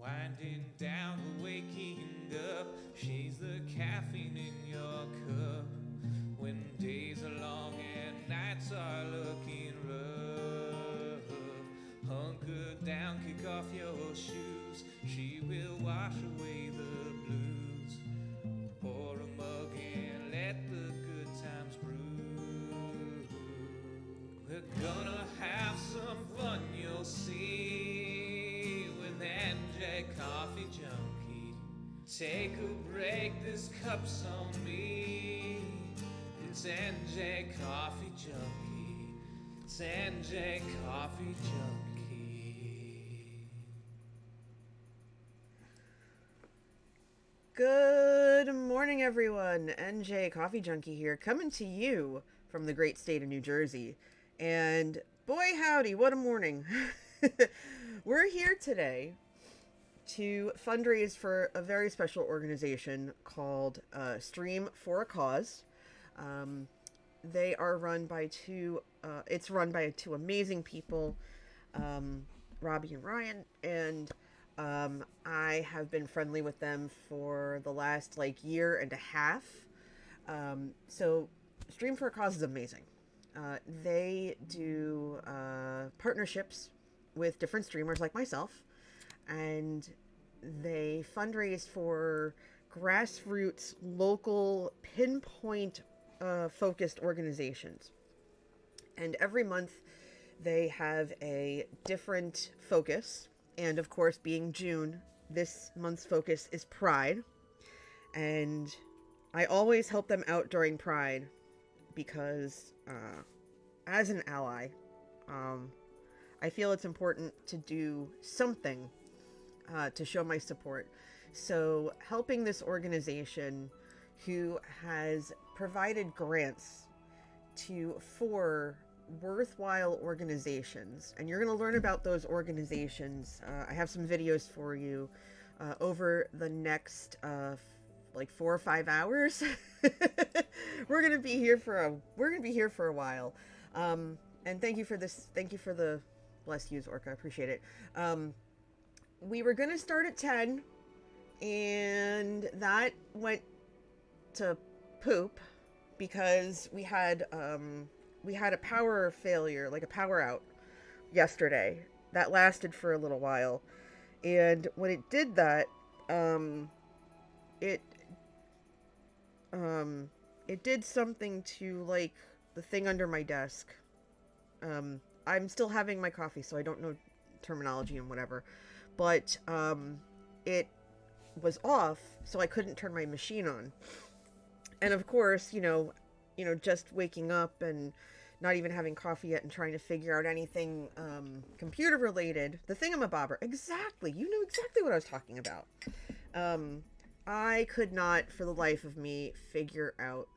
winding down, waking up. She's the caffeine in your cup. When days are long and nights are looking rough, hunker down, kick off your shoes. She will wash away the blues. Pour a mug and let the good times brew. We're gonna have some fun, you'll see, with NJ Coffee Junkie. Take a break, this cup's on me. It's NJ Coffee Junkie. It's NJ Coffee Junkie. Good morning, everyone. NJ Coffee Junkie here, coming to you from the great state of New Jersey. And boy, howdy, what a morning. We're here today to fundraise for a very special organization called Stream for a Cause. They are run by two amazing people, Robbie and Ryan, and I have been friendly with them for the last year and a half. So Stream for a Cause is amazing. They do partnerships with different streamers like myself, and they fundraise for grassroots, local, pinpoint focused organizations. And every month they have a different focus. And of course, being June, this month's focus is Pride. And I always help them out during Pride because as an ally, I feel it's important to do something to show my support. So helping this organization who has provided grants to 4 worthwhile organizations, and you're going to learn about those organizations. I have some videos for you over the next 4 or 5 hours. We're going to be here for a while. And thank you for this. Thank you for the bless yous, Orca. I appreciate it. We were going to start at 10, and that went to poop because we had a power failure, like a power out yesterday that lasted for a little while. And when it did that, it did something to the thing under my desk. I'm still having my coffee, so I don't know terminology and whatever, but it was off, so I couldn't turn my machine on. And of course, just waking up and not even having coffee yet and trying to figure out anything computer related, the thingamabobber, exactly, you know exactly what I was talking about. I could not, for the life of me, figure out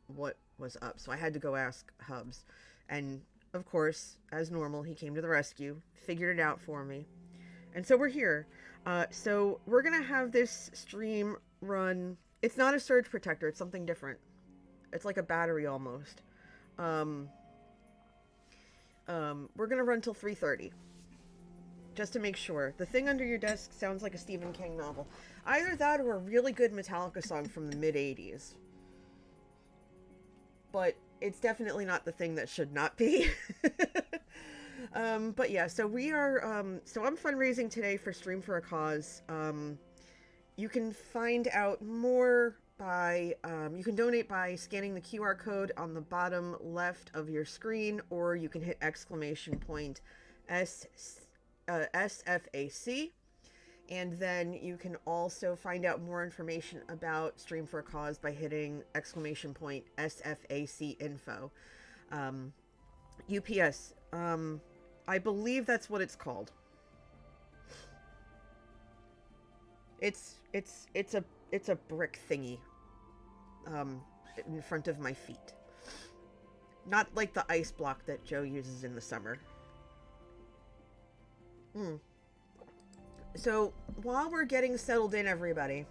what was up, so I had to go ask Hubs. And of course, as normal, he came to the rescue, figured it out for me. And so we're here. So we're going to have this stream run. It's not a surge protector. It's something different. It's like a battery almost. We're going to run till 3:30. Just to make sure. The thing under your desk sounds like a Stephen King novel. Either that or a really good Metallica song from the mid-'80s. But it's definitely not the thing that should not be. But yeah, so we are, so I'm fundraising today for Stream for a Cause. You can find out more by, you can donate by scanning the QR code on the bottom left of your screen, or you can hit SFAC. And then you can also find out more information about Stream for a Cause by hitting SFAC info. UPS. I believe that's what it's called. It's a brick thingy in front of my feet. Not like the ice block that Joe uses in the summer. So while we're getting settled in, everybody,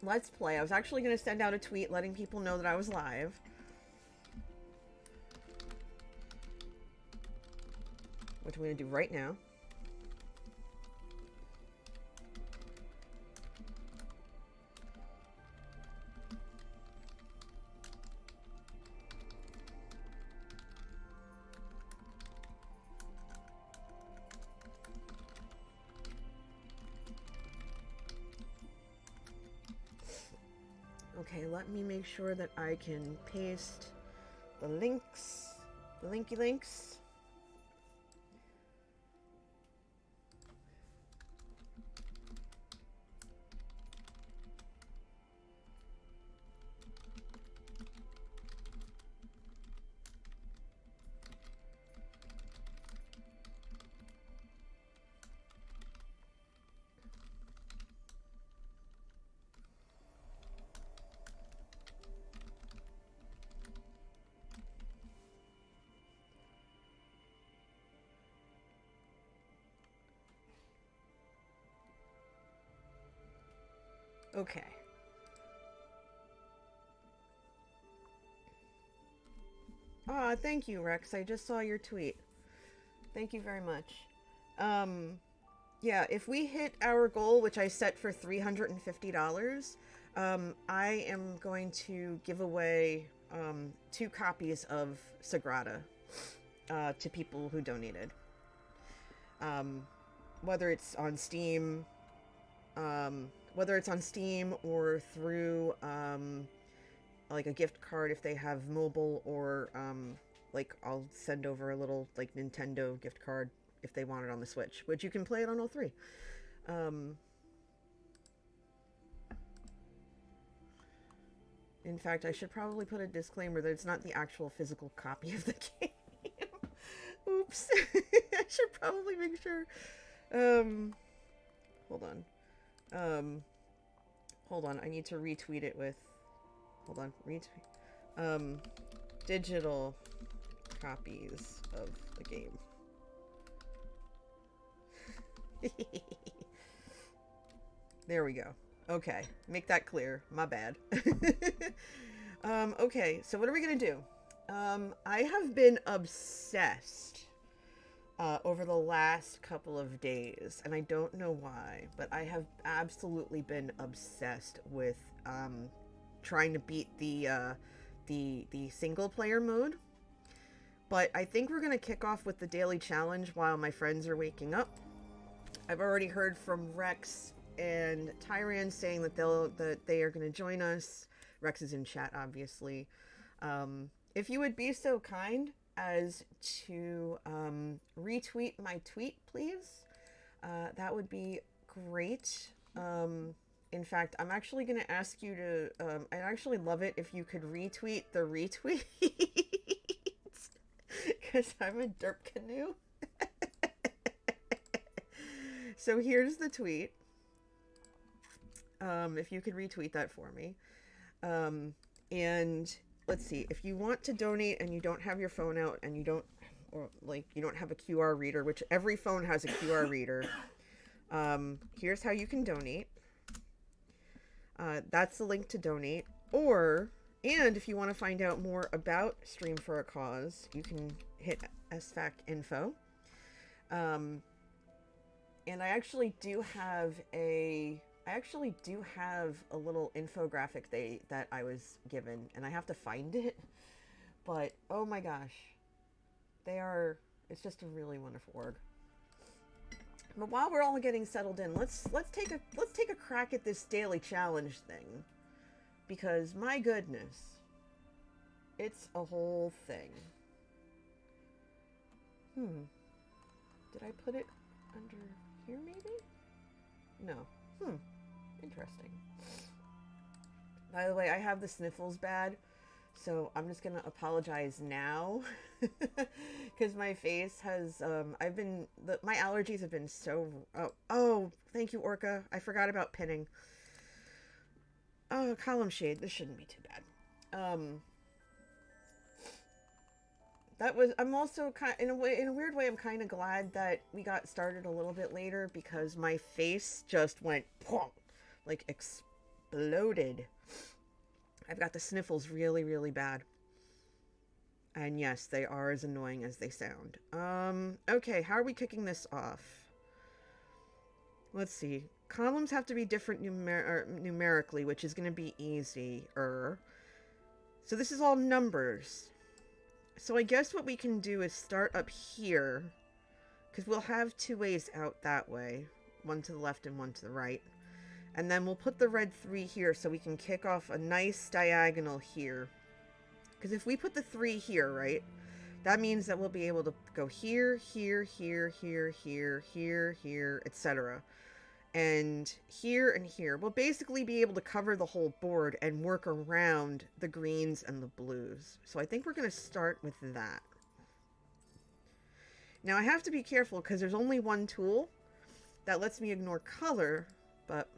let's play. I was actually going to send out a tweet letting people know that I was live. Which I'm going to do right now. Okay, let me make sure that I can paste the links, the linky links. Okay. Ah, thank you, Rex. I just saw your tweet. Thank you very much. Um, yeah, if we hit our goal, which I set for $350, I am going to give away 2 copies of Sagrada to people who donated. Um, whether it's on Steam, or through like a gift card if they have mobile, or like I'll send over a little like Nintendo gift card if they want it on the Switch, which you can play it on all 3. In fact, I should probably put a disclaimer that it's not the actual physical copy of the game. Oops. I should probably make sure. Hold on. Hold on. I need to retweet it with. Hold on. Retweet. Digital copies of the game. There we go. Okay. Make that clear. My bad. Okay. So what are we going to do? I have been obsessed over the last couple of days, and I don't know why, but I have absolutely been obsessed with trying to beat the single player mode. But I think we're going to kick off with the daily challenge while my friends are waking up. I've already heard from Rex and Tyran saying that they are going to join us. Rex is in chat, obviously. If you would be so kind as to retweet my tweet, please, that would be great. In fact, I'm actually going to ask you to, I'd actually love it if you could retweet the retweets, because I'm a derp canoe. So here's the tweet. If you could retweet that for me. And let's see, if you want to donate and you don't have your phone out and you don't, or like you don't have a QR reader, which every phone has a QR reader, here's how you can donate. That's the link to donate. And if you want to find out more about Stream for a Cause, you can hit SFAC info. And I actually do have a little infographic that I was given, and I have to find it. But oh my gosh, it's just a really wonderful org. But while we're all getting settled in, let's take a crack at this daily challenge thing, because my goodness, it's a whole thing. Did I put it under here maybe? No. Interesting. By the way, I have the sniffles bad, so I'm just gonna apologize now, because my face has my allergies have been so. Oh, thank you, Orca. I forgot about pinning. Oh, column shade. This shouldn't be too bad. I'm also in a weird way, I'm kind of glad that we got started a little bit later, because my face just went like exploded. I've got the sniffles really, really bad. And yes, they are as annoying as they sound. Okay, how are we kicking this off? Let's see. Columns have to be different numerically, which is going to be easier. So this is all numbers. So I guess what we can do is start up here, because we'll have 2 ways out that way. One to the left and one to the right. And then we'll put the red 3 here so we can kick off a nice diagonal here. Because if we put the 3 here, right, that means that we'll be able to go here, here, here, here, here, here, here, etc. And here and here. We'll basically be able to cover the whole board and work around the greens and the blues. So I think we're going to start with that. Now I have to be careful because there's only one tool that lets me ignore color, but...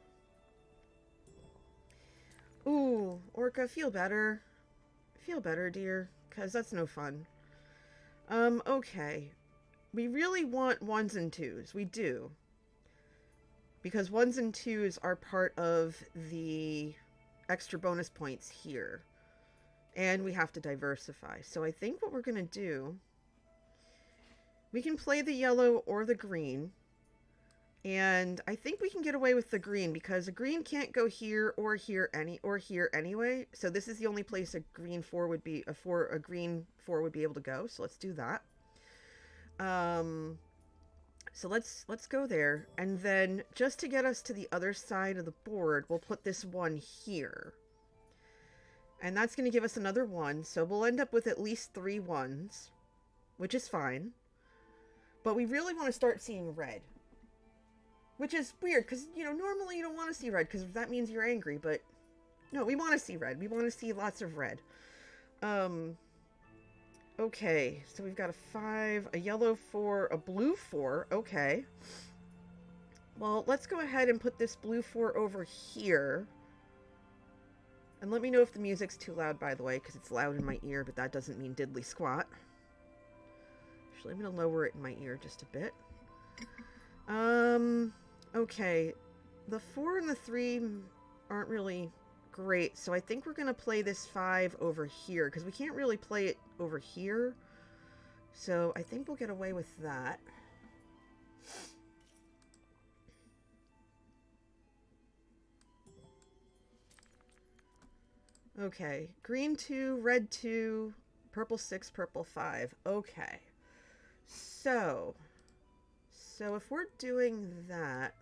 Ooh, Orca, feel better. Feel better, dear, because that's no fun. Okay. We really want 1s and 2s. We do. Because 1s and 2s are part of the extra bonus points here. And we have to diversify. So I think what we're going to do... We can play the yellow or the green. And I think we can get away with the green because a green can't go here or here anyway. So this is the only place a green 4 would be a green 4 would be able to go. So let's do that. So let's go there, and then just to get us to the other side of the board, we'll put this 1 here. And that's going to give us another 1. So we'll end up with at least 3 1s, which is fine. But we really want to start seeing red. Which is weird, because, you know, normally you don't want to see red, because that means you're angry, but... No, we want to see red. We want to see lots of red. Okay, so we've got a 5, a yellow 4, a blue 4. Okay. Well, let's go ahead and put this blue 4 over here. And let me know if the music's too loud, by the way, because it's loud in my ear, but that doesn't mean diddly squat. Actually, I'm going to lower it in my ear just a bit. Okay. The 4 and the 3 aren't really great, so I think we're going to play this 5 over here, because we can't really play it over here. So I think we'll get away with that. Okay. Green 2, red 2, purple 6, purple 5. Okay. So if we're doing that,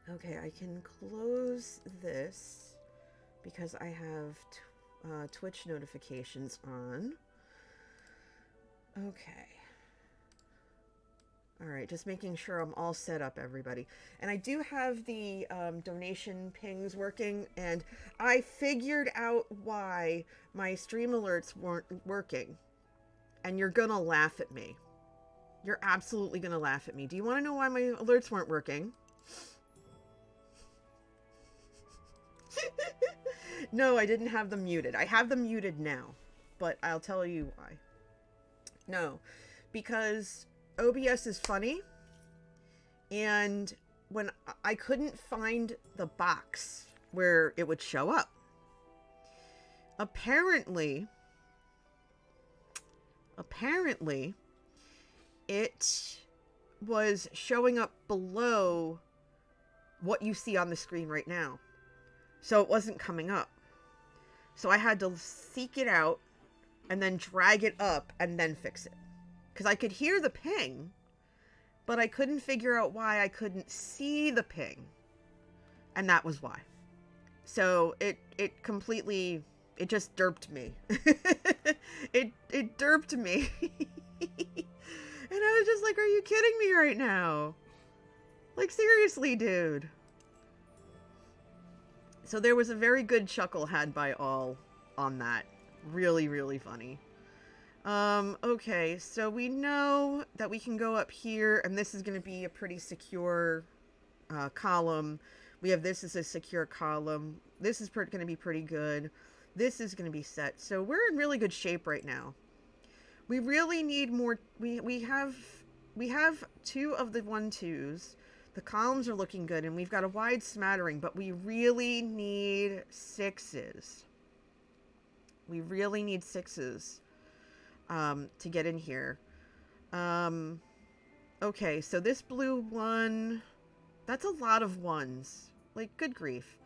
okay, I can close this because I have Twitch notifications on. Okay. Alright, just making sure I'm all set up, everybody. And I do have the donation pings working, and I figured out why my stream alerts weren't working. And you're gonna laugh at me. You're absolutely gonna laugh at me. Do you want to know why my alerts weren't working? No, I didn't have them muted. I have them muted now, but I'll tell you why. No, because OBS is funny, and when I couldn't find the box where it would show up, apparently it was showing up below what you see on the screen right now. So it wasn't coming up. So I had to seek it out and then drag it up and then fix it. Because I could hear the ping, but I couldn't figure out why I couldn't see the ping. And that was why. So it completely, it just derped me. it derped me. And I was just like, are you kidding me right now? Like, seriously, dude. So there was a very good chuckle had by all on that. Really, really funny. Okay, so we know that we can go up here, and this is going to be a pretty secure column. We have this as a secure column. This is going to be pretty good. This is going to be set. So we're in really good shape right now. We really need more. We have 2 of the 1-2s. The columns are looking good, and we've got a wide smattering, but we really need 6s. We really need 6s to get in here. Okay, so this blue 1, that's a lot of 1s. Like, good grief.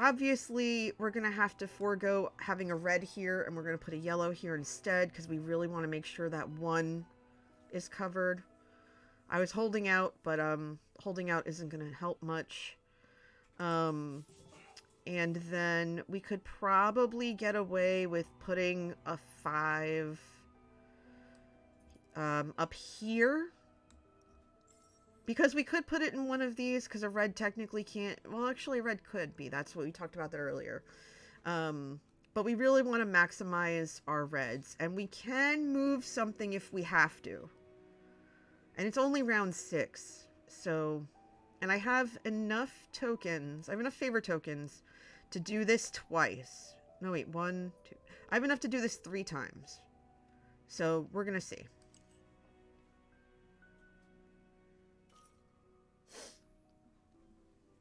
Obviously, we're going to have to forego having a red here, and we're going to put a yellow here instead, because we really want to make sure that one is covered. I was holding out, but holding out isn't going to help much. And then we could probably get away with putting a 5 up here. Because we could put it in one of these, because a red technically can't... Well, actually, a red could be. That's what we talked about that earlier. But we really want to maximize our reds. And we can move something if we have to. And it's only round 6. So... And I have enough tokens. I have enough favor tokens to do this twice. No, wait. 1, 2... I have enough to do this 3 times. So, we're going to see.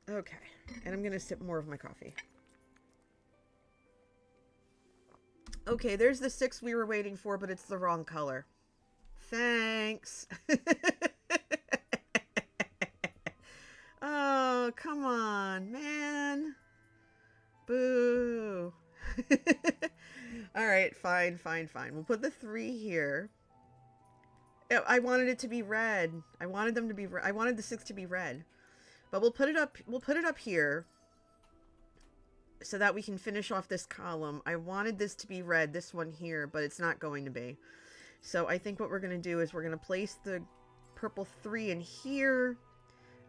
Okay, and I'm going to sip more of my coffee. Okay, there's the 6 we were waiting for, but it's the wrong color. Thanks. Oh, come on, man. Boo. All right, fine. We'll put the 3 here. I wanted it to be red. I wanted the 6 to be red. But we'll put it up here so that we can finish off this column. I wanted this to be red, this one here, but it's not going to be. So I think what we're going to do is we're going to place the purple 3 in here,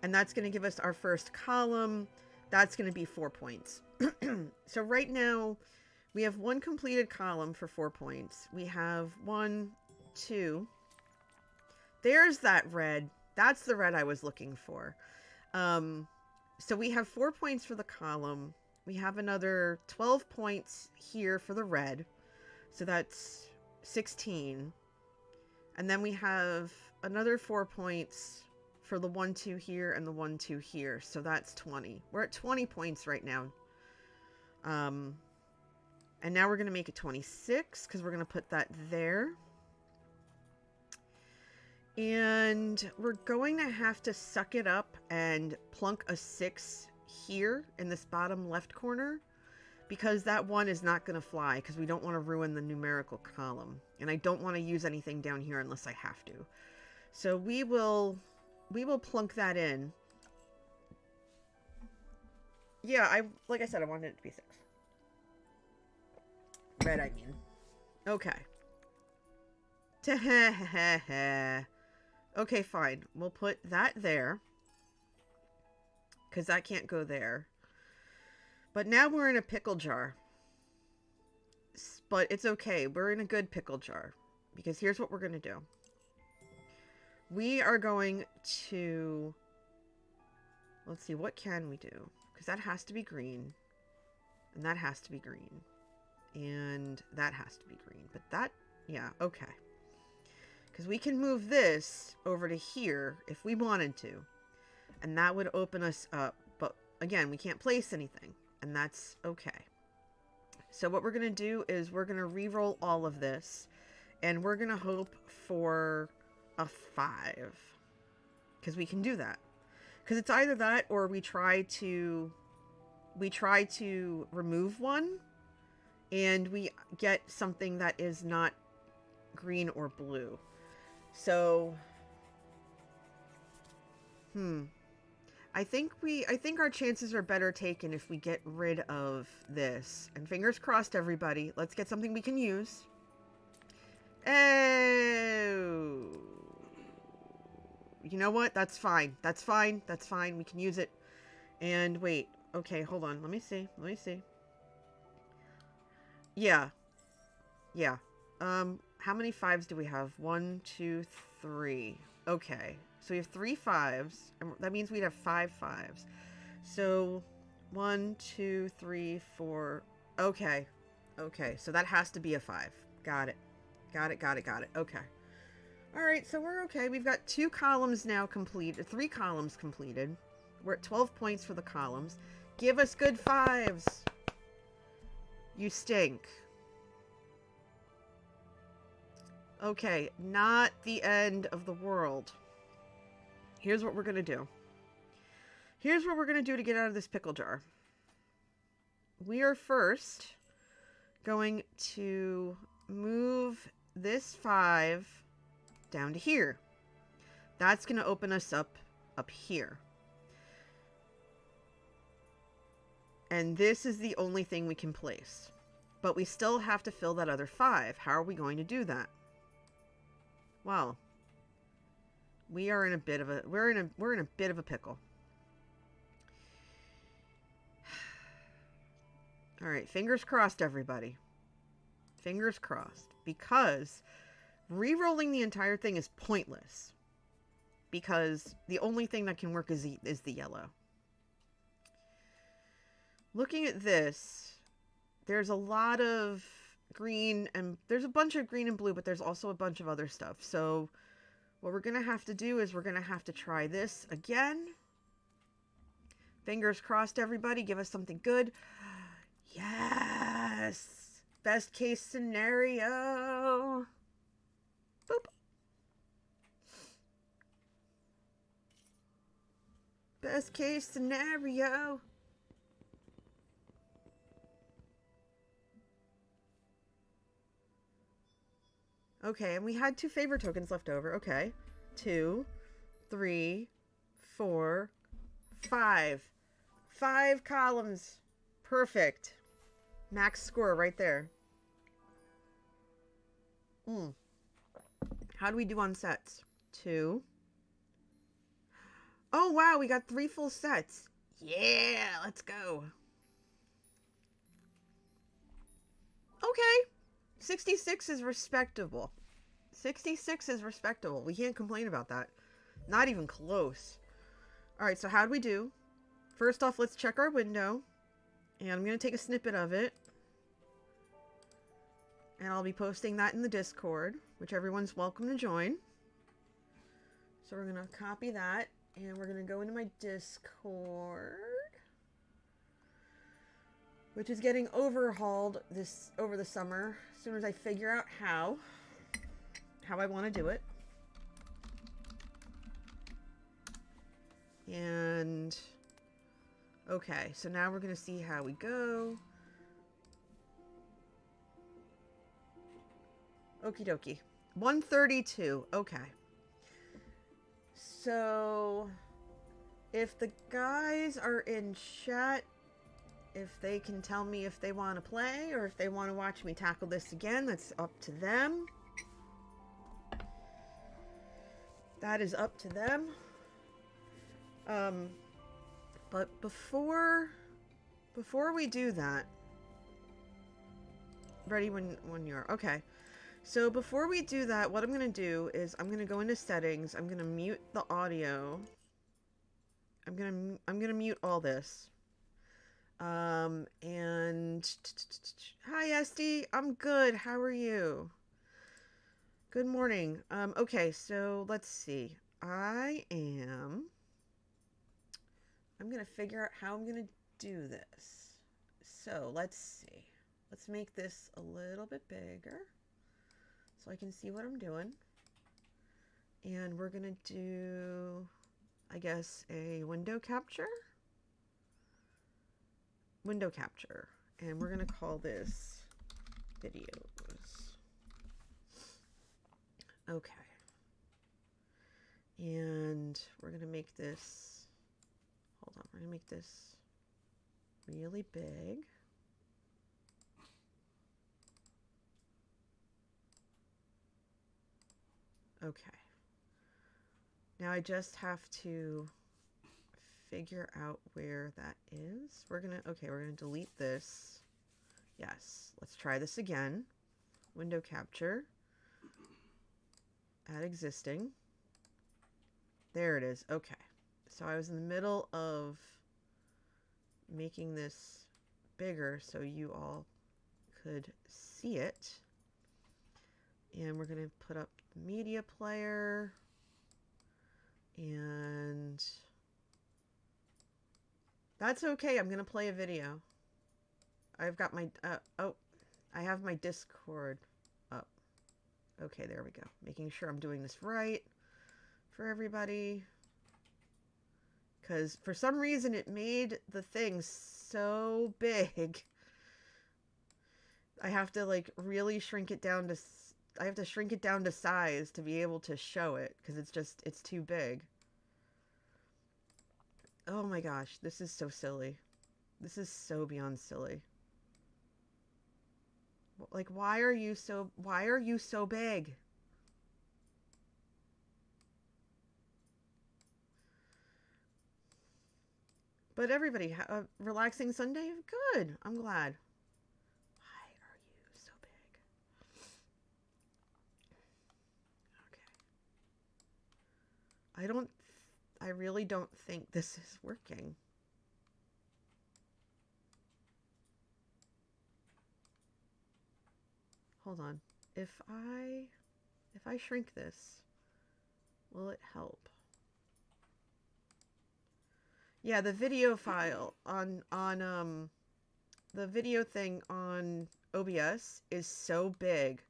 and that's going to give us our first column. That's going to be 4 points. So right now, we have 1 completed column for 4 points. We have 1, 2. There's that red. That's the red I was looking for. So we have 4 points for the column. We have another 12 points here for the red. So that's 16. And then we have another 4 points for the 1, 2 here and the 1, 2 here. So that's 20. We're at 20 points right now. And now we're going to make it 26 because we're going to put that there. And we're going to have to suck it up and plunk a 6 here in this bottom left corner, because that 1 is not going to fly, because we don't want to ruin the numerical column. And I don't want to use anything down here unless I have to. So we will plunk that in. Yeah, like I said, I wanted it to be 6. Red, I mean. Okay. Okay, fine. We'll put that there, because that can't go there. But now we're in a pickle jar. But it's okay. We're in a good pickle jar, because here's what we're going to do. We are going to... Let's see, what can we do? Because that has to be green. And that has to be green. And that has to be green. But that... Yeah, okay. Because we can move this over to here if we wanted to. And that would open us up. But again, we can't place anything. And that's okay. So what we're going to do is we're going to re-roll all of this. And we're going to hope for a 5. Because we can do that. Because it's either that or we try to remove 1. And we get something that is not green or blue. So, I think our chances are better taken if we get rid of this. And fingers crossed, everybody. Let's get something we can use. Oh. You know what? That's fine. That's fine. That's fine. We can use it. And wait. Okay, hold on. Let me see. Yeah. How many 5s do we have? 1, 2, 3. Okay. So we have 3 5s. And that means we'd have 5 5s. So 1, 2, 3, 4. Okay. So that has to be a 5. Got it. Okay. All right. So we're okay. We've got 2 columns now completed. 3 columns completed. We're at 12 points for the columns. Give us good 5s. You stink. Okay, not the end of the world. Here's what we're going to do. Here's what we're going to do to get out of this pickle jar. we are first going to move this 5 down to here. That's going to open us up here. And this is the only thing we can place. But we still have to fill that other 5. How are we going to do that? Well, we are in a bit of a we're in a bit of a pickle. All right, fingers crossed, everybody. Fingers crossed, because re-rolling the entire thing is pointless. Because the only thing that can work is the yellow. Looking at this, there's a lot of green, and there's a bunch of green and blue, but there's also a bunch of other stuff. So what we're going to have to do is we're going to have to try this again. Fingers crossed, everybody. Give us something good. Yes! Best case scenario. Boop. Best case scenario. Okay, and we had 2 favor tokens left over. Okay. 2, 3, 4, 5. 5 columns. Perfect. Max score right there. How do we do on sets? 2. Oh, wow, we got 3 full sets. Yeah, let's go. Okay. 66 is respectable. 66 is respectable. We can't complain about that. Not even close. All right, so how do we do? First off, let's check our window. And I'm going to take a snippet of it. And I'll be posting that in the Discord, which everyone's welcome to join. So we're going to copy that. And we're going to go into my Discord, which is getting overhauled over the summer, as soon as I figure out how I want to do it. And okay, so now we're going to see how we go. Okie dokie. 132. Okay. So if the guys are in chat, if they can tell me if they want to play or if they want to watch me tackle this again, that's up to them. That is up to them. But before we do that, ready when you're okay. So before we do that, what I'm going to do is I'm going to go into settings. I'm going to mute the audio. I'm going to mute all this. And hi Esty, I'm good. How are you? Good morning. Okay, so let's see. I'm going to figure out how I'm going to do this. So let's see. Let's make this a little bit bigger so I can see what I'm doing. And we're going to do, I guess, a window capture. Window capture. And we're going to call this videos. Okay. And we're going to make this, hold on, we're going to make this really big. Okay. Now I just have to figure out where that is. We're going to delete this. Yes. Let's try this again. Window capture. Add existing. There it is. Okay. So I was in the middle of making this bigger so you all could see it. And we're going to put up the media player. And that's okay. I'm going to play a video. I've got my, I have my Discord up. Okay, there we go. Making sure I'm doing this right for everybody. Because for some reason it made the thing so big. I have to like really shrink it down to I have to shrink it down to size to be able to show it because it's too big. Oh my gosh, this is so silly. This is so beyond silly. Like why are you so big? But everybody, a relaxing Sunday? Good. I'm glad. Why are you so big? Okay. I really don't think this is working. Hold on. If I shrink this, will it help? Yeah, the video file on the video thing on OBS is so big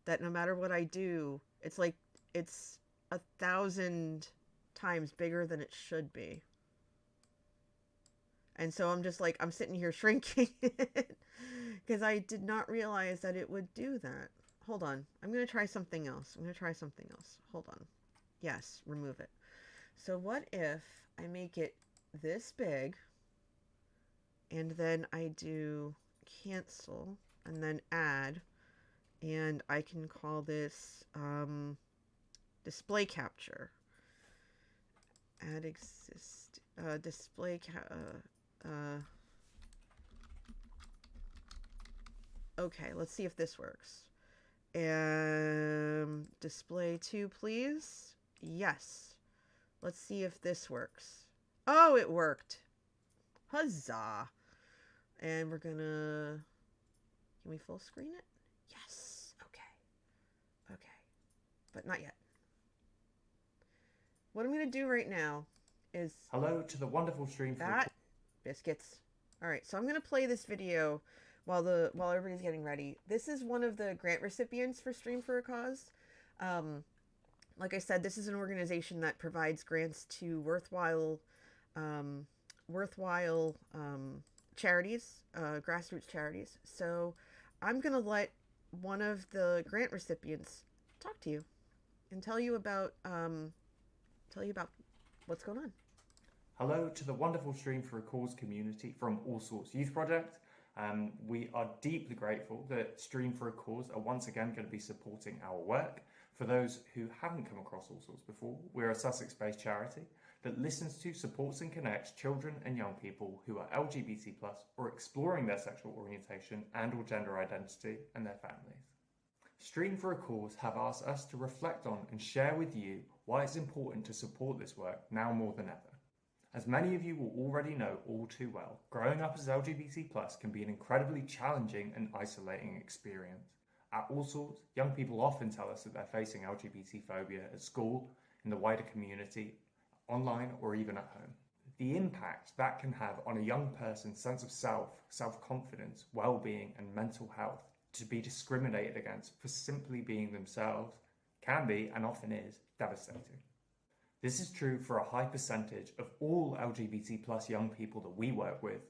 that no matter what I do, it's like it's 1,000 times bigger than it should be. And so I'm just like, I'm sitting here shrinking it because I did not realize that it would do that. Hold on. I'm going to try something else. Hold on. Yes, remove it. So what if I make it this big and then I do cancel and then add, and I can call this display capture. Add exist display okay, let's see if this works. Display 2, please. Yes. Let's see if this works. Oh, it worked. Huzzah. And we're gonna... Can we full screen it? Yes. Okay. Okay. But not yet. What I'm gonna do right now is... Hello to the wonderful stream. That... Biscuits. Alright, so I'm gonna play this video while everybody's getting ready. This is one of the grant recipients for Stream for a Cause. Like I said, this is an organization that provides grants to worthwhile charities, grassroots charities. So I'm going to let one of the grant recipients talk to you and tell you about what's going on. Hello to the wonderful Stream for a Cause community from All Sorts Youth Project. We are deeply grateful that Stream for a Cause are once again going to be supporting our work. For those who haven't come across All Sorts before, we're a Sussex-based charity that listens to, supports and connects children and young people who are LGBT+ or exploring their sexual orientation and or gender identity and their families. Stream for a Cause have asked us to reflect on and share with you why it's important to support this work now more than ever. As many of you will already know all too well, growing up as LGBT+ can be an incredibly challenging and isolating experience. At All Sorts, young people often tell us that they're facing LGBT phobia at school, in the wider community, online, or even at home. The impact that can have on a young person's sense of self-confidence, well-being, and mental health to be discriminated against for simply being themselves can be, and often is, devastating. This is true for a high percentage of all LGBT+ young people that we work with,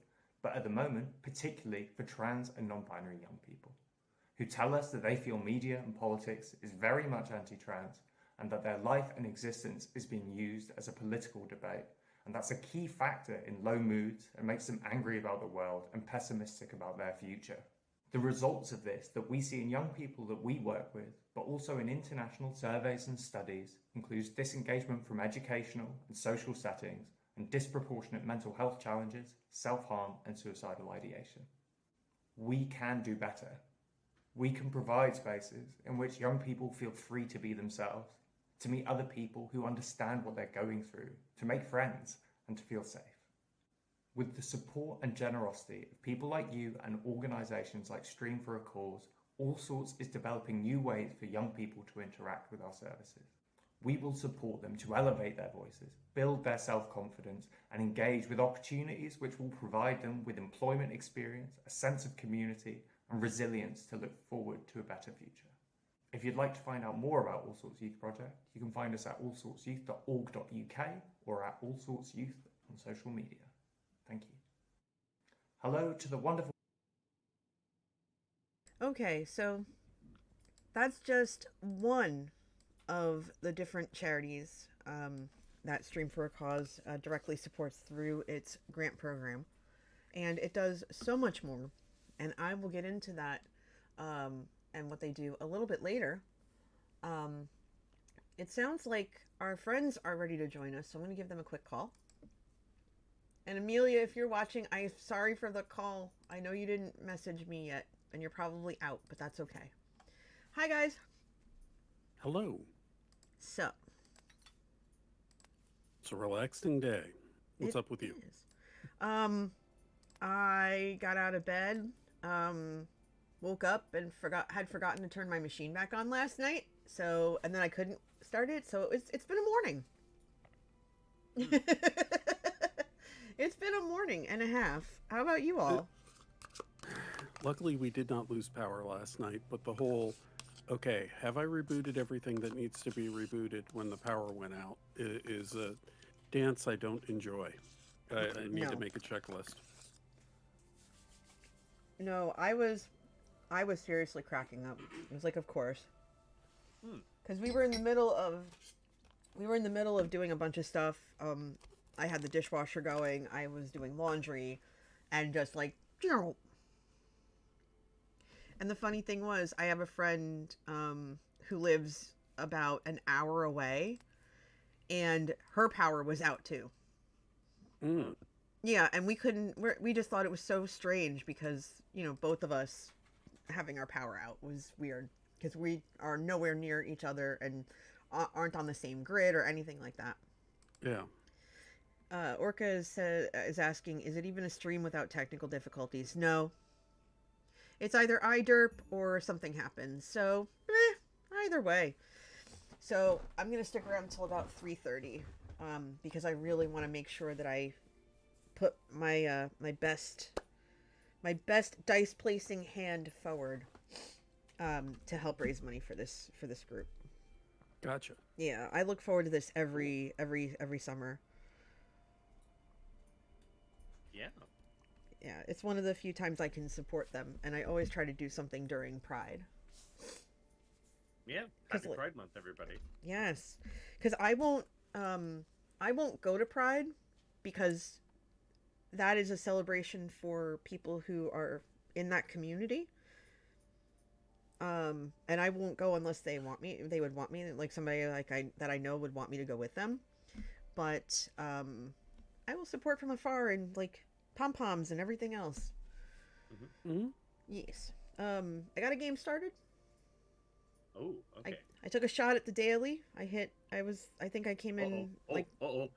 but at the moment, particularly for trans and non-binary young people, who tell us that they feel media and politics is very much anti-trans and that their life and existence is being used as a political debate. And that's a key factor in low moods and makes them angry about the world and pessimistic about their future. The results of this that we see in young people that we work with, but also in international surveys and studies, includes disengagement from educational and social settings and disproportionate mental health challenges, self-harm and suicidal ideation. We can do better. We can provide spaces in which young people feel free to be themselves, to meet other people who understand what they're going through, to make friends, and to feel safe. With the support and generosity of people like you and organisations like Stream for a Cause, All Sorts is developing new ways for young people to interact with our services. We will support them to elevate their voices, build their self-confidence, and engage with opportunities which will provide them with employment experience, a sense of community, and resilience to look forward to a better future. If you'd like to find out more about All Sorts Youth Project, you can find us at allsortsyouth.org.uk or at All Sorts Youth on social media. Thank you. Hello to the wonderful. Okay, so that's just one of the different charities that Stream for a Cause directly supports through its grant program. And it does so much more. And I will get into that and what they do a little bit later. It sounds like our friends are ready to join us, so I'm going to give them a quick call. And Amelia, if you're watching, I'm sorry for the call. I know you didn't message me yet, and you're probably out, but that's okay. Hi, guys. Hello. So. It's a relaxing day. What's up with you? Is. I got out of bed, woke up and had forgotten to turn my machine back on last night. So, and then I couldn't start it. So it's been a morning. It's been a morning and a half. How about you all? Luckily, we did not lose power last night, but the whole, okay, have I rebooted everything that needs to be rebooted when the power went out is a dance I don't enjoy. I need to make a checklist. No, I was seriously cracking up. It was like, of course. Because we were in the middle of doing a bunch of stuff. I had the dishwasher going. I was doing laundry, and just like, and the funny thing was, I have a friend who lives about an hour away, and her power was out too. Yeah, and we just thought it was so strange because, both of us having our power out was weird because we are nowhere near each other and aren't on the same grid or anything like that. Yeah. Orca is asking, is it even a stream without technical difficulties? No. It's either iDerp or something happens. So, either way. So, I'm going to stick around until about 3:30 because I really want to make sure that I put my my best dice placing hand forward to help raise money for this group. Gotcha. Yeah, I look forward to this every summer. Yeah. Yeah, it's one of the few times I can support them, and I always try to do something during Pride. Yeah, happy Pride Month, everybody. Yes, because I won't go to Pride because that is a celebration for people who are in that community. And I won't go unless they want me. They would want me, like somebody that I know would want me to go with them. But I will support from afar and like pom-poms and everything else. Mm-hmm. Yes. I got a game started. Oh, okay. I took a shot at the daily. I think I came in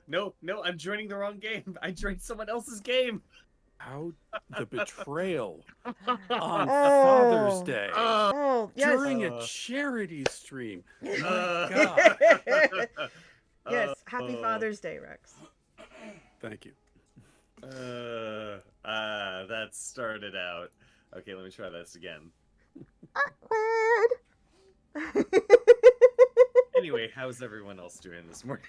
No, I'm joining the wrong game. I joined someone else's game. How the betrayal on Father's Day yes. during a charity stream. My God. Yes, happy Father's Day, Rex. Thank you. That started out. Okay, let me try this again. Awkward. Anyway, how's everyone else doing this morning?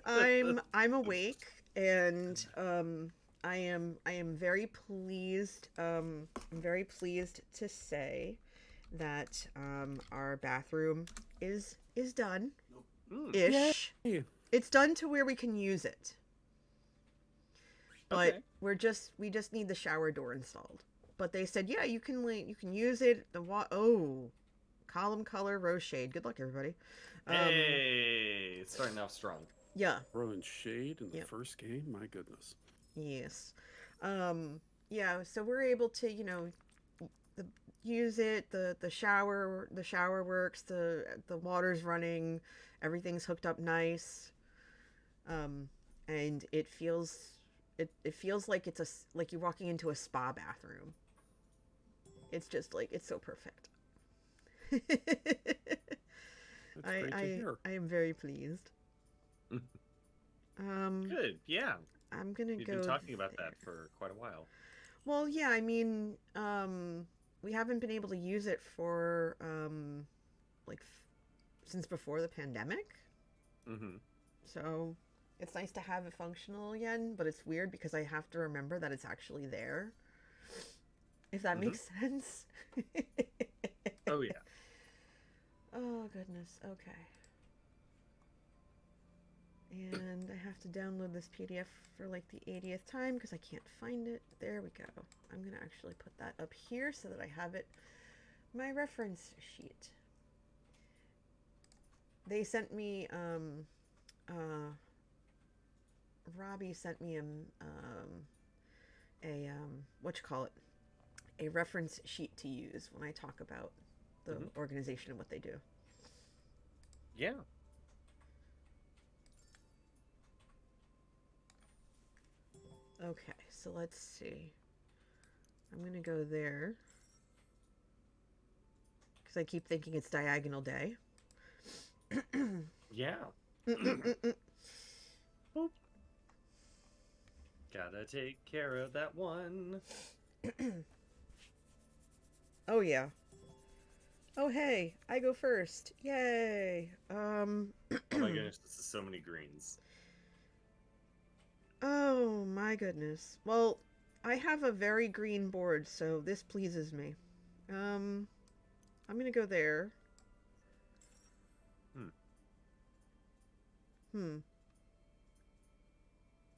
I'm awake and I am very pleased. I'm very pleased to say that our bathroom is done. Ish. Yay. It's done to where we can use it. But Okay. we just need the shower door installed. But they said, yeah, you can use it. Column color rose shade. Good luck, everybody. Hey, it's starting off strong. Yeah. Throwing shade in the first game? My goodness. Yes. Yeah, so we're able to, use it. The shower works. The water's running. Everything's hooked up nice. And it feels like like you're walking into a spa bathroom. It's just like, it's so perfect. I am very pleased. Good, yeah. I'm gonna You've go. been talking about that for quite a while. Well, yeah, I mean, we haven't been able to use it for since before the pandemic. Mm-hmm. So It's nice to have it functional again, but it's weird because I have to remember that it's actually there. If that makes sense. Oh yeah. Oh, goodness. Okay. And I have to download this PDF for like the 80th time because I can't find it. There we go. I'm going to actually put that up here so that I have it, my reference sheet. They sent me, Robbie sent me what you call it? A reference sheet to use when I talk about the organization and what they do. Yeah. Okay, so let's see. I'm gonna go there because I keep thinking it's Diagonal Day. Yeah. Boop. Gotta take care of that one. Oh yeah. Oh hey, I go first. Yay. Oh my goodness, this is so many greens. Oh my goodness. Well, I have a very green board, so this pleases me. I'm gonna go there.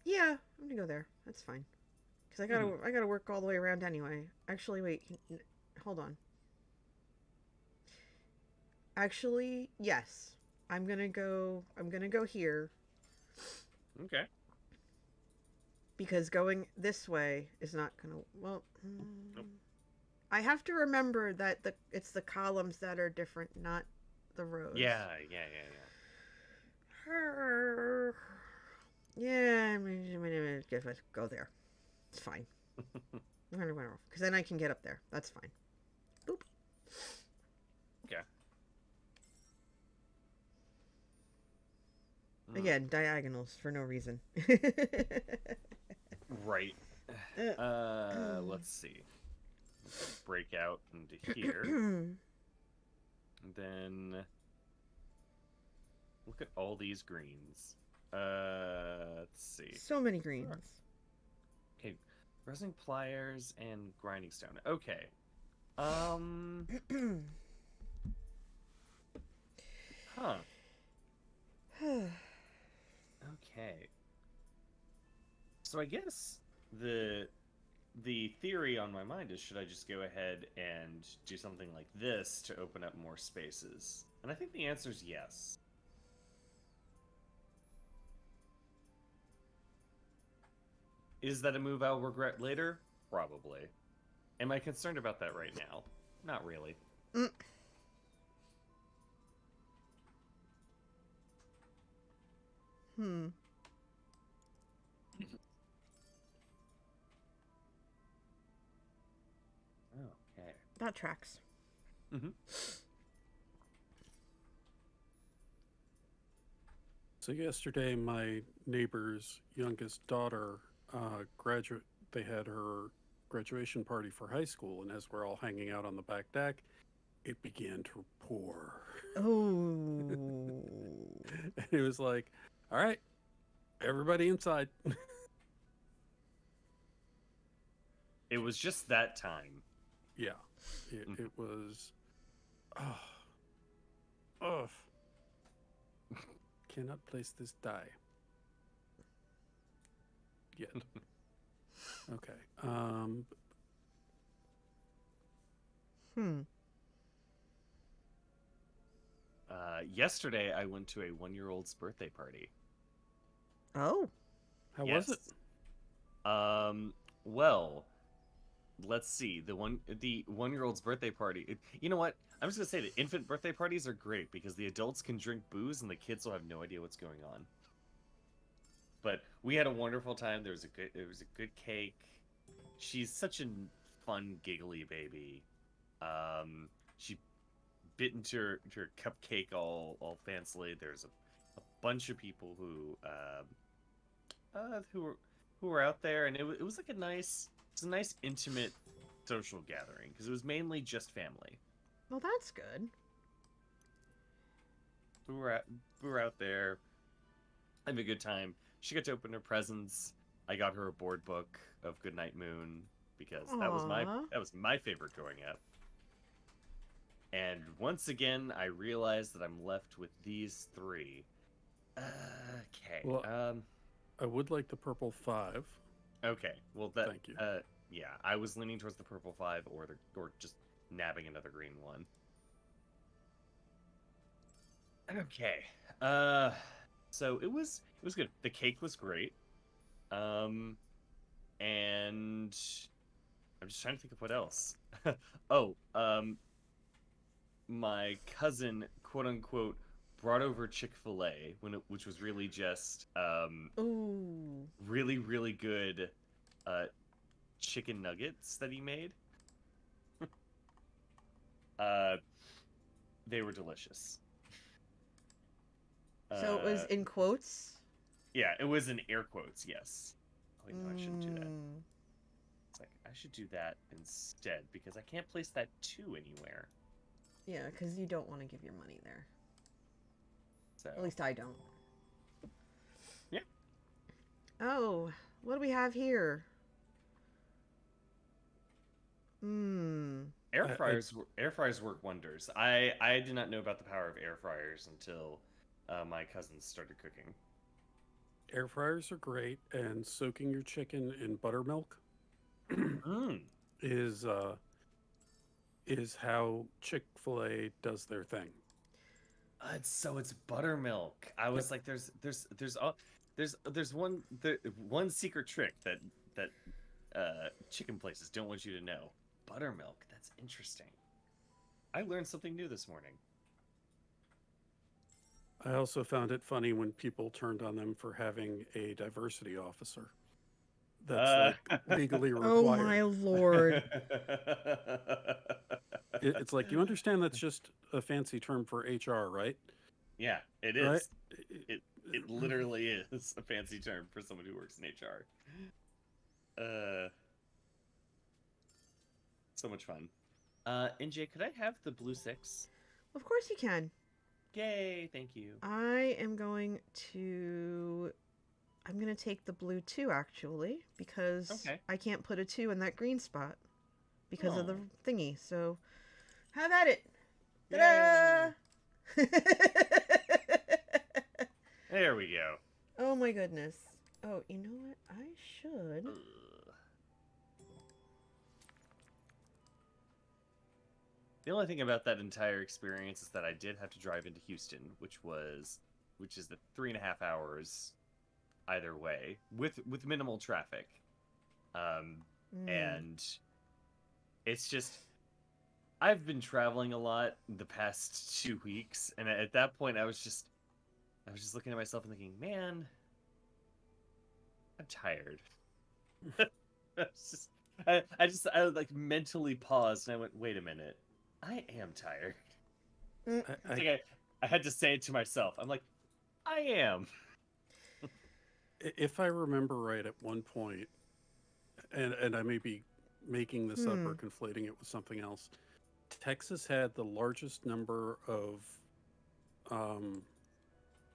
Yeah, I'm gonna go there. That's fine. Because I gotta work all the way around anyway. Actually, wait. Hold on. Actually, yes. I'm gonna go here. Okay. Because going this way is not gonna, well, Nope. I have to remember that it's the columns that are different, not the rows. Yeah. Yeah, I'm gonna go there. It's fine. Because then I can get up there. That's fine. Boop. Okay. Again, diagonals for no reason. Right. Let's see. Break out into here. And then look at all these greens. Let's see. So many greens. Okay, resin pliers and grinding stone. Okay. Huh. Okay. So I guess the theory on my mind is, should I just go ahead and do something like this to open up more spaces? And I think the answer is yes. Is that a move I'll regret later? Probably. Am I concerned about that right now? Not really. Okay. That tracks. So yesterday, my neighbor's youngest daughter They had her graduation party for high school, and as we're all hanging out on the back deck, it began to pour. Oh. And it was like, all right, everybody inside. It was just that time. Yeah, it was. Oh. Cannot place this die yet. Okay. Yesterday, I went to a 1-year-old's birthday party. Oh. How was it? Well, let's see. The 1-year-old's birthday party. You know what? I'm just gonna say that infant birthday parties are great because the adults can drink booze and the kids will have no idea what's going on. But we had a wonderful time. There was a good cake. She's such a fun, giggly baby. She bit into her cupcake all fancily. There's a bunch of people who were out there, and it was like a nice intimate social gathering because it was mainly just family. Well, that's good. We were out there having a good time. She got to open her presents. I got her a board book of Goodnight Moon because that was Aw. my favorite growing up. And once again, I realized that I'm left with these three. Okay. Well, I would like the purple 5. Okay. Well, that. Thank you. Yeah, I was leaning towards the purple 5 or just nabbing another green one. Okay. So it was good. The cake was great. And I'm just trying to think of what else. Oh, my cousin, quote unquote, brought over Chick-fil-A which was really just Ooh. really, really good chicken nuggets that he made. They were delicious. So it was in quotes? Yeah, it was in air quotes, yes. Oh, wait, no, I shouldn't do that. Mm. It's like, I should do that instead, because I can't place that 2 anywhere. Yeah, because you don't want to give your money there. So, At least I don't. Yeah. Oh, what do we have here? air fryers work wonders. I did not know about the power of air fryers until my cousins started cooking. Air fryers are great, and soaking your chicken in buttermilk is how Chick-fil-A does their thing. It's buttermilk. I was like, there's one secret trick that chicken places don't want you to know. Buttermilk. That's interesting. I learned something new this morning. I also found it funny when people turned on them for having a diversity officer. That's like legally required. Oh my lord. It's like, you understand that's just a fancy term for HR, right? Yeah, it is. Right? It literally is a fancy term for someone who works in HR. So much fun. NJ, could I have the blue 6? Of course you can. Yay, thank you. I'm going to take the blue 2 actually, because Okay. I can't put a 2 in that green spot because of the Oh. thingy. So have at it. Yay. Ta-da! There we go. Oh my goodness. Oh, you know what? I should. Ugh. The only thing about that entire experience is that I did have to drive into Houston, which is the 3.5 hours either way with minimal traffic. And it's just, I've been traveling a lot the past 2 weeks, and at that point I was just looking at myself and thinking, man, I'm tired. I like mentally paused and I went, wait a minute, I am tired. I had to say it to myself. I'm like, I am. If I remember right, at one point, and I may be making this up or conflating it with something else, Texas had the largest number of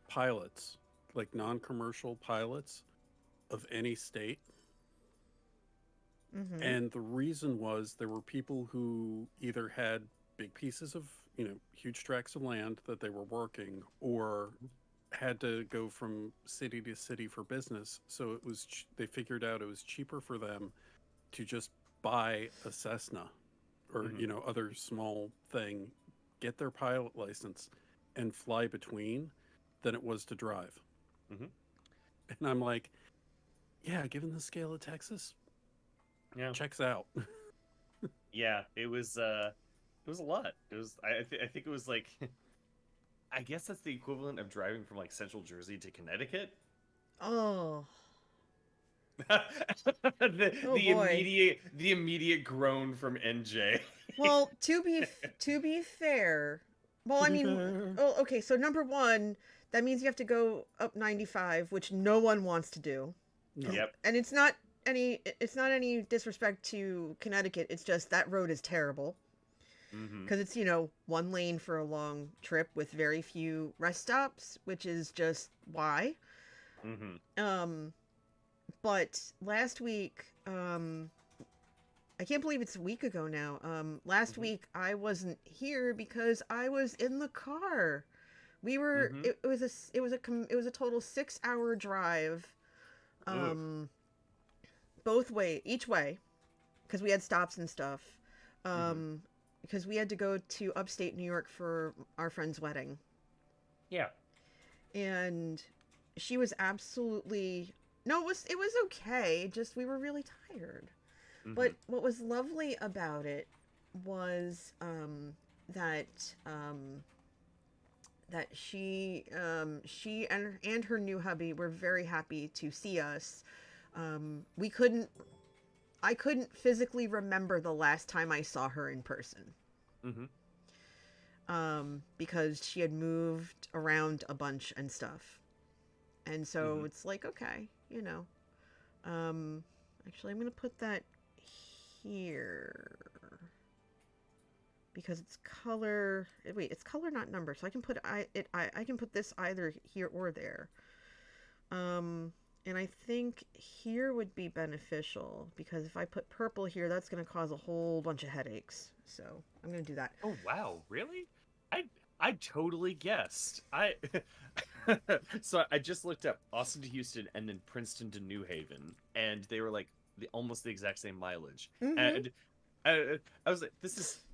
pilots, like non-commercial pilots, of any state. Mm-hmm. And the reason was there were people who either had big pieces of, huge tracts of land that they were working, or had to go from city to city for business. So they figured out it was cheaper for them to just buy a Cessna or, other small thing, get their pilot license and fly between than it was to drive. Mm-hmm. And I'm like, yeah, given the scale of Texas, Yeah, checks out. yeah, it was a lot. It was I think it was like I guess that's the equivalent of driving from like Central Jersey to Connecticut. Oh. the boy. immediate groan from NJ. Well, to be fair, well, I mean, oh, okay. So number one, that means you have to go up 95, which no one wants to do. No. Yep. And it's not any disrespect to Connecticut. It's just that road is terrible because it's one lane for a long trip with very few rest stops, which is just why. Mm-hmm. But last week, I can't believe it's a week ago now. Last week I wasn't here because I was in the car. We were. Mm-hmm. It was a total 6 hour drive. Oof. Each way, because we had stops and stuff. Mm-hmm. Because we had to go to upstate New York for our friend's wedding, Yeah. and she was absolutely no. It was okay. Just we were really tired. Mm-hmm. But what was lovely about it was that that she and her new hubby were very happy to see us. We couldn't I couldn't physically remember the last time I saw her in person. Mm-hmm. Because she had moved around a bunch and stuff. And so Mm-hmm. it's like, okay, Um, actually, I'm going to put that here because it's color. Wait, it's color, not number. So I can put I can put this either here or there. And I think here would be beneficial because if I put purple here, that's going to cause a whole bunch of headaches. So I'm going to do that. Oh wow, really? I totally guessed. So I just looked up Austin to Houston and then Princeton to New Haven, and they were like almost the exact same mileage. Mm-hmm. And I was like, this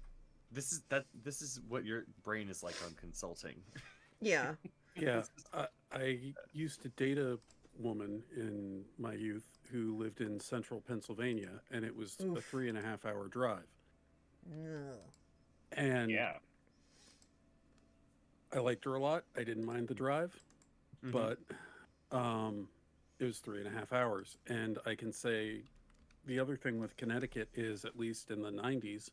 is what your brain is like on consulting. Yeah. Yeah, I used to date a woman in my youth who lived in central Pennsylvania, and it was a Oof. 3.5 hour drive. Ugh. And Yeah. I liked her a lot. I didn't mind the drive, Mhm. but it was 3.5 hours. And I can say the other thing with Connecticut is, at least in the 90s,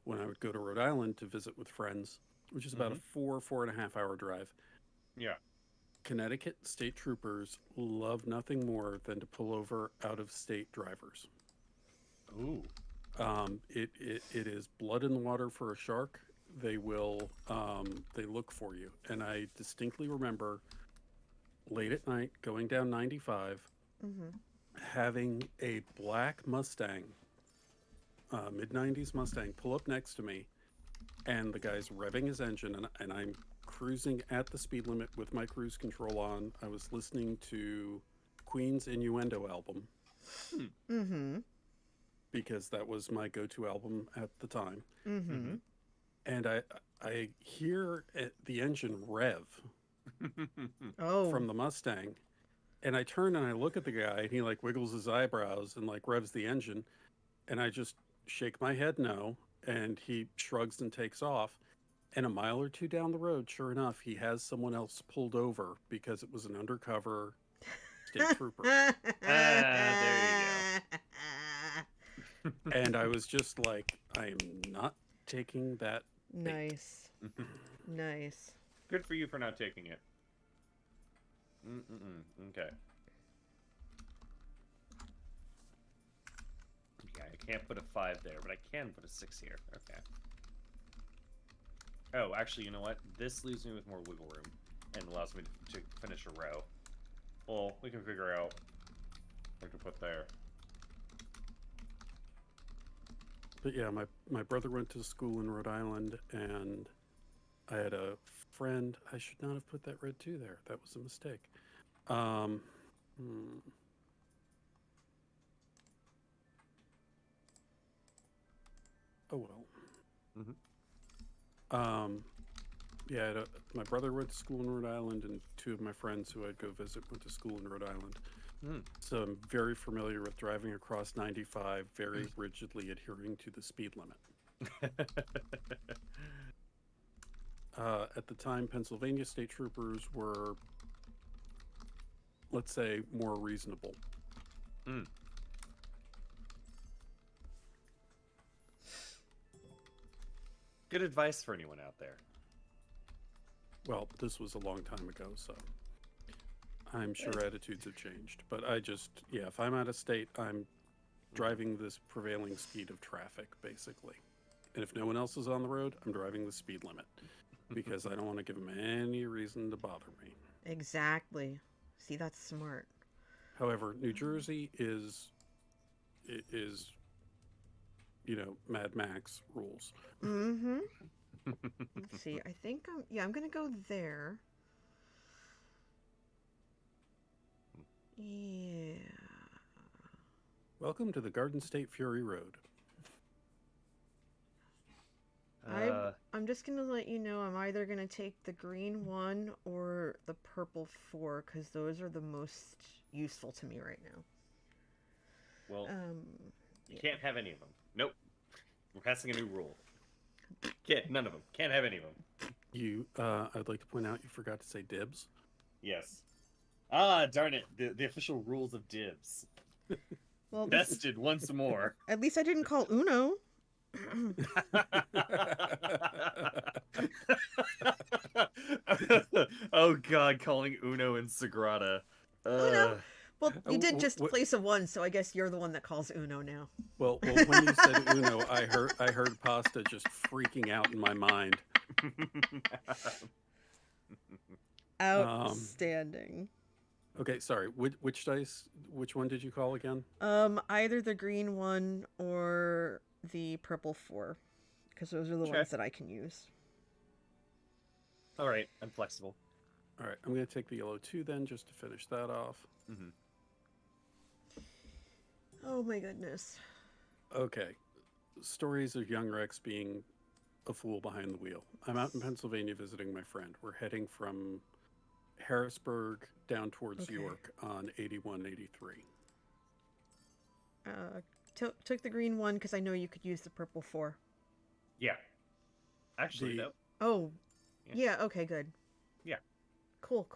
when I would go to Rhode Island to visit with friends, which is about a 4.5 hour drive. Yeah. Connecticut state troopers love nothing more than to pull over out of state drivers. Ooh. It is blood in the water for a shark. They will they look for you. And I distinctly remember late at night going down 95, Mm-hmm. having a black Mustang, mid 90s Mustang, pull up next to me, and the guy's revving his engine, and I'm cruising at the speed limit with my cruise control on. I was listening to Queen's Innuendo album Mm-hmm. because that was my go-to album at the time. Mm-hmm. And I hear the engine rev Oh. from the Mustang, and I turn and I look at the guy, and he like wiggles his eyebrows and like revs the engine, and I just shake my head no, and he shrugs and takes off. And a mile or two down the road, sure enough, he has someone else pulled over because it was an undercover state trooper. There And I was just like, I am not taking that. Nice. Nice. Good for you for not taking it. Okay. Yeah, I can't put a 5 there, but I can put a 6 here. Okay. Oh, actually, you know what? This leaves me with more wiggle room and allows me to finish a row. Well, we can figure out what to put there. But yeah, my brother went to school in Rhode Island, and I had a friend. I should not have put that red 2 there. That was a mistake. Oh well. Yeah, my brother went to school in Rhode Island, and 2 of my friends who I'd go visit went to school in Rhode Island. So I'm very familiar with driving across 95, very rigidly adhering to the speed limit. At the time, Pennsylvania state troopers were, let's say, more reasonable. Good advice for anyone out there. Well, this was a long time ago, so I'm sure attitudes have changed. But I just, yeah, if I'm out of state, I'm driving this prevailing speed of traffic, basically. And if no one else is on the road, I'm driving the speed limit because I don't want to give them any reason to bother me. Exactly. See, that's smart. However, New Jersey is Mad Max rules. Mm-hmm. Let's see. I think I'm gonna go there. Yeah. Welcome to the Garden State Fury Road. I'm just gonna let you know I'm either gonna take the green 1 or the purple 4 because those are the most useful to me right now. Well, you yeah. can't have any of them. Nope. We're passing a new rule. None of them. Can't have any of them. I'd like to point out you forgot to say dibs. Yes. Ah, darn it. The official rules of dibs. Well, Bested once more. at least I didn't call Uno. Oh God, calling Uno and Sagrada. Uno. Well, you did just What? place a 1, so I guess you're the one that calls Uno now. Well, when you said Uno, I heard pasta just freaking out in my mind. Outstanding. Okay, sorry. Which dice? Which one did you call again? Either the green 1 or the purple 4, because those are the ones that I can use. All right, I'm flexible. All right, I'm going to take the yellow 2 then, just to finish that off. Mm-hmm. Oh my goodness. Okay. Stories of young Rex being a fool behind the wheel. I'm out in Pennsylvania visiting my friend. We're heading from Harrisburg down towards York on 8183. Took the green 1 because I know you could use the purple 4. Yeah. Actually, though. Oh, yeah. Okay, good. Yeah. Cool.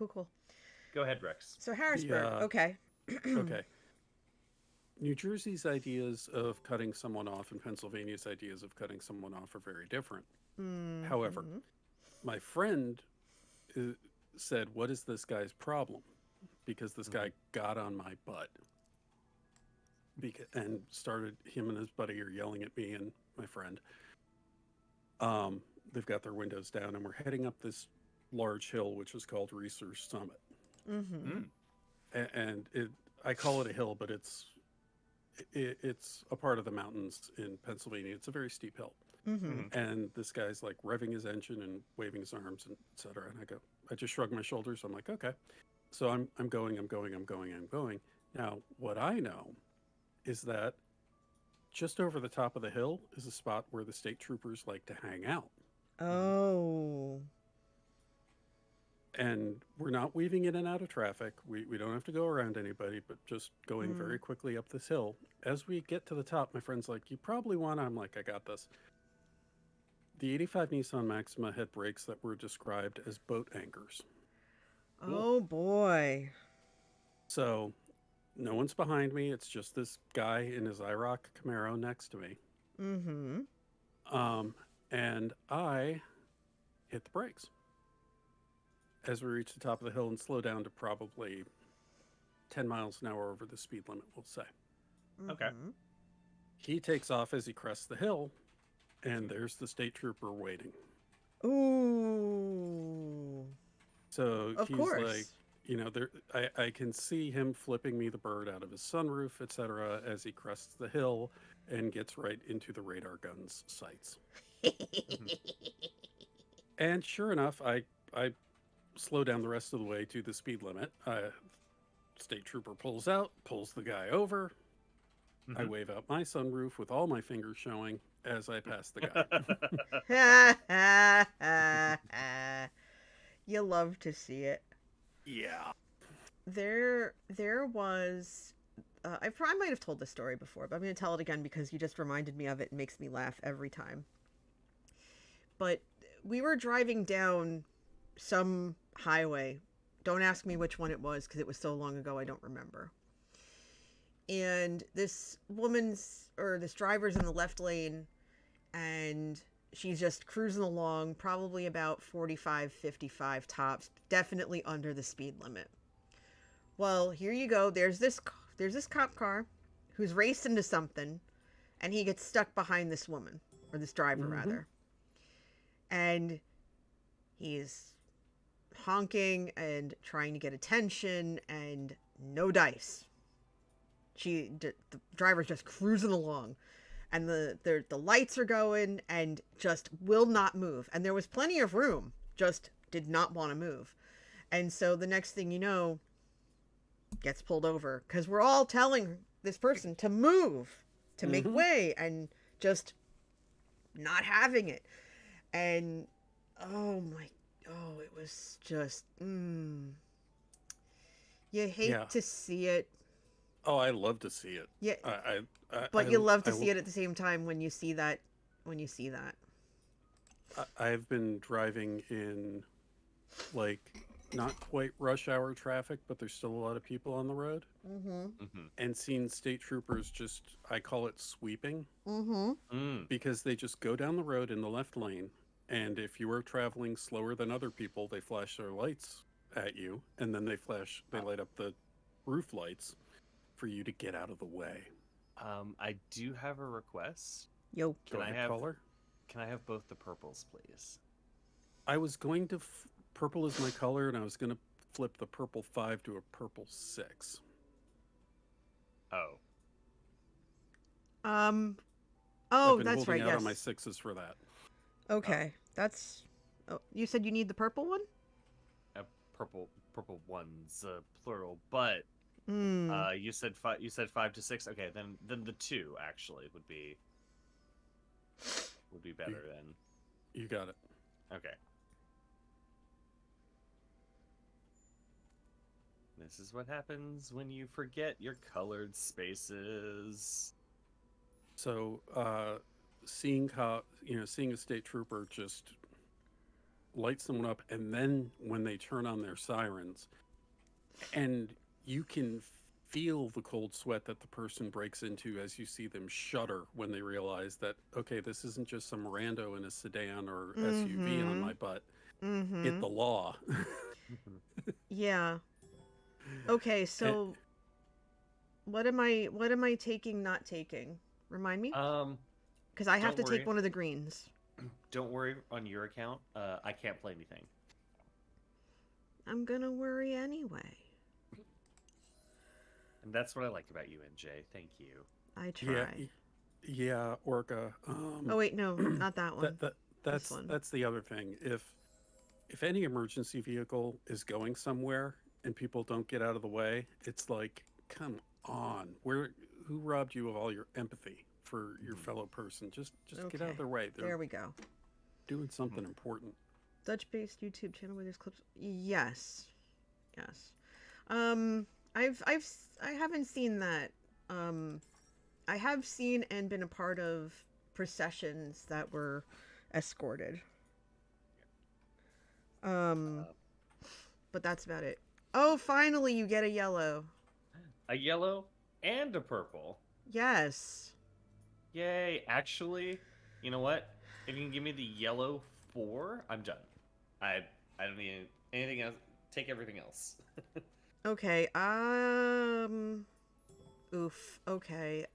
Go ahead, Rex. So Harrisburg. Okay. Okay. New Jersey's ideas of cutting someone off and Pennsylvania's ideas of cutting someone off are very different. Mm-hmm. However, my friend said, "What is this guy's problem?" Because this guy got on my butt and started, him and his buddy are yelling at me and my friend. They've got their windows down and we're heading up this large hill, which is called Research Summit. Mm-hmm. And I call it a hill, but it's a part of the mountains in Pennsylvania. It's a very steep hill. Mm-hmm. And this guy's like revving his engine and waving his arms and et cetera. And I just shrug my shoulders. I'm like, okay. So I'm going. Now, what I know is that just over the top of the hill is a spot where the state troopers like to hang out. Oh. And we're not weaving in and out of traffic. We don't have to go around anybody, but just going very quickly up this hill. As we get to the top, my friend's like, you probably want to. I'm like, I got this. The 85 Nissan Maxima had brakes that were described as boat anchors. Oh, boy. So no one's behind me. It's just this guy in his IROC Camaro next to me. Mm-hmm. And I hit the brakes as we reach the top of the hill and slow down to probably 10 miles an hour over the speed limit, we'll say. Okay. He takes off as he crests the hill, and there's the state trooper waiting. Ooh. So Of he's course. like, I can see him flipping me the bird out of his sunroof, etc., as he crests the hill and gets right into the radar gun's sights. And sure enough, I slow down the rest of the way to the speed limit. State trooper pulls out, pulls the guy over. I wave out my sunroof with all my fingers showing as I pass the guy. You love to see it. Yeah. There was... I probably might have told this story before, but I'm going to tell it again because you just reminded me of it and makes me laugh every time. But we were driving down some highway. Don't ask me which one it was because it was so long ago I don't remember. And this driver's in the left lane and she's just cruising along, probably about 45, 55 tops, definitely under the speed limit. Well, here you go. There's this cop car who's raced into something and he gets stuck behind this woman, or this driver rather. And he's honking and trying to get attention, and no dice. The driver's just cruising along, and the lights are going and just will not move. And there was plenty of room, just did not want to move. And so the next thing you know, gets pulled over because we're all telling this person to move, to make way, and just not having it. And it was just you hate to see it. Oh, I love to see it. Yeah, but you love to see it at the same time when you see that. I've been driving in, like, not quite rush hour traffic, but there's still a lot of people on the road. And seeing state troopers just, I call it sweeping. Because they just go down the road in the left lane, and if you are traveling slower than other people, they flash their lights at you, and then they light up the roof lights for you to get out of the way. I do have a request. Yo. Can I have both the purples, please? I was going to purple is my color, and I was going to flip the purple 5 to a purple 6. Oh. Oh, I've been that's right. holding out Yes. on my 6s for that. Okay, that's. Oh, you said you need the purple one. Purple ones, plural. But you said 5. You said 5 to 6. Okay, then the 2 actually would be better then. You got it. Okay. This is what happens when you forget your colored spaces. So, seeing a state trooper just light someone up, and then when they turn on their sirens, and you can feel the cold sweat that the person breaks into as you see them shudder when they realize that, okay, this isn't just some rando in a sedan or SUV on my butt. Hit the law. Yeah. Okay, so what am I taking, not taking? Remind me? Because I have to take one of the greens. Don't worry on your account. I can't play anything. I'm gonna worry anyway. And that's what I like about you, NJ. Thank you. I try. Yeah, Orca. Oh wait, no, not that one. That's the other thing. If any emergency vehicle is going somewhere and people don't get out of the way, it's like, come on, who robbed you of all your empathy for your fellow person? Just get out of their way. There we go. Doing something important. Dutch-based YouTube channel where there's clips. Yes. I haven't seen that. I have seen and been a part of processions that were escorted. But that's about it. Oh, finally you get a yellow. A yellow and a purple. Yes. Yay. Actually, you know what? If you can give me the yellow 4, I'm done. I don't need anything else. Take everything else. Okay. Oof. Okay.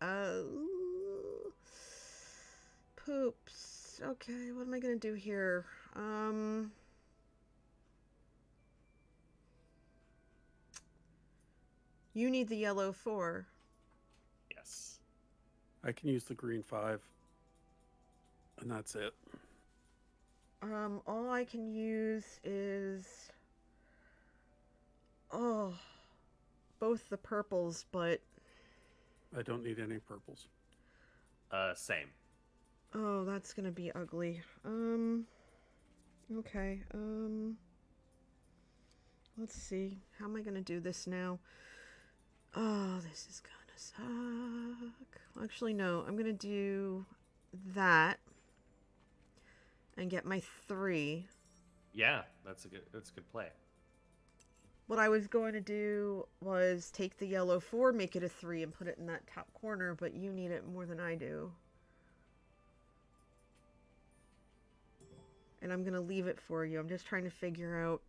Poops. Okay, what am I gonna do here? You need the yellow 4. Yes. I can use the green 5. And that's it. All I can use is both the purples, but I don't need any purples. Same. oh, that's gonna be ugly. Okay. Let's see. How am I gonna do this now? Oh, this is gonna suck. Actually, no. I'm gonna do that and get my 3. Yeah, that's a good play. What I was going to do was take the yellow 4, make it a 3, and put it in that top corner, but you need it more than I do. And I'm going to leave it for you. I'm just trying to figure out.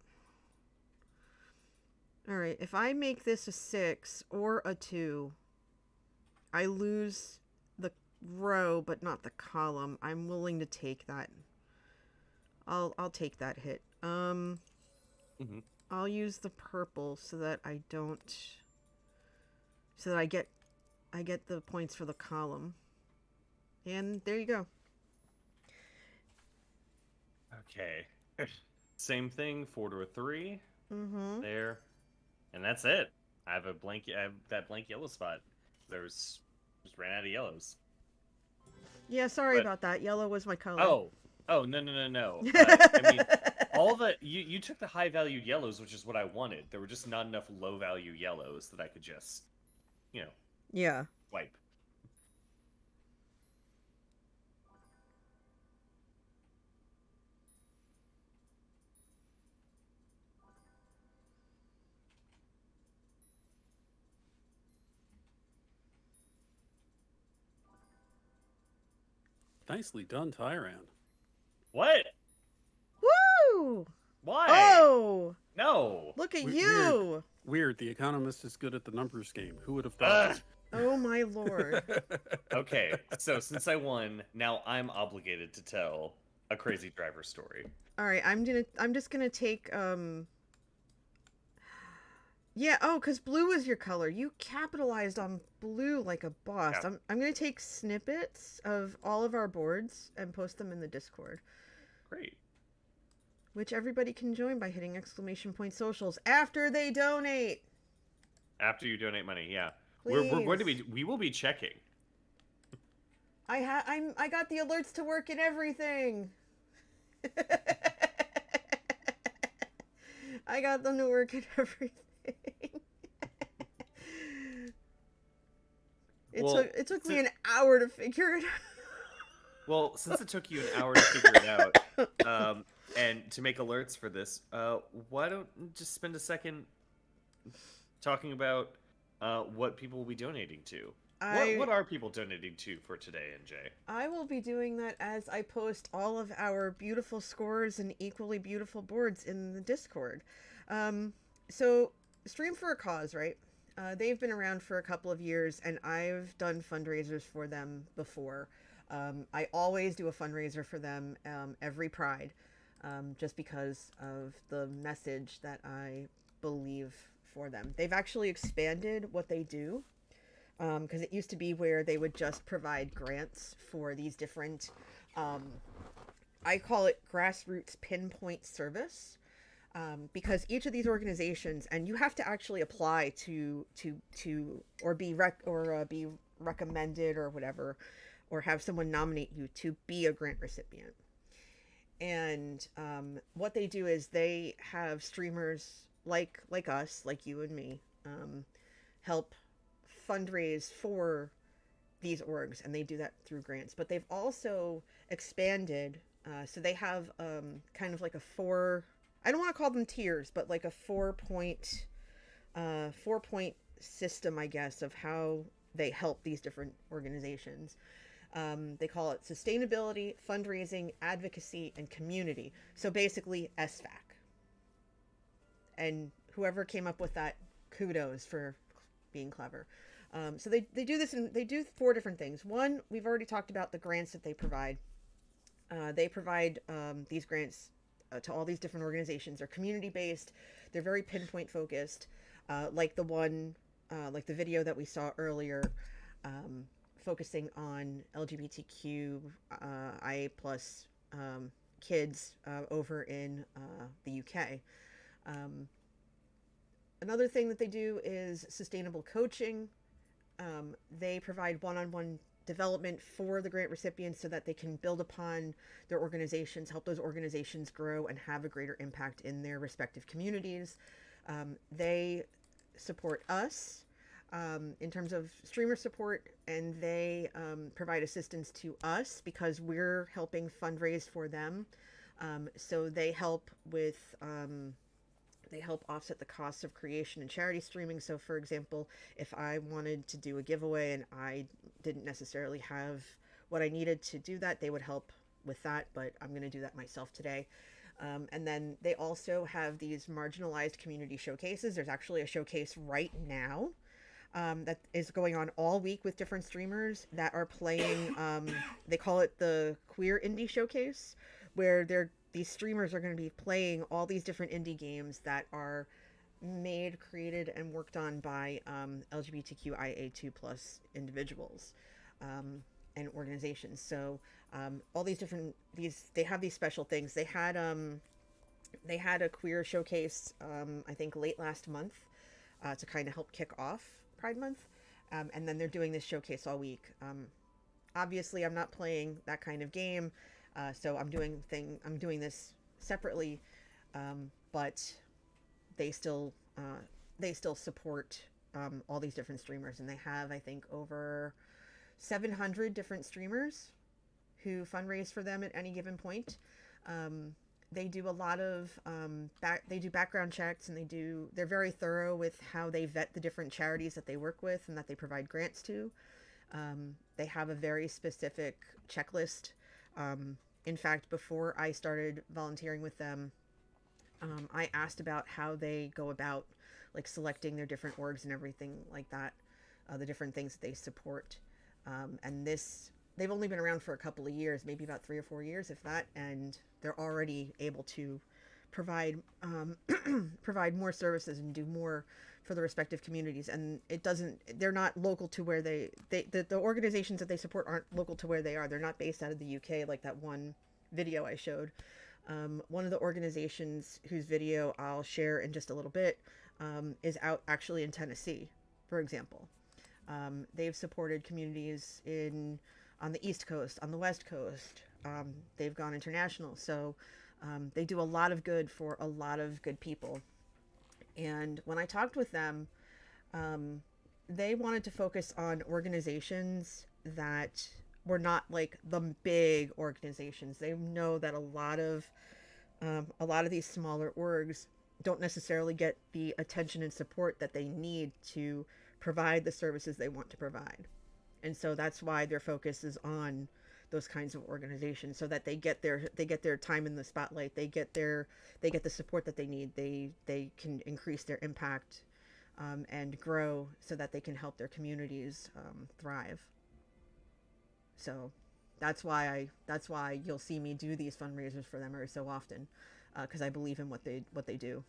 Alright, if I make this a 6 or a 2, I lose the row, but not the column. I'm willing to take that. I'll take that hit. Mhm. I'll use the purple so that I don't, so that I get the points for the column. And there you go. Okay. Same thing, 4 to a 3. Mm-hmm. There. And that's it. I have that blank yellow spot. Just ran out of yellows. Yeah, sorry But about that. Yellow was my color. oh no. I mean, all the you took the high valued yellows, which is what I wanted. There were just not enough low value yellows that I could just, you know, Yeah. wipe. Nicely done, Tyran. What? Woo! Why? Oh! No. Look at Weird. you! Weird. The Economist is good at the numbers game. Who would have thought? Oh my lord. Okay, so since I won, now I'm obligated to tell a crazy driver story. Alright, I'm just gonna take, yeah, oh, because blue is your color. You capitalized on blue like a boss. Yeah. I'm gonna take snippets of all of our boards and post them in the Discord, Great. which everybody can join by hitting / socials after they donate. After you donate money, yeah. We're going to Please. we will be checking. I got the alerts to work and everything. I got them to work and everything. It took me an hour to figure it out. Well, since it took you an hour to figure it out, and to make alerts for this, why don't you just spend a second talking about what people will be donating to? What are people donating to for today, NJ? I will be doing that as I post all of our beautiful scores and equally beautiful boards in the Discord. So, Stream for a Cause, right? They've been around for a couple of years, and I've done fundraisers for them before. I always do a fundraiser for them every Pride, just because of the message that I believe for them. They've actually expanded what they do, because it used to be where they would just provide grants for these different, I call it grassroots pinpoint service. Because each of these organizations, and you have to actually apply to or be be recommended or whatever, or have someone nominate you to be a grant recipient. And what they do is they have streamers like us, like you and me, help fundraise for these orgs, and they do that through grants. But they've also expanded, so they have kind of like a I don't want to call them tiers, but like a 4-point system, I guess, of how they help these different organizations. They call it sustainability, fundraising, advocacy, and community. So basically SFAC. And whoever came up with that, kudos for being clever. So they do this, and they do 4 different things. One, we've already talked about the grants that they provide. They provide these grants to all these different organizations. They're community-based. They're very pinpoint focused, like the one, like the video that we saw earlier, focusing on LGBTQ IA plus kids over in the UK. Another thing that they do is sustainable coaching. They provide one-on-one development for the grant recipients so that they can build upon their organizations, help those organizations grow and have a greater impact in their respective communities. They support us in terms of streamer support, and they provide assistance to us because we're helping fundraise for them. So they help with they help offset the costs of creation and charity streaming. So for example, if I wanted to do a giveaway and I didn't necessarily have what I needed to do that, they would help with that, but I'm going to do that myself today. And then they also have these marginalized community showcases. There's actually a showcase right now that is going on all week with different streamers that are playing, they call it the Queer Indie Showcase, where they're these streamers are going to be playing all these different indie games that are made, created, and worked on by LGBTQIA2 plus individuals and organizations. So all these different they have these special things. They had a queer showcase I think late last month to kind of help kick off Pride Month, and then they're doing this showcase all week. Obviously, I'm not playing that kind of game, so I'm doing this separately, but they still support all these different streamers, and they have, I think, over 700 different streamers who fundraise for them at any given point. They do a lot of they do background checks, and they're very thorough with how they vet the different charities that they work with and that they provide grants to. They have a very specific checklist. In fact, before I started volunteering with them, I asked about how they go about like selecting their different orgs and everything like that, the different things that they support. And they've only been around for a couple of years, maybe about 3 or 4 years, if that, and they're already able to provide provide more services and do more for the respective communities. And they're not local to where the organizations that they support aren't local to where they are. They're not based out of the UK like that one video I showed. One of the organizations whose video I'll share in just a little bit is out actually in Tennessee, for example. They've supported communities on the East Coast, on the West Coast. They've gone international. So they do a lot of good for a lot of good people. And when I talked with them, they wanted to focus on organizations that were not like the big organizations. They know that a lot of these smaller orgs don't necessarily get the attention and support that they need to provide the services they want to provide. And so that's why their focus is on those kinds of organizations, so that they get their time in the spotlight. They get the support that they need. They can increase their impact and grow, so that they can help their communities thrive. So that's why you'll see me do these fundraisers for them every so often, because I believe in what they do.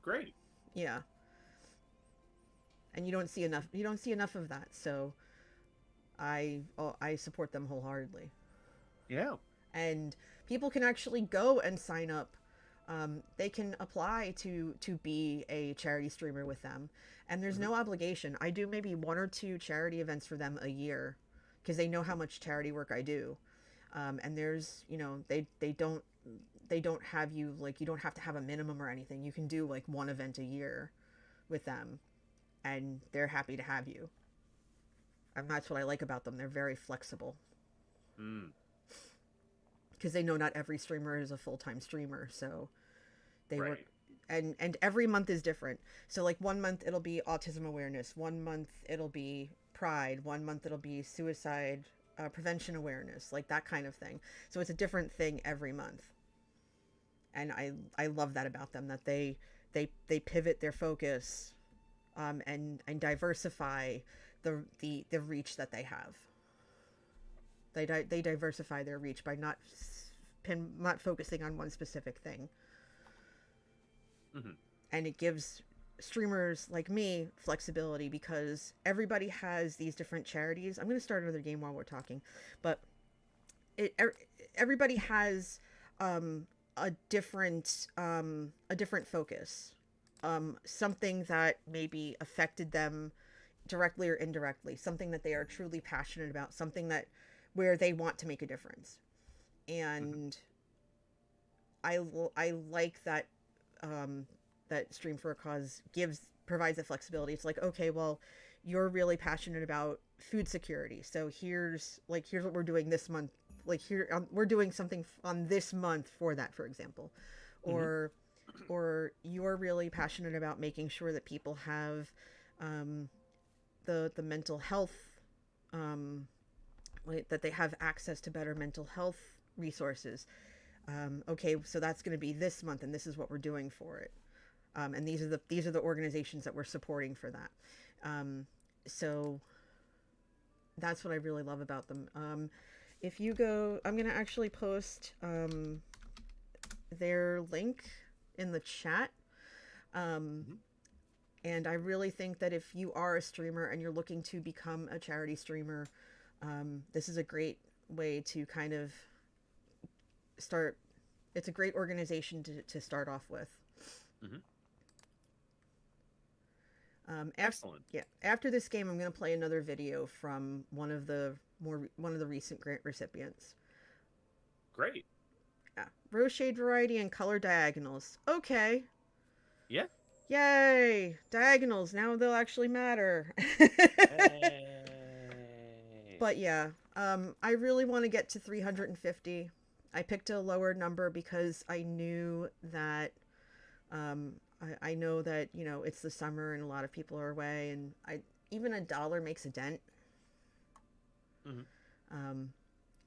Great. Yeah. And you don't see enough of that. So I support them wholeheartedly. Yeah. And people can actually go and sign up. They can apply to be a charity streamer with them, and there's no obligation. I do maybe 1 or 2 charity events for them a year, because they know how much charity work I do. And there's, they don't have you, like, you don't have to have a minimum or anything. You can do like 1 event a year with them, and they're happy to have you. And that's what I like about them. They're very flexible. Because they know not every streamer is a full-time streamer, so they work. And every month is different. So like 1 month it'll be autism awareness, 1 month it'll be pride, 1 month it'll be suicide prevention awareness, like that kind of thing. So it's a different thing every month. And I love that about them, that they pivot their focus and diversify the reach that they have. They diversify their reach by not focusing on one specific thing. And it gives streamers like me flexibility, because everybody has these different charities. I'm going to start another game while we're talking, but everybody has a different focus, something that maybe affected them directly or indirectly, something that they are truly passionate about, something where they want to make a difference. And I like that that Stream for a Cause provides the flexibility. It's like, okay, well, you're really passionate about food security, so here's what we're doing this month. Like here, we're doing something on this month for that, for example. Or you're really passionate about making sure that people have the mental health, that they have access to better mental health resources. Okay, so that's going to be this month, and this is what we're doing for it. And these are the organizations that we're supporting for that. So that's what I really love about them. If you go, I'm gonna actually post their link in the chat. And I really think that if you are a streamer and you're looking to become a charity streamer, this is a great way to kind of start. It's a great organization to start off with. Excellent. Yeah. After this game, I'm going to play another video from one of the recent grant recipients. Great. Yeah. Rose shade variety and color diagonals. Okay. Yeah. Yay! Diagonals. Now they'll actually matter. Hey. But yeah, I really want to get to 350. I picked a lower number because I knew that, I know that, you know, it's the summer and a lot of people are away, and even $1 makes a dent.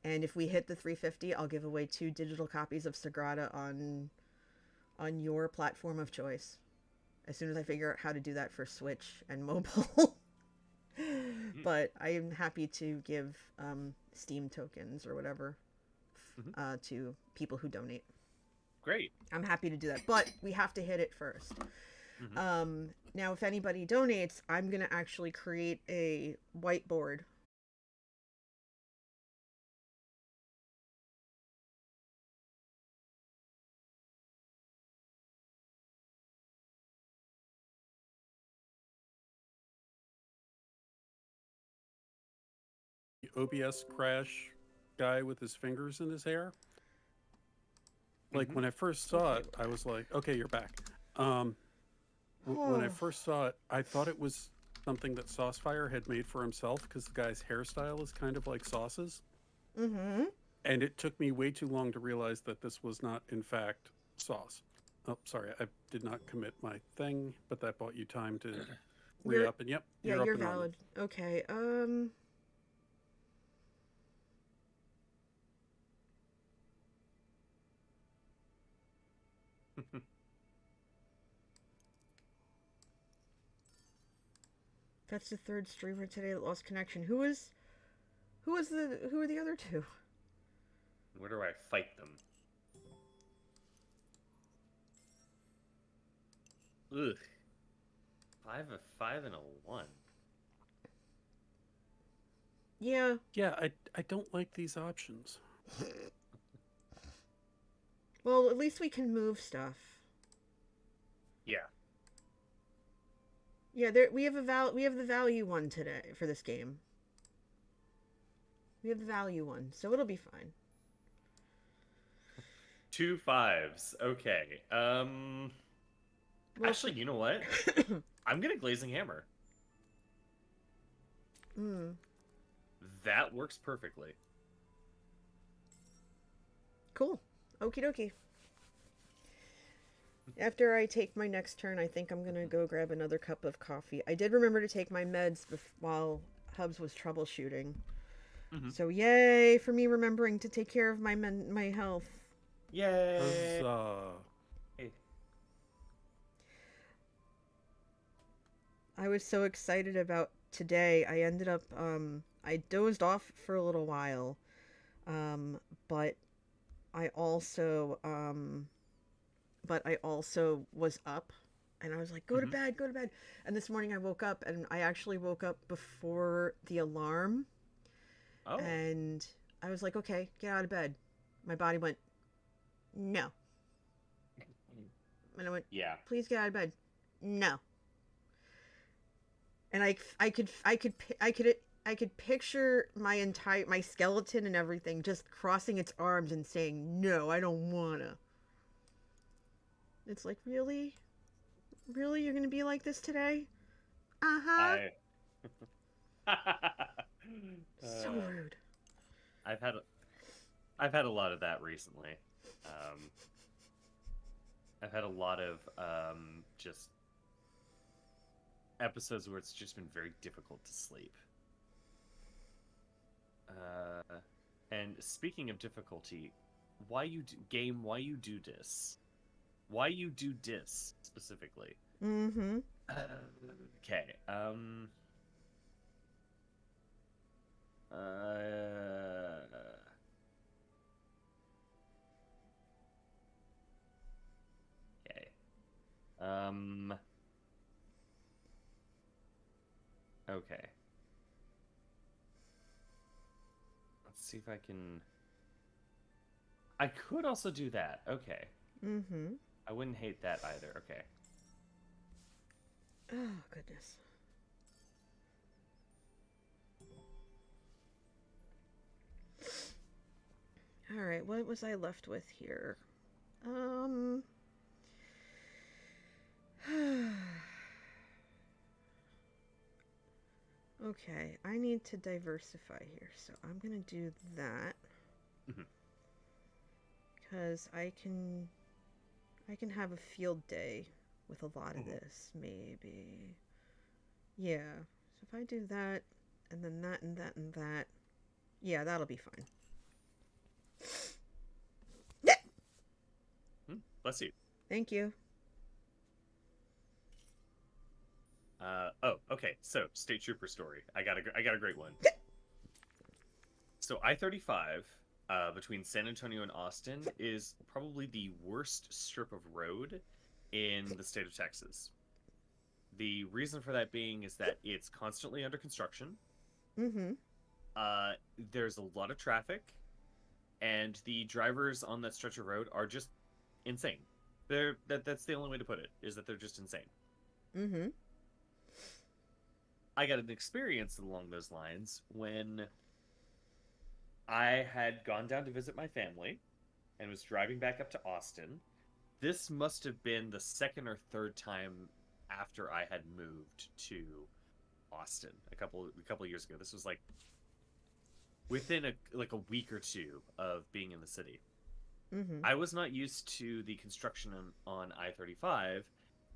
And if we hit the 350, I'll give away 2 digital copies of Sagrada on your platform of choice. As soon as I figure out how to do that for Switch and mobile. But I am happy to give Steam tokens or whatever to people who donate. Great. I'm happy to do that, but we have to hit it first. Now, if anybody donates, I'm going to actually create a whiteboard. OBS crash guy with his fingers in his hair. Like when I first saw it, I was like, okay, you're back. When I first saw it, I thought it was something that Saucefire had made for himself because the guy's hairstyle is kind of like Sauce's. And it took me way too long to realize that this was not, in fact, Sauce. Oh, sorry, I did not commit my thing, but that bought you time to re-up. And yep, Yeah, you're up and valid. Okay, that's the third streamer today that lost connection. Who are the other 2? Where do I fight them? Ugh. 5, a 5, and a 1. Yeah. Yeah, I don't like these options. Well, at least we can move stuff. Yeah. Yeah, we have the value one today for this game. We have the value one, so it'll be fine. 2 5s. Okay. Well, actually, you know what? I'm gonna Glazing Hammer. That works perfectly. Cool. Okie dokie. After I take my next turn, I think I'm gonna go grab another cup of coffee. I did remember to take my meds while Hubs was troubleshooting. So yay for me remembering to take care of my health. Yay! Huzzah. Hey. I was so excited about today. I ended up I dozed off for a little while, but I also was up, and I was like, go to bed. And this morning I woke up, and I actually woke up before the alarm. Oh. And I was like, okay, get out of bed. My body went, no. And I went, Yeah. please get out of bed. No. And I could picture my skeleton and everything just crossing its arms and saying, no, I don't wanna. It's like, really? Really? You're gonna be like this today? Uh-huh. So rude. I've had a lot of that recently. I've had a lot of just episodes where it's just been very difficult to sleep. And speaking of difficulty, why you do this? Why you do this specifically? Okay. Okay. Um. Okay. Let's see if I can. I could also do that. Okay. Mm-hmm. I wouldn't hate that either. Okay. Oh, goodness. All right, what was I left with here? Okay, I need to diversify here, so I'm gonna do that. Mhm. Because I can have a field day with a lot of Mhm. this, maybe. Yeah. So if I do that, and then that, and that, and that, yeah, that'll be fine. Yeah. Bless you. Thank you. Oh, okay. So, state trooper story. I got a great one. So, I-35 between San Antonio and Austin is probably the worst strip of road in the state of Texas. The reason for that being is that it's constantly under construction. Mm-hmm. There's a lot of traffic, and the drivers on that stretch of road are just insane. That's the only way to put it, is that they're just insane. Mm-hmm. I got an experience along those lines when I had gone down to visit my family and was driving back up to Austin. This must have been the second or third time after I had moved to Austin a couple years ago. This was like within a week or two of being in the city. Mm-hmm. I was not used to the construction on I-35,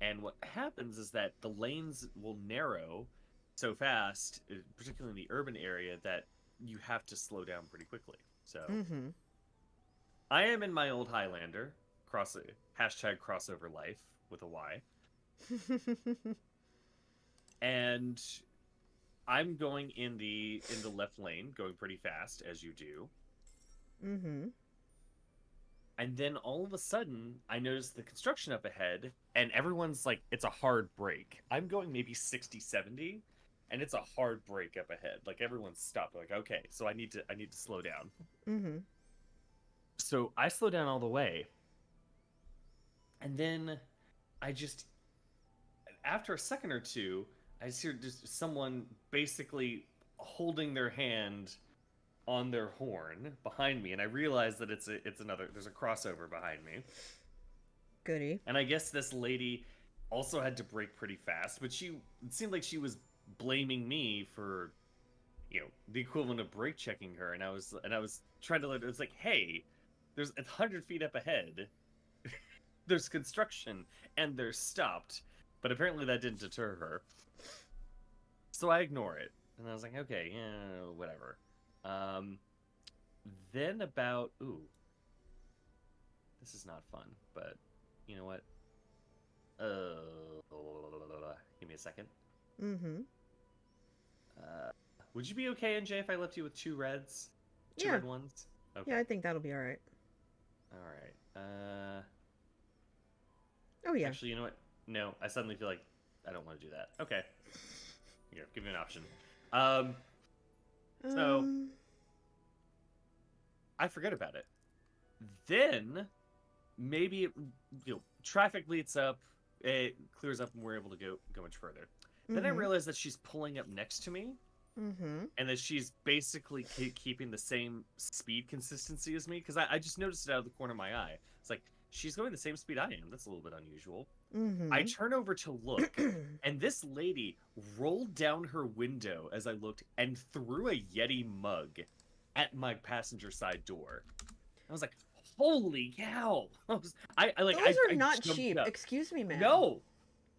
and what happens is that the lanes will narrow so fast, particularly in the urban area, that you have to slow down pretty quickly. So Mm-hmm. I am in my old Highlander, hashtag crossover life with a Y, and I'm going in the left lane, going pretty fast as you do. Mm-hmm. And then all of a sudden, I notice the construction up ahead, and everyone's like, it's a hard break. I'm going maybe 60, 70, and it's a hard break up ahead. Like everyone's stopped. Like, okay, so I need to slow down. Mm-hmm. So I slow down all the way. And then I just, after a second or two, I just hear just someone basically holding their hand on their horn behind me, and I realize that there's a crossover behind me. Goody. And I guess this lady also had to brake pretty fast, but it seemed like she was blaming me for, the equivalent of brake checking her. And I was trying to let it was like, hey, there's 100 feet up ahead. There's construction, and they're stopped. But apparently that didn't deter her. So I ignore it, and I was like, okay, yeah, whatever. Then this is not fun, but you know what? Give me a second. Mm-hmm. Would you be okay, NJ, if I left you with two reds? Two Yeah. red ones? Okay. Yeah, I think that'll be all right. All right. Oh, yeah. Actually, you know what? No, I suddenly feel like I don't want to do that. Okay. Here, give me an option. So I forget about it. Then maybe traffic leads up, it clears up, and we're able to go much further. Then I realize that she's pulling up next to me, and that she's basically keeping the same speed consistency as me, because I just noticed it out of the corner of my eye. It's like, she's going the same speed I am. That's a little bit unusual. I turn over to look, and this lady rolled down her window as I looked and threw a Yeti mug at my passenger side door. I was like, holy cow. Those are not cheap. Up. Excuse me, man. No.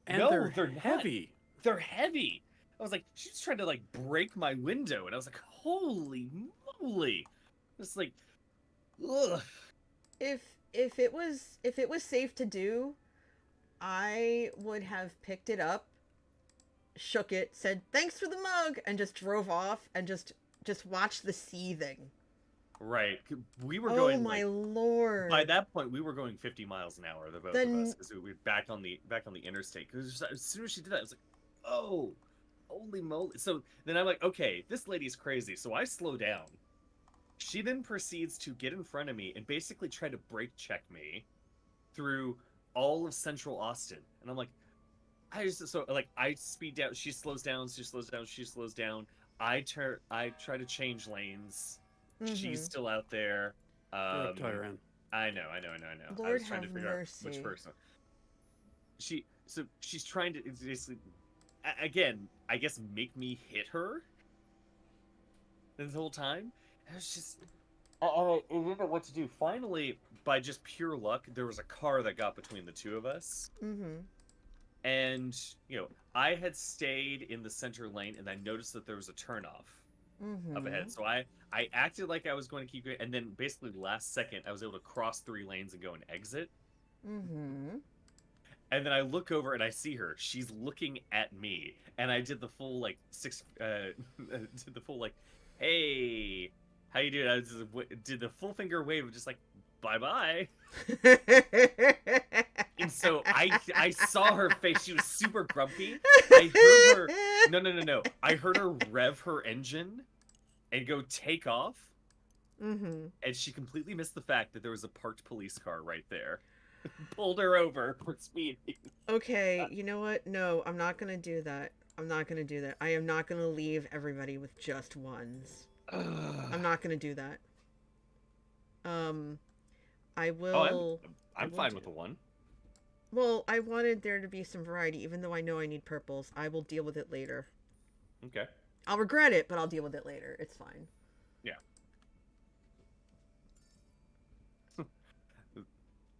And no, they're heavy. They're heavy. I was like, she's trying to break my window, and I was like, holy moly. It's like, ugh. If it was safe to do, I would have picked it up, shook it, said thanks for the mug, and just drove off and just just watch the seething. Right. We were Oh going my like lord. by that point we were going 50 miles an hour, the both Then- of us, because we were back on the interstate. Because as soon as she did that, I was like, oh, holy moly! So then I'm like, okay, this lady's crazy. So I slow down. She then proceeds to get in front of me and basically try to brake check me through all of Central Austin, and I'm like, I speed down. She slows down. She slows down. She slows down. I try to change lanes. She's still out there. You're up, Tyran. I know. I Lord was trying to have figure out mercy. which person. She's trying to basically, again, I guess, make me hit her this whole time. And it's just, I didn't know what to do. Finally, by just pure luck, there was a car that got between the two of us. And, I had stayed in the center lane, and I noticed that there was a turnoff up ahead. So I acted like I was going to keep going, and then basically last second, I was able to cross 3 lanes and go and exit. And then I look over and I see her. She's looking at me, and I did the full hey, how you doing? I did the full finger wave of just like, bye bye. And so I saw her face. She was super grumpy. I heard her. No. I heard her rev her engine and go take off. And she completely missed the fact that there was a parked police car right there. Pulled her over for speeding. Okay, you know what? No, I'm not gonna do that. I'm not gonna do that. I am not gonna leave everybody with just ones. I'm not gonna do that. I will. I'm fine with the one. Well, I wanted there to be some variety, even though I know I need purples. I will deal with it later. Okay. I'll regret it, but I'll deal with it later. It's fine. Yeah.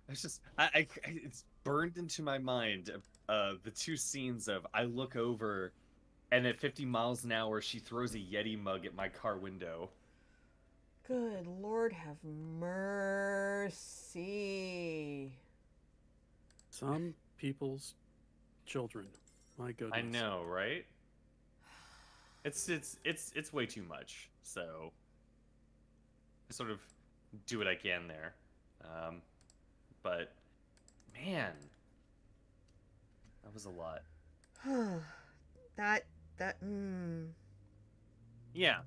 It's just, it's burned into my mind, the two scenes of I look over, and at 50 miles an hour, she throws a Yeti mug at my car window. Good Lord have mercy. Some people's children. My goodness. I know, right? It's way too much. So I sort of do what I can there. But man, that was a lot. Yeah.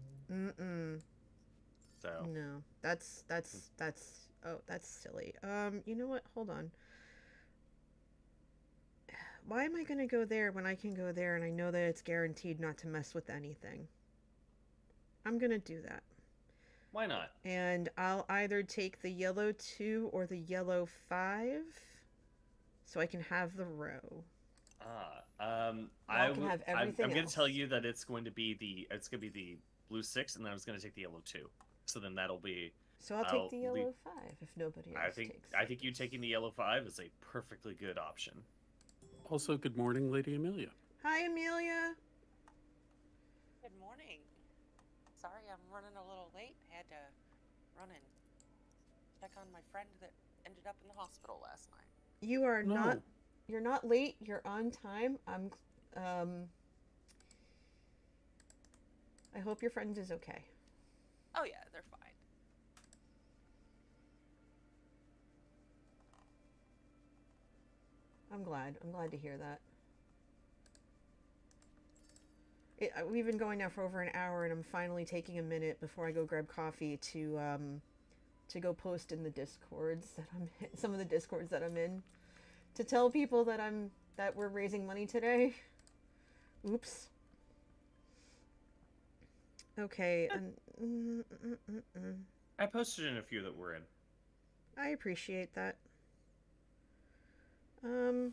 So No, that's silly. You know what? Hold on. Why am I gonna go there when I can go there and I know that it's guaranteed not to mess with anything? I'm gonna do that. Why not? And I'll either take the yellow 2 or the yellow 5, so I can have the row. I'm going to tell you that it's going to be the blue 6, and then I was going to take the yellow 2. So then that'll be. So I'll take the yellow 5 if nobody else takes. I think you taking the yellow 5 is a perfectly good option. Also, good morning, Lady Amelia. Hi, Amelia. Good morning. Sorry I'm running a little late. Had to run and check on my friend that ended up in the hospital last night. You are No. not. You're not late. You're on time. I hope your friend is okay. Oh yeah, they're fine. I'm glad. I'm glad to hear that. We've been going now for over an hour, and I'm finally taking a minute before I go grab coffee to go post in the discords that I'm in, some of the discords that I'm in, to tell people that we're raising money today. Oops. Okay. I posted in a few that we're in. I appreciate that. Woo!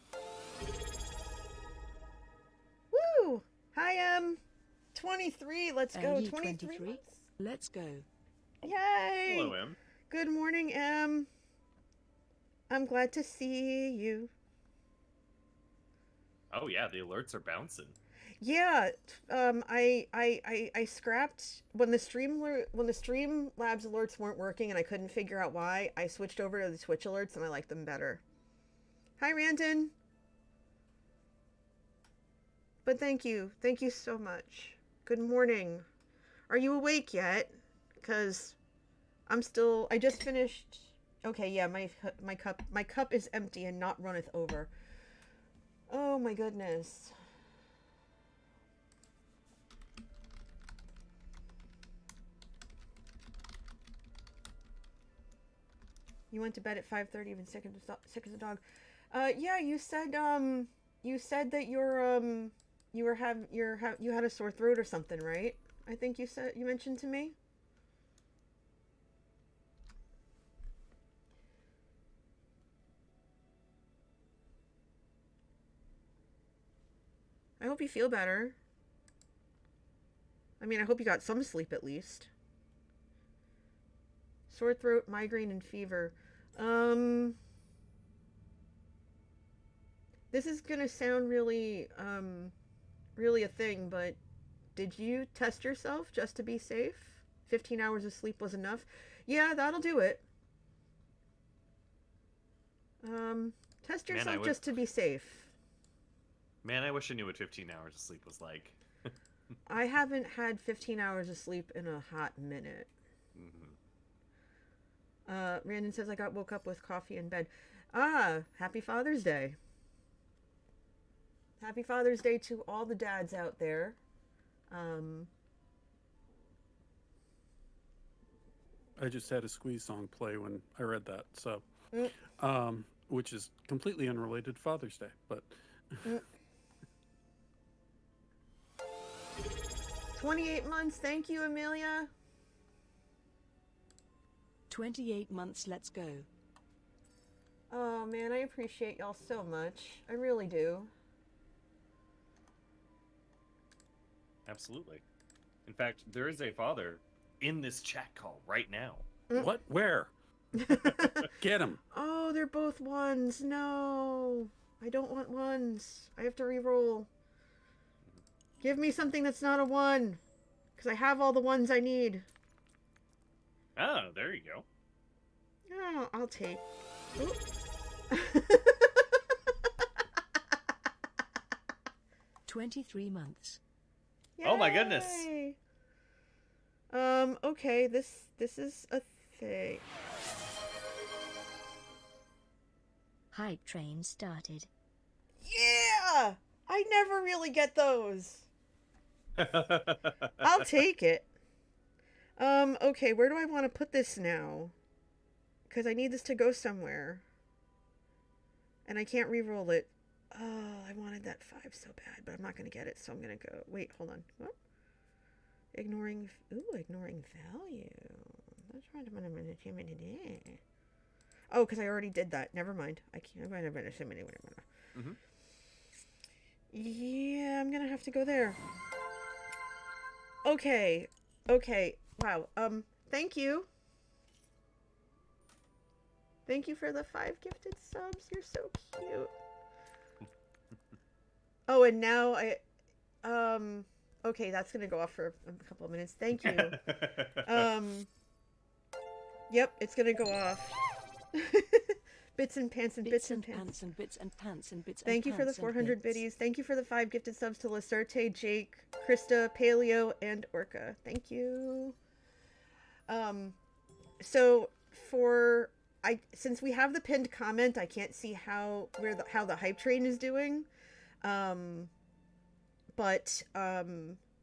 Hi, 23. Let's go. 23. Let's go. Yay! Hello, Em. Good morning, Em. I'm glad to see you. Oh yeah, the alerts are bouncing. Yeah, I scrapped when the Streamlabs alerts weren't working and I couldn't figure out why. I switched over to the Twitch alerts and I like them better. Hi, Randon. But thank you so much. Good morning. Are you awake yet? Because I just finished. Okay, yeah, my cup is empty and not runneth over. Oh my goodness. You went to bed at 5:30, even sick as a dog. Yeah, you said that you had a sore throat or something, right? I think you mentioned to me. I hope you feel better. I mean, I hope you got some sleep at least. Sore throat, migraine, and fever. This is gonna sound really a thing, but did you test yourself just to be safe? 15 hours of sleep was enough? Yeah, that'll do it. Test yourself just to be safe. Man, I wish I knew what 15 hours of sleep was like. I haven't had 15 hours of sleep in a hot minute. Randon says I woke up with coffee in bed. Happy Father's Day. Happy Father's Day to all the dads out there. I just had a Squeeze song play when I read that, so which is completely unrelated to Father's Day, but 28 months. Thank you, Amelia. 28 months, let's go. Oh man, I appreciate y'all so much. I really do. Absolutely. In fact, there is a father in this chat call right now. What? Where? Get him. Oh, they're both ones. No, I don't want ones. I have to re-roll. Give me something that's not a one, because I have all the ones I need. Oh, there you go. Oh, I'll take. 23 months. Oh my goodness. Yay! Okay, this is a thing. Hype train started. Yeah! I never really get those. I'll take it. Okay, where do I want to put this now? Because I need this to go somewhere. And I can't re-roll it. Oh, I wanted that 5 so bad, but I'm not going to get it, so I'm going to go... Wait, hold on. What? Ignoring value. That's right. Oh, because I already did that. Never mind. I can't... Mm-hmm. Yeah, I'm going to have to go there. Okay. Wow. Thank you. Thank you for the 5 gifted subs. You're so cute. Oh, and now okay, that's gonna go off for a couple of minutes. Thank you. Yep, it's gonna go off. Bits and pants and bits and pants. Thank you for the 400 biddies. Thank you for the 5 gifted subs to Lacerte, Jake, Krista, Paleo, and Orca. Thank you. So since we have the pinned comment, I can't see how the hype train is doing. But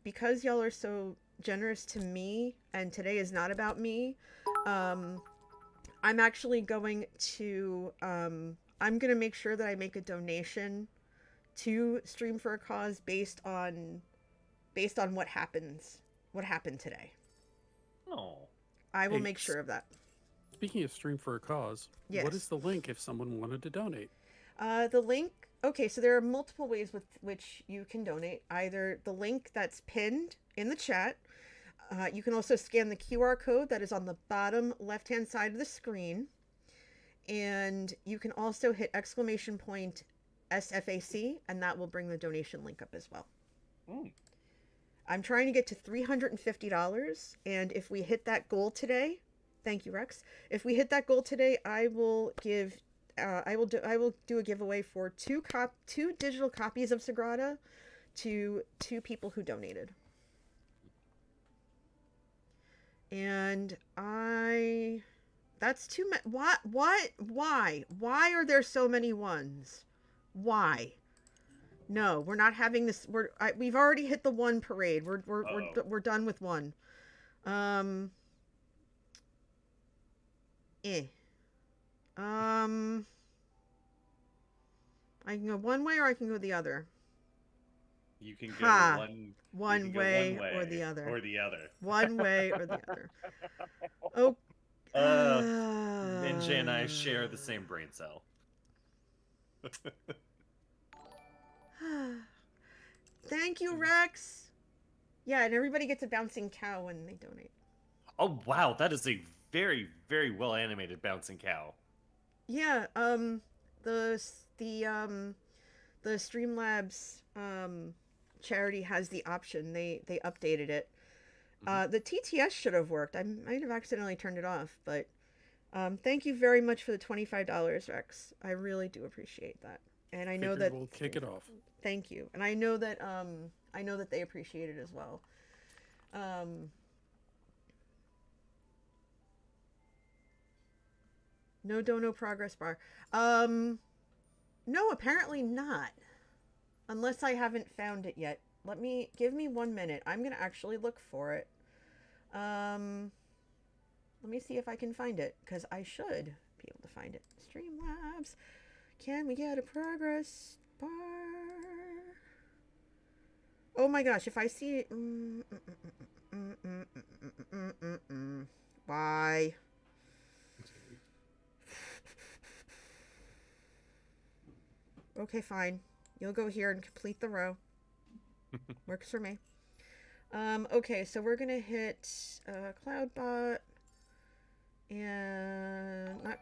because y'all are so generous to me, and today is not about me, I'm actually going to I'm gonna make sure that I make a donation to Stream for a Cause based on what happened today. Oh. I will make sure of that. Speaking of Stream for a Cause, yes. What is the link if someone wanted to donate? The link, okay, so there are multiple ways with which you can donate. Either the link that's pinned in the chat. You can also scan the QR code that is on the bottom left-hand side of the screen. And you can also hit !SFAC, and that will bring the donation link up as well. Mm. I'm trying to get to $350, and if we hit that goal today, thank you, Rex. If we hit that goal today, I will give, I will do a giveaway for two digital copies of Sagrada to 2 people who donated. And that's too many. Why are there so many ones? Why? No, we're not having this. We've already hit the one parade. We're done with one. Eh. I can go one way or I can go the other. You can go Ha. one Way or the other. Or the other. One way or the other. Oh. NJ and I share the same brain cell. Thank you, Rex. Yeah, and everybody gets a bouncing cow when they donate. Oh wow, that is a very, very well animated bouncing cow. Yeah, the Streamlabs charity has the option. They updated it. The TTS should have worked. I might have accidentally turned it off, but thank you very much for the $25, Rex. I really do appreciate that. And I know that we'll kick it off. Thank you. And I know that they appreciate it as well. No dono progress bar. No, apparently not. Unless I haven't found it yet. Give me 1 minute. I'm gonna actually look for it. Let me see if I can find it, because I should be able to find it. Streamlabs. Can we get a progress bar? Oh my gosh, if I see it. Why? Okay, fine. You'll go here and complete the row. Works for me. Okay, so we're gonna hit Cloudbot and not.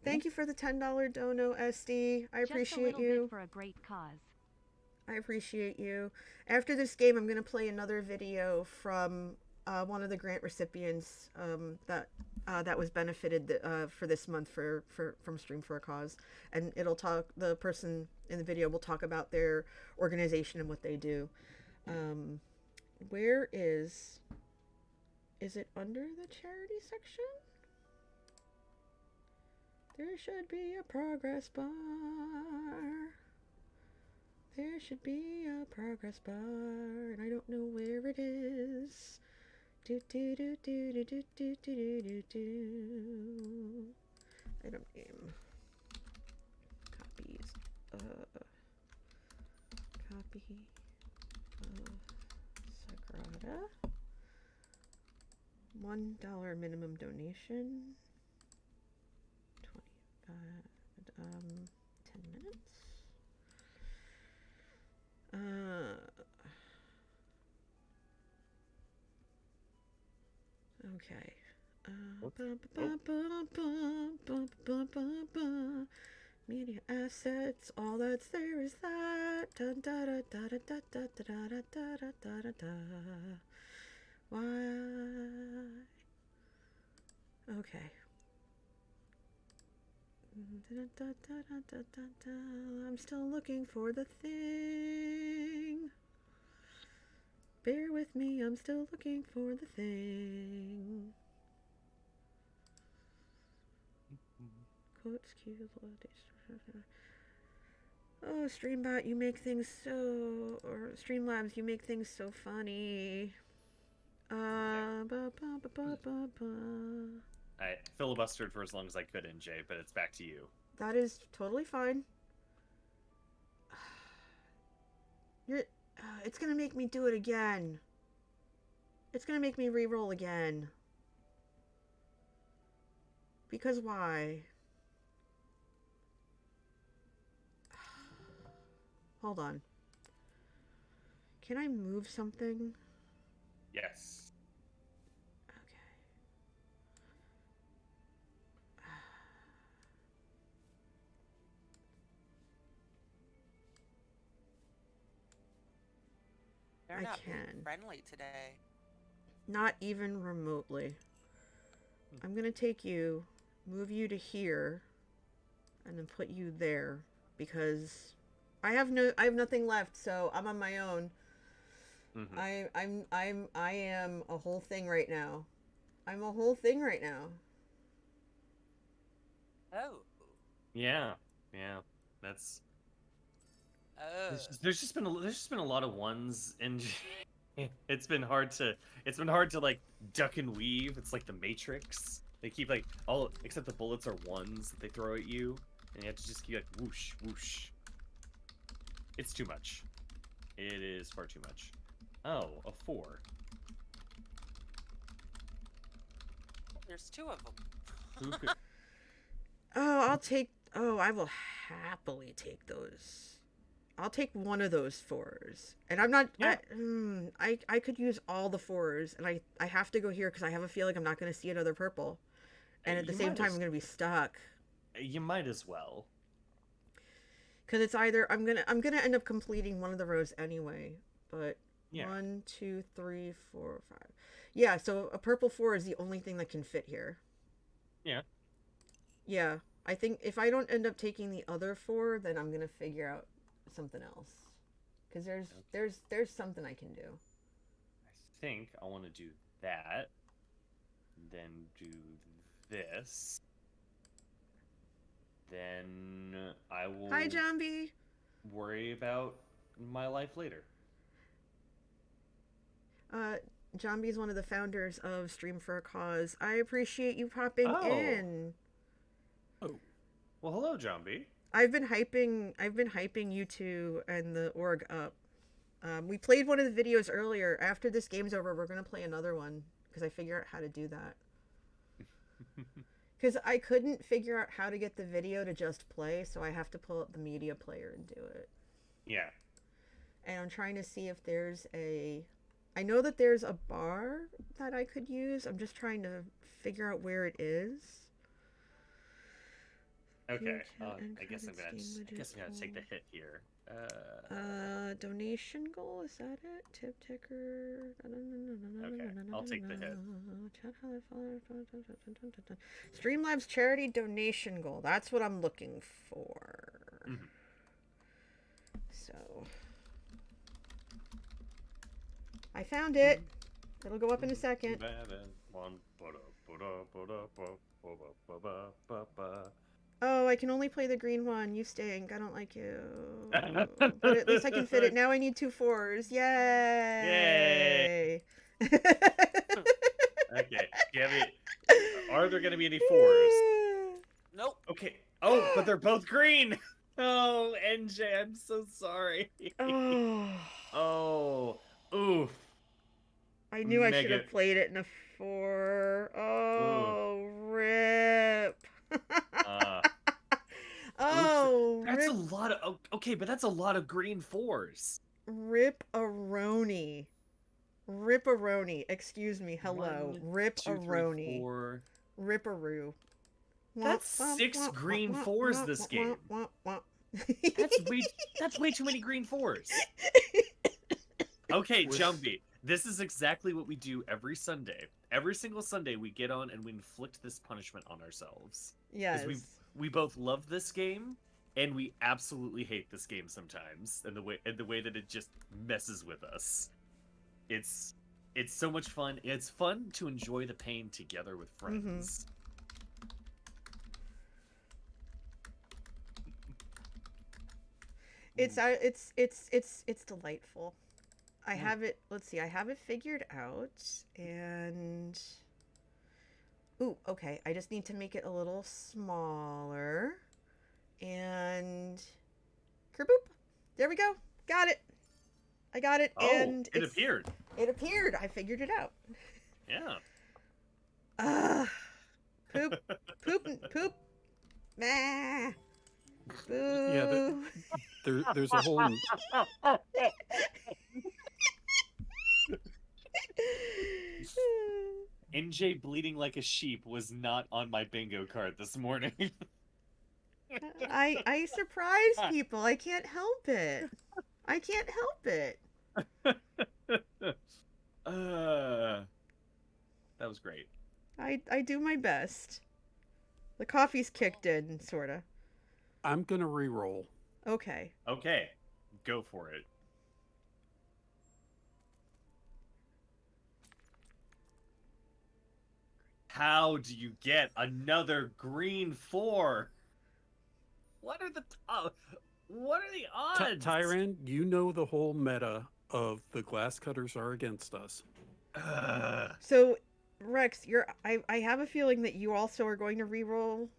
Thank you for the $10 dono, SD. I appreciate you. Bit for a great cause. I appreciate you. After this game, I'm gonna play another video from one of the grant recipients that was benefited for this month from Stream for a Cause, and the person in the video will talk about their organization and what they do. Where is it under the charity section? There should be a progress bar. There should be a progress bar, and I don't know where it is. Do do do do do do do do do do. Item name. Copies. Copy of Sagrada. $1 minimum donation. 10 minutes. Okay. Media assets, all that's there is that. Dun, da, da, da, da, da, da, da, da, da, da, da, da, da. Why? Okay. Da, da, da, da, da, da, da. I'm still looking for the thing. Bear with me, I'm still looking for the thing. Quotes, cues, oh, Streambot, you make things so... Or Streamlabs, you make things so funny. I filibustered for as long as I could, NJ, but it's back to you. That is totally fine. It's gonna make me do it again. It's gonna make me re-roll again. Because why? Hold on. Can I move something? Yes. Okay. They're I not being can. friendly today. Not even remotely. I'm gonna take you, move you to here, and then put you there because I have nothing left, so I'm on my own. Mhm. I am a whole thing right now. I'm a whole thing right now. Oh. Yeah, yeah. That's Oh. there's just been a lot of ones, and it's been hard to like duck and weave. It's like the Matrix. They keep like all except the bullets are ones that they throw at you, and you have to just keep like whoosh whoosh. It's too much. It is far too much. Oh, a 4. There's 2 of them. Who could? I will happily take those. I'll take one of those 4s. And I'm not, Yeah. I could use all the 4s, and I have to go here because I have a feeling I'm not going to see another purple. And at the You same might time, as- I'm going to be stuck. You might as well. Because it's either, I'm gonna end up completing one of the rows anyway. But Yeah. 1, 2, 3, 4, 5. Yeah, so a purple 4 is the only thing that can fit here. Yeah. Yeah, I think if I don't end up taking the other 4, then I'm gonna figure out something else. Because there's something I can do. I think I want to do that. Then do this. Then I will Hi, Jambi. worry about my life later. Jambi's one of the founders of Stream for a Cause. I appreciate you popping Oh. in. Oh. Well, hello, John B. I've been hyping you two and the org up. We played one of the videos earlier. After this game's over, we're gonna play another one because I figured out how to do that. Because I couldn't figure out how to get the video to just play, so I have to pull up the media player and do it. Yeah. And I'm trying to see if there's a... I know that there's a bar that I could use. I'm just trying to figure out where it is. Okay. Future I guess I'm encoded gonna. Steam I guess I'm gonna widget take the all. hit here. Donation goal, is that it? Tip ticker. Okay, I'll take the hit. Streamlabs charity donation goal. That's what I'm looking for. Mhm. So I found it. It'll go up in a second. Oh, I can only play the green one. You stink. I don't like you. But at least I can fit it. Now I need 2 4s. Yay! Okay. Do you have any, are there going to be any 4s? Nope. Okay. Oh, but they're both green. Oh, NJ, I'm so sorry. Oh, Oh, oof. I knew I should Mega- have played it in a 4. Oh, rip. Oh, That's rip, a lot of. Okay, but that's a lot of green 4s. rip-a-roni. Rip-a-roni. Excuse me. Hello. 1, 2, 3, Rip-a-roni. 4. Rip-a-roo. That's 6 green 4s this game. That's way too many green 4s. Okay, Jumpy. This is exactly what we do every Sunday. Every single Sunday, we get on and we inflict this punishment on ourselves. Yes. Because we both love this game, and we absolutely hate this game sometimes, and the way that it just messes with us. It's so much fun. It's fun to enjoy the pain together with friends. It's delightful. I have it. Let's see. I have it figured out, and ooh, okay. I just need to make it a little smaller, and kerboop. There we go. Got it. I got it, Oh, and it appeared. It appeared. I figured it out. Yeah. Poop, poop, poop. Nah. Boo. Yeah, there's a whole. NJ bleeding like a sheep was not on my bingo card this morning. I surprise people. I can't help it. I can't help it. That was great. I do my best. The coffee's kicked in, sorta. I'm gonna re-roll. Okay. Okay, go for it. How do you get another green 4? What are the odds? Tyran, you know the whole meta of the glass cutters are against us. So, Rex, I have a feeling that you also are going to re-roll.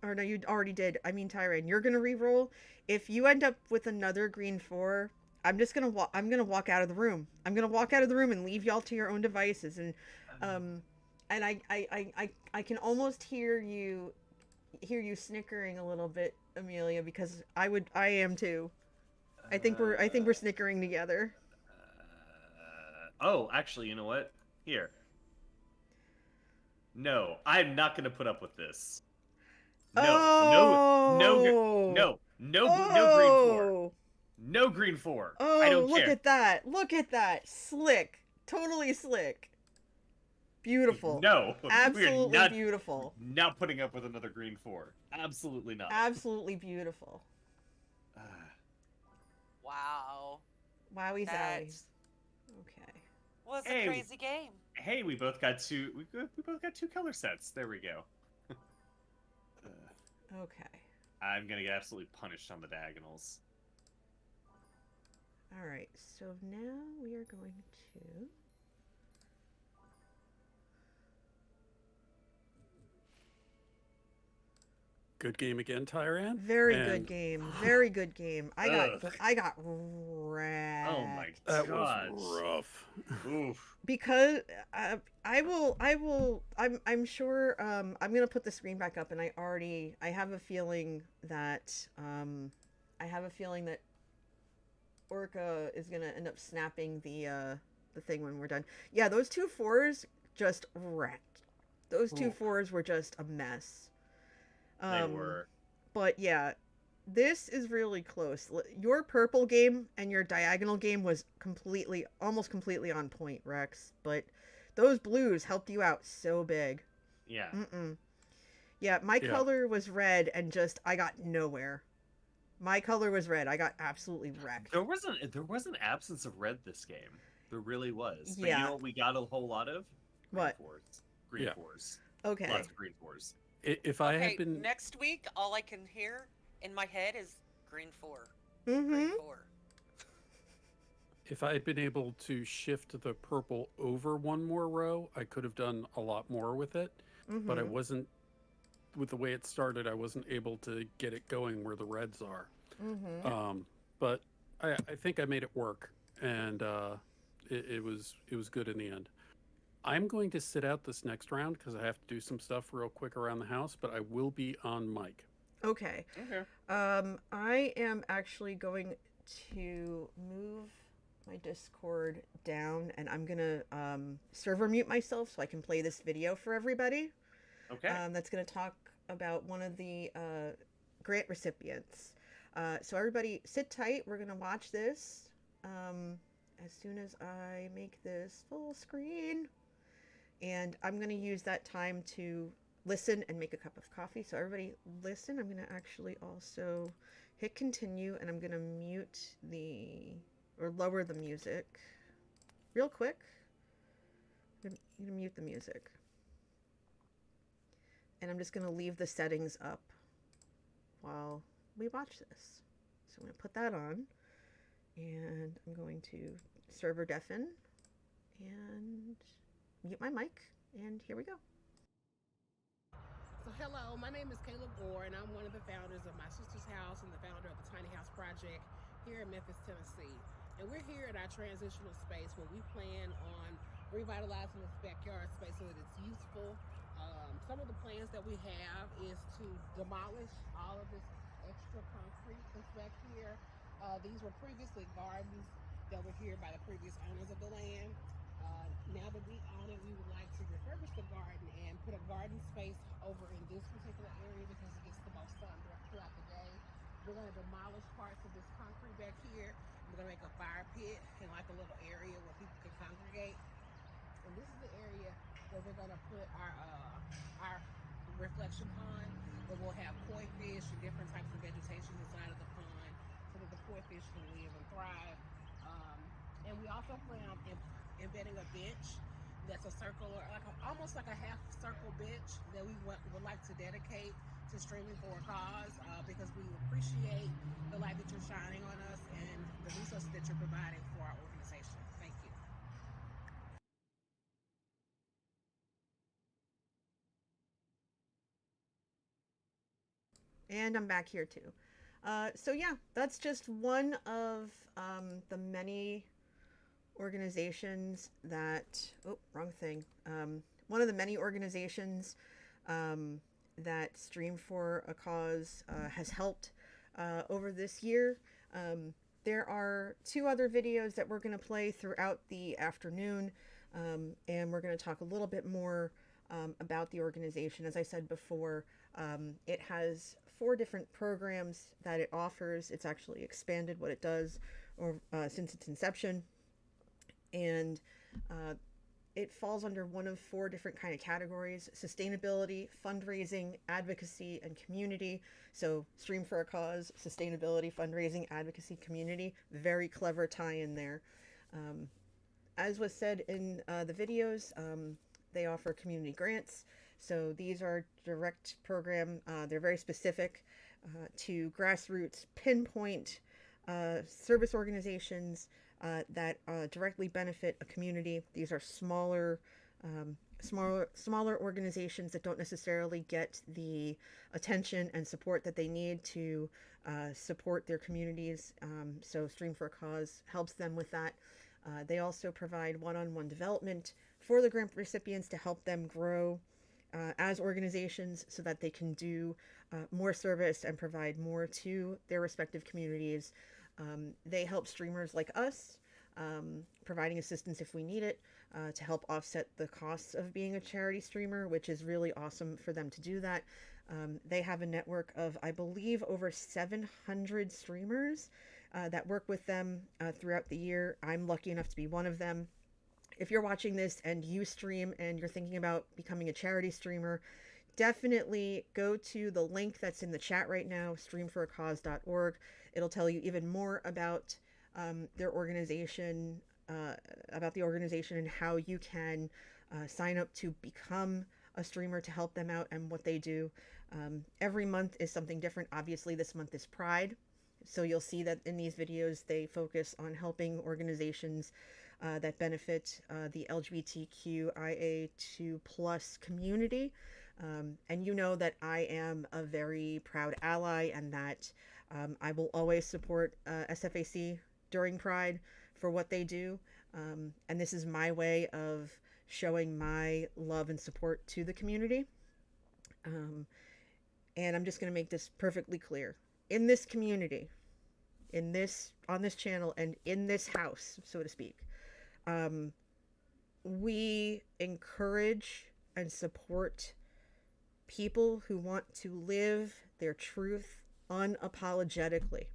Or no, you already did. I mean, Tyran, you're gonna re-roll. If you end up with another green 4, I'm just gonna I'm gonna walk out of the room. I'm gonna walk out of the room and leave y'all to your own devices. And I can almost hear you snickering a little bit, Amelia, because I am too. I think we're snickering together. Oh, actually, you know what? Here. No, I'm not gonna put up with this. No, no green 4. No green 4. Oh, I don't look care. at that. Look at that. Slick. Totally slick. Beautiful. No. Absolutely not, beautiful. Not putting up with another green 4. Absolutely not. Absolutely beautiful. Wow. Wowie zowie. That Okay. was Hey. a crazy game. Hey, we both got two. We both got 2 color sets. There we go. Okay. I'm gonna get absolutely punished on the diagonals. All right. So now we are going to. Good game again, Tyran. Very And good game. Very good game. I got wrecked. Oh my that gosh. was rough. Oof. Because I'm sure I'm gonna put the screen back up, and I have a feeling that Orca is gonna end up snapping the thing when we're done. Yeah, those 2 4s just wrecked. Those 2 4s were just a mess. They were. But yeah, this is really close. Your purple game and your diagonal game was almost completely on point, Rex. But those blues helped you out so big. Yeah. Yeah, my color was red, and I got nowhere. My color was red. I got absolutely wrecked. There was an absence of red this game. There really was. But Yeah. you know what we got a whole lot of? Green What? 4s. Green Yeah. 4s. Okay. Lots of green 4s. If I Okay, had been next week, all I can hear in my head is green 4. Mm-hmm. Green 4. If I had been able to shift the purple over one more row, I could have done a lot more with it. But I wasn't, with the way it started, I wasn't able to get it going where the reds are. But I think I made it work, and it was good in the end. I'm going to sit out this next round because I have to do some stuff real quick around the house, but I will be on mic. Okay. I am actually going to move my Discord down, and I'm gonna server mute myself so I can play this video for everybody. Okay. That's gonna talk about one of the grant recipients. So everybody, sit tight. We're gonna watch this as soon as I make this full screen, and I'm gonna use that time to listen and make a cup of coffee. So everybody listen. I'm gonna actually also hit continue, and I'm gonna mute or lower the music real quick. I'm gonna mute the music, and I'm just gonna leave the settings up while we watch this. So I'm gonna put that on, and I'm going to server deafen and mute my mic, and here we go. So hello, my name is Kayla Gore, and I'm one of the founders of My Sister's House and the founder of the Tiny House Project here in Memphis, Tennessee. And we're here at our transitional space where we plan on revitalizing this backyard space so that it's useful. Some of the plans that we have is to demolish all of this extra concrete that's back here. These were previously gardens that were here by the previous owners of the land. Now that we own it, we would like to refurbish the garden and put a garden space over in this particular area because it gets the most sun throughout the day. We're going to demolish parts of this concrete back here. We're going to make a fire pit and like a little area where people can congregate. And this is the area where we're going to put our reflection pond, where we'll have koi fish and different types of vegetation inside of the pond so that the koi fish can live and thrive. And we also plan on embedding a bench that's a circular, almost like a half circle bench that we would like to dedicate to streaming for a cause, because we appreciate the light that you're shining on us and the resources that you're providing for our organization. Thank you. And I'm back here too. So yeah, that's just one of the many organizations that, oh, wrong thing. One of the many organizations that Stream for a Cause has helped over this year. There are 2 other videos that we're going to play throughout the afternoon, and we're going to talk a little bit more about the organization. As I said before, it has 4 different programs that it offers. It's actually expanded what it does since its inception, and it falls under one of 4 different kind of categories: sustainability, fundraising, advocacy, and community. So Stream for a Cause, sustainability, fundraising, advocacy, community. Very clever tie-in there. As was said in the videos, they offer community grants. So these are direct program. They're very specific to grassroots, pinpoint service organizations that directly benefit a community. These are smaller organizations that don't necessarily get the attention and support that they need to support their communities. So Stream for a Cause helps them with that. They also provide one-on-one development for the grant recipients to help them grow as organizations so that they can do more service and provide more to their respective communities. They help streamers like us, providing assistance if we need it, to help offset the costs of being a charity streamer, which is really awesome for them to do that. They have a network of, I believe, over 700 streamers that work with them throughout the year. I'm lucky enough to be one of them. If you're watching this and you stream and you're thinking about becoming a charity streamer, definitely go to the link that's in the chat right now, streamforacause.org. It'll tell you even more about their organization, about the organization and how you can sign up to become a streamer to help them out and what they do. Every month is something different. Obviously, this month is Pride. So you'll see that in these videos, they focus on helping organizations that benefit the LGBTQIA2 plus community. And you know that I am a very proud ally and that I will always support SFAC during Pride for what they do. And this is my way of showing my love and support to the community. And I'm just going to make this perfectly clear. In this community, on this channel, and in this house, so to speak, we encourage and support people who want to live their truth unapologetically.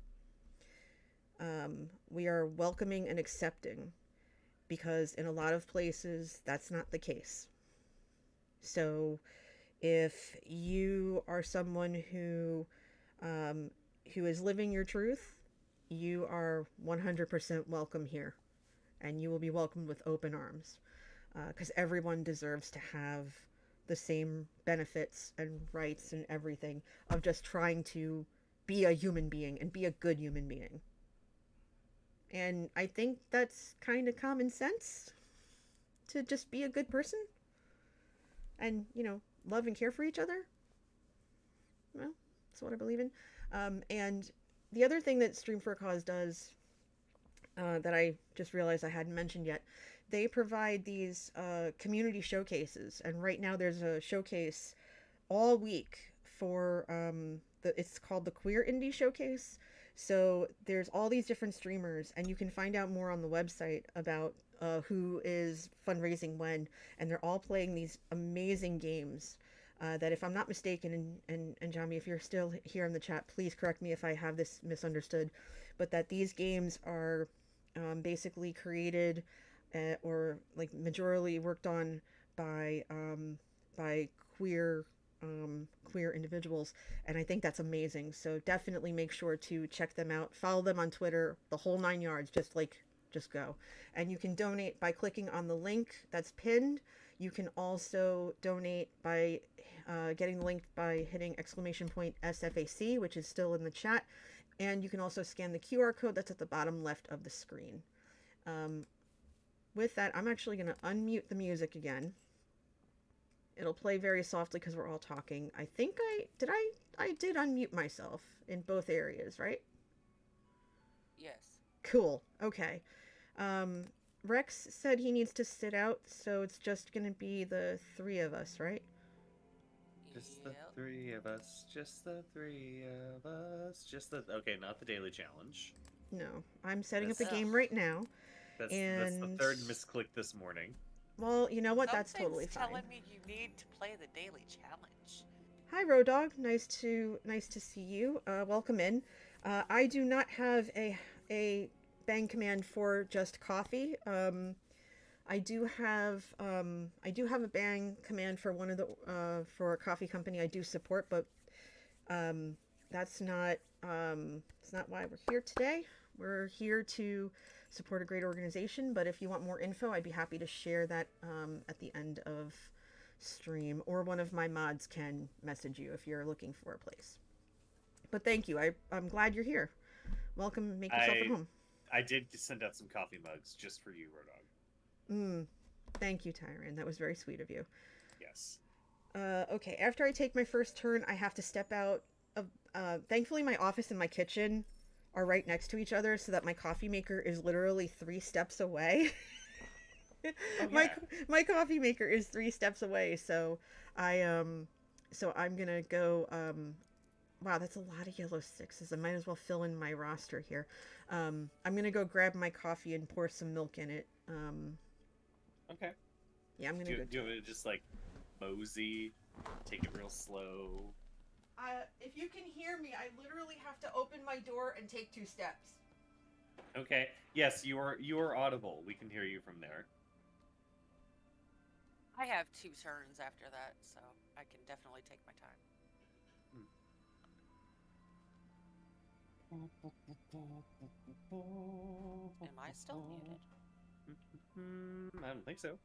We are welcoming and accepting, because in a lot of places that's not the case. So if you are someone who is living your truth, you are 100% welcome here, and you will be welcomed with open arms, because everyone deserves to have the same benefits and rights and everything of just trying to be a human being and be a good human being. And I think that's kind of common sense, to just be a good person and, love and care for each other. Well, that's what I believe in. And the other thing that Stream for a Cause does, that I just realized I hadn't mentioned yet, they provide these community showcases. And right now there's a showcase all week for, it's called the Queer Indie Showcase. So there's all these different streamers, and you can find out more on the website about who is fundraising when, and they're all playing these amazing games that, if I'm not mistaken, and Jami, if you're still here in the chat, please correct me if I have this misunderstood, but that these games are basically created or like majorly worked on by queer individuals, and I think that's amazing. So definitely make sure to check them out, follow them on Twitter, the whole 9 yards, just just go. And you can donate by clicking on the link that's pinned. You can also donate by getting the link by hitting !SFAC, which is still in the chat. And you can also scan the QR code that's at the bottom left of the screen. With that, I'm actually going to unmute the music again. It'll play very softly because we're all talking. I think I did unmute myself in both areas, right? Yes. Cool. Okay. Rex said he needs to sit out, so it's just going to be the three of us, right? Just the three of us. Just the three of us. Okay, not the daily challenge. No, I'm setting up That's- the game right now. That's And the third misclick this morning. well, you know what? That's totally Something's fine. telling me you need to play the daily challenge. Hi, Road Dog. Nice to see you. Welcome in. I do not have a bang command for just coffee. I do have a bang command for one of the for a coffee company I do support, but that's not it's not why we're here today. We're here to support a great organization, but if you want more info, I'd be happy to share that at the end of stream, or one of my mods can message you if you're looking for a place. But thank you. I'm glad you're here. Welcome. Make yourself at home. I did send out some coffee mugs just for you, Rodog. Thank you, Tyron. That was very sweet of you. Yes. Okay, after I take my first turn, I have to step out of... thankfully, my office and my kitchen are right next to each other, so that my coffee maker is literally 3 steps away. Oh, yeah. My coffee maker is 3 steps away, so I'm gonna go... wow, that's a lot of yellow 6s. I might as well fill in my roster here. I'm gonna go grab my coffee and pour some milk in it. Okay. Yeah, I'm gonna go. Do it just like mosey, take it real slow. If you can hear me, I literally have to open my door and take 2 steps. Okay. Yes, you are audible. We can hear you from there. I have 2 turns after that, so I can definitely take my time. Am I still muted? I don't think so. Okay.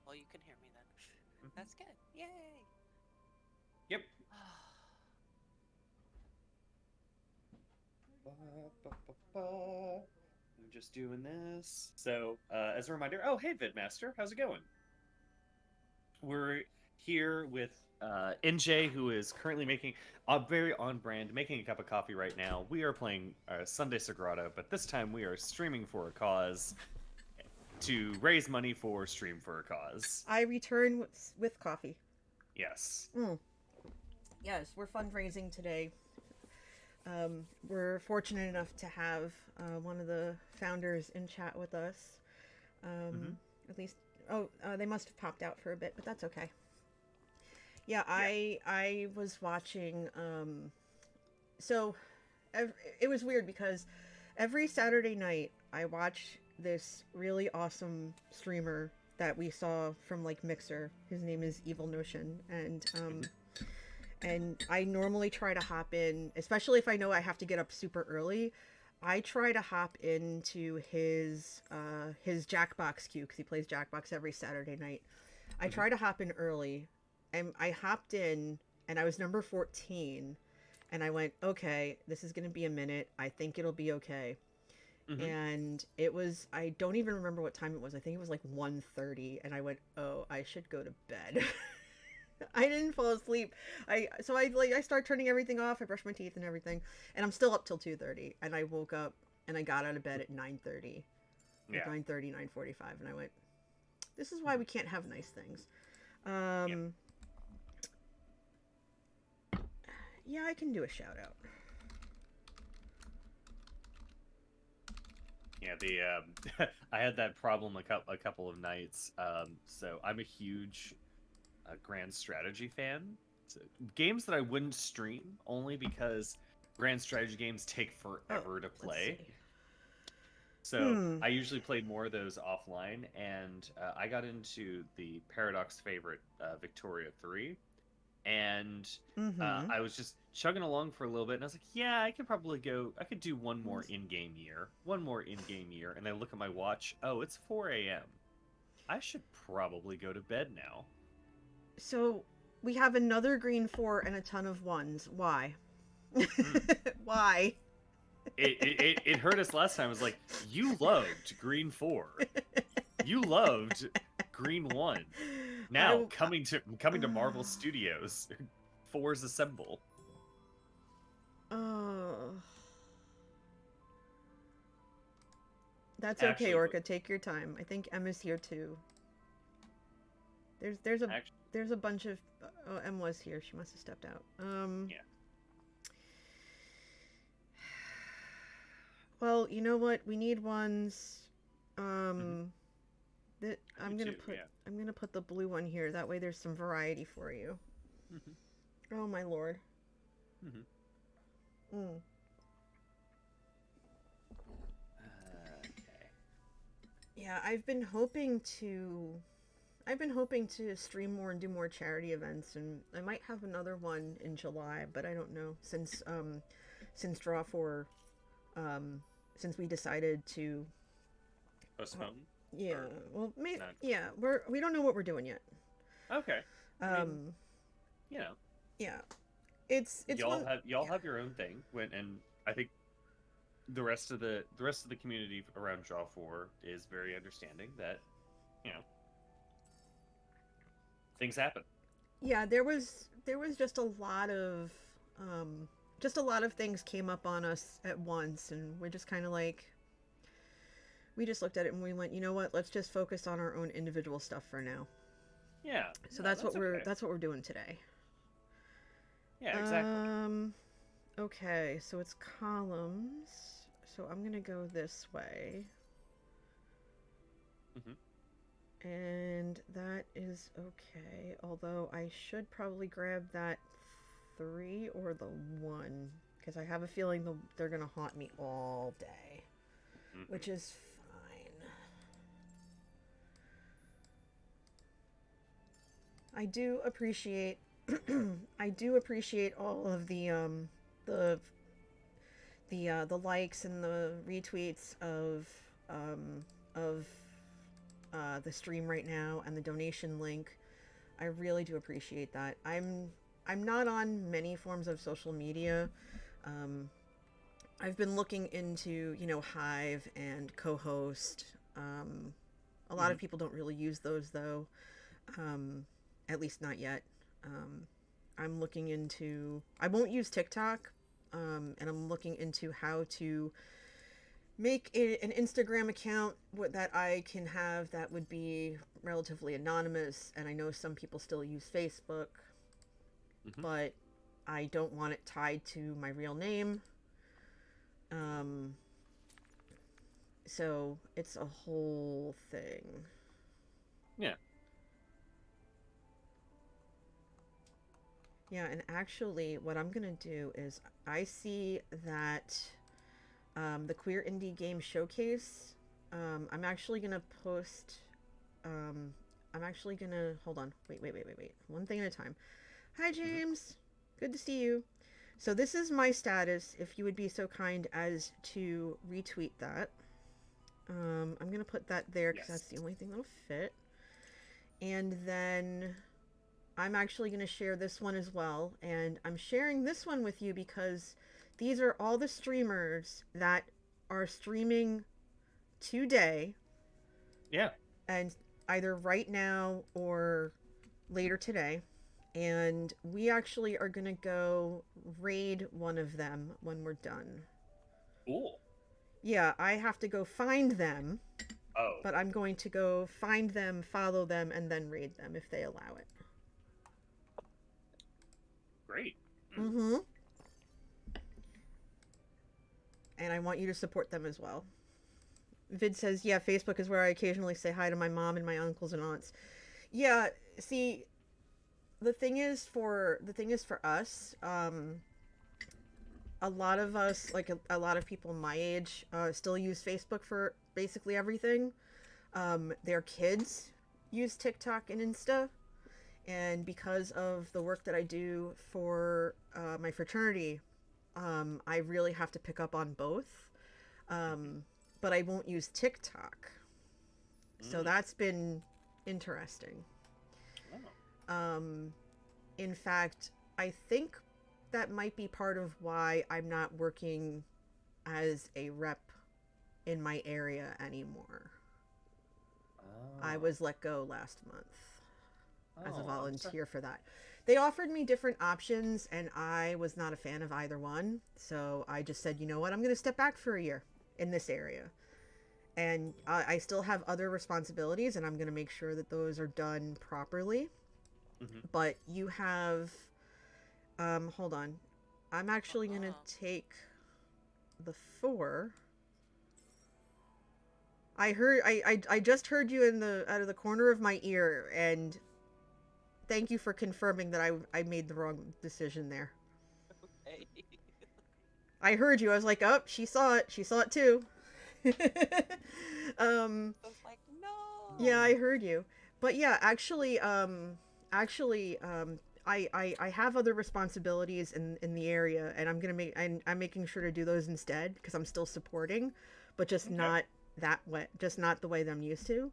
Well, you can hear me then. That's good. Yay! Yep. I'm just doing this. So, as a reminder, oh, hey, Vidmaster, how's it going? We're here with NJ, who is currently making very on brand, making a cup of coffee right now. We are playing Sunday Sagrada, but this time we are streaming for a cause to raise money for Stream for a Cause. I return with coffee. Yes. Yes, we're fundraising today. We're fortunate enough to have one of the founders in chat with us. At least, they must have popped out for a bit, but that's okay. Yeah, I was watching. So it was weird because every Saturday night I watch this really awesome streamer that we saw from like Mixer. His name is Evil Notion, and I normally try to hop in, especially if I know I have to get up super early. I try to hop into his Jackbox queue because he plays Jackbox every Saturday night. I try to hop in early, and I hopped in, and I was number 14, and I went, okay, this is gonna be a minute. I think it'll be okay. And it was, I don't even remember what time it was. I think it was like 1:30, and I went, oh, I should go to bed. I didn't fall asleep. I start turning everything off. I brushed my teeth and everything, and I'm still up till 2:30. And I woke up and I got out of bed at 9:30, 9:30, 9:45, and I went, "This is why we can't have nice things." Yeah, I can do a shout out. Yeah, I had that problem a couple of nights. So I'm a huge grand strategy fan. So, games that I wouldn't stream only because grand strategy games take forever to play. So I usually played more of those offline, and I got into the Paradox favorite Victoria 3, and Mm-hmm. I was just chugging along for a little bit, and I was like, yeah, I could do one more in-game year, and I look at my watch. Oh, it's 4 a.m. I should probably go to bed now. So we have another green 4 and a ton of ones. Why? Hmm. Why? It hurt us last time. It was like, you loved green 4. You loved green 1. Now coming to Marvel Studios, 4's assemble. Oh. That's okay, Actually, Orca. Take your time. I think Emma's here too. There's a bunch of oh, Em was here. She must have stepped out. Yeah. Well, you know what? We need ones. That I'm gonna put. Yeah. I'm gonna put the blue one here. That way, there's some variety for you. Oh my lord. Mm. Okay. Yeah, I've been hoping to stream more and do more charity events, and I might have another one in July, but I don't know since Draw 4 since we decided to Postpone. yeah, Or well, maybe not? yeah, we don't know what we're doing yet. Okay. I mean, you know, yeah, it's y'all one, have your own thing and I think the rest of the community around Draw 4 is very understanding that, you know, things happen. yeah. There was just a lot of things came up on us at once, and we're just kind of like, we just looked at it and we went, you know what? Let's just focus on our own individual stuff for now. Yeah. So no, that's what okay. that's what we're doing today. Yeah, exactly. Okay, so it's columns. So I'm gonna go this way. And that is okay. Although I should probably grab that 3 or the 1, because I have a feeling they're gonna haunt me all day, which is fine. I do appreciate all of the likes and the retweets of the stream right now and the donation link. I really do appreciate that. I'm not on many forms of social media. I've been looking into, Hive and co-host. A lot of people don't really use those though. At least not yet. I'm looking into, I won't use TikTok. And I'm looking into how to make an Instagram account that I can have that would be relatively anonymous. And I know some people still use Facebook, but I don't want it tied to my real name. So it's a whole thing. Yeah. Yeah, and actually what I'm gonna do is I see that the Queer Indie Game Showcase, I'm actually gonna post, hold on, wait, one thing at a time. Hi James, good to see you. So this is my status, if you would be so kind as to retweet that. I'm gonna put that there because that's the only thing that'll fit. And then I'm actually going to share this one as well, and I'm sharing this one with you because these are all the streamers that are streaming today. Yeah. And either right now or later today. And we actually are going to go raid one of them when we're done. Cool. Yeah, I have to go find them. Oh. But I'm going to go find them, follow them, and then raid them if they allow it. Great. And I want you to support them as well. Vid says, yeah, Facebook is where I occasionally say hi to my mom and my uncles and aunts. Yeah, see, the thing is for us, a lot of us, like a lot of people my age, still use Facebook for basically everything. Their kids use TikTok and Insta. and because of the work that I do for my fraternity, I really have to pick up on both. But I won't use TikTok. So that's been interesting. Oh. In fact, I think that might be part of why I'm not working as a rep in my area anymore. I was let go last month as a volunteer for that. They offered me different options, and I was not a fan of either one. So I just said, you know what, I'm going to step back for a year in this area. And I still have other responsibilities, and I'm going to make sure that those are done properly. But you have, hold on. I'm actually going to take the 4. I just heard you out of the corner of my ear, and thank you for confirming that I made the wrong decision there. Okay. I heard you. I was like, oh, she saw it. She saw it too. I was like, no. Yeah, I heard you. But yeah, actually, I have other responsibilities in the area, and I'm making sure to do those instead because I'm still supporting, but just not that way, just not the way that I'm used to.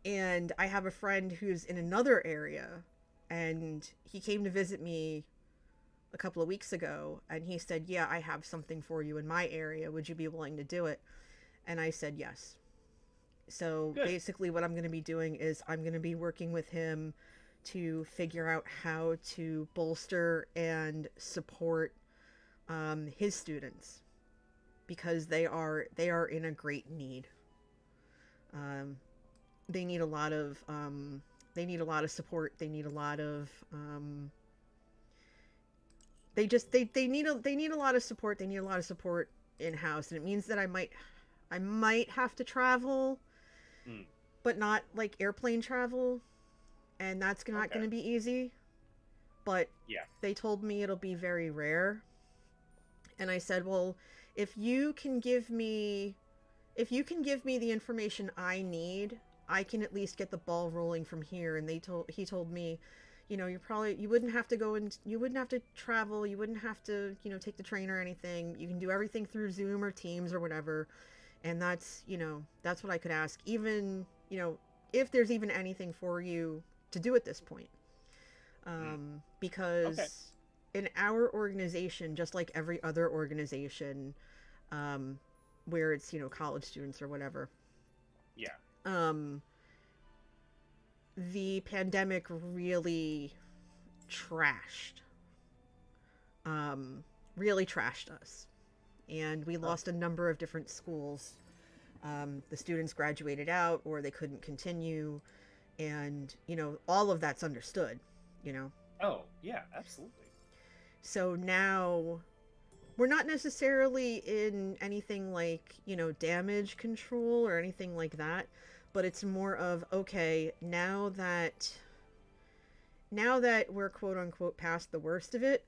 And I have a friend who's in another area, and he came to visit me a couple of weeks ago, and he said, yeah, I have something for you in my area. Would you be willing to do it? And I said yes. So basically what I'm going to be doing is I'm going to be working with him to figure out how to bolster and support his students, because they are in a great need. They need a lot of support. They need a lot of they need a lot of support. They need a lot of support in house, and it means that I might have to travel, but not like airplane travel, and that's not going to be easy. But they told me it'll be very rare, and I said, well, if you can give me the information I need, I can at least get the ball rolling from here. And he told me, you wouldn't have to travel, you wouldn't have to, take the train or anything. You can do everything through Zoom or Teams or whatever. And that's what I could ask, even, if there's even anything for you to do at this point. Because in our organization, just like every other organization, where it's, college students or whatever. Yeah. The pandemic really trashed us, and we lost a number of different schools. The students graduated out, or they couldn't continue, and all of that's understood. Oh yeah, absolutely. So now we're not necessarily in anything like, damage control or anything like that, but it's more of, okay, now that we're quote unquote past the worst of it,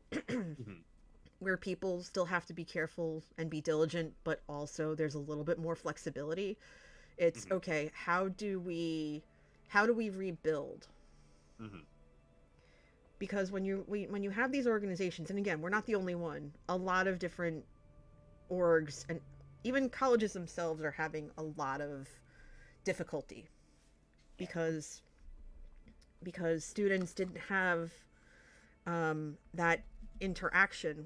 where people still have to be careful and be diligent, but also there's a little bit more flexibility. It's okay, how do we rebuild? Because when you have these organizations, and again, we're not the only one, a lot of different orgs and even colleges themselves are having a lot of difficulty because students didn't have that in-person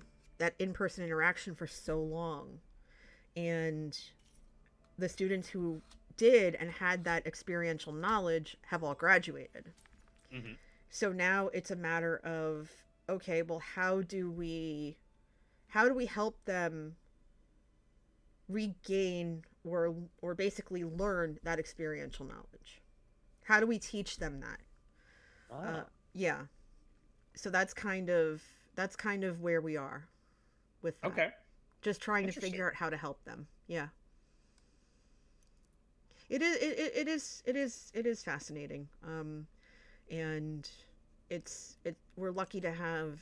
interaction for so long, and the students who did and had that experiential knowledge have all graduated. So now it's a matter of, okay, well, how do we help them regain or basically learn that experiential knowledge? How do we teach them that? Yeah. So that's kind of where we are with that. Okay. Just trying to figure out how to help them. Yeah. It is fascinating. And we're lucky to have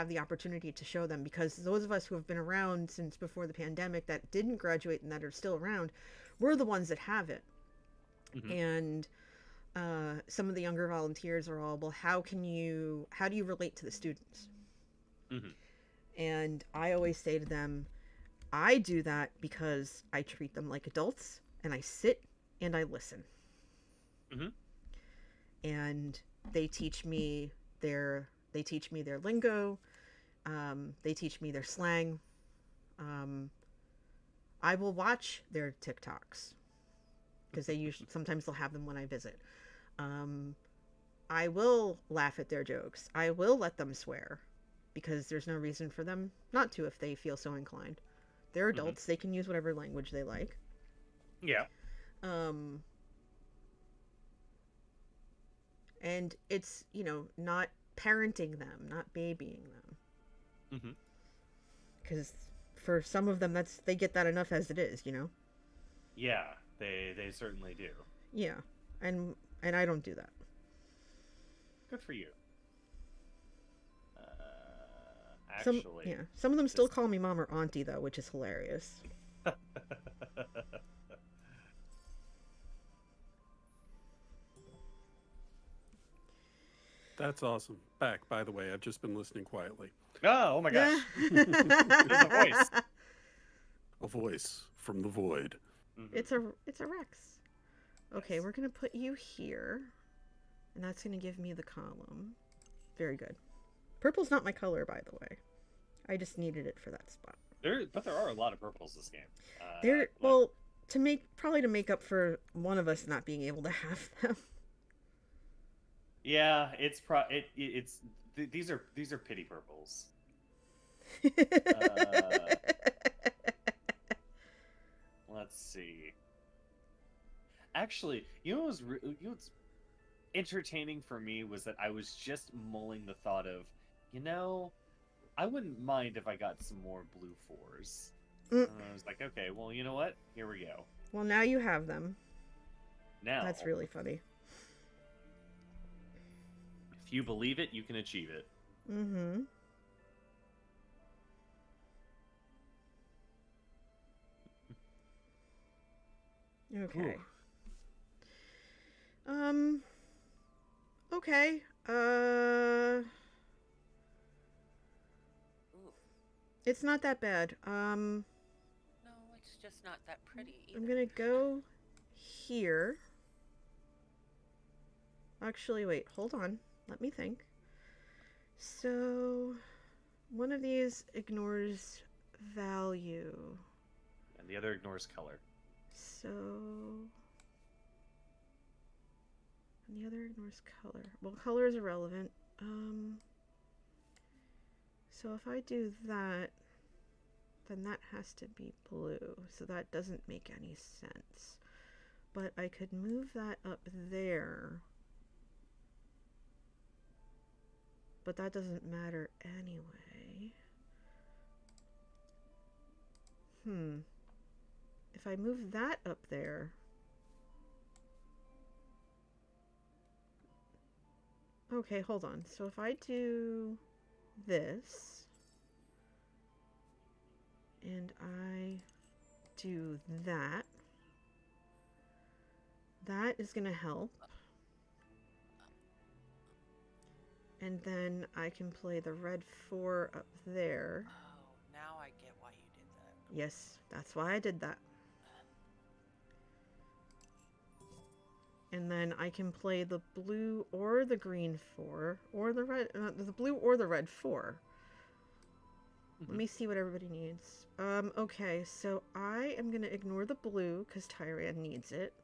the opportunity to show them, because those of us who have been around since before the pandemic that didn't graduate and that are still around, we're the ones that have it. And some of the younger volunteers are all, well, how do you relate to the students? Mm-hmm. And I always say to them, I do that because I treat them like adults, and I sit and I listen. Mm-hmm. And they teach me their lingo. They teach me their slang. I will watch their TikToks because sometimes they'll have them when I visit. I will laugh at their jokes. I will let them swear because there's no reason for them not to if they feel so inclined. They're adults. They can use whatever language they like. Yeah. And it's, not parenting them, not babying them. Because for some of them, they get that enough as it is, Yeah, they certainly do. Yeah, and I don't do that. Good for you. Some of them still call me mom or auntie though, which is hilarious. That's awesome. Back, by the way, I've just been listening quietly. Oh my gosh. There's a voice. A voice from the void. It's a Rex. Okay, yes. We're gonna put you here, and that's gonna give me the column. Very good. Purple's not my color, by the way. I just needed it for that spot. But there are a lot of purples this game. To make up for one of us not being able to have them. Yeah, these are pity purples. Let's see. Actually, what's entertaining for me was that I was just mulling the thought of, I wouldn't mind if I got some more blue 4s. I was like, okay, well, you know what? Here we go. Well, now you have them. Now. That's really funny. If you believe it, you can achieve it. Mm-hmm. Okay. Ooh. Okay. It's not that bad. No, it's just not that pretty either. I'm gonna go here. Actually, wait, hold on. Let me think. So, one of these ignores value. And the other ignores color. So, and the other ignores color. Well, color is irrelevant. So if I do that, then that has to be blue. So that doesn't make any sense. But I could move that up there. But that doesn't matter anyway. If I move that up there... Okay, hold on. So if I do this, and I do that, that is going to help. And then I can play the red 4 up there. Oh, now I get why you did that. Yes, that's why I did that. And then I can play the blue or the green 4, or the red, the blue or the red 4. Let me see what everybody needs. Okay, so I am going to ignore the blue because Tyran needs it.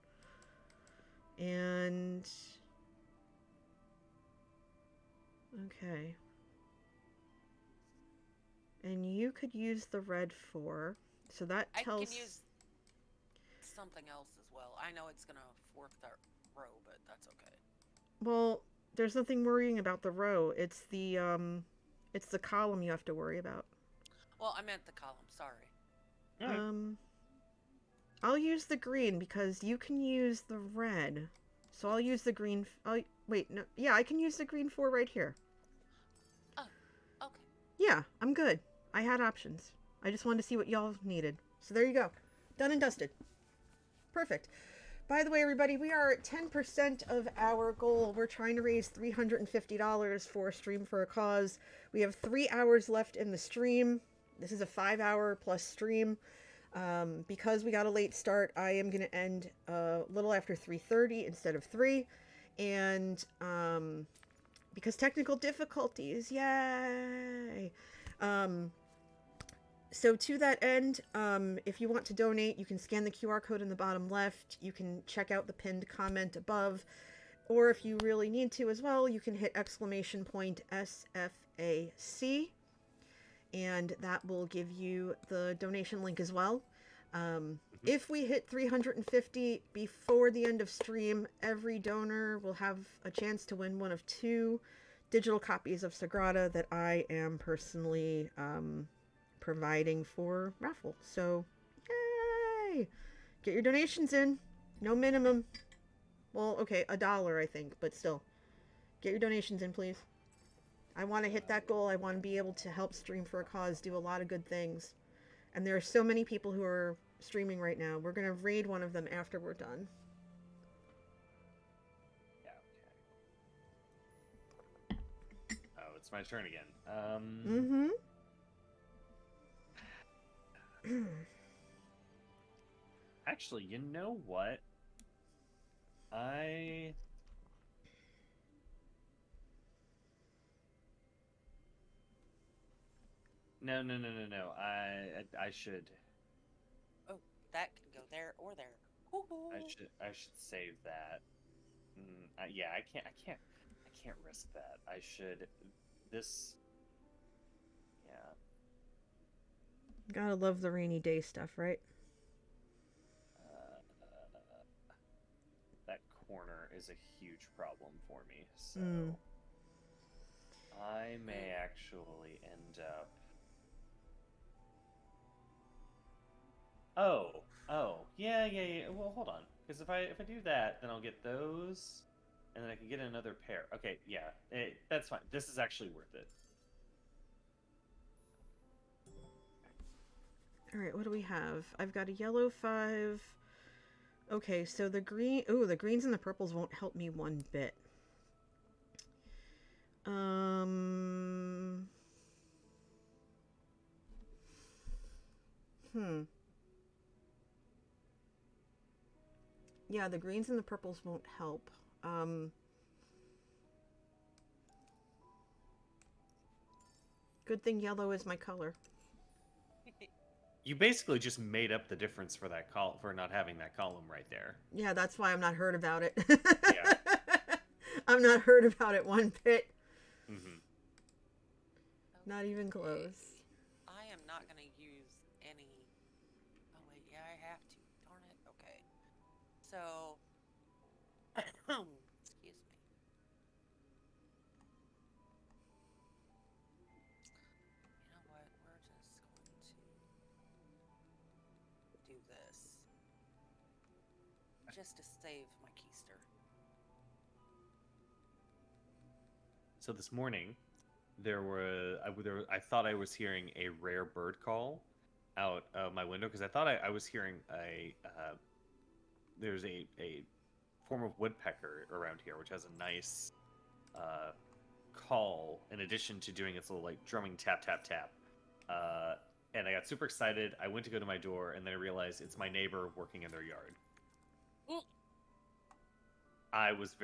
And... okay. And you could use the red 4. So that tells... I can use something else as well. I know it's going to fork that row, but that's okay. Well, there's nothing worrying about the row. It's the column you have to worry about. Well, I meant the column, sorry. I'll use the green because you can use the red. So I'll use the green. Wait, no. Yeah, I can use the green 4 right here. Oh, okay. Yeah, I'm good. I had options. I just wanted to see what y'all needed. So there you go. Done and dusted. Perfect. By the way, everybody, we are at 10% of our goal. We're trying to raise $350 for Stream for a Cause. We have 3 hours left in the stream. This is a 5-hour plus stream. Because we got a late start, I am going to end a little after 3:30 instead of 3. And because technical difficulties, yay! So to that end, if you want to donate, you can scan the QR code in the bottom left. You can check out the pinned comment above. Or if you really need to as well, you can hit !SFAC. And that will give you the donation link as well. If we hit 350 before the end of stream, every donor will have a chance to win one of 2 digital copies of Sagrada that I am personally providing for raffle. So, yay! Get your donations in. No minimum. Well, okay, $1 I think, but still. Get your donations in, please. I want to hit that goal. I want to be able to help Stream for a Cause do a lot of good things. And there are so many people who are streaming right now. We're going to raid one of them after we're done. Yeah, okay. Oh, it's my turn again. Actually, you know what? No. I should. Oh, that can go there or there. Woo-hoo. I should save that. Yeah, I can't risk that. I should. This. Yeah. Gotta love the rainy day stuff, right? That corner is a huge problem for me, so I may actually end up. Oh, yeah. Well, hold on, because if I do that, then I'll get those, and then I can get another pair. Okay, yeah, that's fine. This is actually worth it. All right, what do we have? I've got a yellow 5. Okay, so the green... Ooh, the greens and the purples won't help me one bit. Yeah, the greens and the purples won't help. Good thing yellow is my color. You basically just made up the difference for that for not having that column right there. Yeah, that's why I'm not hurt about it. Yeah. I'm not hurt about it one bit. Mm-hmm. Not even close. I am not going to use any... Oh, wait, yeah, I have to. Darn it. Okay. So... Excuse me. You know what? We're just going to do this. Just to save my keister. So this morning, I thought I was hearing a rare bird call out of my window because I thought I was hearing there's a form of woodpecker around here which has a nice call in addition to doing its little like drumming tap tap tap. And I got super excited. I went to go to my door and then I realized it's my neighbor working in their yard. Mm. I was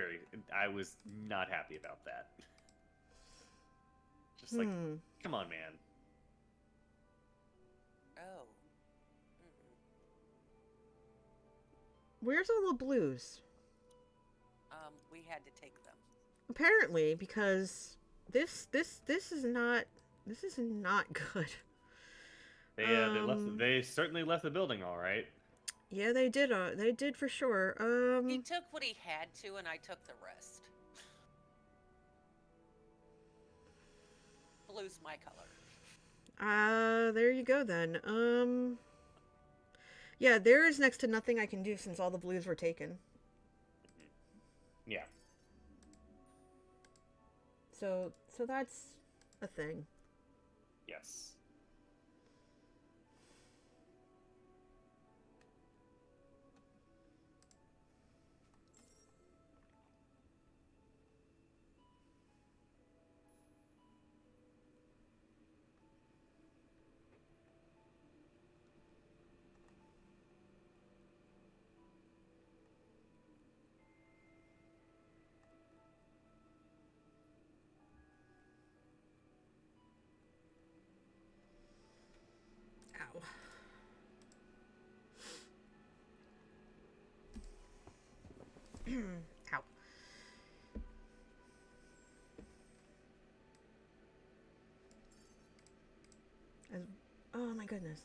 not happy about that. Just like, come on, man. Oh. Where's all the blues? We had to take them. Apparently, because this is not good. They certainly left the building all right. Yeah, they did. They did for sure. He took what he had to, and I took the rest. Blue's my color. There you go then. Yeah, there is next to nothing I can do since all the blues were taken. Yeah. So that's a thing. Yes. Ow. Oh my goodness.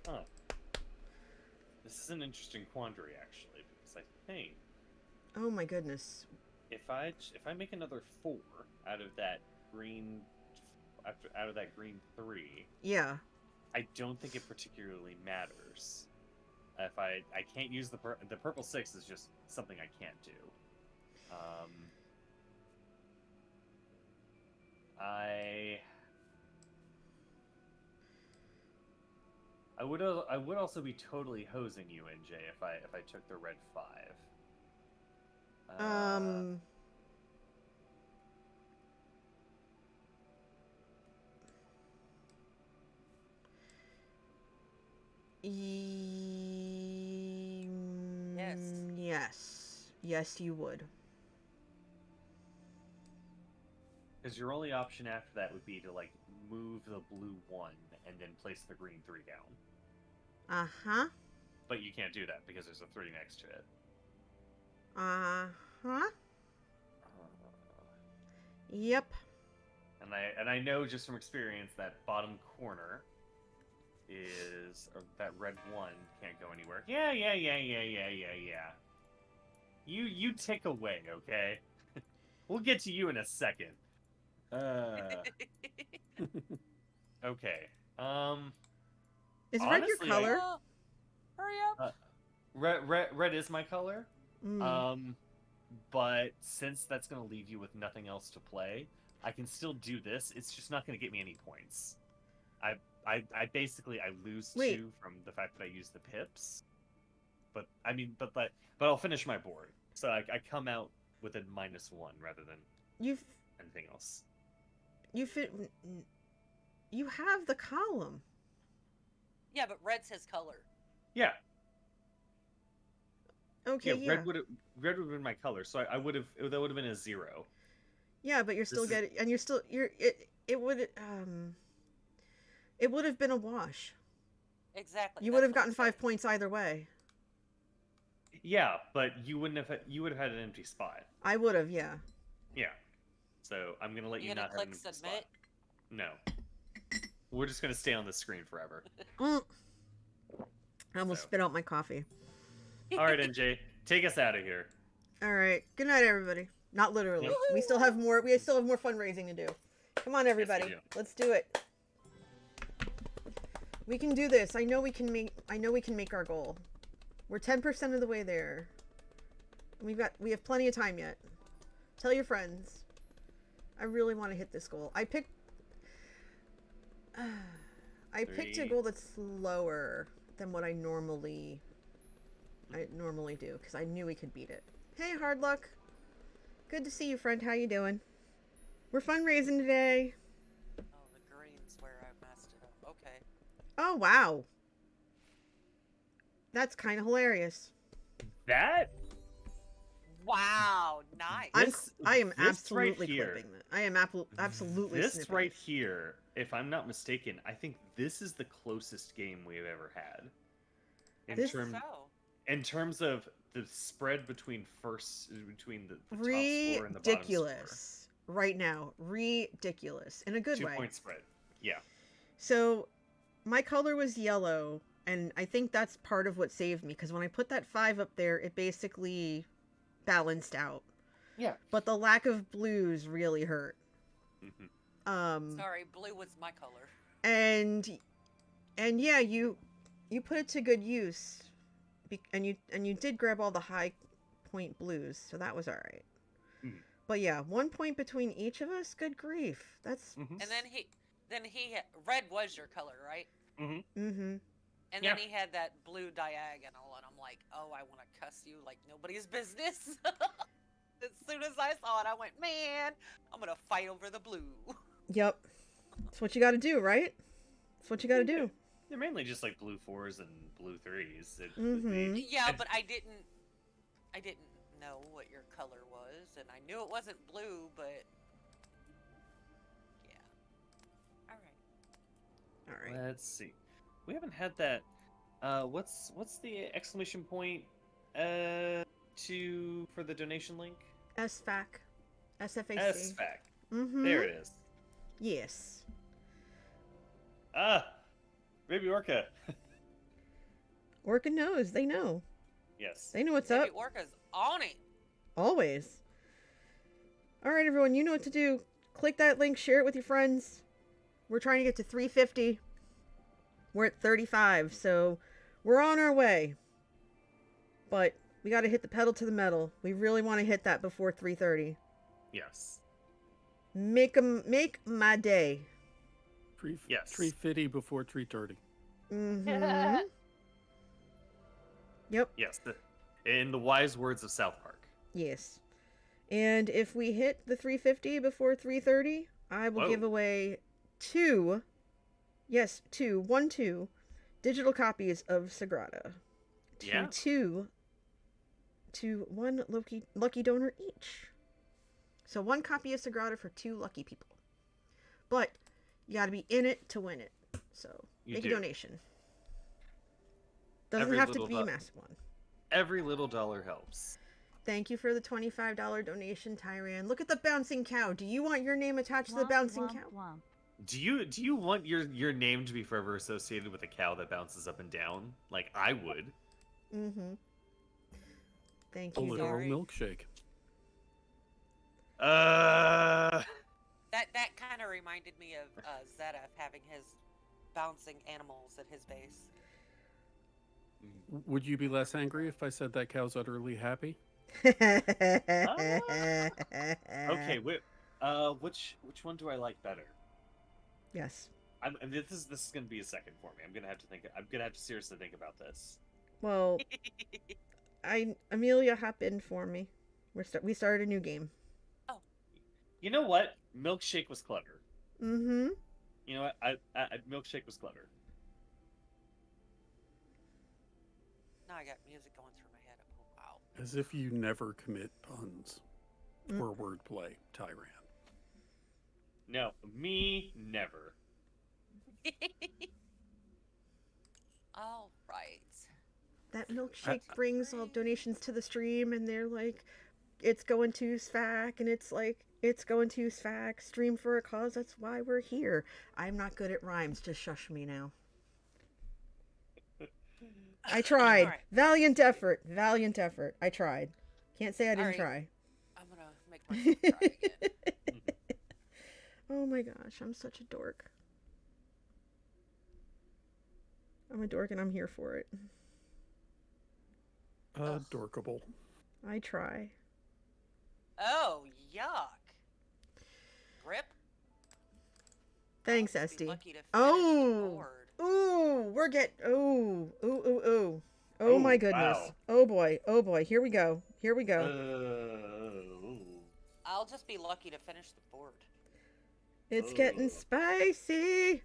Huh. This is an interesting quandary, actually, because I think Oh my goodness. if I make another 4 out of that green, out of that green 3, Yeah. I don't think it particularly matters. If I can't use the purple 6 is just something I can't do. I would also be totally hosing you, NJ, if I took the red 5. Yes. Yes, you would. Because your only option after that would be to like move the blue 1 and then place the green 3 down. Uh-huh. But you can't do that because there's a 3 next to it. Uh-huh. Yep. And I know just from experience that bottom corner is, or that red 1 can't go anywhere. Yeah. You tick away, okay? We'll get to you in a second. Okay. Is red your honestly, color? Hurry up. Red is my color. Mm. But since that's going to leave you with nothing else to play, I can still do this. It's just not going to get me any points. I basically I lose Wait. 2 from the fact that I use the pips. But I mean, but I'll finish my board. So I come out with a -1 rather than anything else. You have the column. Yeah, but red's his color. Yeah. Okay, yeah. Red would have been my color, so that would have been a 0. Yeah, but you're still getting, and it would have been a wash. Exactly. You would have gotten 5 points either way. Yeah, but you would have had an empty spot. I would have, yeah. Yeah. So I'm gonna let you not have an empty submit? spot. No. We're just gonna stay on the screen forever. I almost spit out my coffee. All right, NJ, take us out of here. All right. Good night, everybody. Not literally. Yep. We still have more fundraising to do. Come on, everybody. Yes, we do. Let's do it. We can do this. I know we can make our goal. We're 10% of the way there. We have plenty of time yet. Tell your friends. I really want to hit this goal. I picked a goal that's lower than what I normally do because I knew we could beat it. Hey, Hard Luck. Good to see you, friend. How you doing? We're fundraising today. Oh, the green's where I messed it up. Okay. Oh, wow. That's kind of hilarious. That? Wow, nice. I am this absolutely right here, clipping that. I am absolutely This snipping right it. here, if I'm not mistaken, I think this is the closest game we've ever had. In terms of the spread between the top score and the bottom score. Ridiculous. Right now. Ridiculous. In a good way. 2-point spread. Yeah. So, my color was yellow, and I think that's part of what saved me, because when I put that 5 up there, it basically balanced out. Yeah. But the lack of blues really hurt. Mm-hmm. Sorry, blue was my color. And yeah, you put it to good use, and you did grab all the high point blues, so that was all right. Mm. But yeah, 1 point between each of us. Good grief, that's. Mm-hmm. And then he red was your color, right? Mm-hmm. Mm-hmm. And then he had that blue diagonal, and I'm like, oh, I want to cuss you like nobody's business. As soon as I saw it, I went, man, I'm gonna fight over the blue. Yep, that's what you got to do, right? That's what you got to do. They're mainly just like blue 4s and blue 3s. Yeah, but I didn't know what your color was, and I knew it wasn't blue, but yeah. All right. right. Let's see. We haven't had that. What's the exclamation point to for the donation link? SFAC. SFAC. SFAC. Mm-hmm. There it is. Yes. Ah, Baby Orca. Orca knows. They know. Yes. They know what's Baby up. Orca's on it. Always. All right, everyone. You know what to do. Click that link. Share it with your friends. We're trying to get to 350. We're at 35, so we're on our way. But we got to hit the pedal to the metal. We really want to hit that before 3:30. Yes. Make my day. Yes. 350 before 3:30. Mm-hmm. Yep. Yes. In the wise words of South Park. Yes. And if we hit the 350 before 3:30, I will give away two digital copies of Sagrada. To one lucky donor each. So 1 copy of Sagrada for 2 lucky people. But you got to be in it to win it. So make a donation. Doesn't have to be a massive one. Every little dollar helps. Thank you for the $25 donation, Tyran. Look at the bouncing cow. Do you want your name attached to the bouncing cow? Do you want your name to be forever associated with a cow that bounces up and down? Like I would. Mm-hmm. Thank A you, literal Gary. milkshake. That kind of reminded me of Zeta having his bouncing animals at his base. Would you be less angry if I said that cow's utterly happy? Okay, which one do I like better? Yes. This is gonna be a second for me. I'm gonna have to seriously think about this. Well, Amelia, hop in for me. We started a new game. Oh. You know what? Milkshake was clever. Mm-hmm. You know what? Milkshake was clever. Now I got music going through my head. Oh, wow. As if you never commit puns or wordplay, Tyran. No, me never. All right. That milkshake brings all donations to the stream, and they're like, it's going to SFAC, and it's like, it's going to SFAC, stream for a cause, that's why we're here. I'm not good at rhymes, just shush me now. I tried. Right. Valiant effort. I tried. Can't say I didn't try. I'm gonna make myself try again. Oh my gosh, I'm such a dork. I'm a dork and I'm here for it. Dorkable. I try. Oh, yuck. Rip? Thanks, I'll be Esty. lucky to finish the Oh! board. Ooh! Oh my goodness. Wow. Oh boy. Here we go. I'll just be lucky to finish the board. It's getting spicy.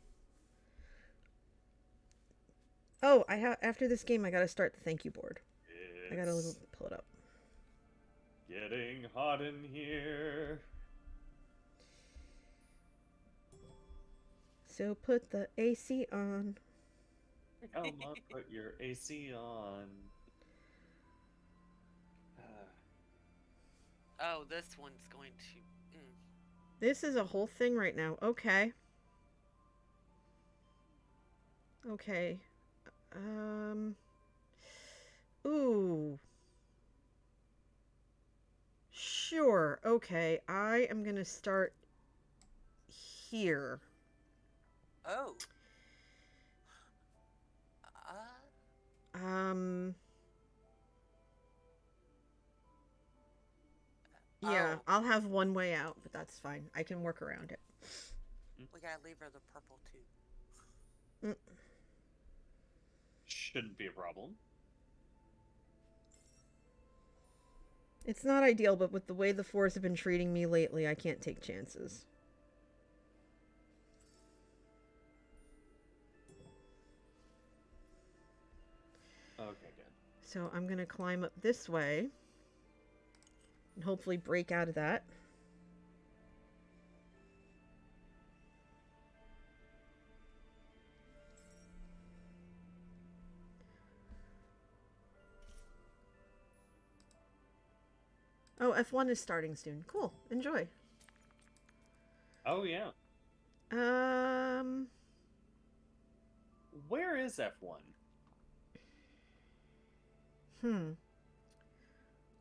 Oh, after this game I gotta start the thank you board. I gotta pull it up. Getting hot in here. So put the AC on. Come on, put your AC on. Oh, this one's going to... This is a whole thing right now. Okay. Ooh. Sure. Okay. I am gonna start here. Oh. Yeah, Oh. I'll have one way out, but that's fine. I can work around it. We gotta leave her the purple too. Shouldn't be a problem. It's not ideal, but with the way the fours have been treating me lately, I can't take chances. Okay, good. So I'm going to climb up this way and hopefully break out of that. Oh, F1 is starting soon. Cool. Enjoy. Oh yeah. Um, Where is F1?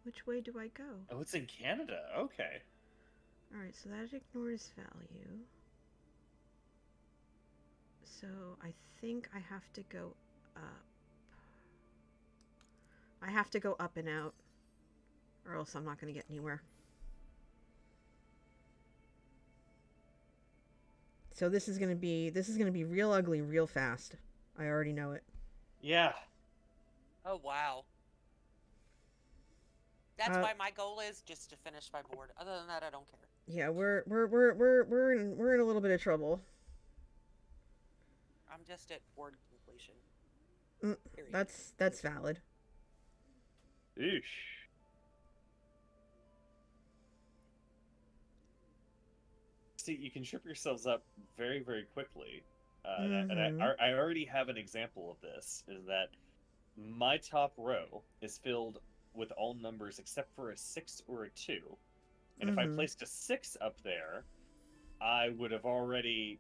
which way do I go? Oh, it's in Canada. Okay. All right, so that ignores value. So I think I have to go up. I have to go up and out, or else I'm not going to get anywhere. So this is going to be real ugly real fast. I already know it. Yeah. Oh wow. That's why my goal is just to finish my board. Other than that, I don't care. Yeah, we're in a little bit of trouble. I'm just at board completion. Period. That's valid. Eesh. See, you can trip yourselves up very, very quickly. And I already have an example of this, is that my top row is filled with all numbers except for a 6 or a 2. And if I placed a 6 up there, I would have already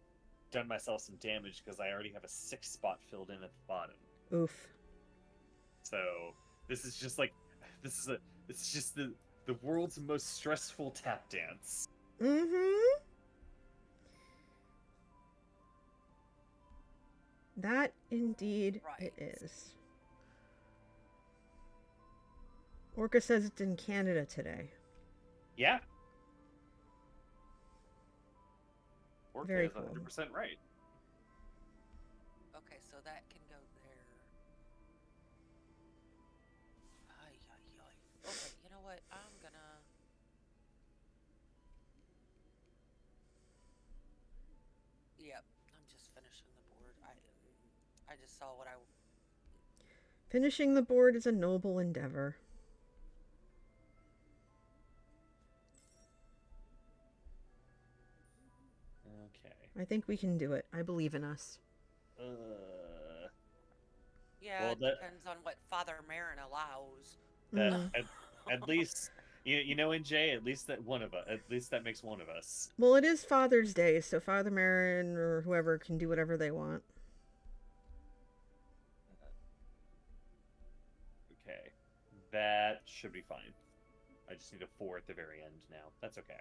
done myself some damage because I already have a 6 spot filled in at the bottom. Oof. So this is just like, it's just the world's most stressful tap dance. That indeed Right. it is. Orca says it's in Canada today. Yeah. Orca Very is cool. 100% right. Okay, so that can go there. Ay, ay, ay. Okay, you know what? I'm gonna. Yep, I'm just finishing the board. I just saw what I. Finishing the board is a noble endeavor. Okay. I think we can do it. I believe in us. Yeah, Well, it depends on what Father Marin allows. That at least you know, NJ, at least that makes one of us. Well, it is Father's Day, so Father Marin or whoever can do whatever they want. Okay. That should be fine. I just need a 4 at the very end now. That's okay.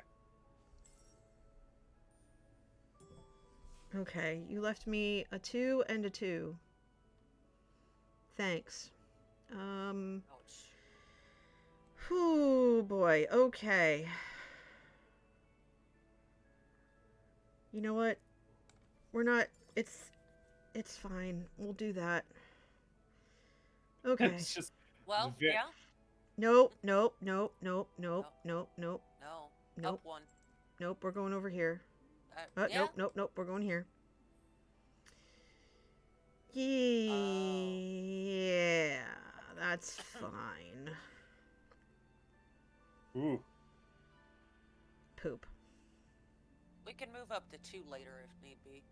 Okay, you left me a 2 and a 2. Thanks. Ouch. Whew, boy. Okay. You know what? We're not. It's fine. We'll do that. Okay. It's just Well, ve- yeah. Nope. Nope. Nope. Nope. Nope. No. Nope. Nope. No. Nope. Up one. Nope. We're going over here. Yeah. Nope. Nope. Nope. We're going here. Yeah, that's fine. Ooh. Poop. We can move up to 2 later if need be.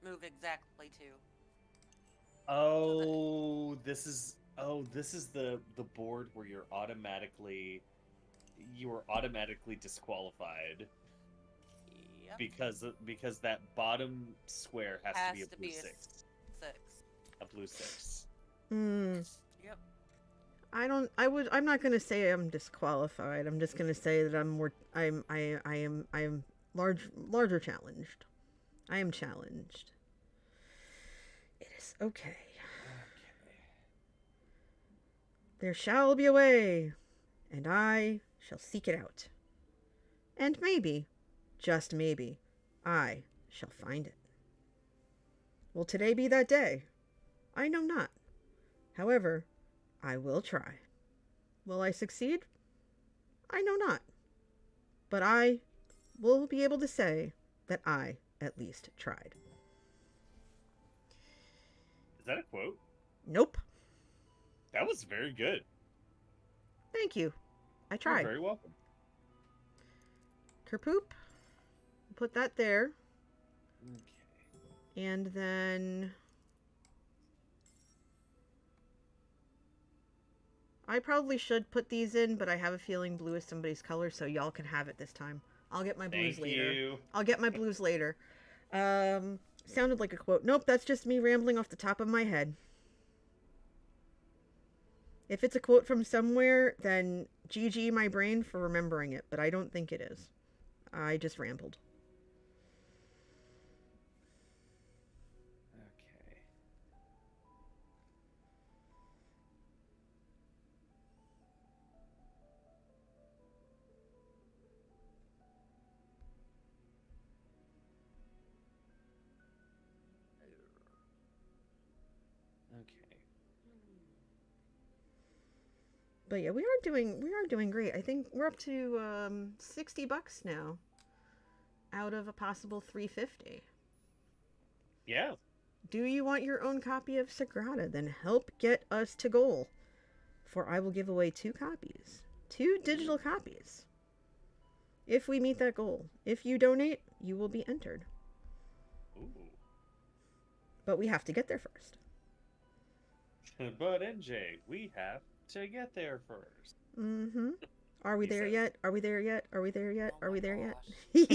Move exactly 2. Oh, this is the board where you are automatically disqualified. Yep. Because that bottom square has to be a blue 6. 6. A blue 6. Yep. I'm not gonna say I'm disqualified. I'm just gonna say that I am larger challenged. I am challenged. It is okay. There shall be a way, and I shall seek it out. And maybe, just maybe, I shall find it. Will today be that day? I know not. However, I will try. Will I succeed? I know not. But I will be able to say that I at least tried. Is that a quote? Nope. That was very good. Thank you. I tried. You're very welcome. Kerpoop. Put that there. Okay. And then I probably should put these in, but I have a feeling blue is somebody's color, so y'all can have it this time. I'll get my blues Thank later. you. I'll get my blues later. Sounded like a quote. Nope, that's just me rambling off the top of my head. If it's a quote from somewhere, then GG my brain for remembering it, but I don't think it is. I just rambled. Okay. Okay. But yeah, we are doing great. I think we're up to $60 now out of a possible 350. Yeah. Do you want your own copy of Sagrada? Then help get us to goal. For I will give away 2 copies. 2 digital copies. If we meet that goal. If you donate, you will be entered. Ooh. But we have to get there first. But NJ, we have to get there first. Mm-hmm. Are we He there says. yet? Are we there yet? Are we there yet? Oh Are we my there yet? gosh.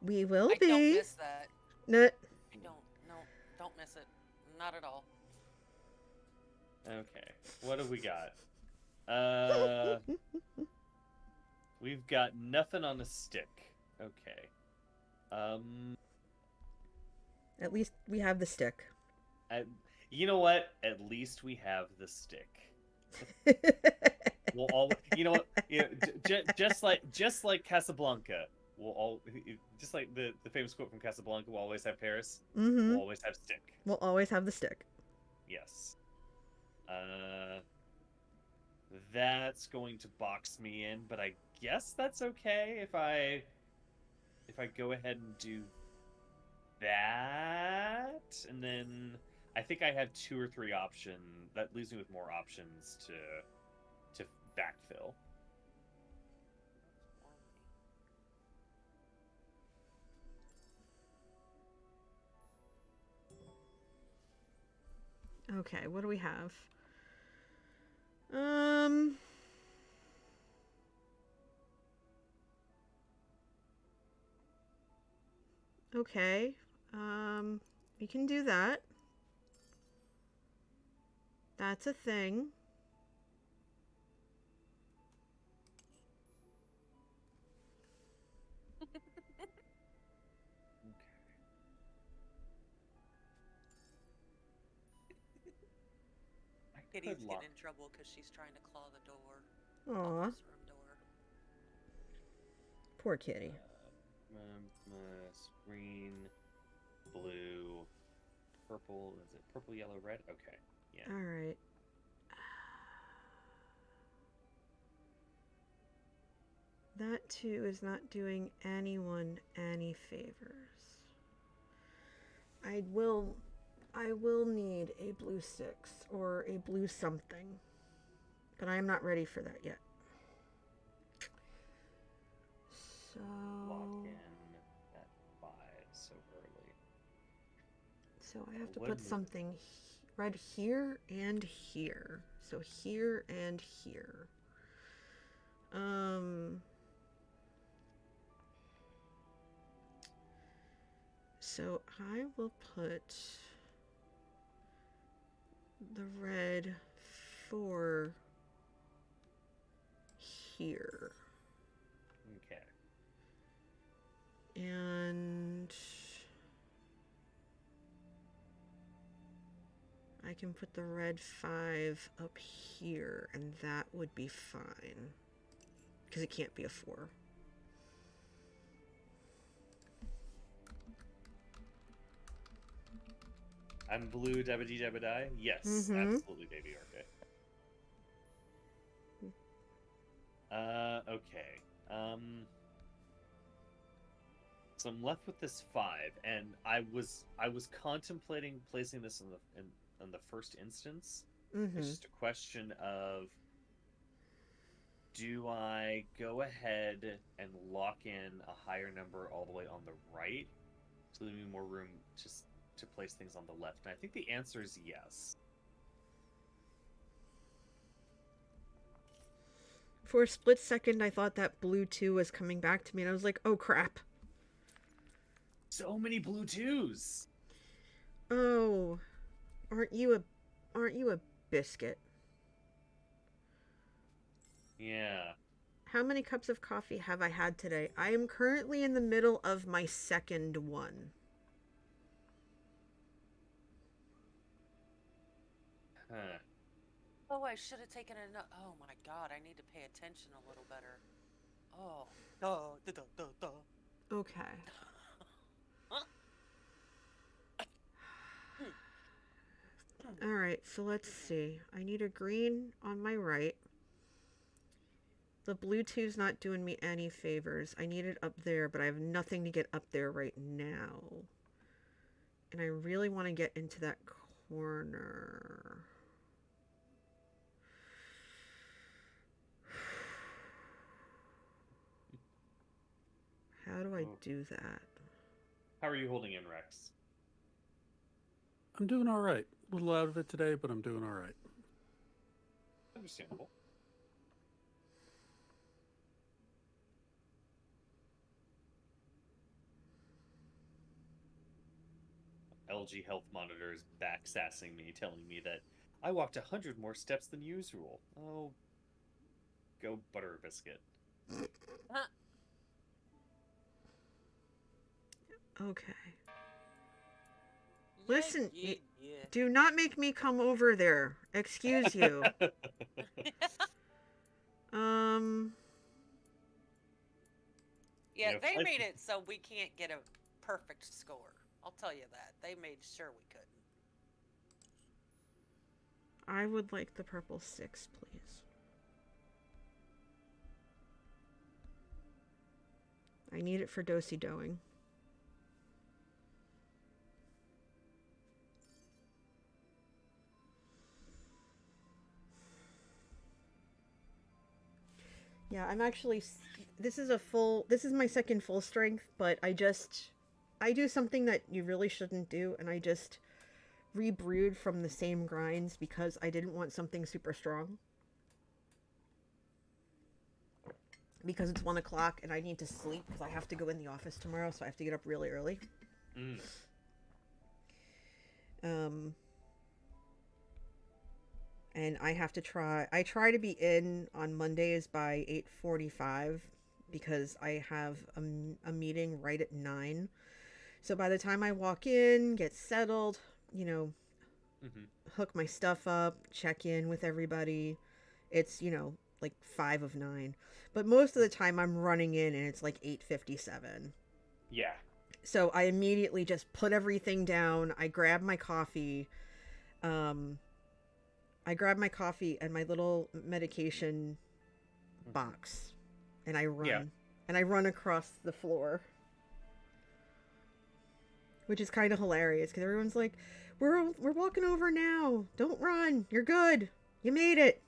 We will I be. don't miss that. No. I don't. No, don't miss it. Not at all. Okay. What have we got? We've got nothing on a stick. Okay. At least we have the stick. You know what? At least we have the stick. We'll all. You know what? You know, just like Casablanca. We'll all just like the famous quote from Casablanca. We'll always have Paris. Mm-hmm. We'll always have stick. We'll always have the stick. Yes. That's going to box me in, but I guess that's okay if I go ahead and do that, and then I think I have 2 or 3 options. That leaves me with more options to backfill. Okay, what do we have? Okay. We can do that. That's a thing. Kitty's getting in trouble because she's trying to claw the door. Aw, Office room door. poor kitty. Green, blue, purple. Is it purple, yellow, red? Okay. Yeah. All right. That too is not doing anyone any favors. I will need a blue 6 or a blue something, but I am not ready for that yet. So Lock in at 5 so early. So I have to What put move? something right here and here. So here and here. So I will put the red 4 here. Okay. And I can put the red 5 up here, and that would be fine. Because it can't be a 4. I'm blue, dabba dee dabba die. Yes, Mhm. absolutely, baby. Okay. Okay. So I'm left with this 5, and I was contemplating placing this in the first instance. Mm-hmm. It's just a question of, do I go ahead and lock in a higher number all the way on the right, to leave me more room just to place things on the left? And I think the answer is yes. For a split second, I thought that blue 2 was coming back to me, and I was like, oh crap. So many blue 2s. Oh, aren't you a biscuit? Yeah. How many cups of coffee have I had today? I am currently in the middle of my second one. Huh. Oh, I should have taken a. Oh my God, I need to pay attention a little better. Oh, duh, duh, duh, duh, duh. Okay. All right, so let's see. I need a green on my right. The blue 2's not doing me any favors. I need it up there, but I have nothing to get up there right now. And I really want to get into that corner. How do I do that? How are you holding in, Rex? I'm doing all right. A little out of it today, but I'm doing all right. Understandable. LG Health Monitor is backsassing me, telling me that I walked 100 more steps than usual. Oh, go butter a biscuit. Okay. Yeah, Listen, yeah. do not make me come over there. Excuse you. Yeah, Yeah, they I- made it so we can't get a perfect score. I'll tell you that. They made sure we couldn't. I would like the purple 6, please. I need it for dosey doing. Yeah, I'm actually, this is my second full strength, but I do something that you really shouldn't do, and I just rebrewed from the same grinds because I didn't want something super strong. Because it's 1 o'clock and I need to sleep because I have to go in the office tomorrow, so I have to get up really early. And I try to be in on Mondays by 8:45 because I have a meeting right at 9. So by the time I walk in, get settled, hook my stuff up, check in with everybody, it's, like 5 of 9. But most of the time I'm running in and it's like 8:57. Yeah. So I immediately just put everything down. I grab my coffee. I grab my coffee and my little medication box, and I run. Yeah. And I run across the floor, which is kind of hilarious because everyone's like, "We're walking over now. Don't run. You're good. You made it."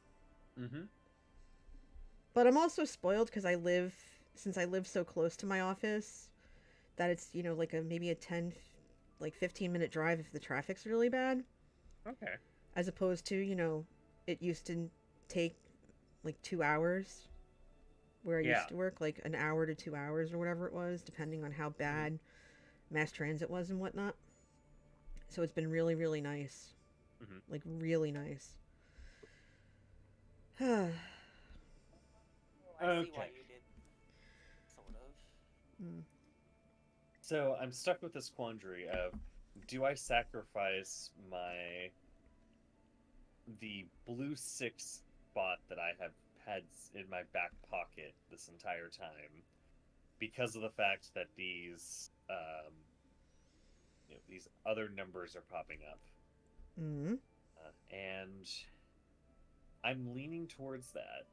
But I'm also spoiled because since I live so close to my office, that it's like maybe a 15-minute drive if the traffic's really bad. Okay. As opposed to, it used to take like 2 hours where I used to work, like an hour to 2 hours or whatever it was, depending on how bad mass transit was and whatnot. So it's been really, really nice. Like, really nice. I see why you did. Sort of. So I'm stuck with this quandary of, do I sacrifice the blue 6 spot that I have had in my back pocket this entire time because of the fact that these these other numbers are popping up, and I'm leaning towards that.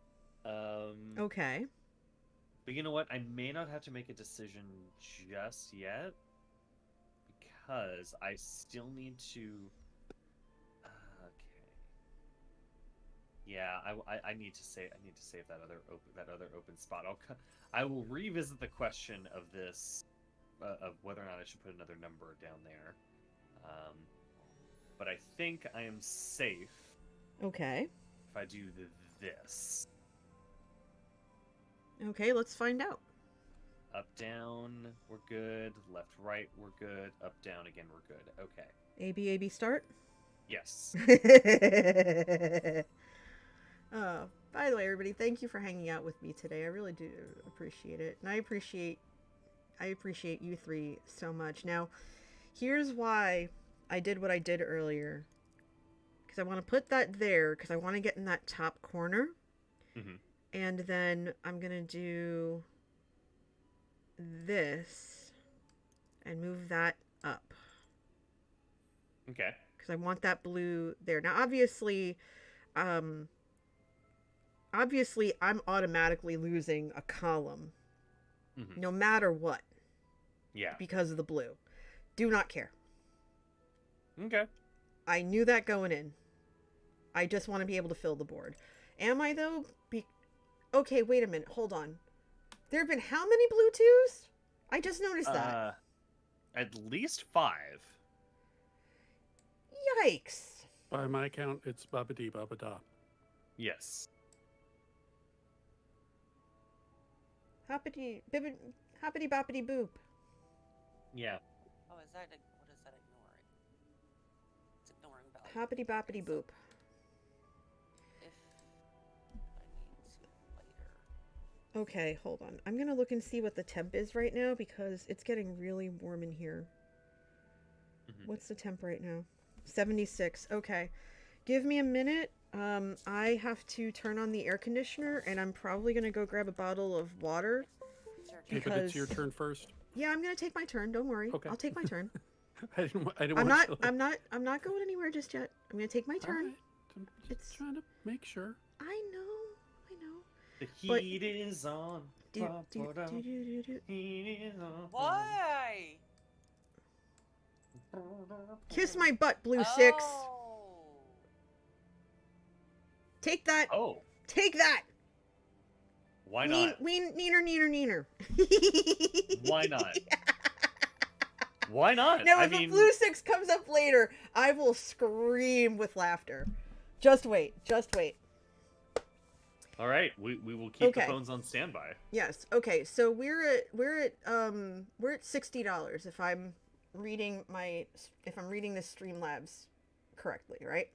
Okay. But you know what? I may not have to make a decision just yet because I still need to. Okay. Yeah, I need to save that other open spot. I will revisit the question of this of whether or not I should put another number down there. But I think I am safe. Okay. If I do this. Okay, let's find out. Up, down, we're good. Left, right, we're good. Up, down, again, we're good. Okay. A, B, start? Yes. By the way, everybody, thank you for hanging out with me today. I really do appreciate it. And I appreciate you three so much. Now, here's why I did what I did earlier. Because I want to put that there, because I want to get in that top corner. Mm-hmm. And then I'm going to do this and move that up. Okay. Because I want that blue there. Now, obviously, I'm automatically losing a column. Mm-hmm. No matter what. Yeah. Because of the blue. Do not care. Okay. I knew that going in. I just want to be able to fill the board. Am I, though? Okay, wait a minute. Hold on. There have been how many blue twos? I just noticed that. At least 5. Yikes. By my count, it's Babadi Babada. Yes. Hoppity boppity boop. Yeah. Oh, what is that ignoring? It's ignoring value. Hoppity boppity boop. If I need to later. Okay, hold on. I'm gonna look and see what the temp is right now because it's getting really warm in here. Mm-hmm. What's the temp right now? 76. Okay. Give me a minute. I have to turn on the air conditioner and I'm probably gonna go grab a bottle of water. It's your Okay, turn. but it's your turn first. Yeah, I'm gonna take my turn. Don't worry. Okay. I'll take my turn. I didn't I'm want not. to. I'm not going anywhere just yet. I'm gonna take my All turn. right. I'm just It's- trying to make sure. I know. The But- heat is on. Do, do, Ba-ba-da. do, do, do, do. Heat is on. Why? Kiss my butt, blue six. Oh. Take that. Oh, Take that. why not? Neener. Why not? Why not? Now, I if mean, a blue six comes up later, I will scream with laughter. Just wait. all right, we will keep the Okay. phones on standby. Yes. Okay. So we're at $60 if I'm reading this Streamlabs correctly, right?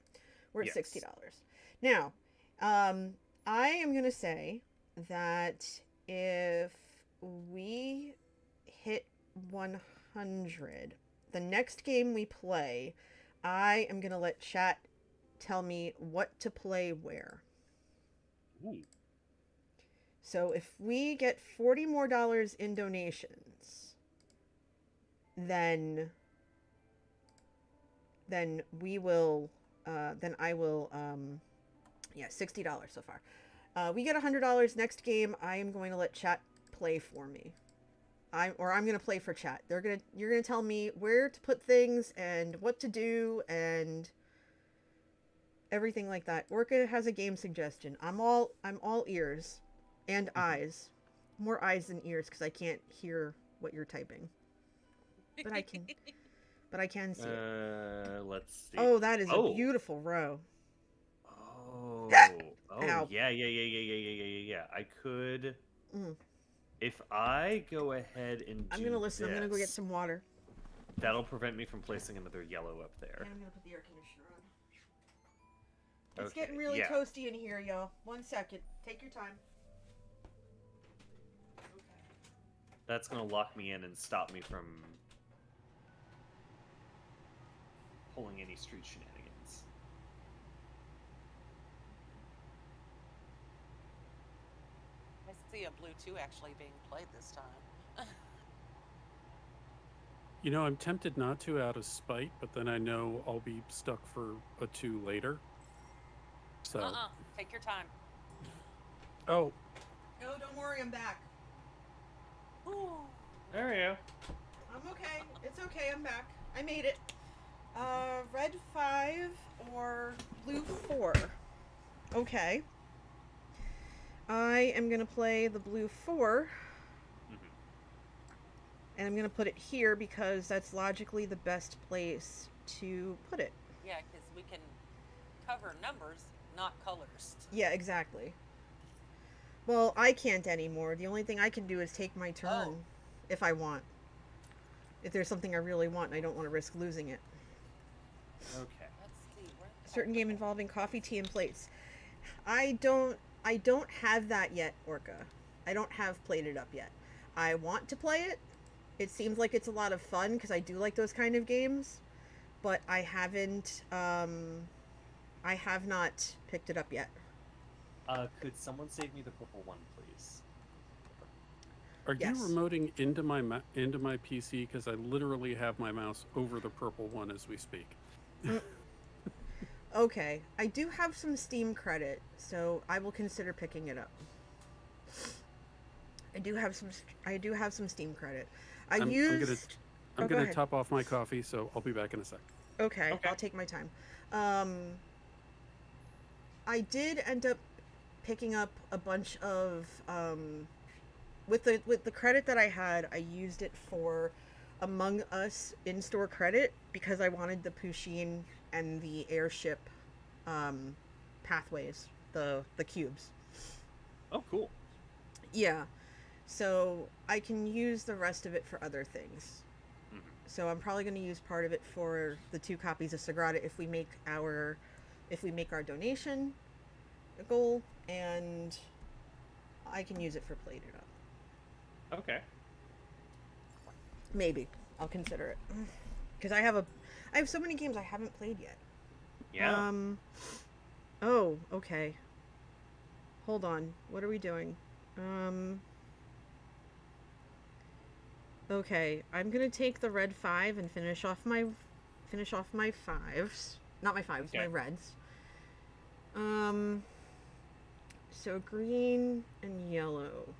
We're at Yes. $60. Now, I am gonna say that if we hit 100, the next game we play, I am gonna let chat tell me what to play where. Ooh. So if we get $40 more in donations, then we will then I will $60 so far. We get $100 next game. I am going to let chat play for me. I'm going to play for chat. You're going to tell me where to put things and what to do and everything like that. Orca has a game suggestion. I'm all ears and eyes. More eyes than ears because I can't hear what you're typing. But I can see it. Let's see. Oh, that is a Oh. beautiful row. Oh, Ow. yeah. I could, Mm. if I go ahead and I'm do gonna listen. I'm gonna go get this, some water. That'll prevent me from placing another yellow up there. And I'm gonna put the air conditioner on. It's Okay, getting really yeah. toasty in here, y'all. 1 second. Take your time. Okay. That's gonna lock me in and stop me from pulling any street shenanigans. I see a blue 2 actually being played this time. You know, I'm tempted not to out of spite, but then I know I'll be stuck for a 2 later. So. Take your time. Oh, No, don't worry. I'm back. There we go. I'm okay. It's okay. I'm back. I made it. Red 5 or blue 4. Okay. I am gonna play the blue 4. Mhm. And I'm going to put it here because that's logically the best place to put it. Yeah, because we can cover numbers, not colors. Yeah, exactly. Well, I can't anymore. The only thing I can do is take my turn Oh. if I want. If there's something I really want and I don't want to risk losing it. Okay. Let's see. Where? Certain game involving coffee, tea, and plates. I don't have that yet, Orca. I don't have played it up yet. I want to play it. It seems like it's a lot of fun because I do like those kind of games, but I haven't. I have not picked it up yet. Could someone save me the purple one, please? Are Yes. you remoting into my PC? Because I literally have my mouse over the purple one as we speak. Okay, I do have some Steam credit, so I will consider picking it up. I do have some Steam credit. I'm Go gonna ahead. top off my coffee, so I'll be back in a sec. Okay, Okay. I'll take my time. I did end up picking up a bunch of with the credit that I had. I used it for Among Us in-store credit because I wanted the Pusheen and the airship pathways, the cubes. Oh, cool. Yeah, so I can use the rest of it for other things. Mhm. So I'm probably going to use part of it for the 2 copies of Sagrada if we make our donation goal, and I can use it for Played It Up. Okay. Maybe I'll consider it because I have so many games I haven't played yet. Yeah. Oh, okay. Hold on. What are we doing? Okay, I'm gonna take the red 5 and finish off my 5s. Not my 5s, Okay. my reds. So green and yellow.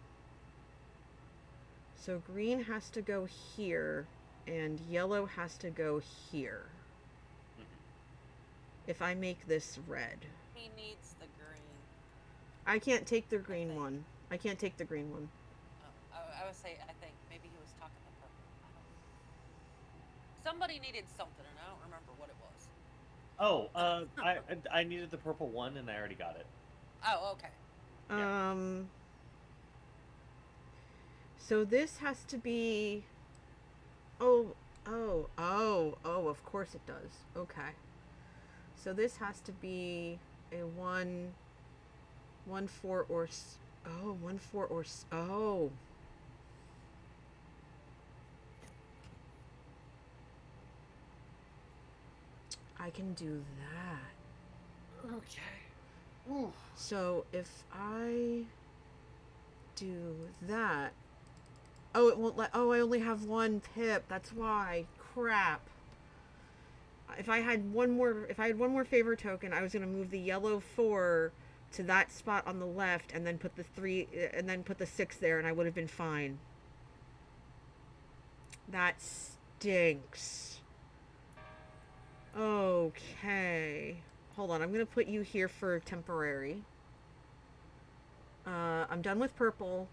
So green has to go here, and yellow has to go here. If I make this red. He needs the green. I can't take the green think. one. I can't take the green one. Oh, I would say I think maybe he was talking the purple. I don't know. Somebody needed something, and I don't remember what it was. Oh, I needed the purple one, and I already got it. Oh, okay. Yeah. So this has to be. Oh, of course it does. Okay. So this has to be a 1, 4, or 1, 4, or oh. I can do that. Okay. Ooh. So if I do that, oh, it won't let. Oh, I only have 1 pip. That's why. Crap. If I had one more favor token, I was gonna move the yellow 4 to that spot on the left, and then put the 3, and then put the 6 there, and I would have been fine. That stinks. Okay. Hold on, I'm gonna put you here for temporary. I'm done with purple.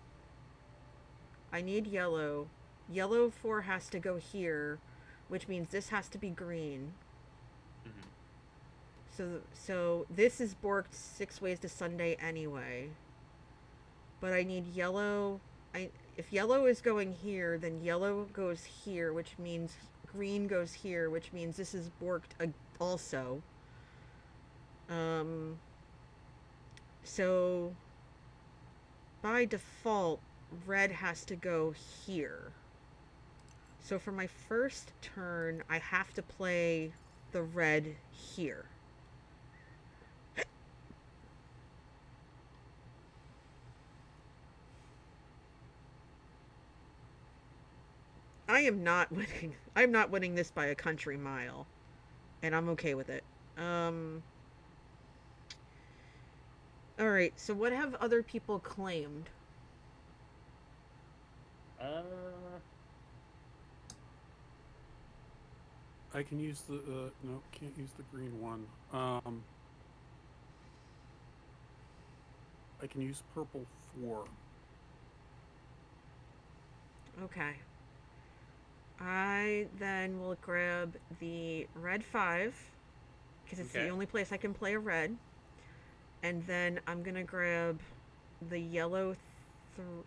I need yellow. Yellow 4 has to go here, which means this has to be green. So this is borked 6 ways to Sunday anyway. But I need yellow. If yellow is going here, then yellow goes here, which means green goes here, which means this is borked also. So by default, red has to go here. So for my first turn, I have to play the red here. I am not winning. I'm not winning this by a country mile, and I'm okay with it. All right. So what have other people claimed? I can use the no, can't use the green one. I can use purple 4. Okay. I then will grab the red 5 because it's Okay. the only place I can play a red. And then I'm gonna grab the yellow.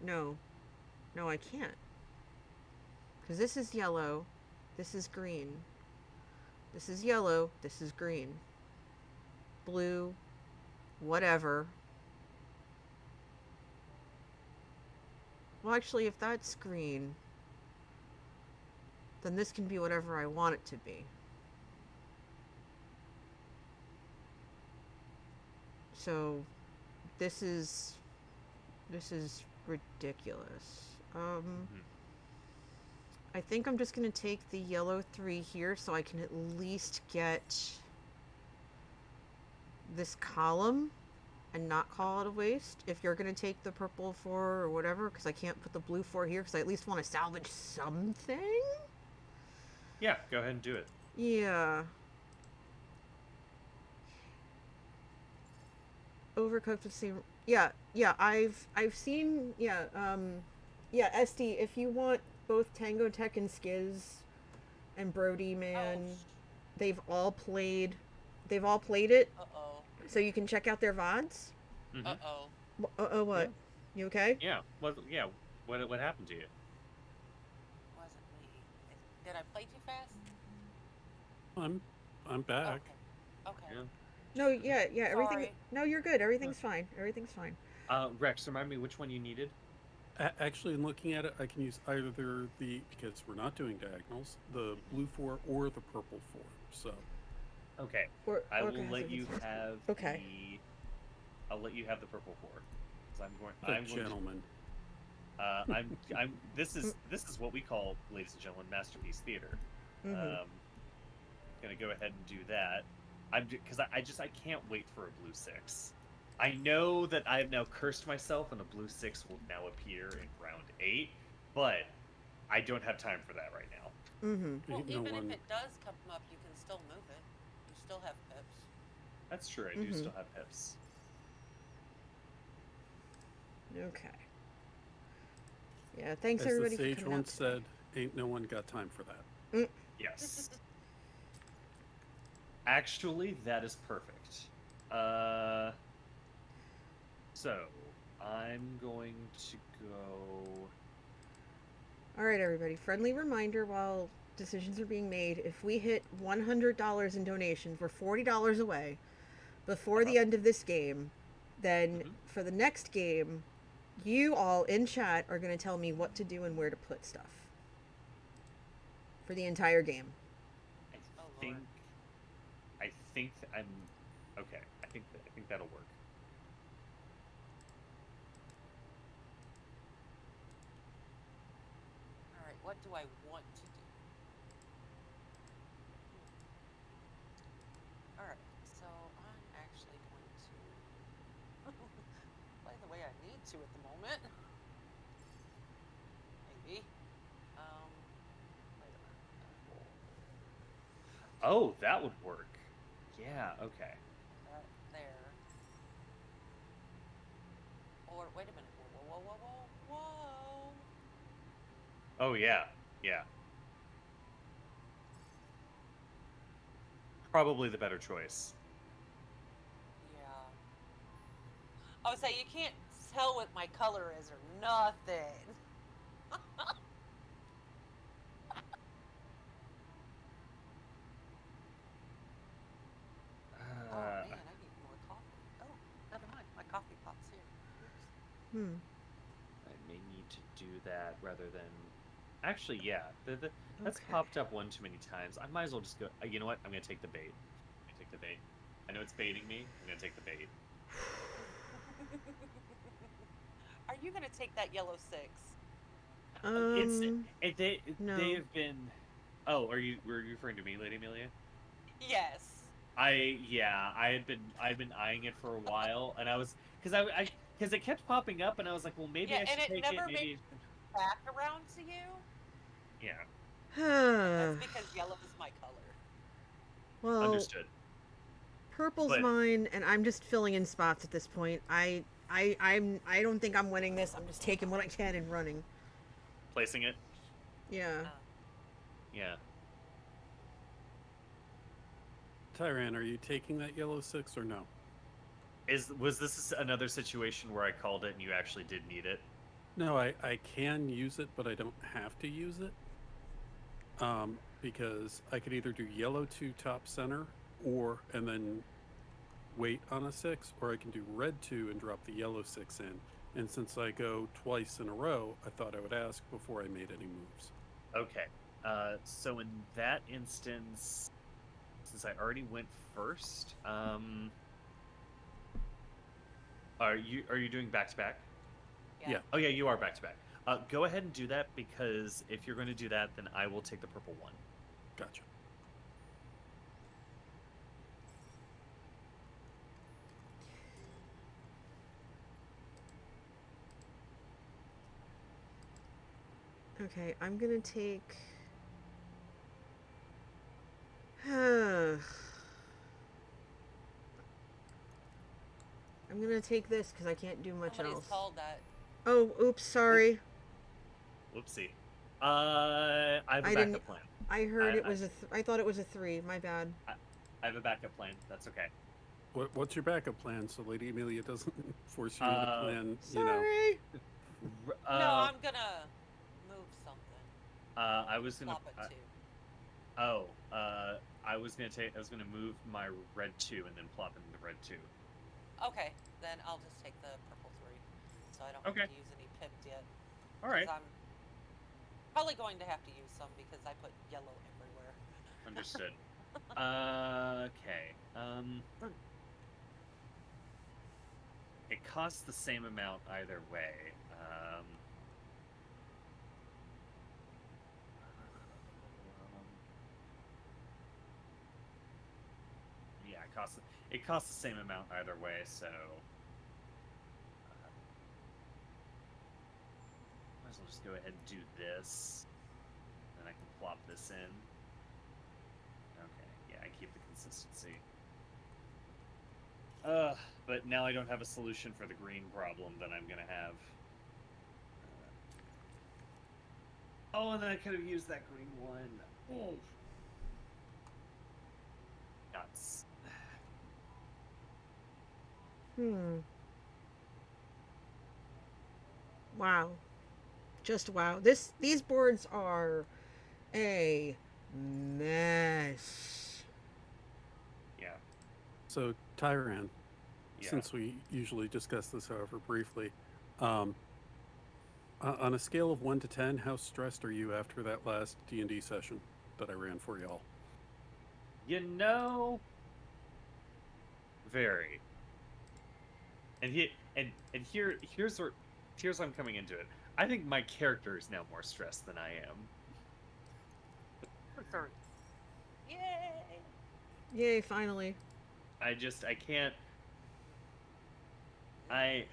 No, no, I can't. Because this is yellow, this is green. This is yellow, this is green. Blue, whatever. Well, actually, if that's green, then this can be whatever I want it to be. So, this is ridiculous. I think I'm just gonna take the yellow 3 here so I can at least get this column and not call it a waste. If you're gonna take the purple 4 or whatever, because I can't put the blue 4 here because I at least want to salvage something. Yeah, go ahead and do it. Yeah. Overcooked with same. Yeah, I've seen. Yeah, SD. If you want both Tango Tech and Skiz and Brody, man, they've all played it. Uh-oh. So you can check out their VODs. Mm-hmm. Uh-oh. What? Yeah. You okay? Yeah. What happened to you? Wasn't me. Did I play too fast? I'm back. Okay. Yeah. No, yeah, everything. Sorry. No, you're good. Everything's fine. Everything's fine. Rex, remind me which one you needed. Actually, in looking at it, I can use either because we're not doing diagonals, the blue 4 or the purple 4. So. Okay. I will let you have I'll let you have the purple 4. I'm gentleman. This is what we call, ladies and gentlemen, masterpiece theater. Gonna go ahead and do that. Because I can't wait for a blue 6. I know that I have now cursed myself and a blue 6 will now appear in round 8, but I don't have time for that right now. Well, even if it does come up, you can still move it. You still have pips. That's true. I do still have pips. Okay. Yeah, thanks As everybody the for sage coming once said, "Ain't no one got time for that." Yes. Actually, that is perfect. So I'm going to go. All right, everybody. Friendly reminder while decisions are being made: if we hit $100 in donations, we're $40 away before the end of this game. Then for the next game, you all in chat are going to tell me what to do and where to put stuff for the entire game. I think I'm okay. I think that'll work. All right, what do I want to do? All right, so I'm actually going to play the way I need to at the moment. Maybe. Wait a minute. Oh, that would work. Yeah. Okay. That there. Or wait a minute. Whoa. Oh yeah. Yeah. Probably the better choice. Yeah. I would say you can't tell what my color is or nothing. Oh man, I need more coffee. Oh, never mind. My coffee pot's here. Oops. I may need to do that rather than. Actually, yeah. That's popped up one too many times. I might as well just go. You know what? I'm gonna take the bait. I know it's baiting me. I'm gonna take the bait. Are you gonna take that yellow 6? They've been. Oh, were you referring to me, Lady Amelia? Yes. I'd been eyeing it for a while, and I was because it kept popping up, and I was like, well, maybe I should take it. Never Maybe made back around to you. Yeah. That's because yellow is my color. Well, Understood. Purple's mine, and I'm just filling in spots at this point. I don't think I'm winning this. I'm just taking what I can and running. Placing it. Yeah. Yeah. Tyran, are you taking that yellow 6 or no? Was this another situation where I called it and you actually did need it? No, I can use it, but I don't have to use it. Because I could either do yellow 2 top center, and then wait on a 6, or I can do red 2 and drop the yellow 6 in. And since I go twice in a row, I thought I would ask before I made any moves. Okay. So in that instance, since I already went first, are you doing back to back? Yeah. Oh yeah, you are back to back. Go ahead and do that, because if you're going to do that, then I will take the purple one. Gotcha. Okay, I'm gonna take. I'm gonna take this because I can't do much Somebody's else. called that. Oh, oops, sorry. Whoopsie. I have a I backup didn't- plan. I heard it was I thought it was a 3. My bad. I have a backup plan. That's okay. What's your backup plan so Lady Amelia doesn't force you to plan, Sorry. No, I'm gonna move something. I was gonna. Flop it too. I was gonna move my red 2 and then plop it into red 2. Okay, then I'll just take the purple 3, so I don't have Okay. to use any pipped yet. All right. 'Cause I'm probably going to have to use some because I put yellow everywhere. Understood. Okay. It costs the same amount either way. Yeah, it costs the same amount either way, so might as well just go ahead and do this. Then I can plop this in. Okay, yeah, I keep the consistency. But now I don't have a solution for the green problem that I'm gonna have. Oh, and then I could have used that green one. Oh. Nuts. Wow. Just wow. These boards are a mess. Yeah. So, Tyran, Yeah. since we usually discuss this, however, briefly, on a scale of 1 to 10, how stressed are you after that last D&D session that I ran for y'all? Very. And here's where I'm coming into it. I think my character is now more stressed than I am. Sorry. Yay! Yay, finally. I can't. I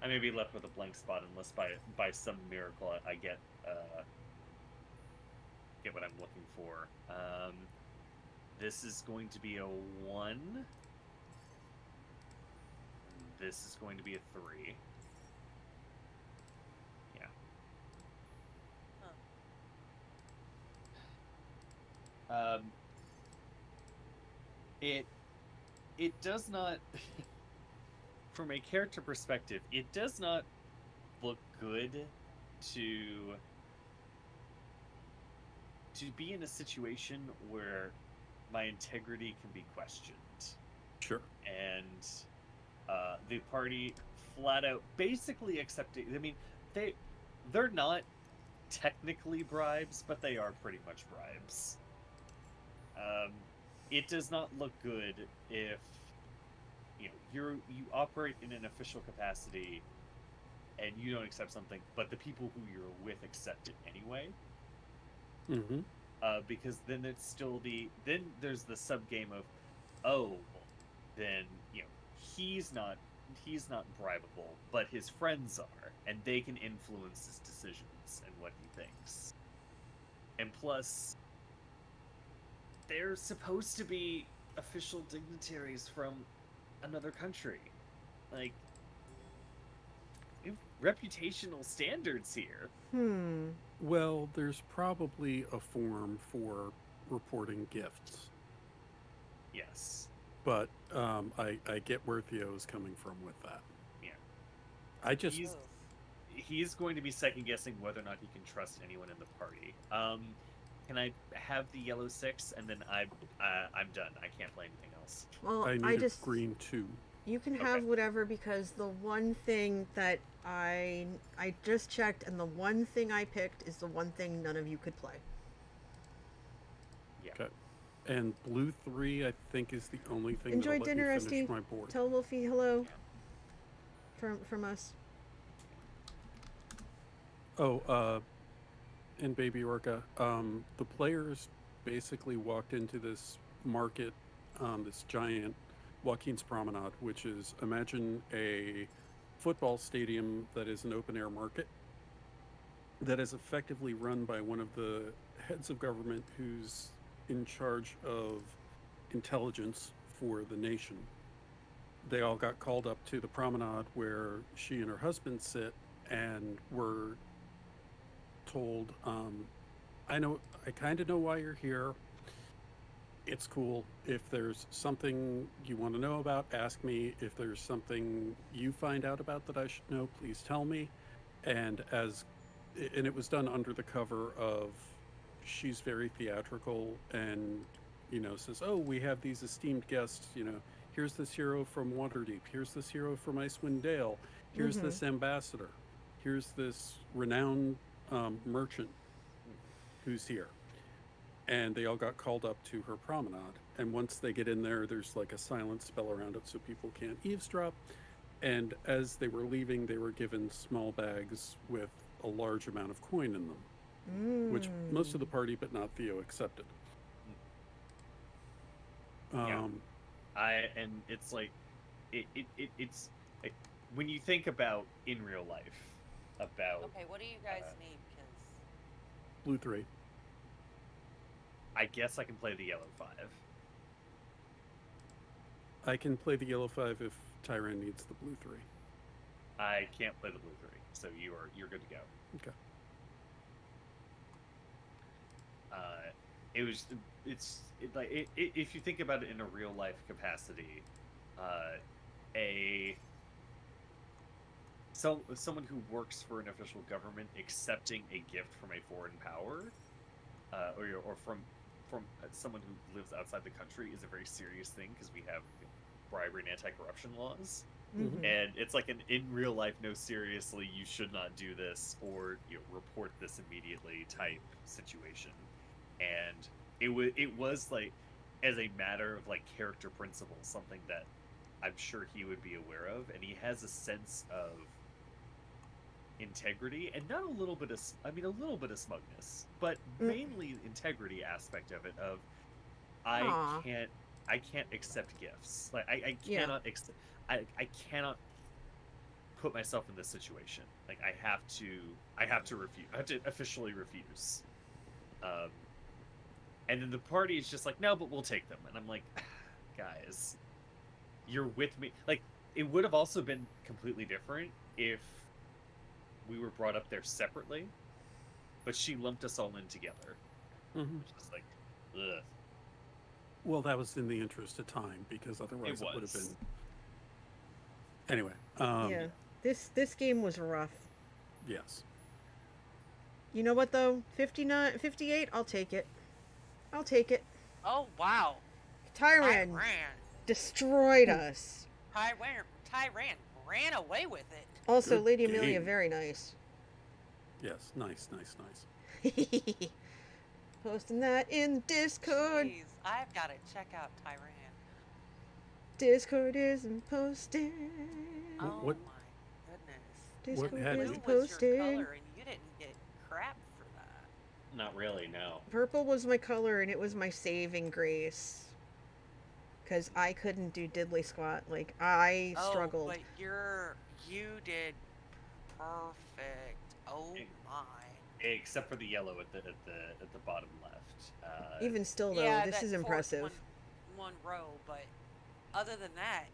may be left with a blank spot unless by some miracle I get what I'm looking for. This is going to be a 1. This is going to be a 3. Yeah. It does not from a character perspective, it does not look good to be in a situation where my integrity can be questioned. Sure. And the party flat out basically accepting. I mean, they're not technically bribes, but they are pretty much bribes. It does not look good if you operate in an official capacity and you don't accept something, but the people who you're with accept it anyway. Mm-hmm. Because then it's still then there's the sub game of, oh, then he's not bribable, but his friends are, and they can influence his decisions and what he thinks. And plus, they're supposed to be official dignitaries from another country. Like, reputational standards here. Well, there's probably a form for reporting gifts, Yes. but I get where Theo's coming from with that. Yeah. I just He's going to be second guessing whether or not he can trust anyone in the party. Can I have the yellow 6 and then I'm done. I can't play anything else. Well, I need a green 2. You can have whatever, because the one thing that I just checked, and the one thing I picked is the one thing none of you could play. Yeah. Okay. And blue 3, I think, is the only thing Enjoy that'll dinner, let me finish Esty. my board. Tell Wolfie hello. From us. Oh, and Baby Orca, the players basically walked into this market, this giant Joaquin's Promenade, which is, imagine a football stadium that is an open-air market that is effectively run by one of the heads of government who's in charge of intelligence for the nation. They all got called up to the promenade where she and her husband sit, and were told, I kind of know why you're here. It's cool. If there's something you want to know about, ask me. If there's something you find out about that I should know, please tell me. And it was done under the cover of, she's very theatrical, and says, oh, we have these esteemed guests, here's this hero from Waterdeep, here's this hero from Icewind Dale, here's this ambassador, here's this renowned merchant who's here. And they all got called up to her promenade. And once they get in there, there's like a silent spell around it so people can't eavesdrop. And as they were leaving, they were given small bags with a large amount of coin in them, which most of the party, but not Theo, accepted. And it's like, it's like, when you think about in real life, about... Okay, what do you guys need? Because blue 3. I guess I can play the yellow 5. I can play the yellow 5 if Tyran needs the blue 3. I can't play the blue 3, so you're good to go. Okay. If you think about it in a real life capacity, someone who works for an official government accepting a gift from a foreign power, or from someone who lives outside the country, is a very serious thing, because we have bribery and anti-corruption laws. And it's like an in real life, no, seriously, you should not do this, or report this immediately type situation. And it was like, as a matter of like character principle, something that I'm sure he would be aware of, and he has a sense of integrity, and not a little bit of, a little bit of smugness, but mainly integrity aspect of it. Of I can't accept gifts. Like I cannot accept. I cannot put myself in this situation. Like I have to refuse. I have to officially refuse. And then the party is just like, no, but we'll take them. And I'm like, guys, you're with me. Like, it would have also been completely different if we were brought up there separately, but she lumped us all in together. Just like, ugh. Well, that was in the interest of time, because otherwise it would have been. Anyway. Yeah, this game was rough. Yes. You know what though? 58. I'll take it. I'll take it. oh wow, Tyran destroyed us. Tyran ran away with it. Also, Good Lady Amelia, game. very nice. Yes, nice. Posting that in Discord. Jeez, I've got to check out Tyran. Discord isn't posted. Oh What- my goodness. Discord What had isn't Blue was your posted. color, and you didn't get crap for that. Not really, no. Purple was my color, and it was my saving grace. Because I couldn't do diddly squat. Like, I struggled. But you did perfect. Oh my. Except for the yellow at the bottom left. Even still, though, Yeah, this that is fourth impressive. One row, but other than that,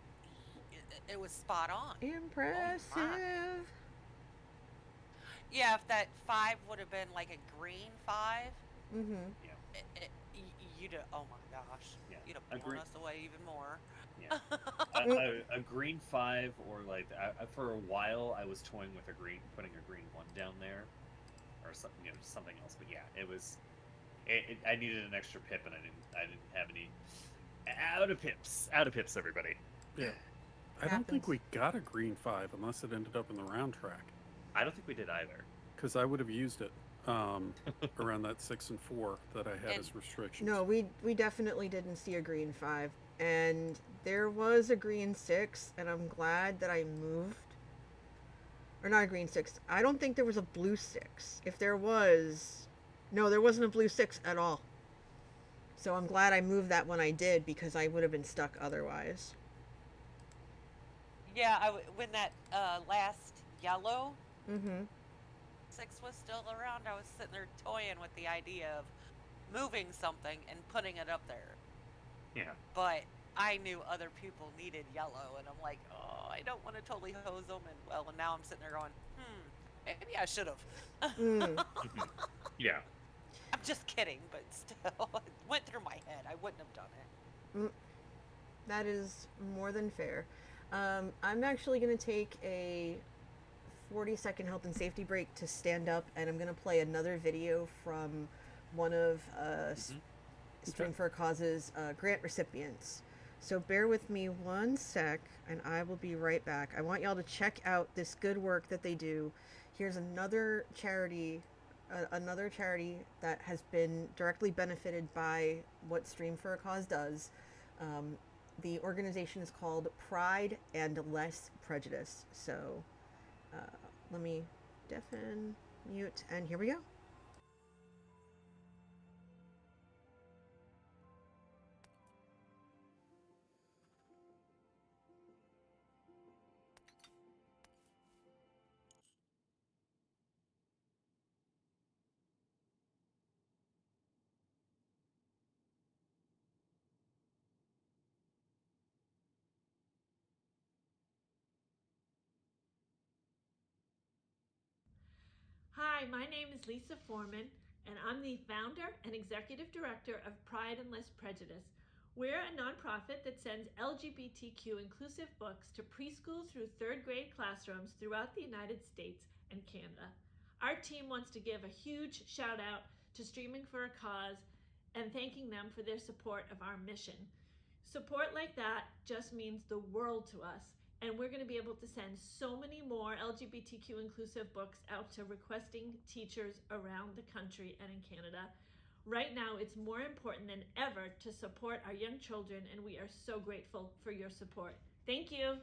it was spot on. Impressive. Yeah, if that 5 would have been like a green 5, Mm-hmm. Yeah, you'd have, oh my gosh, yeah. you'd have A blown green, us away even more. yeah. A green 5, or like for a while I was toying with putting a green 1 down there, or something, something else. But yeah, it was. I needed an extra pip, and I didn't have any. Out of pips. Out of pips, everybody. Yeah. I don't think we got a green 5 unless it ended up in the round track. I don't think we did either. Because I would have used it around that 6 and 4 that I had as restrictions. No, we definitely didn't see a green 5. And there was a green 6, and I'm glad that I moved. Or not a green 6. I don't think there was a blue 6. If there was... No, there wasn't a blue 6 at all. So I'm glad I moved that when I did, because I would have been stuck otherwise. Yeah, when that last yellow Mm-hmm. 6 was still around, I was sitting there toying with the idea of moving something and putting it up there. Yeah. But I knew other people needed yellow, and I'm like, oh, I don't want to totally hose them. And now I'm sitting there going, maybe I should have. Yeah. I'm just kidding, but still, it went through my head. I wouldn't have done it. That is more than fair. I'm actually going to take a 40-second health and safety break to stand up, and I'm going to play another video from one of Stream for a Cause's grant recipients. So bear with me one sec, and I will be right back. I want y'all to check out this good work that they do. Here's another charity that has been directly benefited by what Stream for a Cause does. The organization is called Pride and Less Prejudice. So let me deafen, mute, and here we go. Hi, my name is Lisa Foreman, and I'm the founder and executive director of Pride and Less Prejudice. We're a nonprofit that sends LGBTQ inclusive books to preschool through third grade classrooms throughout the United States and Canada. Our team wants to give a huge shout out to Streaming for a Cause and thanking them for their support of our mission. Support like that just means the world to us, and we're going to be able to send so many more LGBTQ inclusive books out to requesting teachers around the country and in Canada. Right now, it's more important than ever to support our young children, and we are so grateful for your support. Thank you.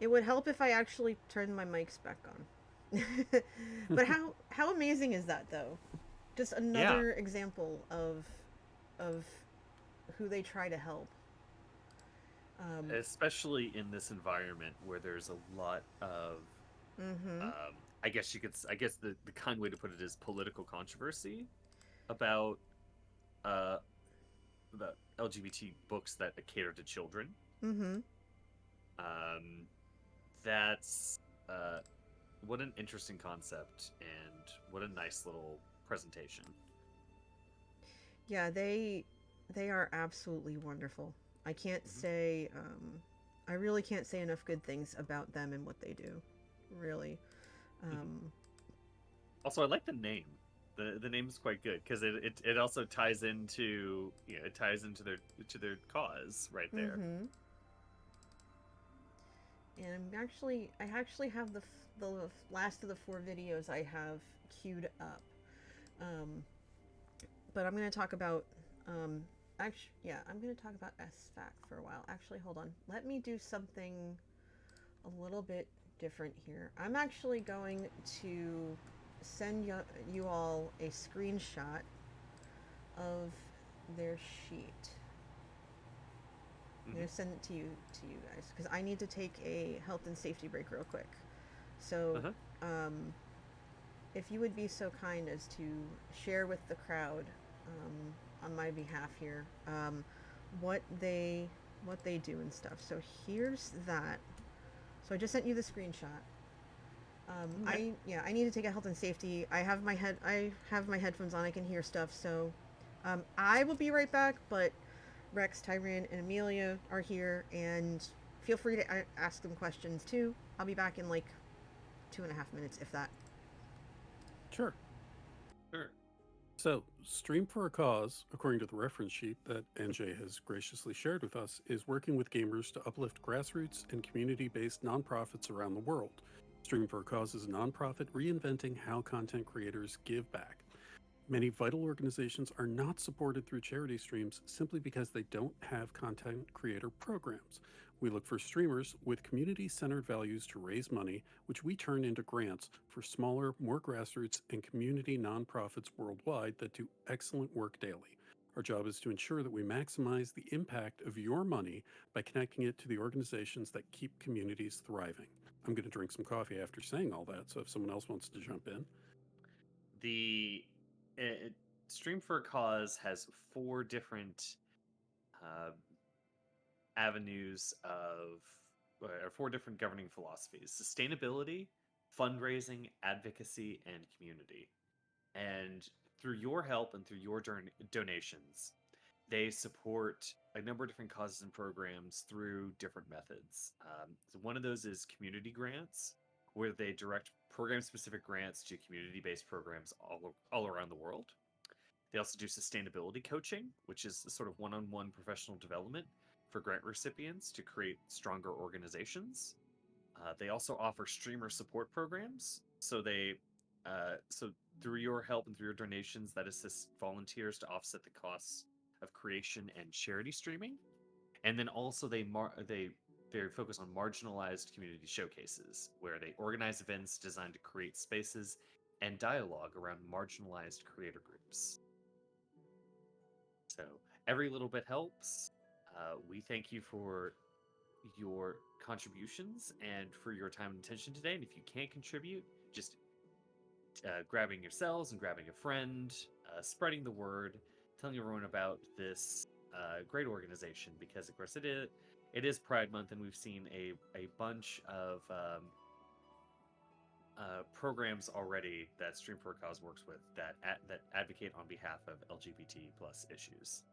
It would help if I actually turned my mics back on. But how amazing is that, though? Just another example of who they try to help. Especially in this environment where there's a lot of, I guess the kind way to put it is political controversy about the LGBT books that cater to children. That's what an interesting concept, and what a nice little presentation. Yeah, they are absolutely wonderful. I can't say, I really can't say enough good things about them and what they do. Really. Also, I like the name. The name is quite good, because it also ties into their cause right there. And I actually have the last of the 4 videos I have queued up. But I'm going to talk about I'm going to talk about SFAC for a while. Actually, hold on. Let me do something a little bit different here. I'm actually going to send you all a screenshot of their sheet. I'm going to send it to you guys, because I need to take a health and safety break real quick. So, if you would be so kind as to share with the crowd on my behalf here, what they do and stuff. So here's that. So I just sent you the screenshot. Okay. I need to take a health and safety. I have my headphones on. I can hear stuff. So I will be right back. But Rex, Tyran, and Amelia are here, and feel free to ask them questions too. I'll be back in like 2.5 minutes, if that. Sure. Sure. So, Stream for a Cause, according to the reference sheet that NJ has graciously shared with us, is working with gamers to uplift grassroots and community-based nonprofits around the world. Stream for a Cause is a nonprofit reinventing how content creators give back. Many vital organizations are not supported through charity streams simply because they don't have content creator programs. We look for streamers with community-centered values to raise money, which we turn into grants for smaller, more grassroots and community nonprofits worldwide that do excellent work daily. Our job is to ensure that we maximize the impact of your money by connecting it to the organizations that keep communities thriving. I'm going to drink some coffee after saying all that, so if someone else wants to jump in. The Stream for a Cause has 4 different avenues of, or 4 different governing philosophies: sustainability, fundraising, advocacy, and community. And through your help and through your donations, they support a number of different causes and programs through different methods. So one of those is community grants, where they direct program-specific grants to community-based programs all around the world. They also do sustainability coaching, which is a sort of one-on-one professional development for grant recipients to create stronger organizations. They also offer streamer support programs. So through your help and through your donations, that assists volunteers to offset the costs of creation and charity streaming. And then also they focus on marginalized community showcases, where they organize events designed to create spaces and dialogue around marginalized creator groups. So every little bit helps. We thank you for your contributions and for your time and attention today. And if you can't contribute, just grabbing yourselves and grabbing a friend, spreading the word, telling everyone about this great organization, because of course it is Pride Month, and we've seen a bunch of programs already that Stream for a Cause works with that advocate on behalf of LGBT plus issues.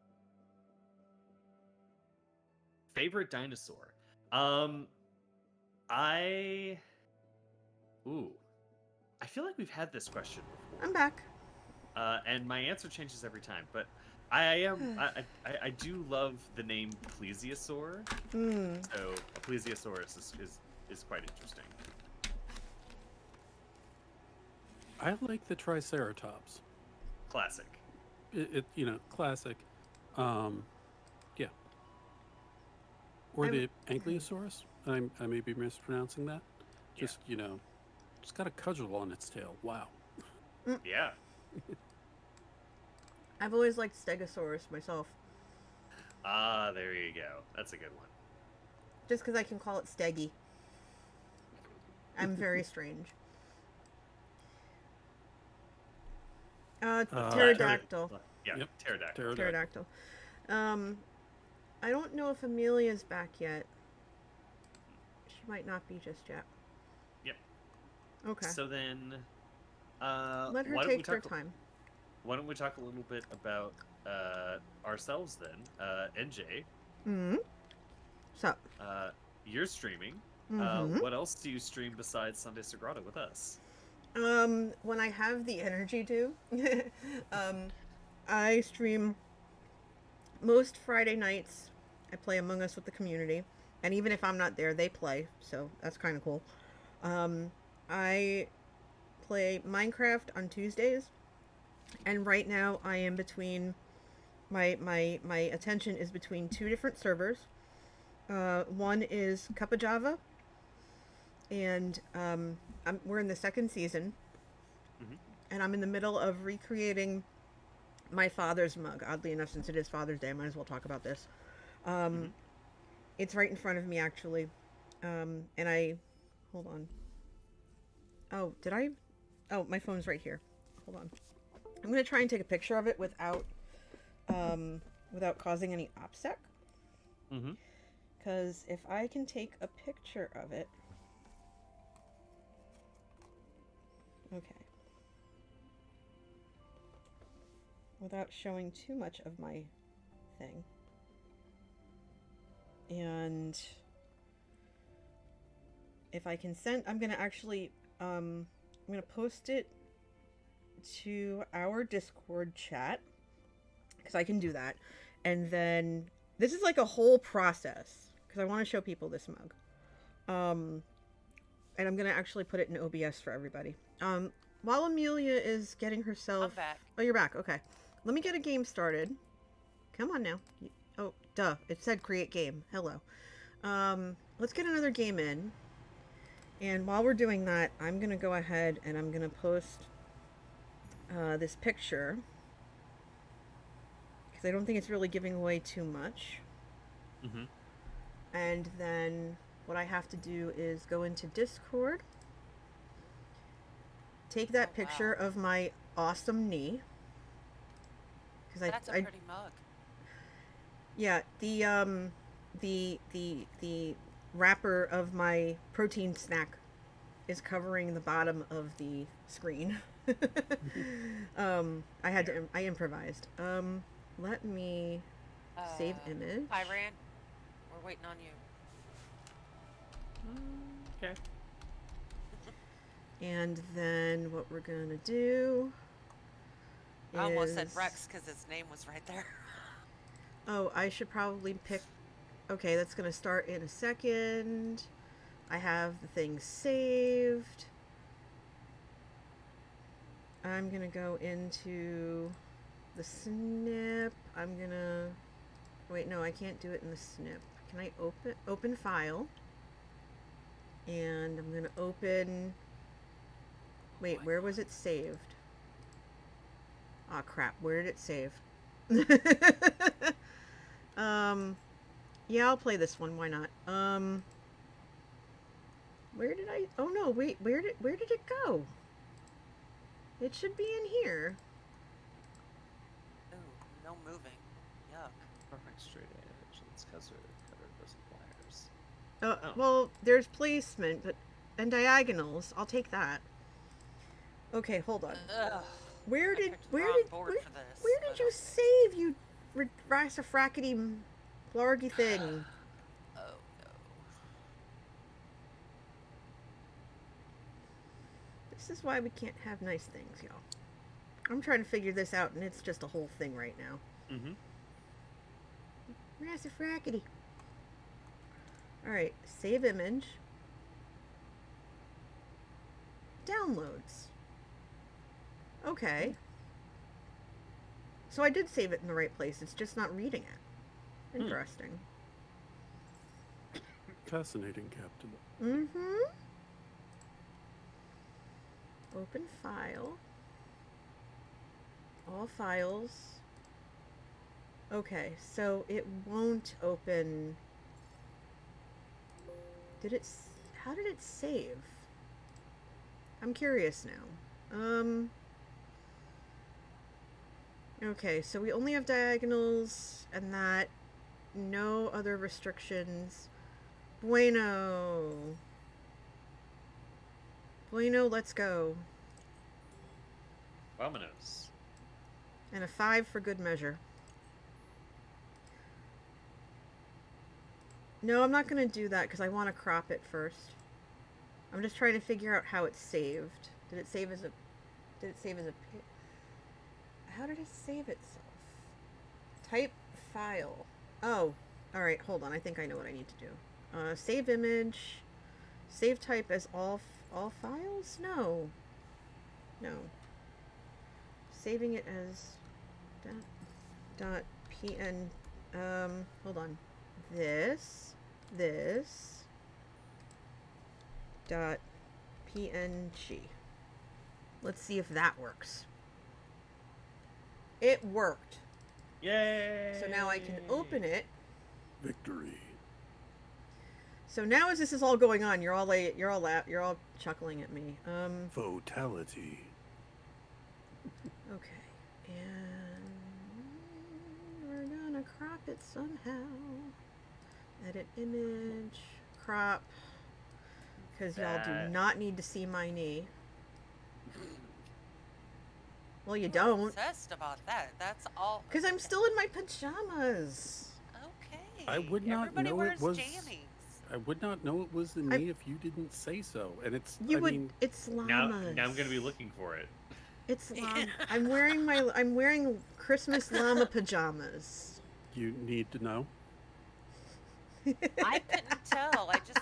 Favorite dinosaur? I feel like we've had this question before. I'm back. And my answer changes every time, but I do love the name plesiosaur. So a plesiosaurus is quite interesting. I like the Triceratops. Classic. Classic. Yeah. Or the Ankylosaurus. I may be mispronouncing that. Just it's got a cudgel on its tail. Wow. Yeah. I've always liked Stegosaurus myself. Ah, there you go. That's a good one. Just because I can call it Steggy. I'm very strange. Pterodactyl. Yeah, yep. Pterodactyl. Pterodactyl. I don't know if Amelia's back yet. She might not be just yet. Yep. Okay. So then, let her take her time. Why don't we talk a little bit about ourselves then? NJ. Mm-hmm. So. You're streaming. Mm-hmm. What else do you stream besides Sunday Sagrada with us? When I have the energy to, I stream most Friday nights. I play Among Us with the community, and even if I'm not there, they play, so that's kind of cool. I play Minecraft on Tuesdays, and right now I am between my attention is between 2 different servers. One is Cup of Java, and we're in the 2nd season, and I'm in the middle of recreating my father's mug. Oddly enough, since it is Father's Day, I might as well talk about this. It's right in front of me, actually, and hold on. Oh, my phone's right here. Hold on. I'm going to try and take a picture of it without without causing any OPSEC. Mm-hmm. Because if I can take a picture of it... Okay. Without showing too much of my thing. And if I can send... I'm going to actually... I'm going to post it to our Discord chat. Because I can do that. And then... This is like a whole process. Because I want to show people this mug. And I'm going to actually put it in OBS for everybody. While Amelia is getting herself... I'm back. Oh, you're back. Okay. Let me get a game started. Come on now. Oh, duh. It said create game. Hello. Let's get another game in. And while we're doing that, I'm going to go ahead and I'm going to post this picture. Because I don't think it's really giving away too much. Mm-hmm. And then what I have to do is go into Discord. Take that picture of my awesome knee. That's a pretty mug. Yeah, the wrapper of my protein snack is covering the bottom of the screen. I improvised. Let me save image. Iran, we're waiting on you. Okay. And then what we're gonna do I almost said Rex because his name was right there. Oh, I should probably pick... Okay, that's gonna start in a second. I have the thing saved. I'm gonna go into the snip. I'm gonna... Wait, no, I can't do it in the snip. Can I open file? And I'm gonna open... Wait, where was it saved? Aw, crap. Where did it save? Yeah, I'll play this one. Why not? Where did I... Oh, no, wait. Where did it go? It should be in here. Ooh, no moving. Yuck. Perfect straight edge. Let's cutter those pliers. Oh. Well, there's placement, but... And diagonals. I'll take that. Okay, hold on. Ugh. Where did you you save, you rassafrackety blargy thing? Oh no. This is why we can't have nice things, y'all. I'm trying to figure this out, and it's just a whole thing right now. Mm-hmm. Rassafrackety. Alright, save image. Downloads. Okay. So I did save it in the right place. It's just not reading it. Interesting. Fascinating, Captain. Mm-hmm. Open file. All files. Okay, so it won't open... How did it save? I'm curious now. Okay, so we only have diagonals and that. No other restrictions. Bueno. Bueno, let's go. Vamonos. And a 5 for good measure. No, I'm not going to do that because I want to crop it first. I'm just trying to figure out how it's saved. Did it save as a... How did it save itself? Type file. Oh, alright, hold on. I think I know what I need to do. Save image. Save type as all files? No. No. Saving it as... dot pn... hold on. This... dot png. Let's see if that works. It worked. Yay! So now I can open it. Victory. So now as this is all going on, you're all chuckling at me. Fatality. Okay. And gonna crop it somehow. Edit image, crop. Because y'all do not need to see my knee. Well, you don't. Obsessed about that. That's all. Because I'm still in my pajamas. Okay. I would not Everybody know wears it was. jammies. I would not know it was the knee if you didn't say so. And it's. It's llamas. Now I'm gonna be looking for it. It's llama. I'm wearing Christmas llama pajamas. You need to know. I couldn't tell. I just.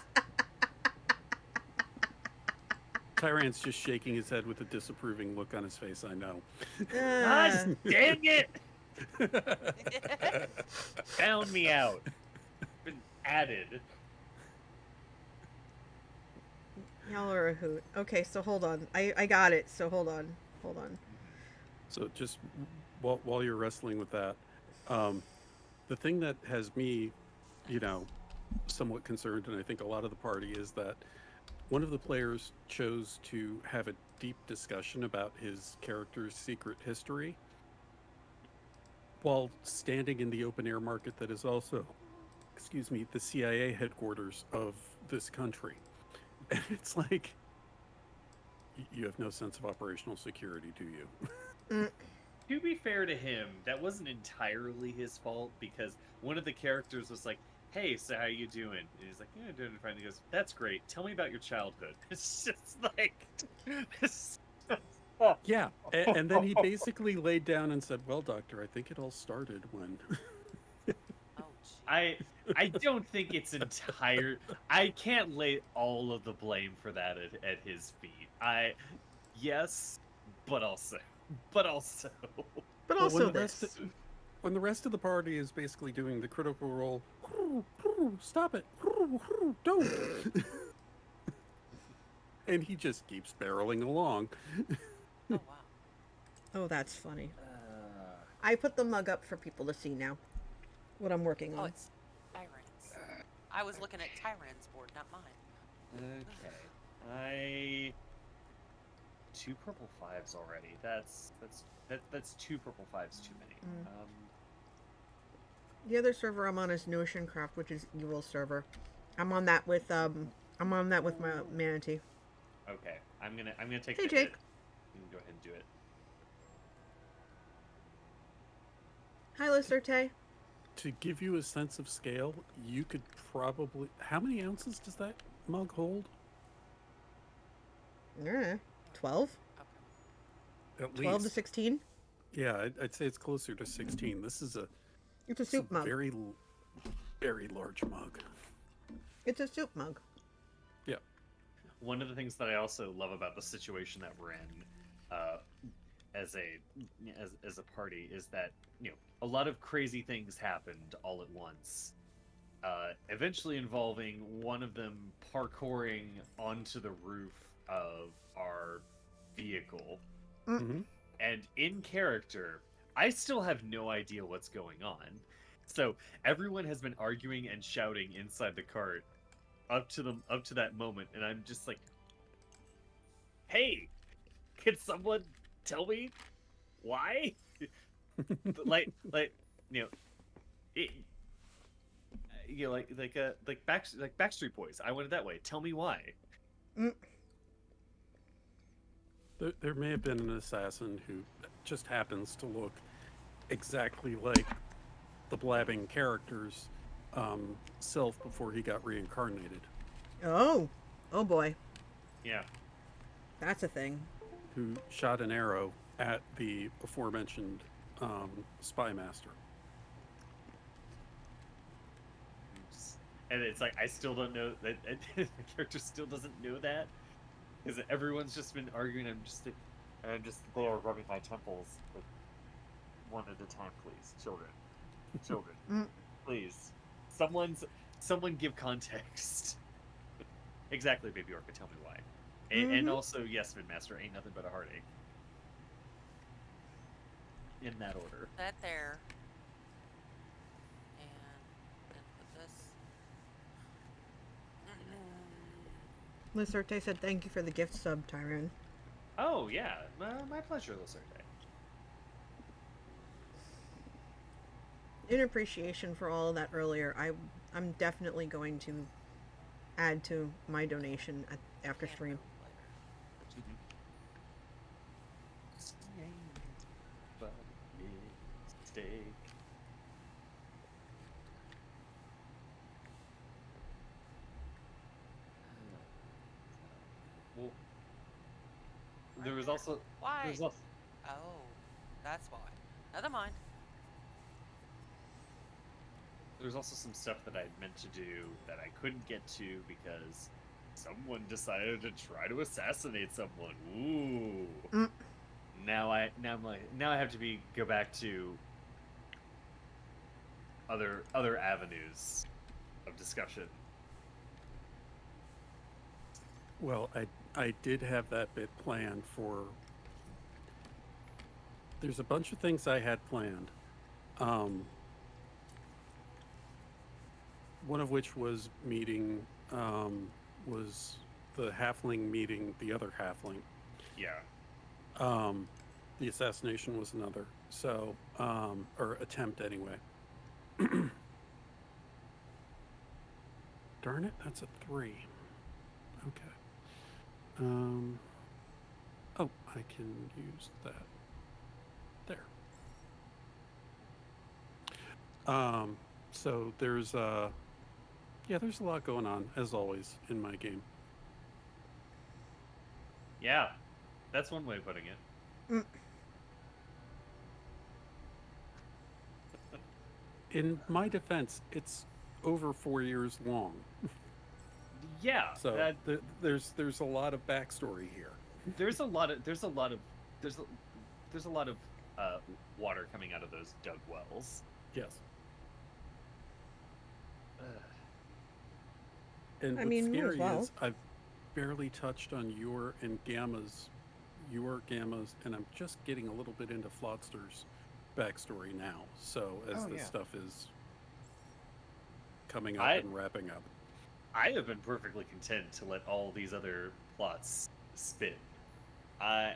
Tyran's just shaking his head with a disapproving look on his face, I know. God dang it! Found me out. Been added. Y'all are a hoot. Okay, so hold on. I got it. So hold on. So just while you're wrestling with that, the thing that has me, somewhat concerned, and I think a lot of the party, is that one of the players chose to have a deep discussion about his character's secret history while standing in the open air market that is also, the CIA headquarters of this country. And it's like, you have no sense of operational security, do you? To be fair to him, that wasn't entirely his fault, because one of the characters was like, "Hey, so how you doing?" And he's like, "Yeah, doing fine." He goes, "That's great. Tell me about your childhood." It's just like, yeah. And then he basically laid down and said, "Well, doctor, I think it all started when." I don't think it's entire. I can't lay all of the blame for that at his feet. Yes, but also. When the rest of the party is basically doing the critical role, stop it, don't, and he just keeps barreling along. Oh wow. Oh, that's funny. I put the mug up for people to see now. What I'm working on. Oh, it's Tyran's. I was looking at Tyran's board, not mine. Okay. 2 purple 5s already. That's 2 purple 5s too many. The other server I'm on is nodecraft, which is Evil server. I'm on that with my manatee. Okay. I'm gonna take Hey, the Jake. hit. You can go ahead and do it. Hi, Lucerte. To give you a sense of scale, you could probably... How many ounces does that mug hold? 12? At 12 least. to 16? Yeah, I'd say it's closer to 16. This is It's a soup mug. Very, very large mug. It's a soup mug. Yeah. One of the things that I also love about the situation that we're in, as a party, is that a lot of crazy things happened all at once. Eventually involving one of them parkouring onto the roof of our vehicle. Mm-hmm. And in character, I still have no idea what's going on. So everyone has been arguing and shouting inside the cart up to that moment, and I'm just like, "Hey, can someone tell me why?" like Backstreet Boys. I went it that way. Tell me why. There may have been an assassin who just happens to look exactly like the blabbing character's self before he got reincarnated. Oh boy. Yeah. That's a thing. Who shot an arrow at the aforementioned spy master. And it's like, I still don't know that the character still doesn't know that, because everyone's just been arguing. I'm just there rubbing my temples, like, one at a time, please, children, please, someone give context. Exactly, Baby Orca, tell me why. And also, yes, Midmaster, ain't nothing but a heartache. In that order. That there. And put this. Lucerte said thank you for the gift sub, Tyran. Oh, yeah. My pleasure, Lucerte. in appreciation for all of that earlier, I'm definitely going to add to my donation after Can stream. move later. But mistake. Well, there was Right also there. Why? there's also Oh, that's why. Never mind. there's also some stuff that I meant to do that I couldn't get to because someone decided to try to assassinate someone. Ooh. Mm. Now I have to go back to other avenues of discussion. Well, I did have that bit planned for. There's a bunch of things I had planned. One of which was meeting, was the halfling meeting the other halfling. Yeah. The assassination was another. So, or attempt anyway. Darn it, that's a 3. Okay. Oh, I can use that. There. So there's there's a lot going on, as always, in my game. Yeah. That's one way of putting it. Mm. In my defense, it's over 4 years long. Yeah. So there's a lot of backstory here. There's a lot of water coming out of those dug wells. Yes. And I what's mean, might as scary well. is I've barely touched on your Gamma's, and I'm just getting a little bit into Floodster's backstory now. So as this stuff is coming up and wrapping up, I have been perfectly content to let all these other plots spin. I'm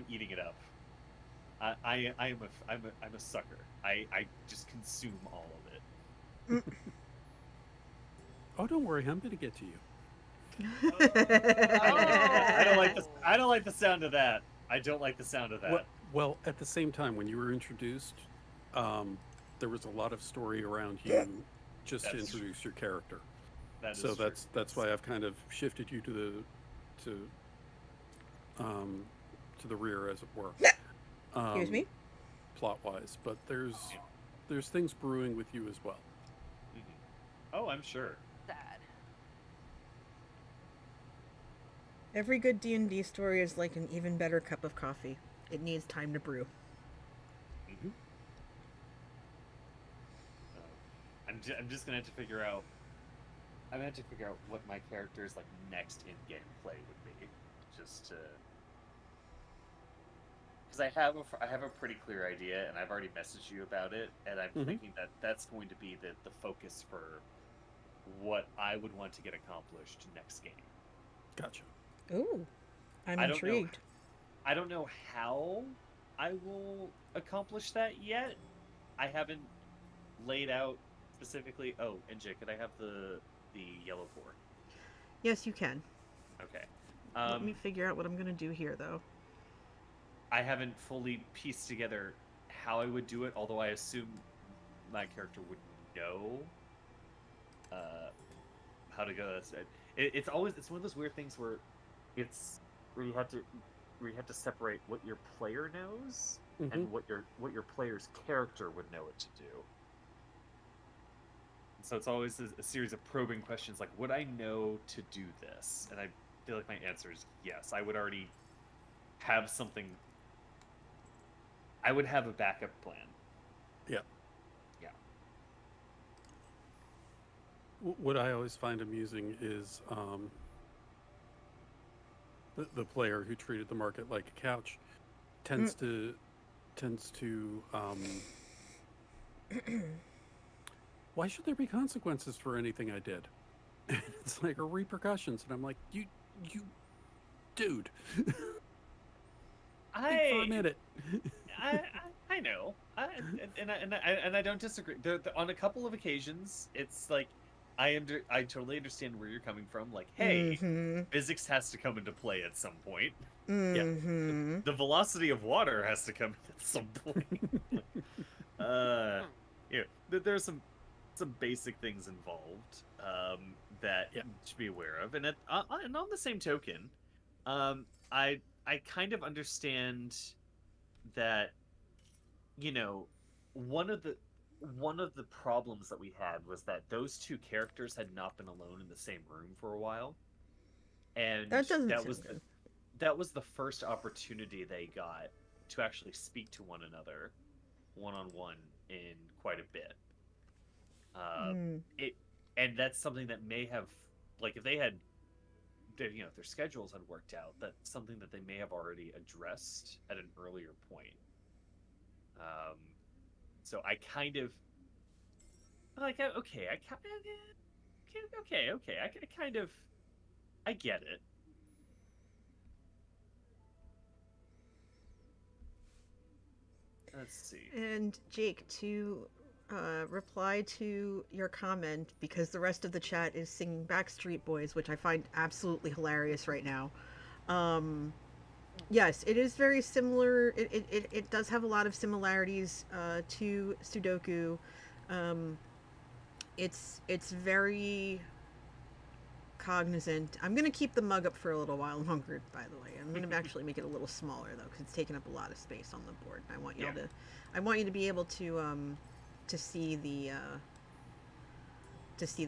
eating it up. I'm a sucker. I just consume all of it. Oh, don't worry, I'm going to get to you. I don't like the sound of that. I don't like the sound of that. Well, at the same time, when you were introduced, there was a lot of story around you just to introduce your character. So that's why I've kind of shifted you to the rear, as it were. Excuse me? Plot-wise, but there's things brewing with you as well. Mm-hmm. Oh, I'm sure. Sad. Every good D&D story is like an even better cup of coffee. It needs time to brew. Mm-hmm. I'm just gonna have to figure out. I'm gonna have to figure out what my character's like next in-game play would be, just to. Because I have a pretty clear idea, and I've already messaged you about it, and I'm thinking that that's going to be the focus for what I would want to get accomplished next game. Gotcha. Ooh, I'm intrigued. I don't know how I will accomplish that yet. I haven't laid out specifically. Oh, NJ, could I have the yellow core? Yes, you can. Okay. Let me figure out what I'm going to do here, though. I haven't fully pieced together how I would do it, although I assume my character would know how to go. It's one of those weird things where you have to separate what your player knows and what your player's character would know what to do. And so it's always a series of probing questions like, would I know to do this? And I feel like my answer is yes. I would already have something. I would have a backup plan. Yeah. Yeah. What I always find amusing is the player who treated the market like a couch tends to why should there be consequences for anything I did? It's like, or repercussions, and I'm like, you dude. Think for a minute. I know. I don't disagree. On a couple of occasions, it's like I totally understand where you're coming from. Like, hey, Mm-hmm. physics has to come into play at some point. Yeah, Mm-hmm. the velocity of water has to come in at some point. Yeah, there's some basic things involved that Yeah. you should be aware of, and and on the same token, I kind of understand that, you know, one of the one of the problems that we had was that those two characters had not been alone in the same room for a while, and That doesn't sound good. that was the first opportunity they got to actually speak to one another one on one in quite a bit. Mm. It and that's something that may have, like, if they had, if their schedules had worked out, that's something that they may have already addressed at an earlier point. Um, so I kind of like, okay, I kind of, okay, I kind of, I get it. Let's see. And Jake, to reply to your comment, because the rest of the chat is singing Backstreet Boys, which I find absolutely hilarious right now. Yes, it is very similar. It does have a lot of similarities to Sudoku. It's very cognizant. I'm gonna keep the mug up for a little while longer. By the way, I'm gonna actually make it a little smaller though, because it's taking up a lot of space on the board. I want I want you to be able to see the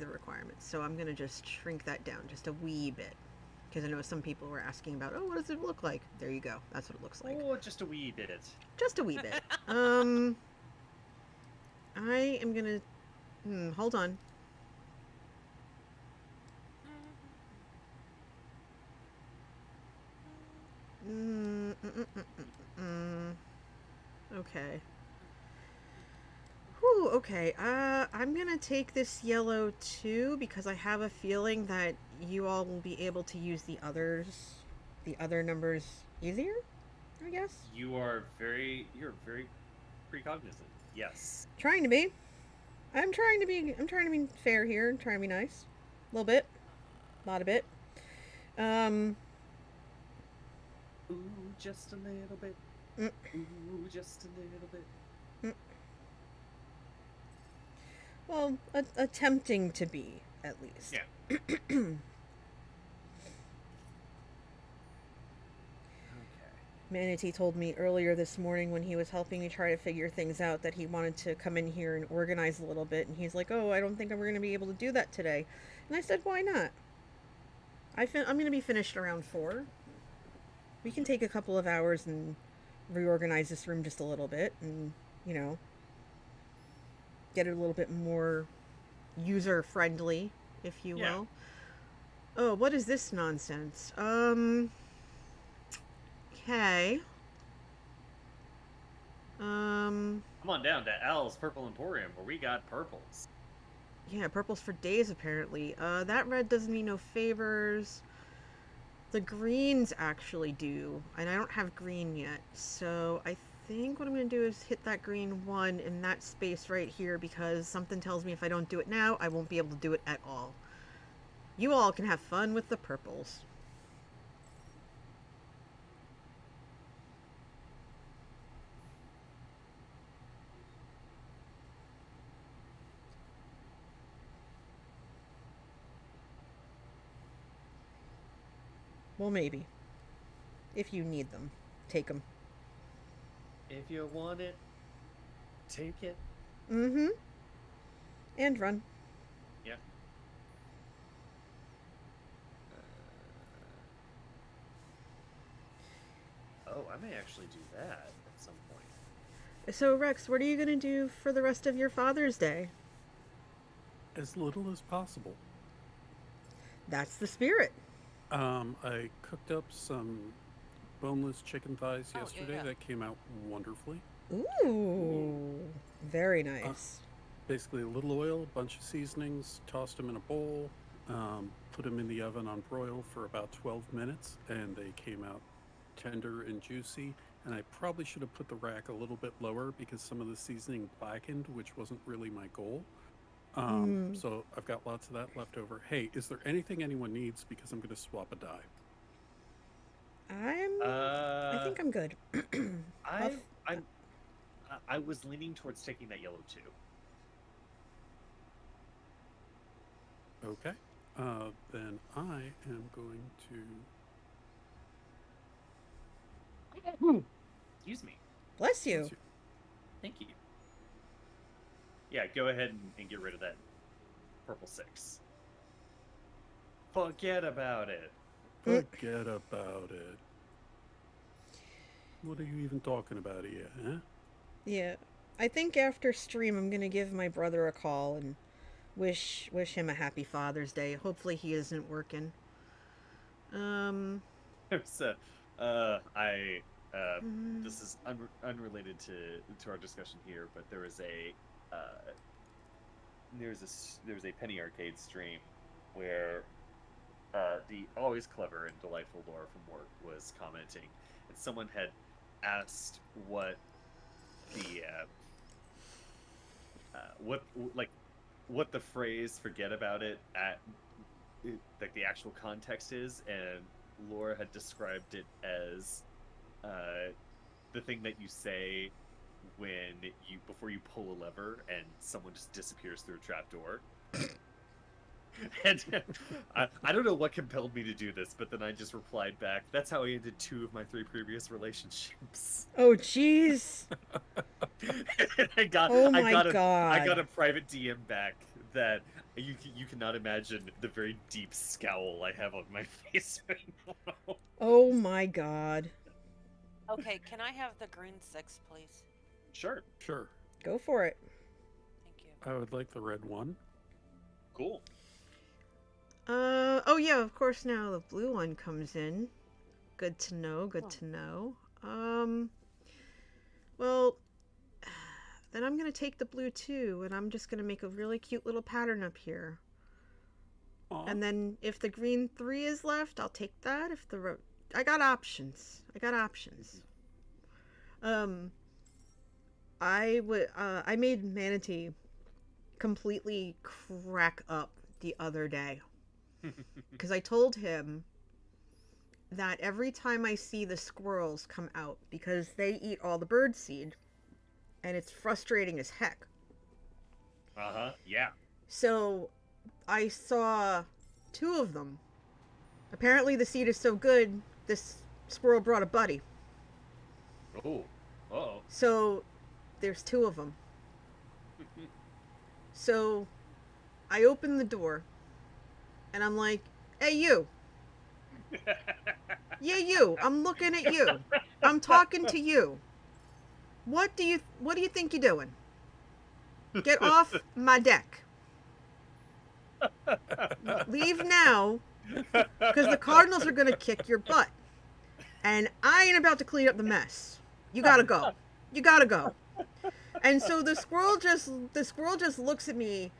requirements. So I'm gonna just shrink that down just a wee bit, because I know some people were asking about, oh, what does it look like? There you go. That's what it looks like. Oh, just a wee bit. Just a wee bit. I am gonna. Hold on. Okay. Whew, okay. I'm gonna take this yellow too, because I have a feeling that you all will be able to use the other numbers easier, I guess. You're very precognizant. Yes. Trying to be. I'm trying to be fair here and trying to be nice. A little bit. Not a bit. Ooh, just a little bit. Ooh, just a little bit. Well, attempting to be, at least. Yeah. Manatee told me earlier this morning when he was helping me try to figure things out that he wanted to come in here and organize a little bit, and he's like, oh, I don't think we're going to be able to do that today. And I said, why not? I'm going to be finished around 4. We can take a couple of hours and reorganize this room just a little bit and, get it a little bit more user-friendly, if you will. Oh, what is this nonsense? Okay. Come on down to Al's Purple Emporium, where we got purples. Yeah, purples for days, apparently. That red doesn't mean no favors. The greens actually do, and I don't have green yet, so I think what I'm going to do is hit that green 1 in that space right here, because something tells me if I don't do it now, I won't be able to do it at all. You all can have fun with the purples. Well, maybe. If you need them, take them. If you want it, take it. Mm-hmm. And run. Yeah. Oh, I may actually do that at some point. So, Rex, what are you going to do for the rest of your Father's Day? As little as possible. That's the spirit. I cooked up some boneless chicken thighs yesterday that came out wonderfully. Ooh, very nice. Basically a little oil, a bunch of seasonings, tossed them in a bowl, put them in the oven on broil for about 12 minutes, and they came out tender and juicy and I probably should have put the rack a little bit lower because some of the seasoning blackened, which wasn't really my goal. So I've got lots of that left over. Hey, is there anything anyone needs? Because I'm going to swap a die. I think I'm good. I was leaning towards taking that yellow too. Okay. Then I am going to. Excuse me. Bless you. Thank you. Yeah, go ahead and get rid of that purple 6. Forget about it. Forget about it. What are you even talking about here, huh? Yeah. I think after stream I'm gonna give my brother a call and wish him a happy Father's Day. Hopefully he isn't working. So, this is unrelated to our discussion here, but there was a Penny Arcade stream where the always clever and delightful Laura from work was commenting, and someone had asked what the what the phrase "forget about it" like the actual context is, and Laura had described it as the thing that you say before you pull a lever and someone just disappears through a trapdoor. And I don't know what compelled me to do this, but then I just replied back, that's how I ended 2 of my 3 previous relationships. Oh jeez. I got a private DM back that you cannot imagine the very deep scowl I have on my face right now. Oh my god. Okay, can I have the green 6, please? Sure. Go for it. Thank you. I would like the red one. Cool. Oh yeah, of course now the blue one comes in. Good to know, to know. Well, then I'm gonna take the blue too, and I'm just gonna make a really cute little pattern up here. Aww. And then if the green 3 is left, I'll take that. If the I got options. I made Manatee completely crack up the other day. Because I told him that every time I see the squirrels come out, because they eat all the bird seed, and it's frustrating as heck. Yeah. So I saw 2 of them. Apparently the seed is so good, this squirrel brought a buddy. Oh. Uh-oh. So there's 2 of them. So I open the door and I'm like, hey you. Yeah, you. I'm looking at you. I'm talking to you. What do you think you're doing? Get off my deck. Leave now, because the Cardinals are going to kick your butt. And I ain't about to clean up the mess. You gotta go. And so the squirrel just looks at me,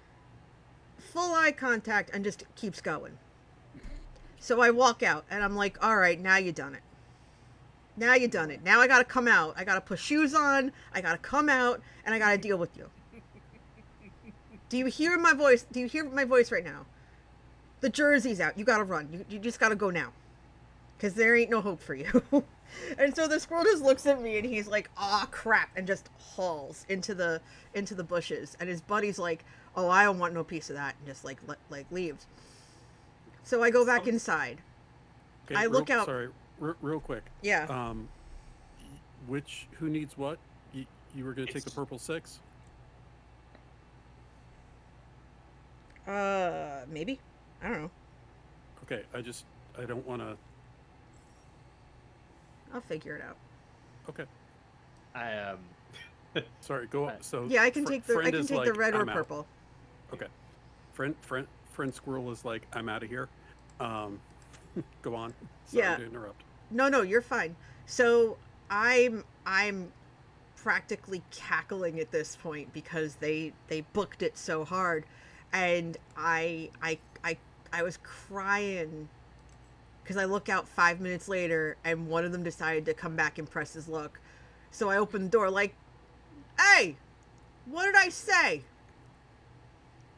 full eye contact, and just keeps going. So I walk out and I'm like, all right, now you done it. Now I gotta come out. I gotta put shoes on. I gotta come out and I gotta deal with you. Do you hear my voice? Do you hear my voice right now? The jersey's out. You gotta run. You just gotta go now. Because there ain't no hope for you. And so the squirrel just looks at me and he's like, aw, crap, and just hauls into the bushes. And his buddy's like, oh, I don't want no piece of that, and just like leaves. So I go back inside. Okay, I look out. Sorry, real quick. Yeah. Who needs what? You were going to take the purple 6? Maybe. I don't know. Okay, I don't want to. I'll figure it out. Okay. I Sorry, go on. So yeah, I can take the red or I'm out. purple. Okay. Friend squirrel is like, I'm out of here. Go on. Sorry to interrupt. No, you're fine. So I'm practically cackling at this point because they booked it so hard, and I was crying because I look out 5 minutes later and one of them decided to come back and press his luck. So I open the door like, hey, what did I say?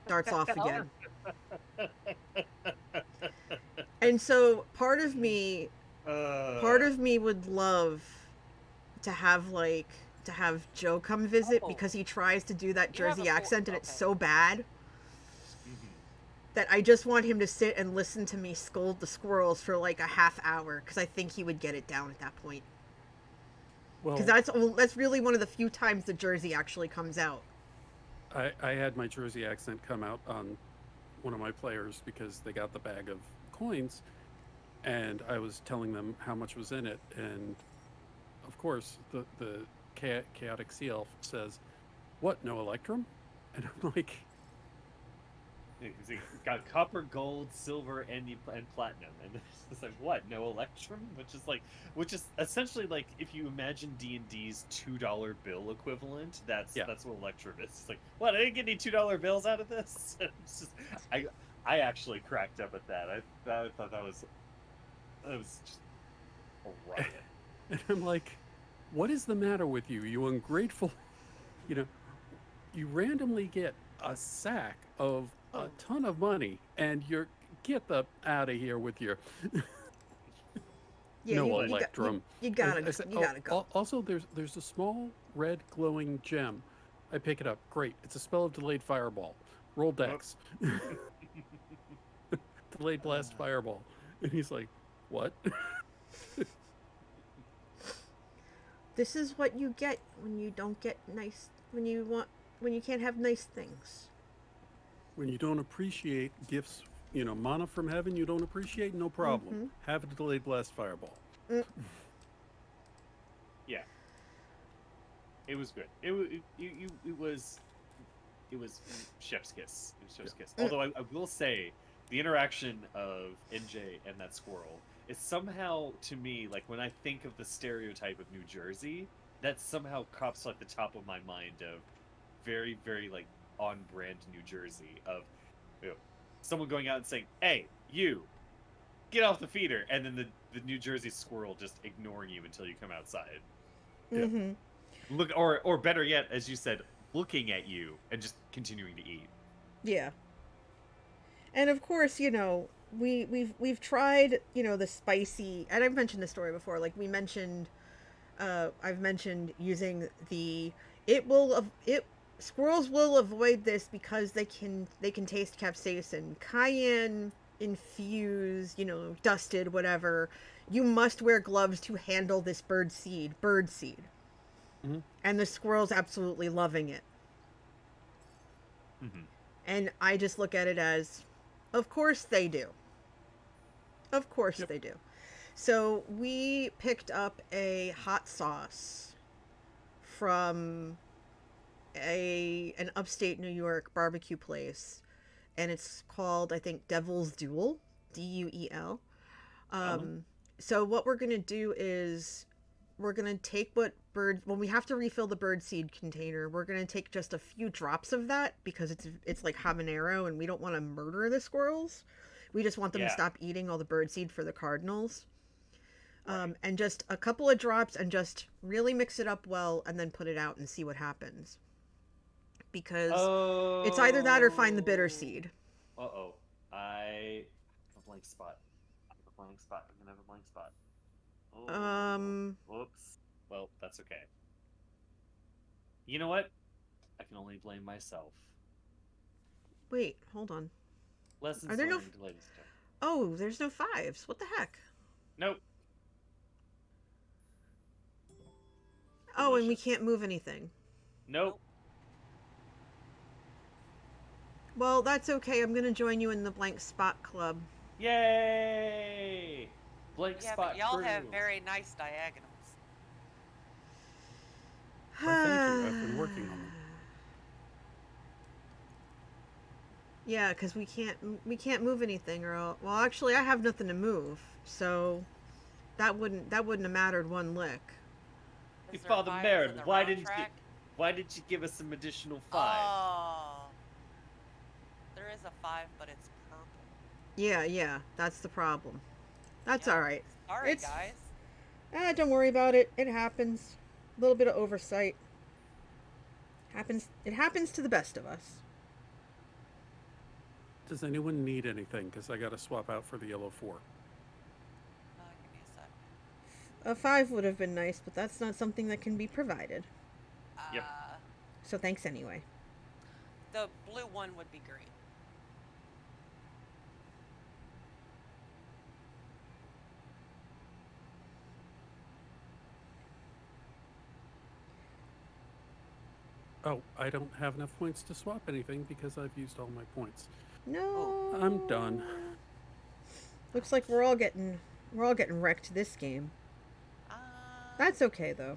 Darts off again. And so part of me would love to have Joe come visit because he tries to do that Jersey accent and it's so bad that I just want him to sit and listen to me scold the squirrels for like a half hour because I think he would get it down at that point. Because that's really one of the few times the Jersey actually comes out. I had my Jersey accent come out on one of my players because they got the bag of coins, and I was telling them how much was in it, and of course the chaotic sea elf says, "What? No Electrum?" And I'm like, It's got copper, gold, silver, and platinum, and it's like, what? No Electrum, which is essentially like if you imagine D&D's $2 bill equivalent. That's what Electrum is. It's like, what? I didn't get any $2 bills out of this. It's just, I actually cracked up at that. I thought that was just a riot. and I'm like, what is the matter with you? You ungrateful, you randomly get a sack of a ton of money and you're get the out of here with your Electrum. You gotta go. Also, there's a small red glowing gem. I pick it up. Great. It's a spell of delayed fireball. Roll dex. Delayed blast fireball. And he's like, what? This is what you get when you don't get when you can't have nice things. When you don't appreciate gifts, mana from heaven you don't appreciate, no problem. Mm-hmm. Have a delayed blast fireball. Yeah. It was good. It was chef's kiss. It was chef's kiss. Although I will say, the interaction of NJ and that squirrel is somehow, to me, like when I think of the stereotype of New Jersey, that somehow crops like the top of my mind of very, very like on brand New Jersey of someone going out and saying, "Hey, you, get off the feeder," and then the New Jersey squirrel just ignoring you until you come outside. Mm-hmm. Look, or better yet, as you said, looking at you and just continuing to eat. Yeah. And of course, we've tried, the spicy, and I've mentioned this story before. Like I've mentioned using squirrels will avoid this because they can taste capsaicin, cayenne infused, dusted, whatever. You must wear gloves to handle this bird seed. Mm-hmm. And the squirrel's absolutely loving it. Mm-hmm. And I just look at it as, of course they do. Of course they do. So we picked up a hot sauce from an upstate New York barbecue place, and it's called, I think, Devil's Duel, Duel. So what we're gonna do is we're gonna take when we have to refill the bird seed container, we're gonna take just a few drops of that because it's like habanero, and we don't want to murder the squirrels. We just want them to stop eating all the bird seed for the cardinals. Right. And just a couple of drops, and just really mix it up well, and then put it out and see what happens. Because it's either that or find the bitter seed. I have a blank spot. I'm gonna have a blank spot. Whoops. Well, that's okay. You know what? I can only blame myself. Wait, hold on. Lessons Are there learned, no? ladies and gentlemen. Oh, there's no 5s. What the heck? Nope. Oh, and we can't move anything. Nope. Well, that's okay. I'm going to join you in the blank spot club. Yay! Blank spot. But y'all crew. have very nice diagonals. Well, thank you. I've been working on them. Yeah, because we can't move anything, well, actually, I have nothing to move, so that wouldn't have mattered one lick. Hey, Father Merrin, why didn't you give us some additional 5? Oh, there is a 5, but it's purple. Yeah, that's the problem. That's Yeah. all right. Sorry, It's guys. don't worry about it. It happens. A little bit of oversight happens. It happens to the best of us. Does anyone need anything? Because I got to swap out for the yellow 4. Give me a sec. A 5 would have been nice, but that's not something that can be provided. Yep. So thanks anyway. The blue one would be great. Oh, I don't have enough points to swap anything because I've used all my points. No. I'm done. Looks like we're all getting wrecked this game. That's okay though.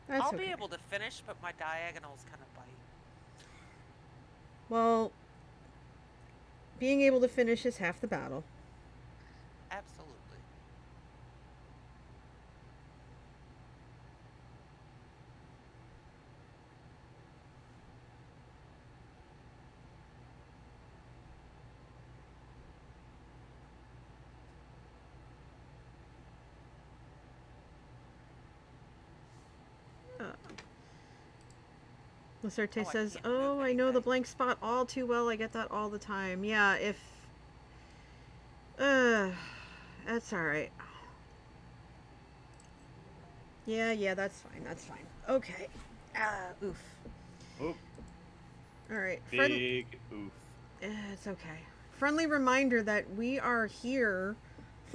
That's I'll okay. be able to finish, but my diagonals kind of bite. Well, being able to finish is half the battle. Absolutely. Laserte I says, can't move "Oh, I know the anything. blank spot all too well. I get that all the time. Yeah, if that's all right. Yeah, that's fine. That's fine. Okay. Oof. Oop. All right. Big oof. It's okay. Friendly reminder that we are here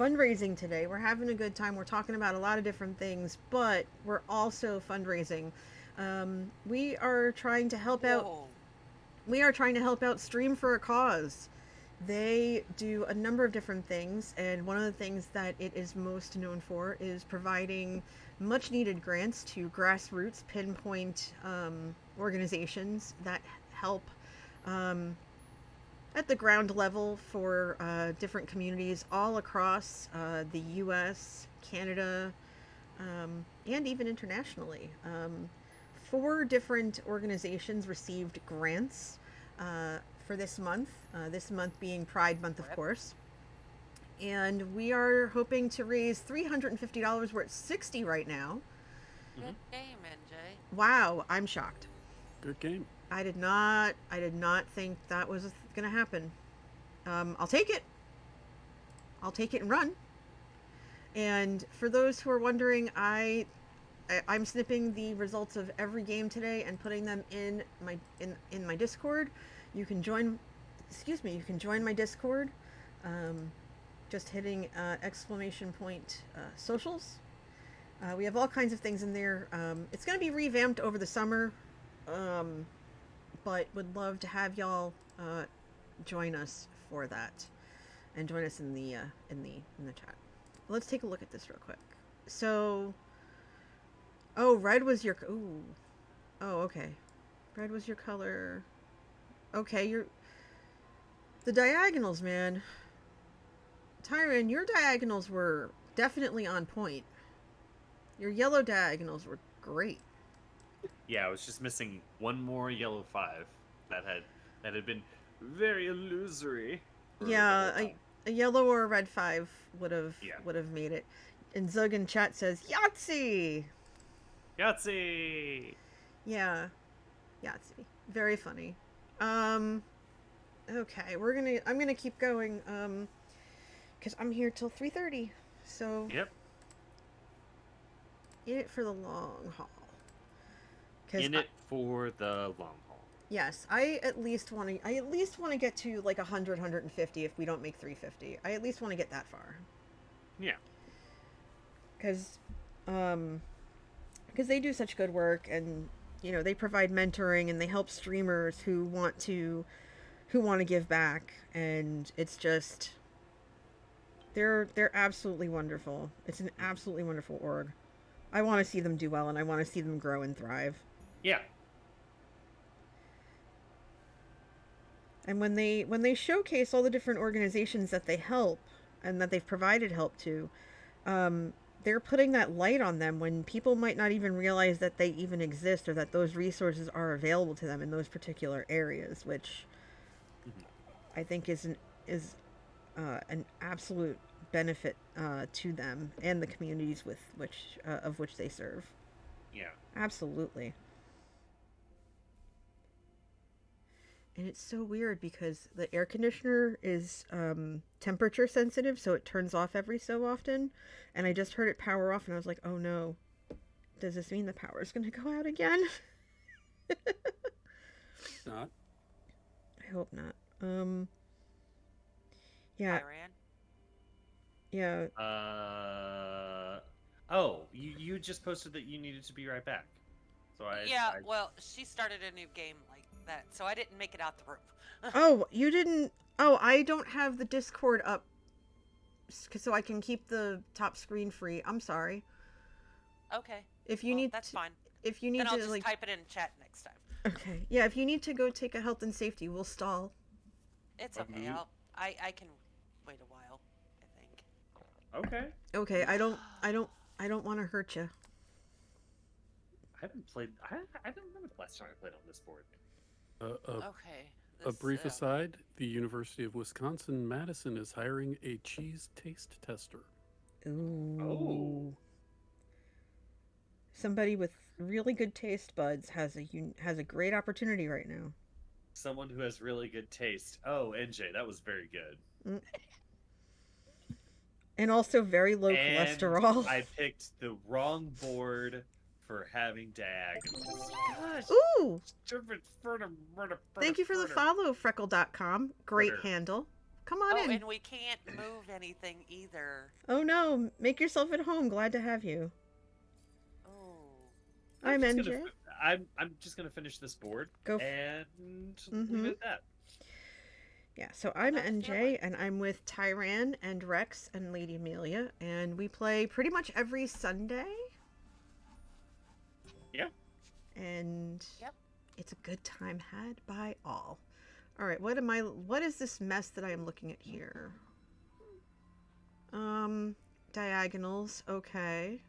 fundraising today. We're having a good time. We're talking about a lot of different things, but we're also fundraising. We are trying to help out. Whoa. We are trying to help out Stream for a Cause. They do a number of different things, and one of the things that it is most known for is providing much needed grants to grassroots pinpoint organizations that help at the ground level for different communities all across the US, Canada, and even internationally. 4 different organizations received grants for this month being Pride Month, of course. And we are hoping to raise $350. We're at 60 right now. Good game, NJ. Wow, I'm shocked. Good game. I did not think that was going to happen. I'll take it. I'll take it and run. And for those who are wondering, I'm snipping the results of every game today and putting them in my Discord. You can join my Discord. Just hitting exclamation point socials. We have all kinds of things in there. It's going to be revamped over the summer, but would love to have y'all join us for that, and join us in the chat. Let's take a look at this real quick. So, red was your okay, red was your color. Okay, the diagonals, man. Tyron, your diagonals were definitely on point. Your yellow diagonals were great. Yeah, I was just missing one more yellow 5 that had been very illusory. Yeah, a yellow or a red 5 would have made it. And Zug in chat says Yahtzee. Yahtzee. Yeah, Yahtzee. Very funny. Okay, I'm gonna keep going. Because I'm here till 3:30. So. Yep. In it for the long haul. In it for the long haul. Yes, I at least want to get to like 100, 150 if we don't make 350. I at least want to get that far. Yeah. Because they do such good work, and they provide mentoring, and they help streamers who want to give back, and it's just they're absolutely wonderful. It's an absolutely wonderful org. I want to see them do well, and I want to see them grow and thrive. Yeah. And when they showcase all the different organizations that they help and that they've provided help to, they're putting that light on them when people might not even realize that they even exist or that those resources are available to them in those particular areas, which I think is an absolute benefit to them and the communities with which of which they serve. Yeah. Absolutely. And it's so weird because the air conditioner is temperature sensitive, so it turns off every so often. And I just heard it power off, and I was like, "Oh no, does this mean the power is going to go out again?" Not. I hope not. Yeah, Iran? yeah. Oh, you just posted that you needed to be right back. So Yeah, well, she started a new game like that, so I didn't make it out the room. Oh, you didn't. Oh, I don't have the Discord up, so I can keep the top screen free. I'm sorry. Okay. If you Well, need, that's fine. If you need Then I'll to just like, type it in chat next time. okay, yeah. If you need to go take a health and safety, we'll stall. It's okay. I can wait a while, I think. Okay. Okay, I don't want to hurt you. I haven't played. I don't remember the last time I played on this board. Okay. A brief aside, the University of Wisconsin-Madison is hiring a cheese taste tester. Ooh. Oh. Somebody with really good taste buds has a great opportunity right now. Someone who has really good taste. Oh, NJ, that was very good. And also very low And cholesterol. I picked the wrong board for having diagonals. Gosh. Ooh! Thank you for the follow, freckle.com. Great handle. Come on in. And we can't move anything either. Oh no, make yourself at home. Glad to have you. Oh. I'm NJ. I'm just gonna finish this board and leave it at that. Yeah, so I'm NJ, and I'm with Tyran and Rex and Lady Amelia, and we play pretty much every Sunday. Yeah. And it's a good time had by all. All right, what is this mess that I am looking at here? Diagonals, okay.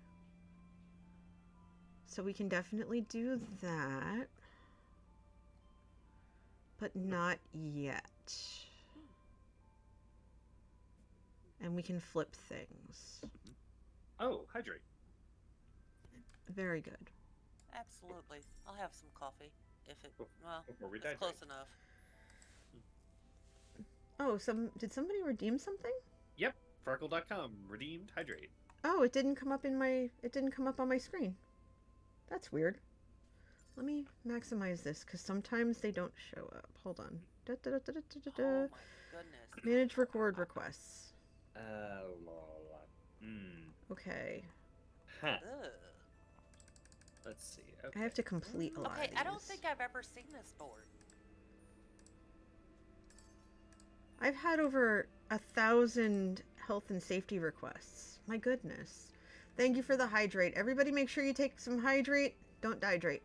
So we can definitely do that. But not yet. And we can flip things. Oh, hydrate. Very good. Absolutely. I'll have some coffee if it before we it's close enough. Oh, did somebody redeem something? Yep, Freckle.com redeemed hydrate. Oh, it didn't come up on my screen. That's weird. Let me maximize this because sometimes they don't show up. Hold on. Oh my goodness. Manage record requests. Oh, Okay. Huh. Let's see. Okay. I have to complete a lot. Okay, of I don't these. think I've ever seen this board. I've had over 1,000 health and safety requests. My goodness. Thank you for the hydrate. Everybody make sure you take some hydrate. Don't dehydrate.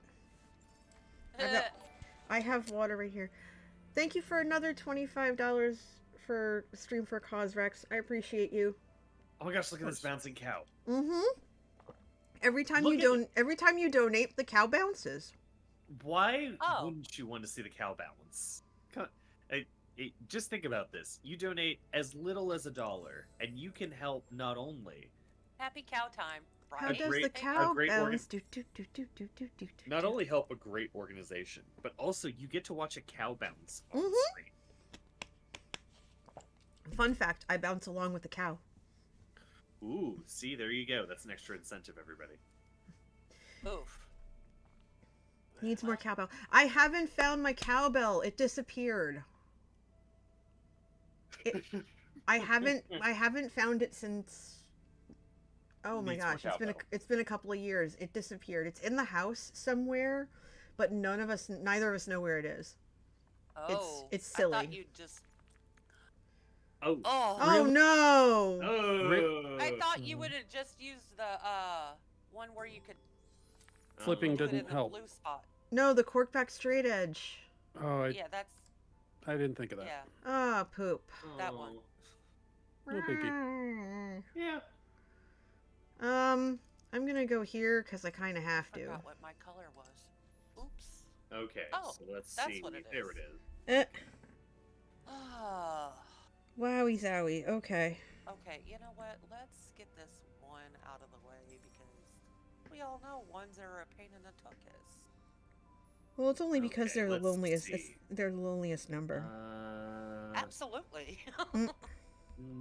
I have water right here. Thank you for another $25 for Stream for a Cause, Rex. I appreciate you. Oh my gosh, look at this bouncing cow. Mm-hmm. Every time you donate, the cow bounces. Why wouldn't you want to see the cow bounce? Come on. Just think about this. You donate as little as $1, and you can help not only Happy cow time. Right? How does the cow bounce? Not only help a great organization, but also you get to watch a cow bounce on screen. Fun fact, I bounce along with the cow. Ooh, see, there you go. That's an extra incentive, everybody. Oof. Needs more cowbell. I haven't found my cowbell. It disappeared. I haven't found it since. Oh my gosh, it's been a couple of years. It disappeared. It's in the house somewhere, but neither of us know where it is. Oh, it's silly. I thought you just. Oh. Oh no! Oh. I thought you would have just used the one where you could. Flipping put it didn't in the help. blue spot. No, the corkback straight edge. Oh, Yeah, that's. I didn't think of that. Yeah, Ah, poop. that one. No biggie. Yeah. I'm gonna go here because I kind of have I to. forgot what my color was. Oops. Okay, Oh, so let's that's see. what it There is. it is. Ah. Wowie zowie. Okay. Okay, you know what? Let's get this one out of the way because we all know ones are a pain in the tuchus. Well, it's only because Okay, they're the let's loneliest. It's see. they're the loneliest number. Absolutely. Mm,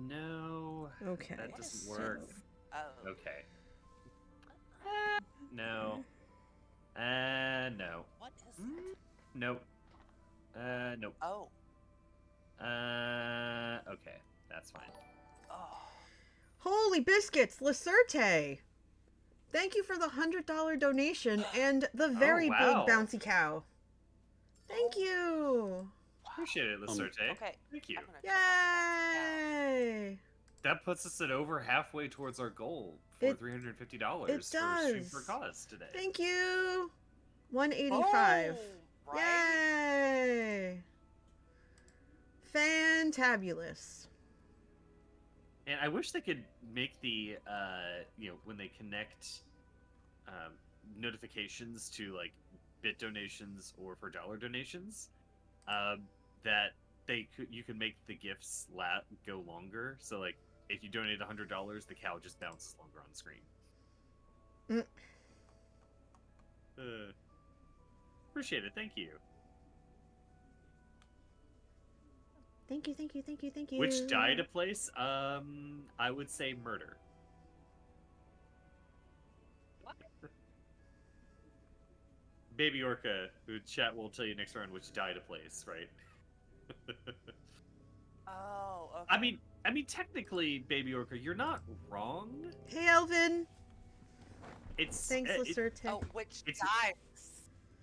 No, okay. that What is doesn't So. work. six? Oh. Okay. No. No. What is Mm, it? Nope. Nope. Oh. Okay. That's fine. Oh. Holy biscuits, Lacerte! Thank you for the $100 donation and the very big wow. bouncy cow. Thank you. Appreciate it, Lacerte. Okay. Thank you. I'm gonna check out Yay! That puts us at over halfway towards our goal for $350 it for Stream does. for Cause today. Thank you. the bouncy cow. 185. Oh, right? Yay! Fantabulous. And I wish they could make the, when they connect notifications to like bit donations or for dollar donations, that you can make the gifts go longer. So like if you donate $100, the cow just bounces longer on screen. Appreciate it. Thank you. Thank you, thank you, thank you, thank you. Which die to place? I would say murder. What? Baby Orca, who chat will tell you next round which die to place, right? Oh, okay. I mean, technically, Baby Orca, you're not wrong. Hey, Elvin. Thanks, Lacerte. Oh, which it's- dies?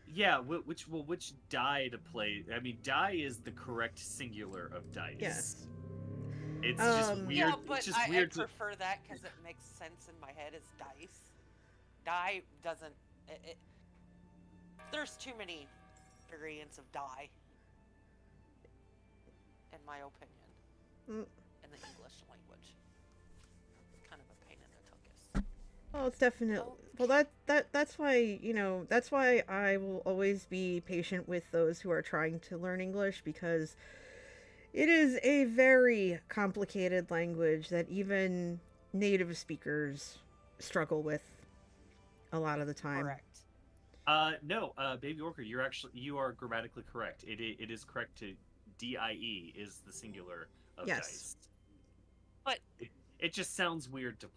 Yeah, which die to play? I mean, die is the correct singular of dice. Yes. It's just weird. Yeah, but it's just I weird. prefer that because it makes sense in my head as dice. Die doesn't. There's too many variants of die, in my opinion, in the English language. Kind of a pain in the tuchus. Oh, it's definitely. Well, that's why, that's why I will always be patient with those who are trying to learn English, because it is a very complicated language that even native speakers struggle with a lot of the time. Correct. No, Baby Orca, you are grammatically correct. It is correct to die is the singular of dice. But it just sounds weird to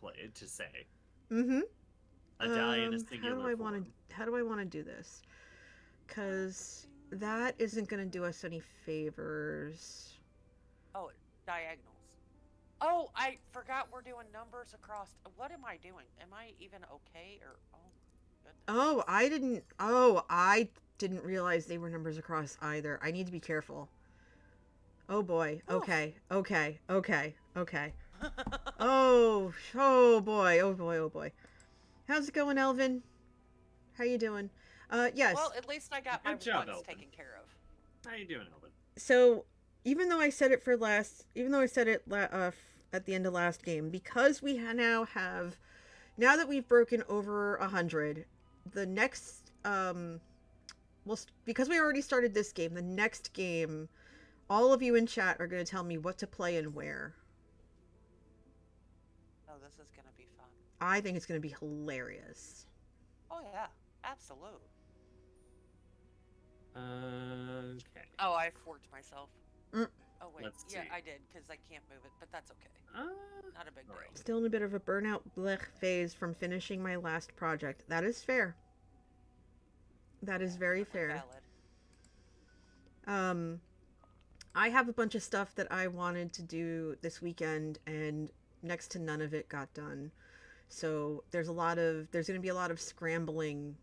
say. Mm-hmm. A die in a singular How do I want to do this? Because that isn't going to do us any favors. Oh, diagonals. Oh, I forgot we're doing numbers across. What am I doing? Am I even okay or? Oh, goodness. I didn't realize they were numbers across either. I need to be careful. Oh boy. Okay. Oh boy. How's it going, Elvin? How you doing? Yes. Well, at least I got my Good job, ones Elvin. taken care of. How you doing, Elvin? So, even though I said it at the end of last game, because we now that we've broken over 100, the next because we already started this game, the next game, all of you in chat are going to tell me what to play and where. Oh, this is gonna be fun. I think it's going to be hilarious. Oh yeah, absolute. Okay. Oh, I forked myself. Mm. Oh wait, Let's yeah, see. I did because I can't move it, but that's okay. Not a big deal. Alright. Still in a bit of a burnout blech phase from finishing my last project. That is fair. That is very fair. Valid. I have a bunch of stuff that I wanted to do this weekend, and next to none of it got done. So there's going to be a lot of scrambling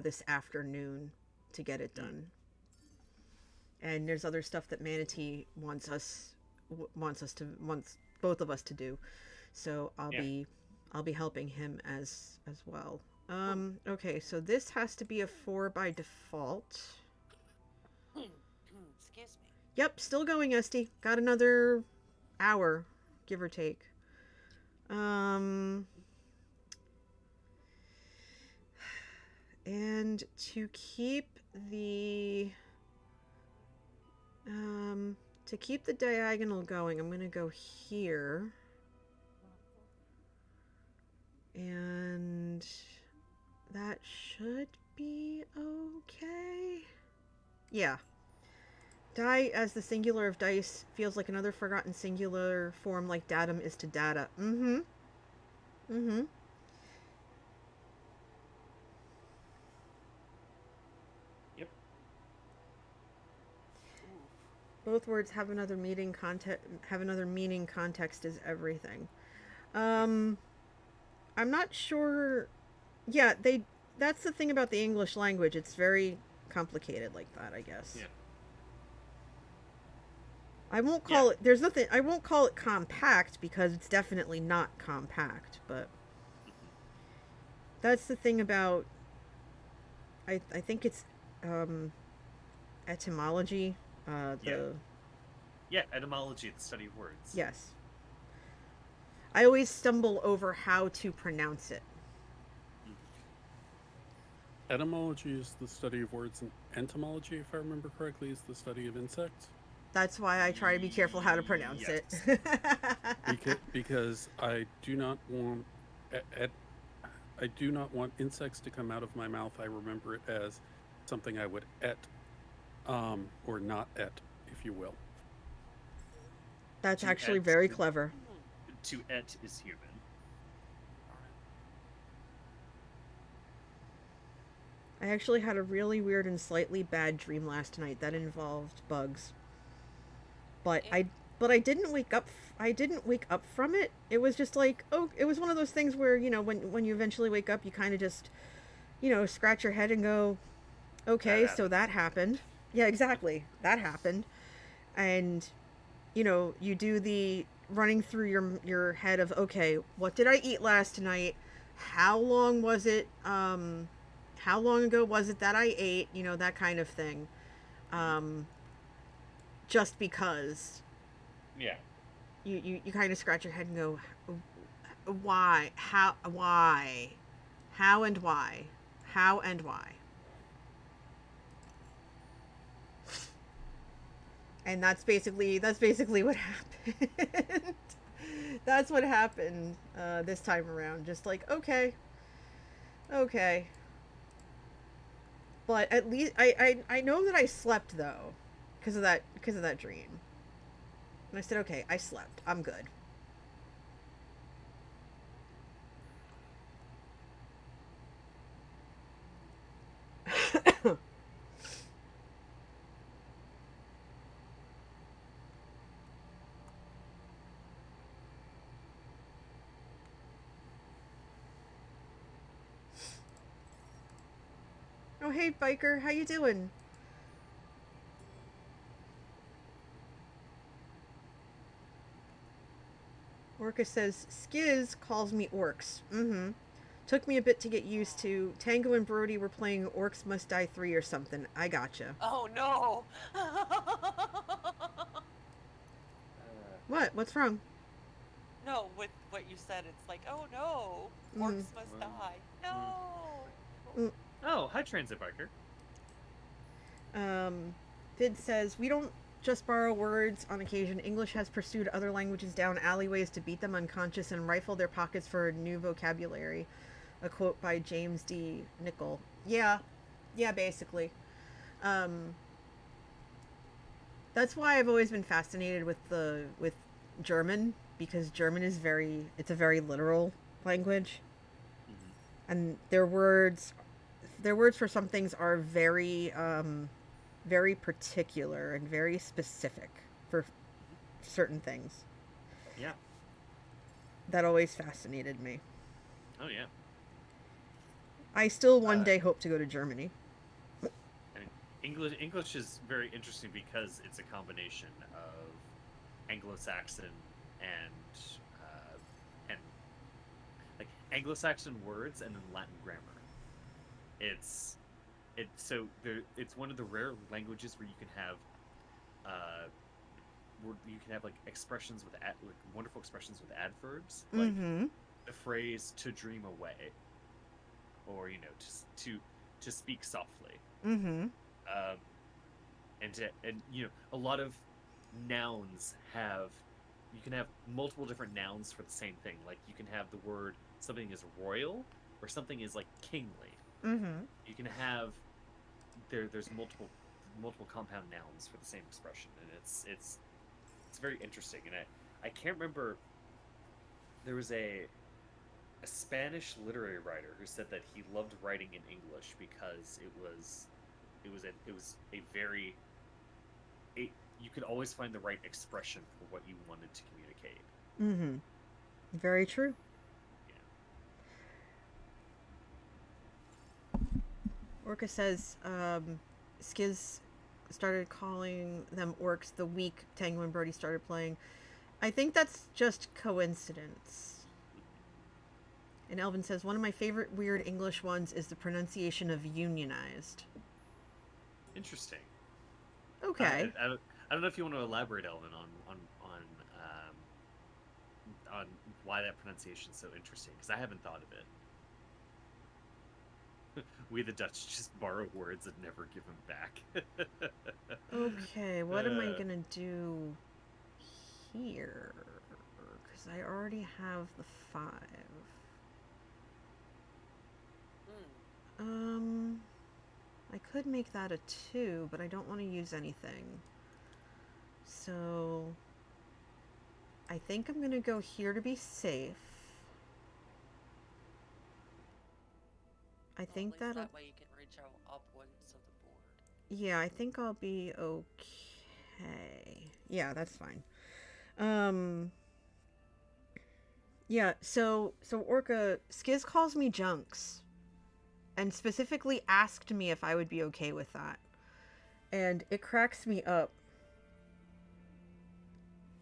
this afternoon to get it done. And there's other stuff that Manatee wants both of us to do. So I'll be helping him as well. Okay, so this has to be a 4 by default. Excuse me. Yep, still going, Esty. Got another hour, give or take. And to keep the To keep the diagonal going, I'm going to go here. And that should be okay. Yeah. Die as the singular of dice feels like another forgotten singular form like datum is to data. Mm-hmm. Mm-hmm. Yep. Both words have another meaning. Context is everything. I'm not sure. Yeah, that's the thing about the English language. It's very complicated like that, I guess. Yeah. I won't call it. There's nothing. I won't call it compact because it's definitely not compact. But that's the thing about. I think it's etymology. Yeah, etymology, the study of words. Yes. I always stumble over how to pronounce it. Etymology is the study of words, and entomology, if I remember correctly, is the study of insects. That's why I try to be careful how to pronounce it. because I do not want insects to come out of my mouth. I remember it as something I would or not if you will. That's actually very clever. To et is human. I actually had a really weird and slightly bad dream last night that involved bugs. But I didn't wake up. I didn't wake up from it. It was just like, it was one of those things where, when you eventually wake up, you kind of just, scratch your head and go, okay, so that happened. Yeah, exactly. That happened. And, you do the running through your head of, okay, what did I eat last night? How long was it? How long ago was it that I ate? That kind of thing. Just because. Yeah. You kind of scratch your head and go, why? Why? How and why? How and why? And that's basically what happened. That's what happened this time around. Just like, okay. But at least I know that I slept though, because of that dream. And I said, okay, I slept. I'm good. Oh, hey, biker. How you doing? Orca says, Skiz calls me orcs. Mm-hmm. Took me a bit to get used to. Tango and Brody were playing Orcs Must Die 3 or something. I gotcha. Oh, no. What? What's wrong? No, with what you said, it's like, oh, no. Orcs must die. No. Oh, hi, Transit Biker. Vid says, we don't just borrow words on occasion. English has pursued other languages down alleyways to beat them unconscious and rifle their pockets for new vocabulary. A quote by James D. Nichol. Yeah, basically. That's why I've always been fascinated with German, because German is it's a very literal language. Mm-hmm. And their words for some things are very very particular and very specific for certain things. Yeah. That always fascinated me. Oh, yeah. I still one day hope to go to Germany. I mean, English is very interesting because it's a combination of Anglo-Saxon and like Anglo-Saxon words and then Latin grammar. It's one of the rare languages where you can have like expressions with wonderful expressions with adverbs, like the phrase "to dream away," or to speak softly. And a lot of nouns have, you can have multiple different nouns for the same thing. Like you can have the word something is royal or something is like kingly. Mm-hmm. You can have there's multiple compound nouns for the same expression, and it's very interesting. And I can't remember. There was a Spanish literary writer who said that he loved writing in English because it was a very you could always find the right expression for what you wanted to communicate. Mm-hmm. Very true. Orca says, Skiz started calling them orcs the week Tango and Brody started playing. I think that's just coincidence. And Elvin says, one of my favorite weird English ones is the pronunciation of unionized. Interesting. Okay. I don't know if you want to elaborate, Elvin, on why that pronunciation is so interesting, because I haven't thought of it. We the Dutch just borrow words and never give them back. Okay, what am I gonna do here? Because I already have the 5. I could make that a 2, but I don't want to use anything. So I think I'm gonna go here to be safe. I think at least that'll... that way you can reach out upwards of the board. Yeah, I think I'll be okay. Yeah, that's fine. Yeah, so Orca, Skiz calls me Junks, and specifically asked me if I would be okay with that. And it cracks me up,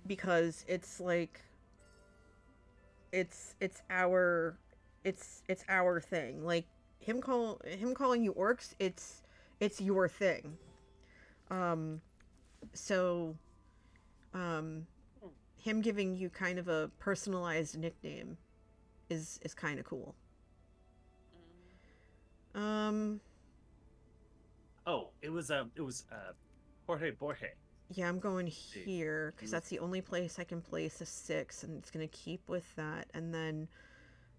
because it's like, it's our thing. Like, him calling you orcs, it's your thing. So him giving you kind of a personalized nickname is kind of cool. Oh, it was Jorge Borge. Yeah, I'm going here because that's the only place I can place a 6, and it's gonna keep with that, and then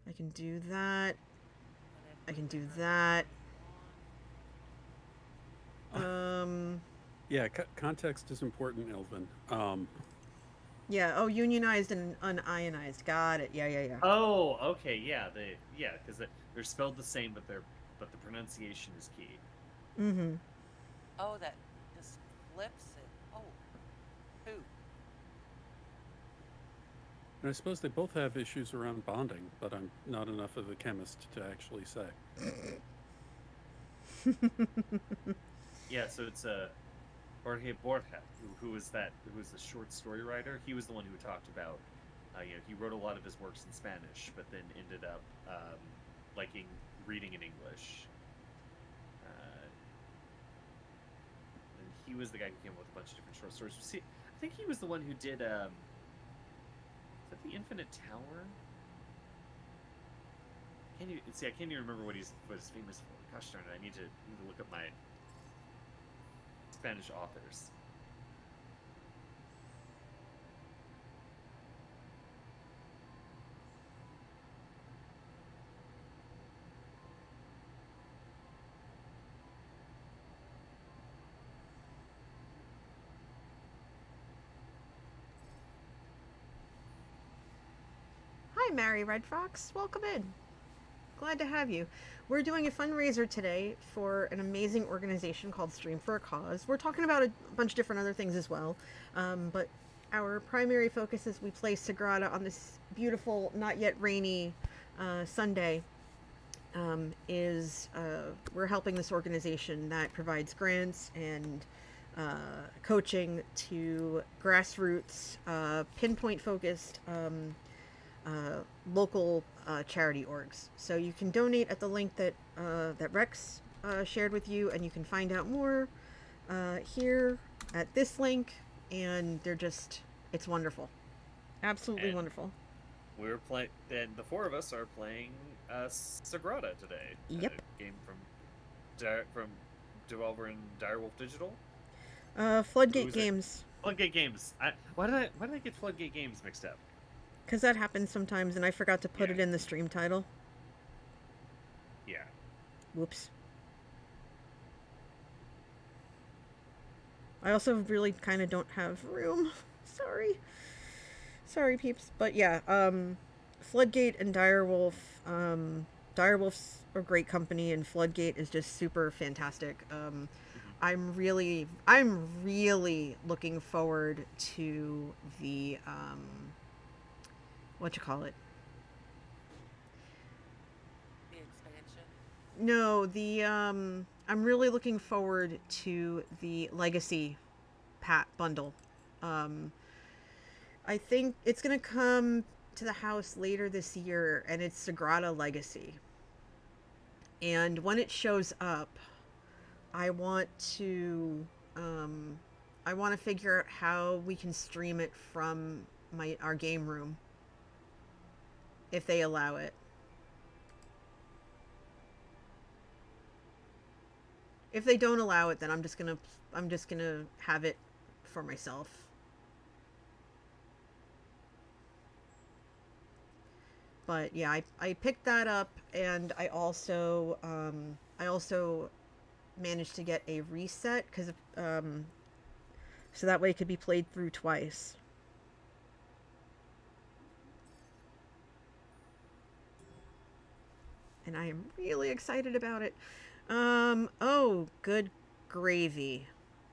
I can do that. I can do that. Yeah, context is important, Elvin. Yeah. Oh, unionized and unionized. Got it. Yeah. Oh, okay. Yeah, because they're spelled the same, but the pronunciation is key. Mm-hmm. Oh, that just flips it. Oh, who? And I suppose they both have issues around bonding, but I'm not enough of a chemist to actually say. Yeah, so it's Jorge Borja, who was the short story writer. He was the one who talked about, he wrote a lot of his works in Spanish, but then ended up liking reading in English. And he was the guy who came up with a bunch of different short stories. See, I think he was the one who did, is that the Infinite Tower? I can't even remember what he's famous for. Gosh darn it, I need to look up my Spanish authors. Hi, Mary Red Fox. Welcome in. Glad to have you. We're doing a fundraiser today for an amazing organization called Stream for a Cause. We're talking about a bunch of different other things as well, but our primary focus is we play Sagrada on this beautiful, not yet rainy Sunday. We're helping this organization that provides grants and coaching to grassroots, pinpoint focused local charity orgs. So you can donate at the link that Rex shared with you, and you can find out more here at this link. And it's wonderful, absolutely wonderful. We're playing, and the 4 of us are playing Sagrada today. Yep. A game from Devolver and Direwolf Digital. Floodgate was it? Games. Floodgate Games. Why did I get Floodgate Games mixed up? Because that happens sometimes, and I forgot to put it in the stream title. Yeah. Whoops. I also really kind of don't have room. Sorry, peeps. But yeah, Floodgate and Direwolf. Direwolf's a great company, and Floodgate is just super fantastic. I'm really looking forward to the what you call it? The expansion. No, I'm really looking forward to the Legacy bundle. I think it's gonna come to the house later this year, and it's Sagrada Legacy. And when it shows up, I want to figure out how we can stream it from our game room, if they allow it. If they don't allow it, then I'm just gonna have it for myself. But yeah, I picked that up, and I also managed to get a reset because so that way it could be played through twice. And I am really excited about it. Oh, good gravy.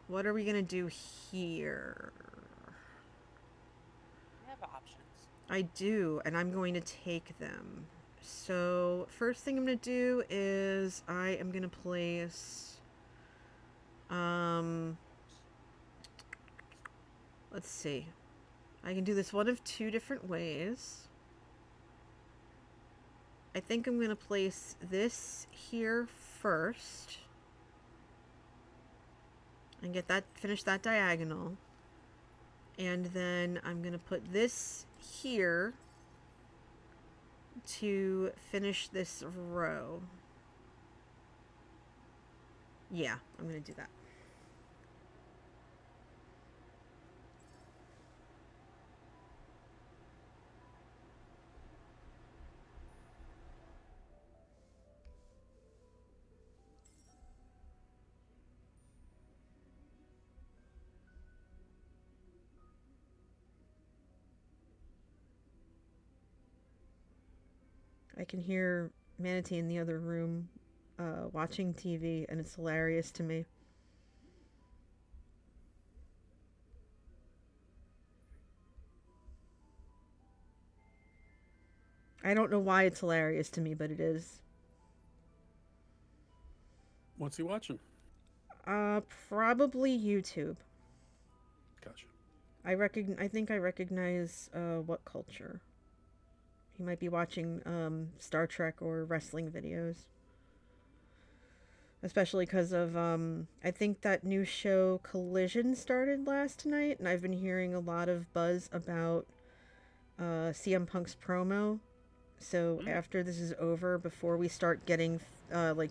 What are we gonna do here? You have options. I do, and I'm going to take them. So, first thing I'm going to do is I am going to place, let's see. I can do this one of two different ways. I think I'm going to place this here first. And finish that diagonal. And then I'm going to put this here to finish this row. Yeah, I'm going to do that. I can hear Manatee in the other room watching TV, and it's hilarious to me. I don't know why it's hilarious to me, but it is. What's he watching? Probably YouTube. Gotcha. I think I recognize what culture. He might be watching Star Trek or wrestling videos. Especially because of, I think that new show Collision started last night, and I've been hearing a lot of buzz about CM Punk's promo. So after this is over, before we start getting,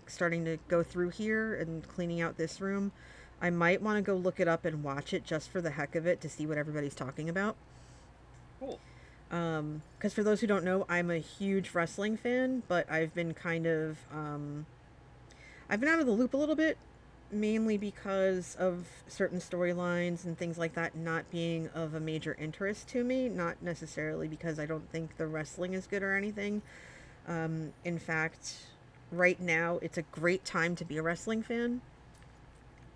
starting to go through here and cleaning out this room, I might want to go look it up and watch it just for the heck of it to see what everybody's talking about. Cool. Because for those who don't know, I'm a huge wrestling fan, but I've been kind of, I've been out of the loop a little bit, mainly because of certain storylines and things like that not being of a major interest to me, not necessarily because I don't think the wrestling is good or anything. In fact, right now, it's a great time to be a wrestling fan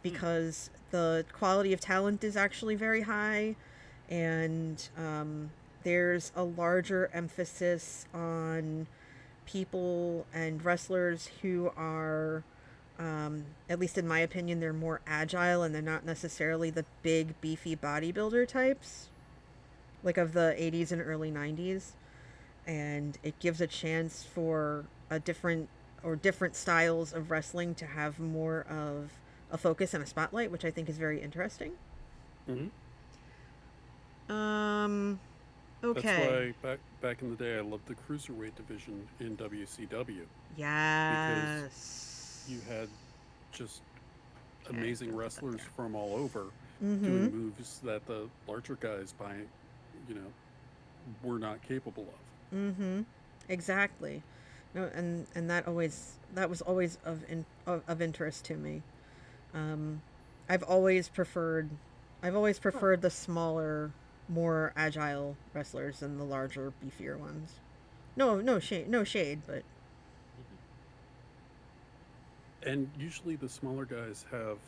because the quality of talent is actually very high, and there's a larger emphasis on people and wrestlers who are, at least in my opinion, they're more agile, and they're not necessarily the big, beefy bodybuilder types, like of the 80s and early 90s. And it gives a chance for different styles of wrestling to have more of a focus and a spotlight, which I think is very interesting. Mm-hmm. Okay. That's why back in the day I loved the cruiserweight division in WCW. Yes. Because you had just amazing wrestlers from all over, Mm-hmm. doing moves that the larger guys you know, were not capable of. Mm-hmm. Exactly. No, and that was always of interest to me. Um, I've always preferred the smaller, more agile wrestlers than the larger, beefier ones. No shade, but And usually the smaller guys have,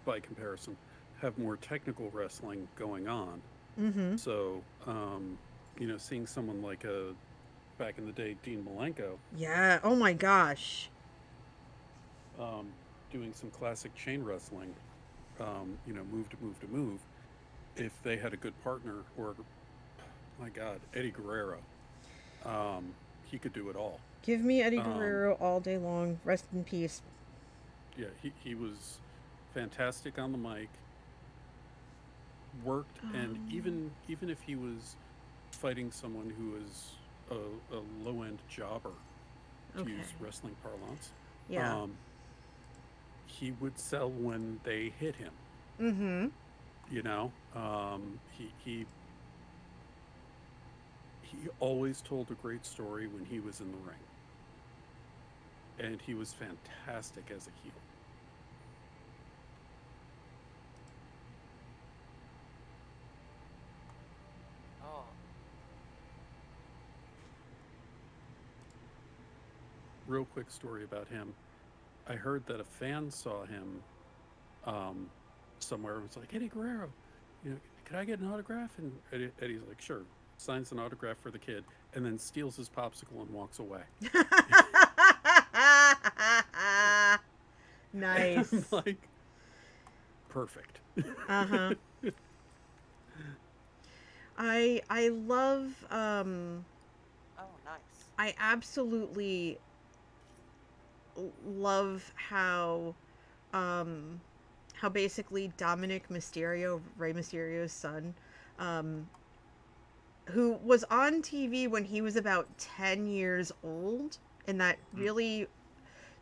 by comparison, have more technical wrestling going on. mm-hmm. So, you know, seeing someone like back in the day, Dean Malenko, Yeah. Oh my gosh. um, doing some classic chain wrestling, you know, move to move to move, if they had a good partner, or, my God, Eddie Guerrero, he could do it all. Give me Eddie Um, Guerrero all day long. Rest in peace. yeah, he was fantastic on the mic, worked, and even if he was fighting someone who was a low end jobber, to Okay. use wrestling parlance, Yeah. um, he would sell when they hit him. Mm-hmm. You know, he always told a great story when he was in the ring, and he was fantastic as a heel. Oh, Real quick story about him. I heard that a fan saw him, um, somewhere, and was like, Eddie Guerrero, you know, could I get an autograph? And Eddie's like, sure. Signs an autograph for the kid, and then steals his popsicle and walks away. And I'm Nice. like, perfect. Uh-huh. I love oh, nice. I absolutely love how basically Dominic Mysterio, Rey Mysterio's son, um who was on TV when he was about 10 years old in that really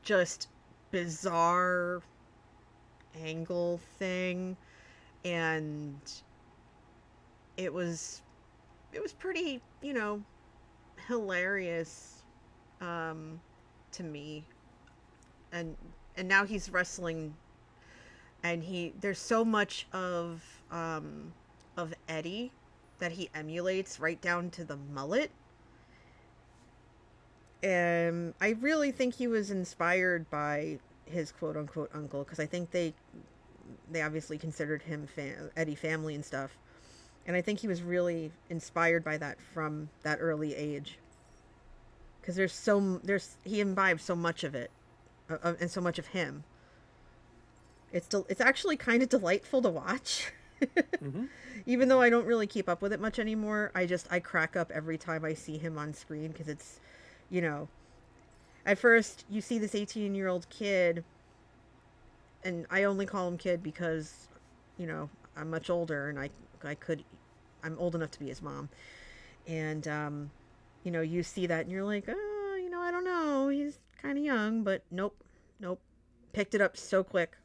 just bizarre angle thing, and it was pretty, hilarious to me. and and now he's wrestling, and there's so much of Eddie that he emulates right down to the mullet. And I really think he was inspired by his quote unquote uncle, because I think they obviously considered him Eddie family and stuff. And I think he was really inspired by that from that early age, because he imbibed so much of it, and so much of him. It's actually kind of delightful to watch. Mm-hmm. Even though I don't really keep up with it much anymore, I crack up every time I see him on screen, because it's, you know, at first you see this 18-year-old kid, and I only call him kid because, I'm much older, and I'm old enough to be his mom. And you see that and you're like, oh, I don't know, he's kind of young, but nope. Picked it up so quick.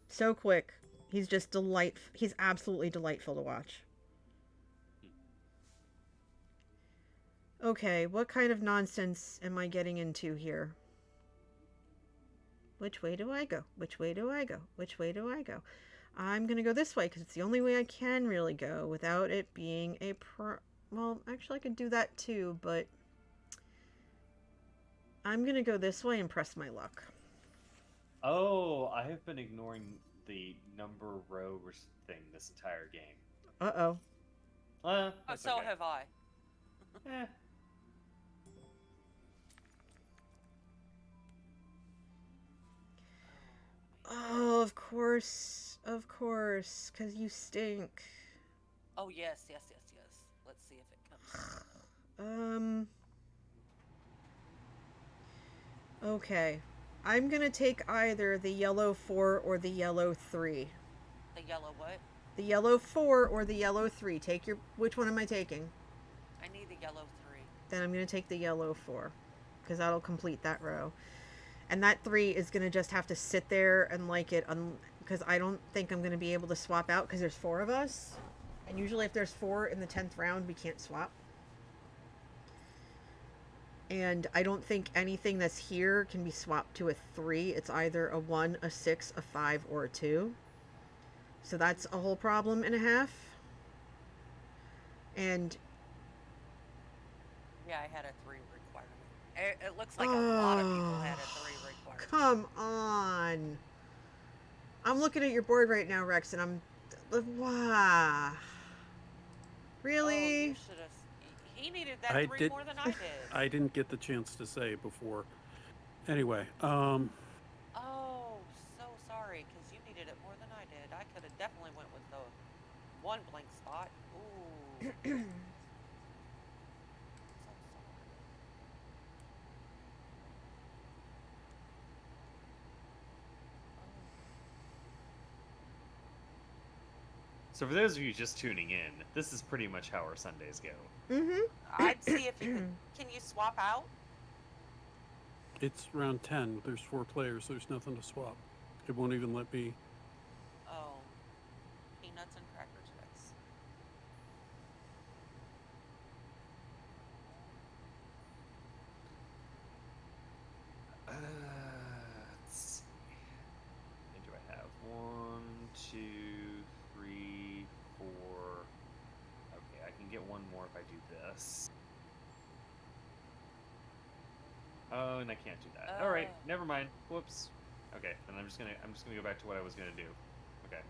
So quick. He's just he's absolutely delightful to watch. Okay, what kind of nonsense am I getting into here? Which way do I go? Which way do I go? Which way do I go? I'm going to go this way because it's the only way I can really go without it being well, actually I could do that too, but I'm going to go this way and press my luck. Oh, I have been ignoring the number row thing this entire game. Uh-oh. So okay. have I. Eh. Oh, of course, because you stink. Oh, yes. Let's see if it comes. Okay. I'm gonna take either the yellow 4 or the yellow 3. The yellow what? The yellow 4 or the yellow 3. Which one am I taking? I need the yellow 3. Then I'm gonna take the yellow 4, because that'll complete that row. And that 3 is gonna just have to sit there and because I don't think I'm going to be able to swap out because there's 4 of us. And usually if there's 4 in the 10th round, we can't swap. And I don't think anything that's here can be swapped to a 3. It's either a 1, a 6, a 5, or a 2. So that's a whole problem and a half. And Yeah, I had a 3 requirement. It looks like a lot of people had a 3 requirement. come on. I'm looking at your board right now, Rex, and I'm... Wow. Really? Oh, you should have... He needed that 3 more than I did. I didn't get the chance to say before. Anyway, Oh, so sorry, because you needed it more than I did. I could have definitely went with the 1 blank spot. Ooh. So sorry. So for those of you just tuning in, this is pretty much how our Sundays go. Mm-hmm. I'd see if you could... Can you swap out? it's round 10. There's 4 players. There's nothing to swap. It won't even let me. Oh. Peanuts and Cracker Jacks. Let's see. How many do I have? 1, 2, 3, 4. Okay, I can get 1 more if I do this. Oh, and I can't do that. All right, never mind. Whoops. Okay, then I'm just gonna go back to what I was gonna do. Okay.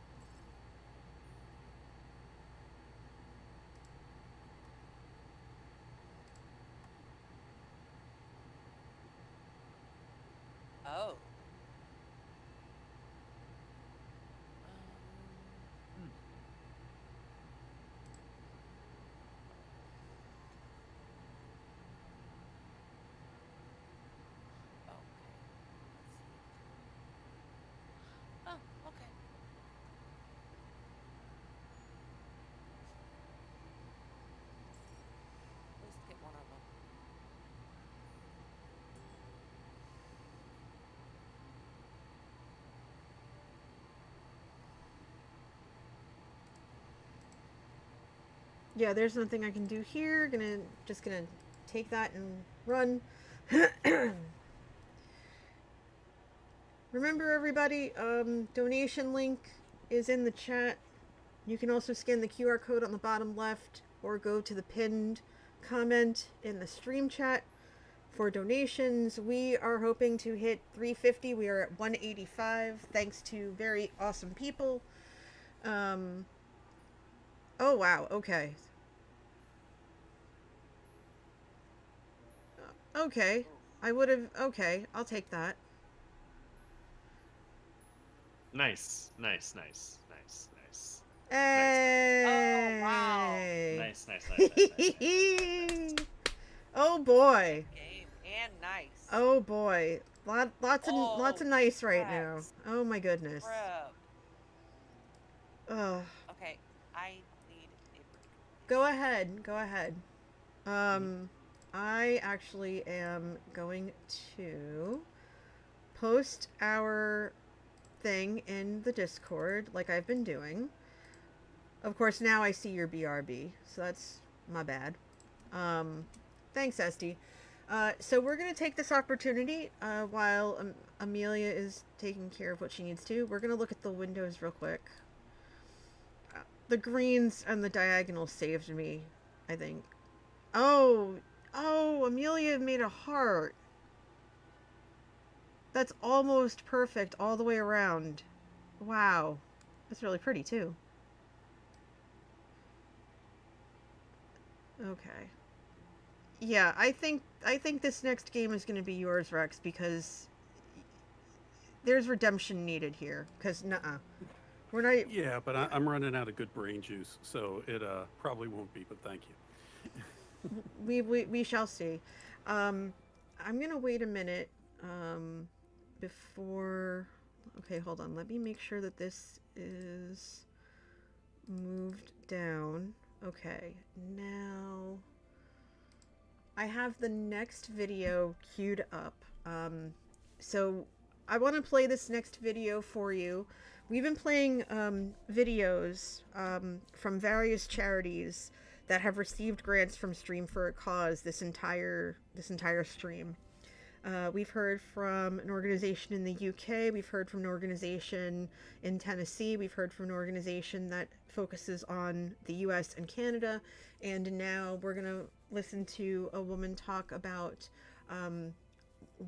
Oh. Oh, okay. At least get one of them. Yeah, there's nothing I can do here. Just gonna take that and run. Remember, everybody, donation link is in the chat. You can also scan the QR code on the bottom left or go to the pinned comment in the stream chat for donations. We are hoping to hit 350. We are at 185 thanks to very awesome people. Oh, wow. Okay. Okay. I would have... Okay. I'll take that. Nice, nice, nice, nice, nice. Hey! Oh, wow. Nice, nice, nice, nice, nice, nice. Oh, boy. Game and nice. Oh, boy. Lots of nice right now. Rex. Oh, my goodness. Crap. Ugh. Okay, I need a break. Go ahead. Go ahead. I actually am going to post our thing in the Discord like I've been doing. Of course, now I see your BRB, so that's my bad. Thanks, Esty. So we're going to take this opportunity while Amelia is taking care of what she needs to. We're going to look at the windows real quick. The greens and the diagonal saved me, I think. Oh, Amelia made a heart. That's almost perfect all the way around. Wow. That's really pretty, too. Okay. Yeah, I think this next game is going to be yours, Rex, because there's redemption needed here. Because, nuh-uh. We're not... Yeah, but I'm running out of good brain juice, so it probably won't be, but thank you. We shall see. I'm going to wait a minute before... Okay, hold on. Let me make sure that this is moved down. Okay, now I have the next video queued up. So I want to play this next video for you, we've been playing videos from various charities that have received grants from Stream for a Cause this entire stream. We've heard from an organization in the UK. We've heard from an organization in Tennessee. We've heard from an organization that focuses on the US and Canada. And now we're going to listen to a woman talk about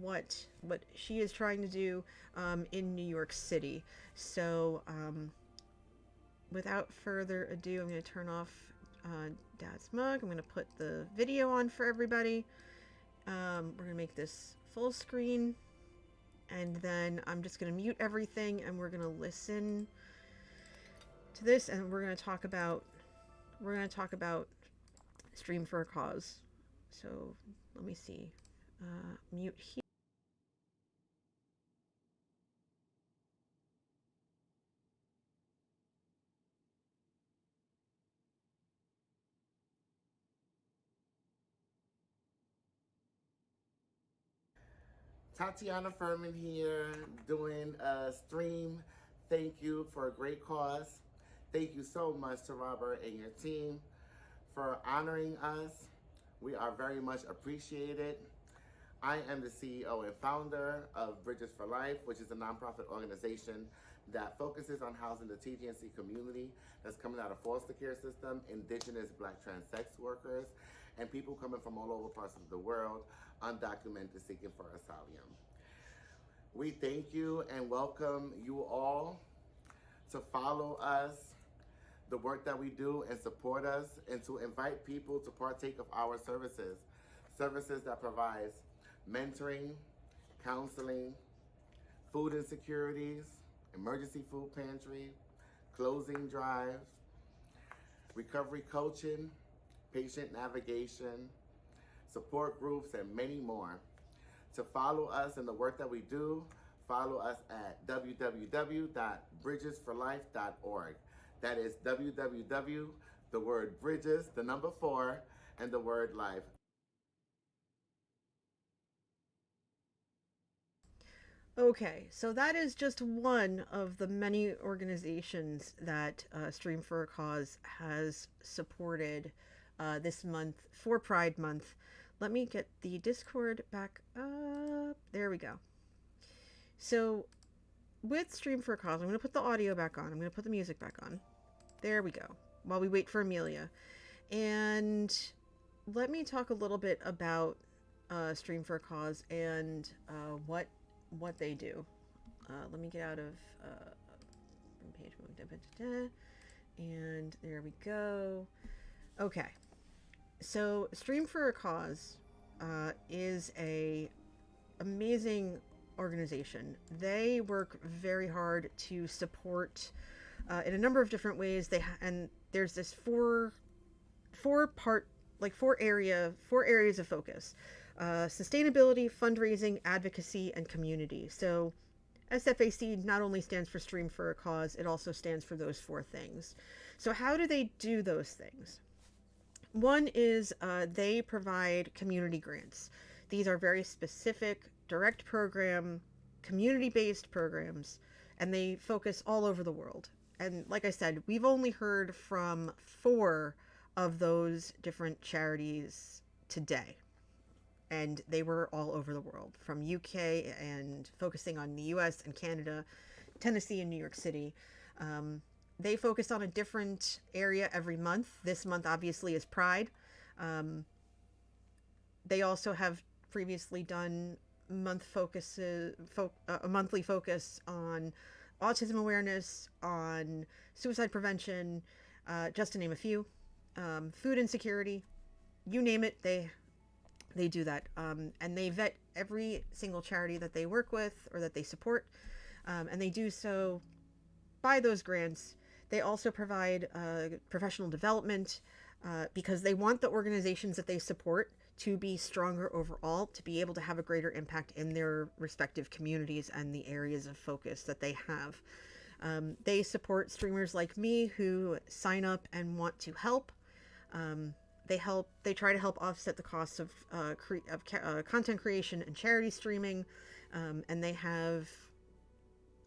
what she is trying to do in New York City. So without further ado, I'm going to turn off Dad's mug. I'm going to put the video on for everybody. We're going to make this full screen, and then I'm just going to mute everything, and we're going to listen to this, and we're going to talk about Stream for a Cause. So let me see. Mute here. Tatiana Furman here, doing a stream. Thank you for a great cause. Thank you so much to Robert and your team for honoring us. We are very much appreciated. I am the CEO and founder of Bridges for Life, which is a nonprofit organization that focuses on housing the TGNC community that's coming out of foster care system, indigenous Black trans sex workers, and people coming from all over parts of the world, undocumented, seeking for asylum. We thank you and welcome you all to follow us, the work that we do, and support us, and to invite people to partake of our services that provides mentoring, counseling, food insecurities, emergency food pantry, closing drives, recovery coaching, patient navigation, support groups, and many more. To follow us in the work that we do, follow us at www.bridgesforlife.org. That is www, the word bridges, the number 4, and the word life. Okay, so that is just one of the many organizations that Stream for a Cause has supported this month for Pride Month. Let me get the Discord back up. There we go. So with Stream for a Cause, I'm going to put the audio back on. I'm going to put the music back on. There we go. While we wait for Amelia. And let me talk a little bit about Stream for a Cause and what they do. Let me get out of page mode. And there we go. Okay. So Stream for a Cause is a amazing organization. They work very hard to support in a number of different ways. And there's this four areas of focus: sustainability, fundraising, advocacy, and community. So SFAC not only stands for Stream for a Cause, it also stands for those 4 things. So how do they do those things? One is they provide community grants. These are very specific, direct program, community-based programs, and they focus all over the world. And like I said, we've only heard from 4 of those different charities today. And they were all over the world, from UK and focusing on the US and Canada, Tennessee and New York City. They focus on a different area every month. This month, obviously, is Pride. They also have previously done a monthly focus on autism awareness, on suicide prevention, just to name a few. Food insecurity, you name it, they do that. And they vet every single charity that they work with or that they support. And they do so by those grants. They also provide professional development because they want the organizations that they support to be stronger overall, to be able to have a greater impact in their respective communities and the areas of focus that they have. They support streamers like me who sign up and want to help. They try to help offset the costs of content creation and charity streaming. And they have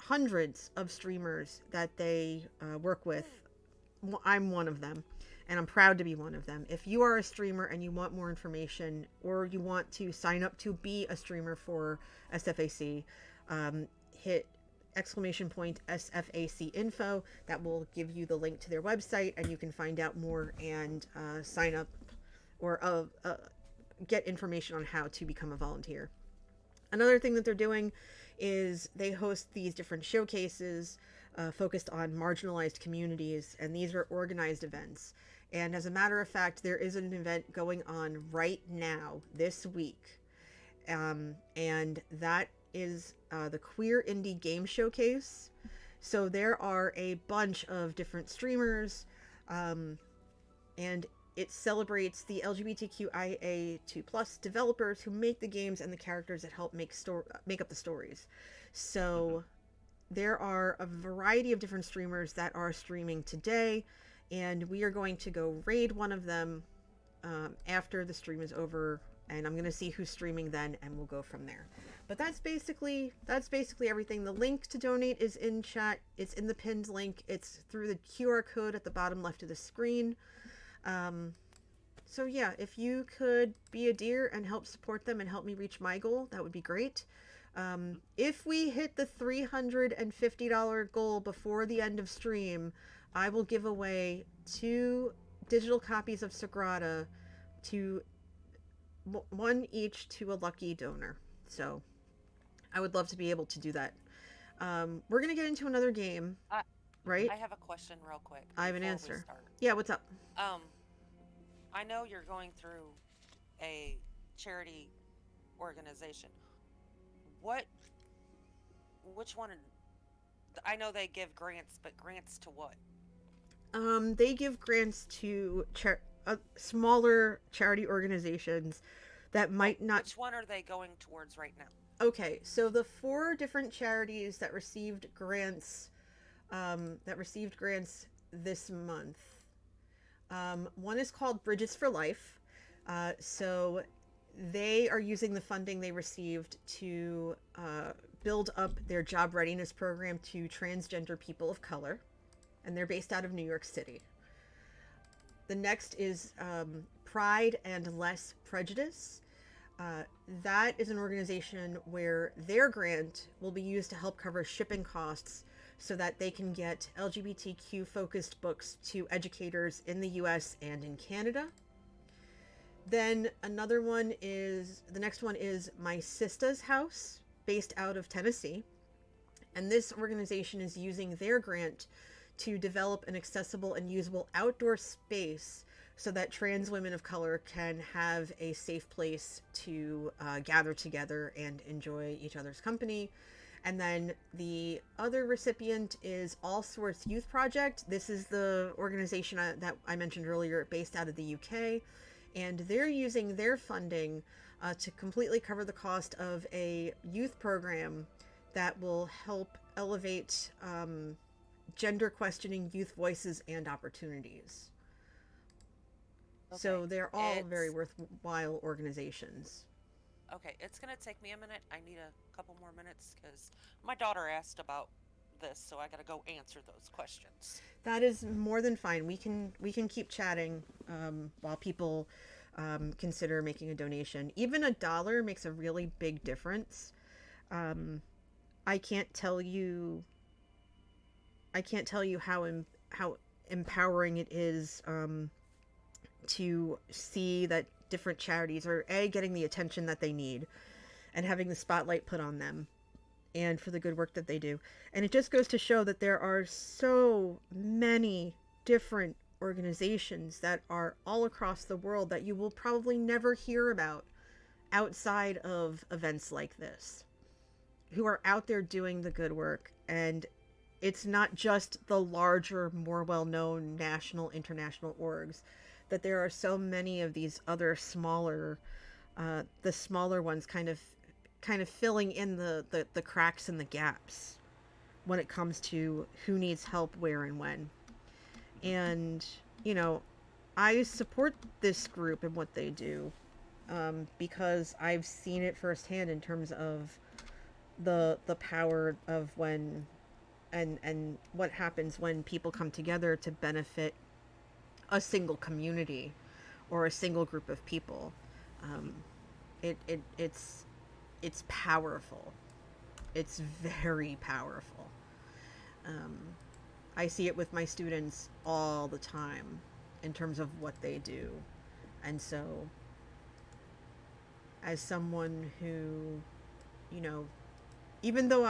hundreds of streamers that they work with. I'm one of them, and I'm proud to be one of them. If you are a streamer and you want more information, or you want to sign up to be a streamer for SFAC, hit !SFAC info. That will give you the link to their website, and you can find out more and sign up or get information on how to become a volunteer. Another thing that they're doing is they host these different showcases focused on marginalized communities, and these are organized events. And as a matter of fact, there is an event going on right now this week, and that is the Queer Indie Game Showcase. So there are a bunch of different streamers, and it celebrates the LGBTQIA2+ developers who make the games and the characters that help make up the stories. So there are a variety of different streamers that are streaming today, and we are going to go raid one of them after the stream is over, and I'm going to see who's streaming then, and we'll go from there. But that's basically everything. The link to donate is in chat. It's in the pinned link. It's through the QR code at the bottom left of the screen. So yeah, if you could be a dear and help support them and help me reach my goal, that would be great. If we hit the $350 goal before the end of stream, I will give away 2 digital copies of Sagrada, to one each to a lucky donor. So I would love to be able to do that. We're going to get into another game, right? I have a question real quick. I have an before we answer. start. Yeah, what's up? I know you're going through a charity organization. Which one? I know they give grants, but grants to what? They give grants to smaller charity organizations that might not... Which one are they going towards right now? Okay, so the 4 different charities that received grants this month. One is called Bridges for Life. So they are using the funding they received to build up their job readiness program to transgender people of color, and they're based out of New York City. The next is Pride and Less Prejudice. That is an organization where their grant will be used to help cover shipping costs so that they can get LGBTQ focused books to educators in the US and in Canada. Then the next one is My Sista's House, based out of Tennessee. And this organization is using their grant to develop an accessible and usable outdoor space so that trans women of color can have a safe place to gather together and enjoy each other's company. And then the other recipient is All Sorts Youth Project. This is the organization that I mentioned earlier, based out of the UK. And they're using their funding to completely cover the cost of a youth program that will help elevate gender questioning youth voices and opportunities. Okay. So they're all very worthwhile organizations. Okay, it's going to take me a minute. I need a couple more minutes because my daughter asked about this, so I got to go answer those questions. That is more than fine. We can keep chatting while people consider making a donation. Even $1 makes a really big difference. I can't tell you how empowering it is to see that different charities are getting the attention that they need and having the spotlight put on them and for the good work that they do. And it just goes to show that there are so many different organizations that are all across the world that you will probably never hear about outside of events like this, who are out there doing the good work. And it's not just the larger, more well-known national, international orgs, that there are so many of these other smaller, the smaller ones kind of filling in the cracks and the gaps when it comes to who needs help, where, and when. And, you know, I support this group and what they do because I've seen it firsthand in terms of the power of when and what happens when people come together to benefit a single community or a single group of people. It's powerful. It's very powerful. I see it with my students all the time in terms of what they do. And so, as someone who, you know, even though,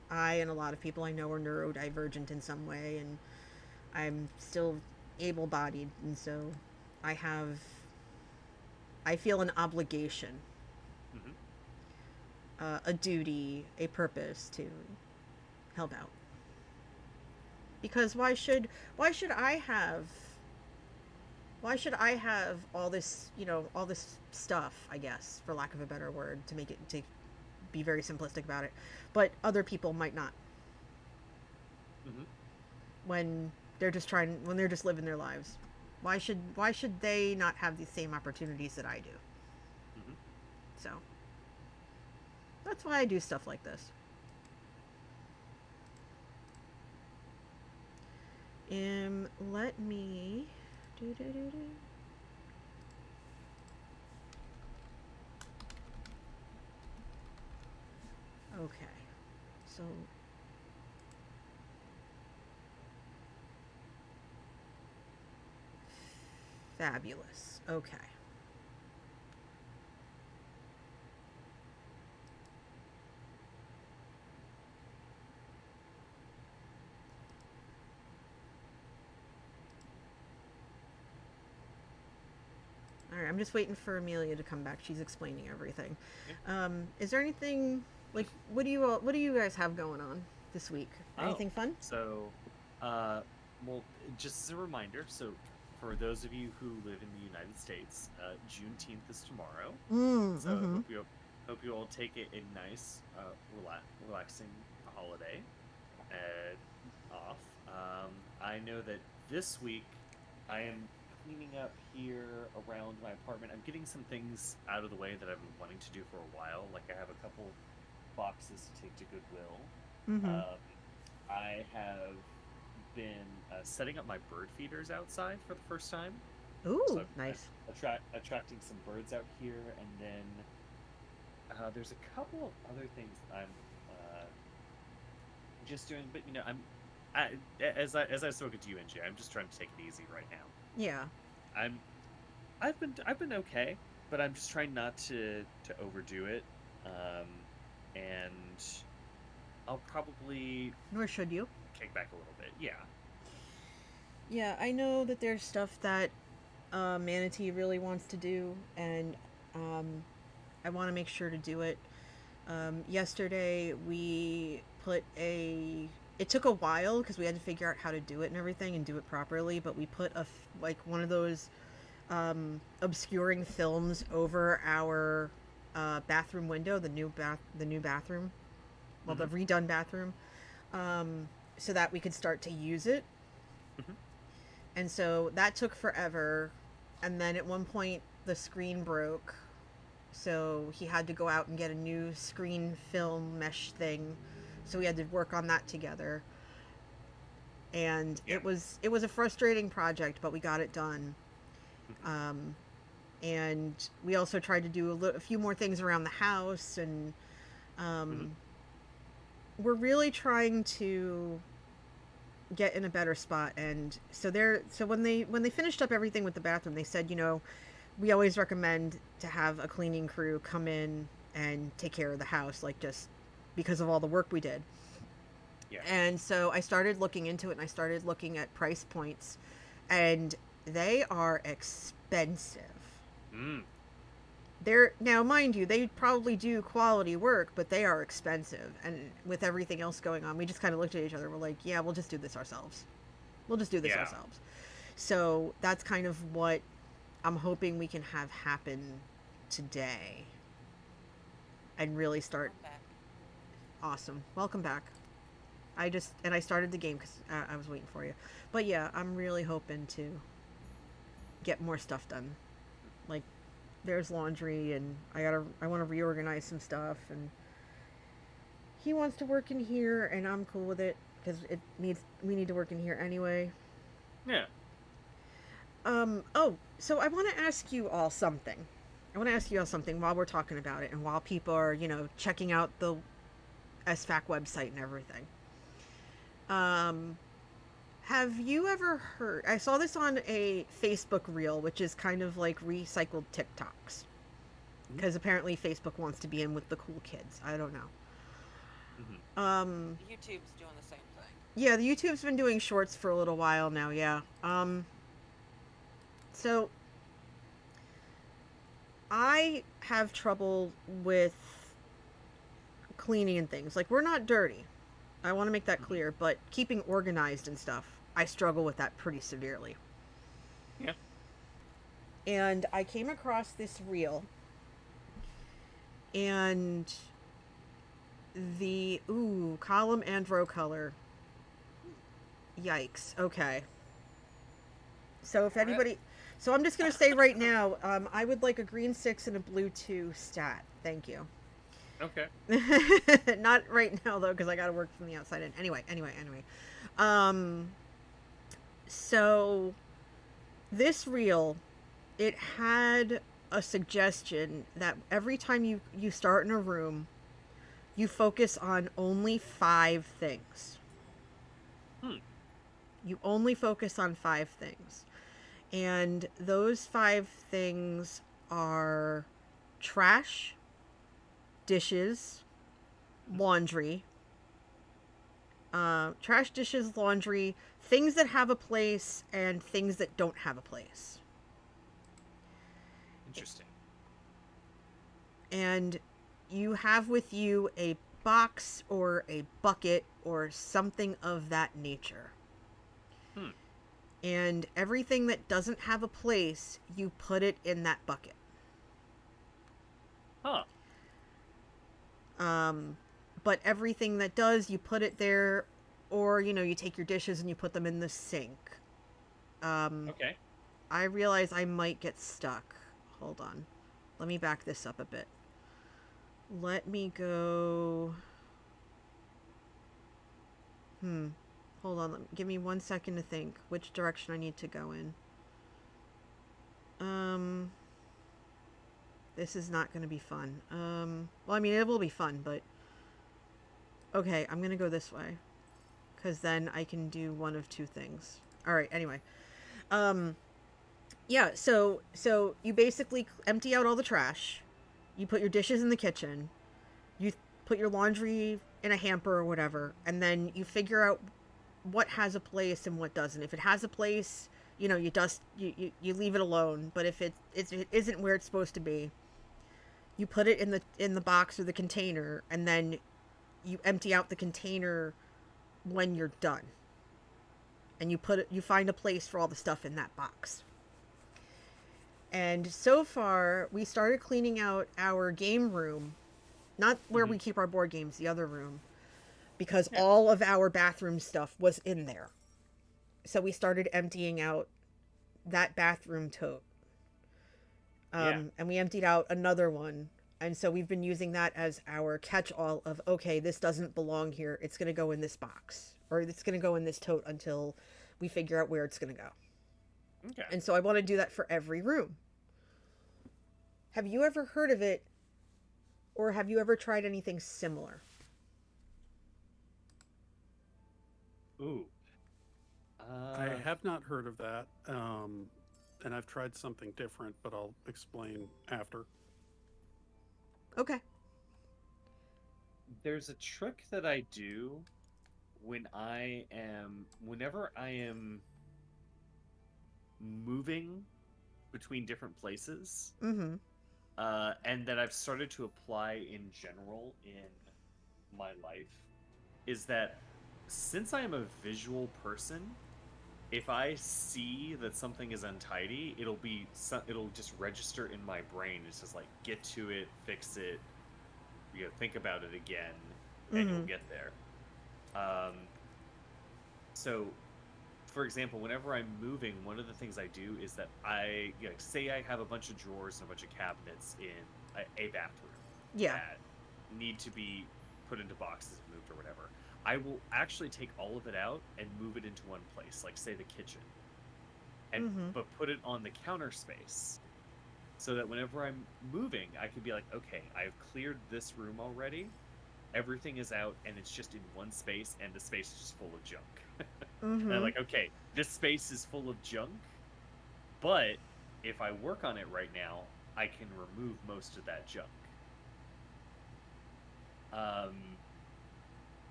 I and a lot of people I know are neurodivergent in some way, and I'm still able-bodied, and so I feel an obligation, a duty, a purpose to help out. Because why should I have all this, all this stuff, I guess, for lack of a better word, to be very simplistic about it, but other people might not. When they're just living their lives. Why should they not have the same opportunities that I do? So that's why I do stuff like this. Let me Okay. So fabulous. Okay. All right, I'm just waiting for Amelia to come back. She's explaining everything. Is there anything, like, what do you guys have going on this week? Anything fun? So, well, just as a reminder, so for those of you who live in the United States, Juneteenth is tomorrow. So hope you all take a nice, relaxing holiday off. I know that this week I am cleaning up here around my apartment. I'm getting some things out of the way that I've been wanting to do for a while. Like I have a couple boxes to take to Goodwill. I have been setting up my bird feeders outside for the first time. Ooh, so nice. Attracting some birds out here, and then there's a couple of other things I'm just doing. But as I've spoken to you, NJ, I'm just trying to take it easy right now. Yeah. I've been okay, but I'm just trying not to overdo it. And I'll probably Nor should you. kick back a little bit. Yeah. Yeah, I know that there's stuff that Manatee really wants to do, and I want to make sure to do it. Yesterday we put it took a while because we had to figure out how to do it and everything and do it properly, but we put one of those obscuring films over our bathroom window, the new bathroom, well, the redone bathroom, so that we could start to use it. And so that took forever, and then at one point the screen broke, so he had to go out and get a new screen film mesh thing, so we had to work on that together. And it was a frustrating project, but we got it done. And we also tried to do a few more things around the house, and we're really trying to get in a better spot. And so when they finished up everything with the bathroom, they said, we always recommend to have a cleaning crew come in and take care of the house, like, just because of all the work we did. And so I started looking into it, and I started looking at price points, and they are expensive. Now, mind you, they probably do quality work, but they are expensive. And with everything else going on, we just kind of looked at each other. We're like, yeah, we'll just do this ourselves. Ourselves. So that's kind of what I'm hoping we can have happen today, and really start. Awesome. Welcome back. I started the game because I was waiting for you. But yeah, I'm really hoping to get more stuff done. Like, there's laundry, and I want to reorganize some stuff, and he wants to work in here, and I'm cool with it because we need to work in here anyway. Yeah. Oh, so I want to ask you all something. I want to ask you all something while we're talking about it and while people are, checking out the SFAC website and everything. Have you ever heard? I saw this on a Facebook reel, which is kind of like recycled TikToks. Because apparently Facebook wants to be in with the cool kids. I don't know. YouTube's doing the same thing. Yeah, the YouTube's been doing shorts for a little while now, yeah. So I have trouble with cleaning and things. Like, we're not dirty. I want to make that clear, but keeping organized and stuff, I struggle with that pretty severely. Yeah. And I came across this reel, and the column and row color. Yikes. Okay. So if anybody, so I'm just gonna say right now, I would like a green 6 and a blue 2 stat. Thank you. Okay. Not right now though, because I gotta work from the outside in. Anyway. So this reel, it had a suggestion that every time you start in a room, you focus on only 5 things. You only focus on 5 things. And those 5 things are trash, dishes, laundry, trash, dishes, laundry, things that have a place, and things that don't have a place. Interesting. And you have with you a box or a bucket or something of that nature. And everything that doesn't have a place, you put it in that bucket. But everything that does, you put it there, or, you take your dishes and you put them in the sink. Okay. I realize I might get stuck. Hold on. Let me back this up a bit. Let me go... Hold on. Give me 1 second to think which direction I need to go in. This is not going to be fun. Well, I mean, it will be fun, but... Okay, I'm going to go this way. Because then I can do one of 2 things. Alright, anyway. Yeah, so you basically empty out all the trash. You put your dishes in the kitchen. You put your laundry in a hamper or whatever. And then you figure out what has a place and what doesn't. If it has a place, you leave it alone. But if it isn't where it's supposed to be, you put it in the box or the container, and then you empty out the container when you're done. And you find a place for all the stuff in that box. And so far, we started cleaning out our game room, not where we keep our board games, the other room, because all of our bathroom stuff was in there. So we started emptying out that bathroom tote. And we emptied out another one. And so we've been using that as our catch-all of, okay, this doesn't belong here. It's going to go in this box. Or it's going to go in this tote until we figure out where it's going to go. Okay. And so I want to do that for every room. Have you ever heard of it? Or have you ever tried anything similar? Ooh. I have not heard of that. And I've tried something different, but I'll explain after. Okay. There's a trick that I do whenever I am moving between different places, and that I've started to apply in general in my life, is that since I am a visual person, if I see that something is untidy, it'll just register in my brain. It's just like, get to it, fix it, think about it again, and you'll get there. So, for example, whenever I'm moving, one of the things I do is that say I have a bunch of drawers and a bunch of cabinets in a bathroom that need to be put into boxes and moved or whatever, I will actually take all of it out and move it into one place, like say the kitchen, and but put it on the counter space, so that whenever I'm moving, I can be like, okay, I've cleared this room already, everything is out, and it's just in one space, and the space is just full of junk. And I'm like, okay, this space is full of junk, but if I work on it right now, I can remove most of that junk.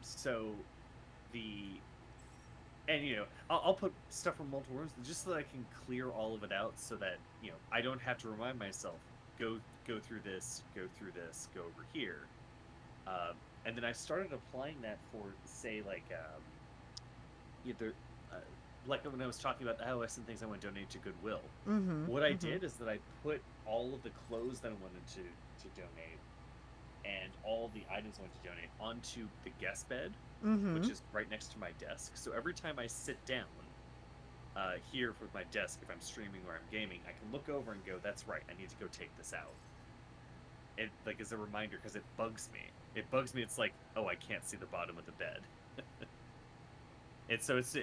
So I'll put stuff from multiple rooms just so that I can clear all of it out, so that I don't have to remind myself, go through this, go over here. And then I started applying that for, say, like either like when I was talking about the iOS and things I want to donate to Goodwill. What I did is that I put all of the clothes that I wanted to donate and all the items I wanted to donate onto the guest bed, which is right next to my desk. So every time I sit down here with my desk, if I'm streaming or I'm gaming, I can look over and go, that's right, I need to go take this out. It like as a reminder, because it bugs me. It's like, oh, I can't see the bottom of the bed. And so so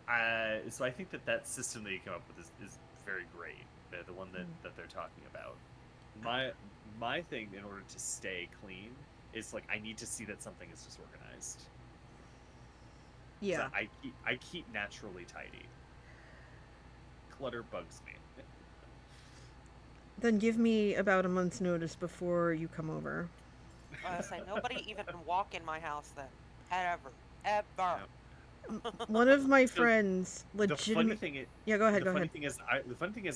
I think that system that you come up with is very great. The one that they're talking about. My thing, in order to stay clean, is like I need to see that something is disorganized. Yeah. So I keep naturally tidy. Clutter bugs me. Then give me about a month's notice before you come over. I say nobody even walk in my house then, ever. Yeah. One of my friends legitimately. The funny thing is, yeah, go ahead. The funny thing is,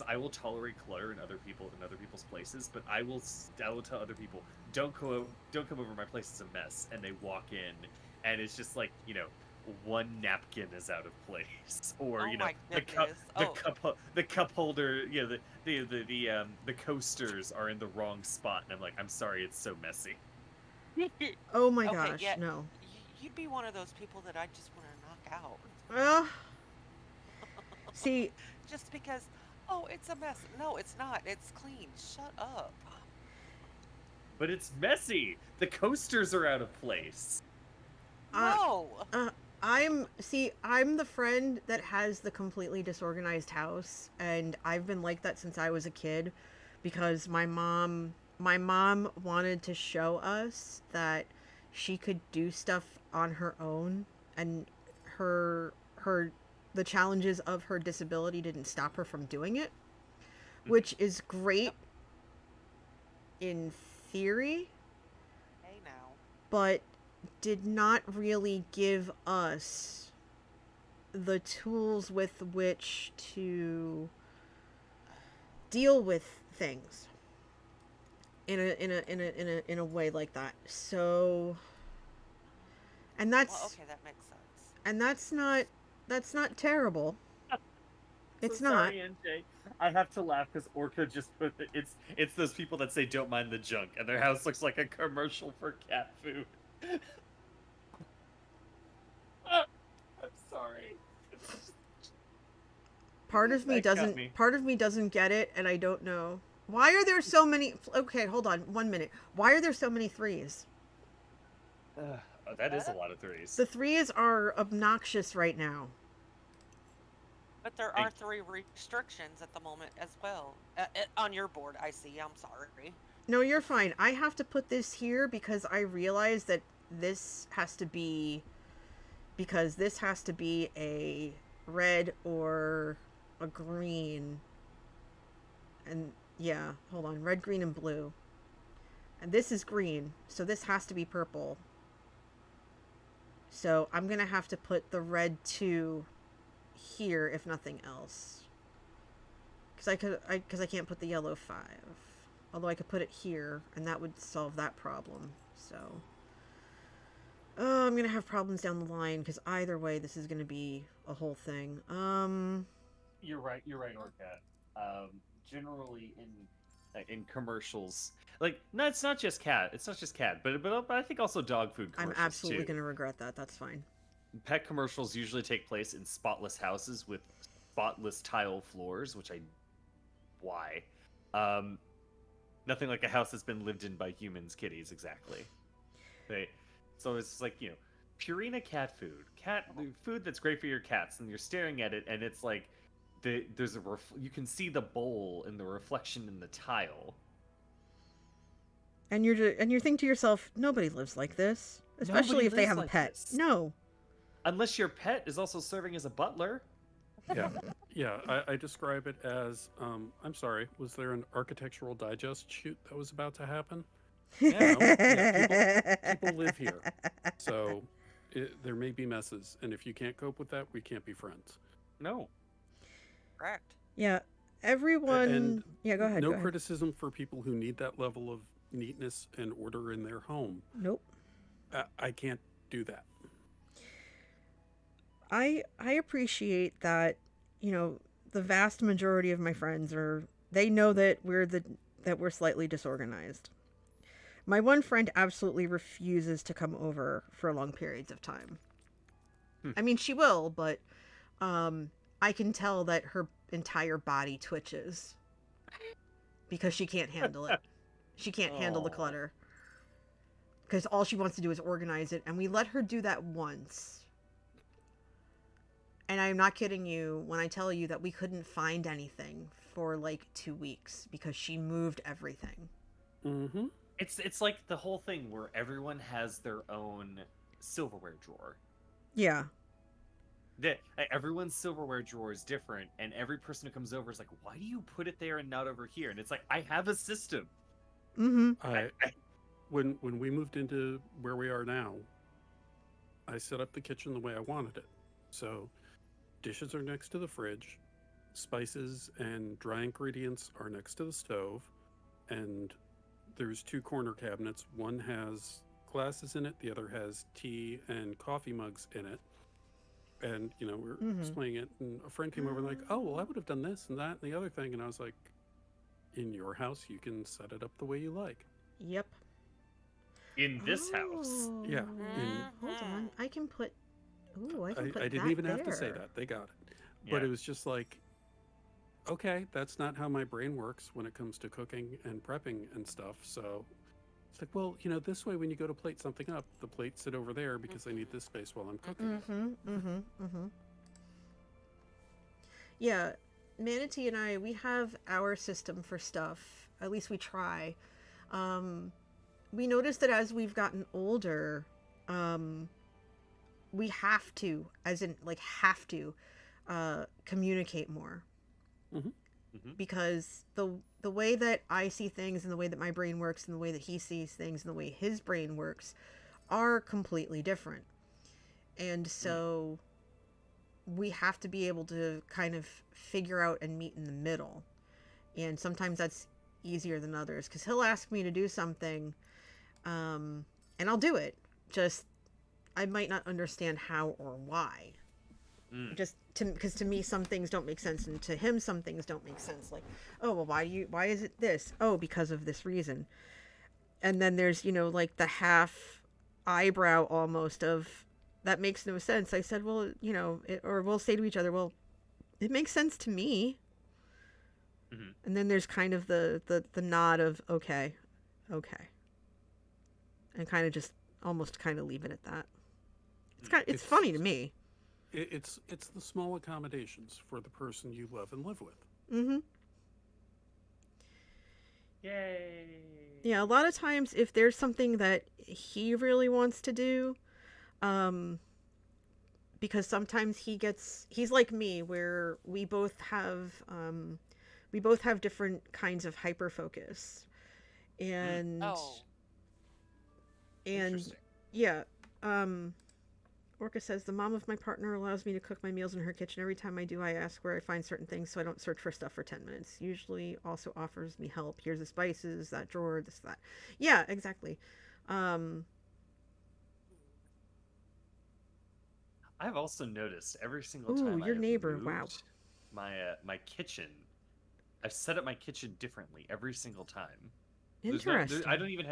I will tolerate clutter in other people's places, but I will tell other people, don't come over my place. It's a mess, and they walk in, and it's just like one napkin is out of place, or the cup holder, the coasters are in the wrong spot, and I'm like, I'm sorry, it's so messy. Oh my gosh, yeah, no. You'd be one of those people that I just want to knock out. See, just because, oh, it's a mess. No, it's not. It's clean. Shut up. But it's messy. The coasters are out of place. No. I'm the friend that has the completely disorganized house, and I've been like that since I was a kid, because my mom wanted to show us that she could do stuff on her own, and the challenges of her disability didn't stop her from doing it, which is great in theory, but did not really give us the tools with which to deal with things in a way like that. So, and that's okay, that makes sense. And that's not terrible. It's so not. Sorry, NJ. I have to laugh because Orca just put it's those people that say don't mind the junk, and their house looks like a commercial for cat food. I'm sorry. Part of me doesn't get it, and I don't know. Why are there so many? Okay, hold on 1 minute. Why are there so many threes? That is a lot of threes. The threes are obnoxious right now. But there are 3 restrictions at the moment as well. On your board, I see. I'm sorry. No, you're fine. I have to put this here because I realize that this has to be a red or a green. And yeah, hold on. Red, green, and blue. And this is green, so this has to be purple. So I'm going to have to put the red 2 here, if nothing else. Because I can't put the yellow 5. Although I could put it here, and that would solve that problem. So, I'm going to have problems down the line, because either way, this is going to be a whole thing. You're right, Orcat. Generally in commercials, like, no, it's not just cat, but I think also dog food commercials. I'm absolutely too. going to regret that. That's fine. Pet commercials usually take place in spotless houses with spotless tile floors, why? Nothing like a house that's been lived in by humans, kitties, exactly. So it's like, Purina cat food, food that's great for your cats, and you're staring at it, and it's like there's you can see the bowl and the reflection in the tile. And you think to yourself, nobody lives like this, especially Nobody if they lives have a like pet. this. No. Unless your pet is also serving as a butler. Yeah, yeah. I describe it as, I'm sorry, was there an Architectural Digest shoot that was about to happen? People live here, so there may be messes, and if you can't cope with that, we can't be friends. No. Correct. Yeah, everyone. And yeah, go ahead. No go ahead. criticism for people who need that level of neatness and order in their home. Nope. I can't do that. I appreciate that, the vast majority of my friends they know that we're slightly disorganized. My one friend absolutely refuses to come over for long periods of time. I mean, she will, but I can tell that her entire body twitches because she can't handle it. She can't handle the clutter. Because all she wants to do is organize it, and we let her do that once. And I'm not kidding you when I tell you that we couldn't find anything for like 2 weeks because she moved everything. Mm-hmm. It's like the whole thing where everyone has their own silverware drawer. Yeah. Everyone's silverware drawer is different, and every person who comes over is like, why do you put it there and not over here? And it's like, I have a system. Mm-hmm. When we moved into where we are now, I set up the kitchen the way I wanted it. So dishes are next to the fridge, spices and dry ingredients are next to the stove, and there's 2 corner cabinets. One has glasses in it, the other has tea and coffee mugs in it. And, we're displaying it, and a friend came over and like, oh, well, I would have done this and that and the other thing. And I was like, in your house, you can set it up the way you like. Yep. In this house. Yeah. Hold on. I can put I didn't even have to say that. They got it. Yeah. But it was just like, okay, that's not how my brain works when it comes to cooking and prepping and stuff. So it's like, well, this way when you go to plate something up, the plates sit over there because I need this space while I'm cooking. Yeah, Manatee and I, we have our system for stuff. At least we try. We noticed that as we've gotten older, we have to, communicate more. Because the way that I see things and the way that my brain works and the way that he sees things and the way his brain works are completely different. And so we have to be able to kind of figure out and meet in the middle. And sometimes that's easier than others because he'll ask me to do something and I'll do it. Just I might not understand how or why. Just because to me some things don't make sense, and to him some things don't make sense. Like, oh well, why is it this? Oh, because of this reason. And then there's like the half eyebrow almost of that makes no sense. I said, well, or we'll say to each other, well, it makes sense to me. And then there's kind of the nod of okay, and kind of just almost kind of leave it at that. It's funny to me. It's the small accommodations for the person you love and live with. Yay. Yeah, a lot of times if there's something that he really wants to do, because sometimes he's like me where we both have different kinds of hyper focus. And yeah, Orca says, the mom of my partner allows me to cook my meals in her kitchen. Every time I do, I ask where I find certain things so I don't search for stuff for 10 minutes. Usually also offers me help. Here's the spices, that drawer, this, that. Yeah, exactly. I've also noticed every single time your neighbor, wow. My kitchen, I've set up my kitchen differently every single time. Interesting. I don't even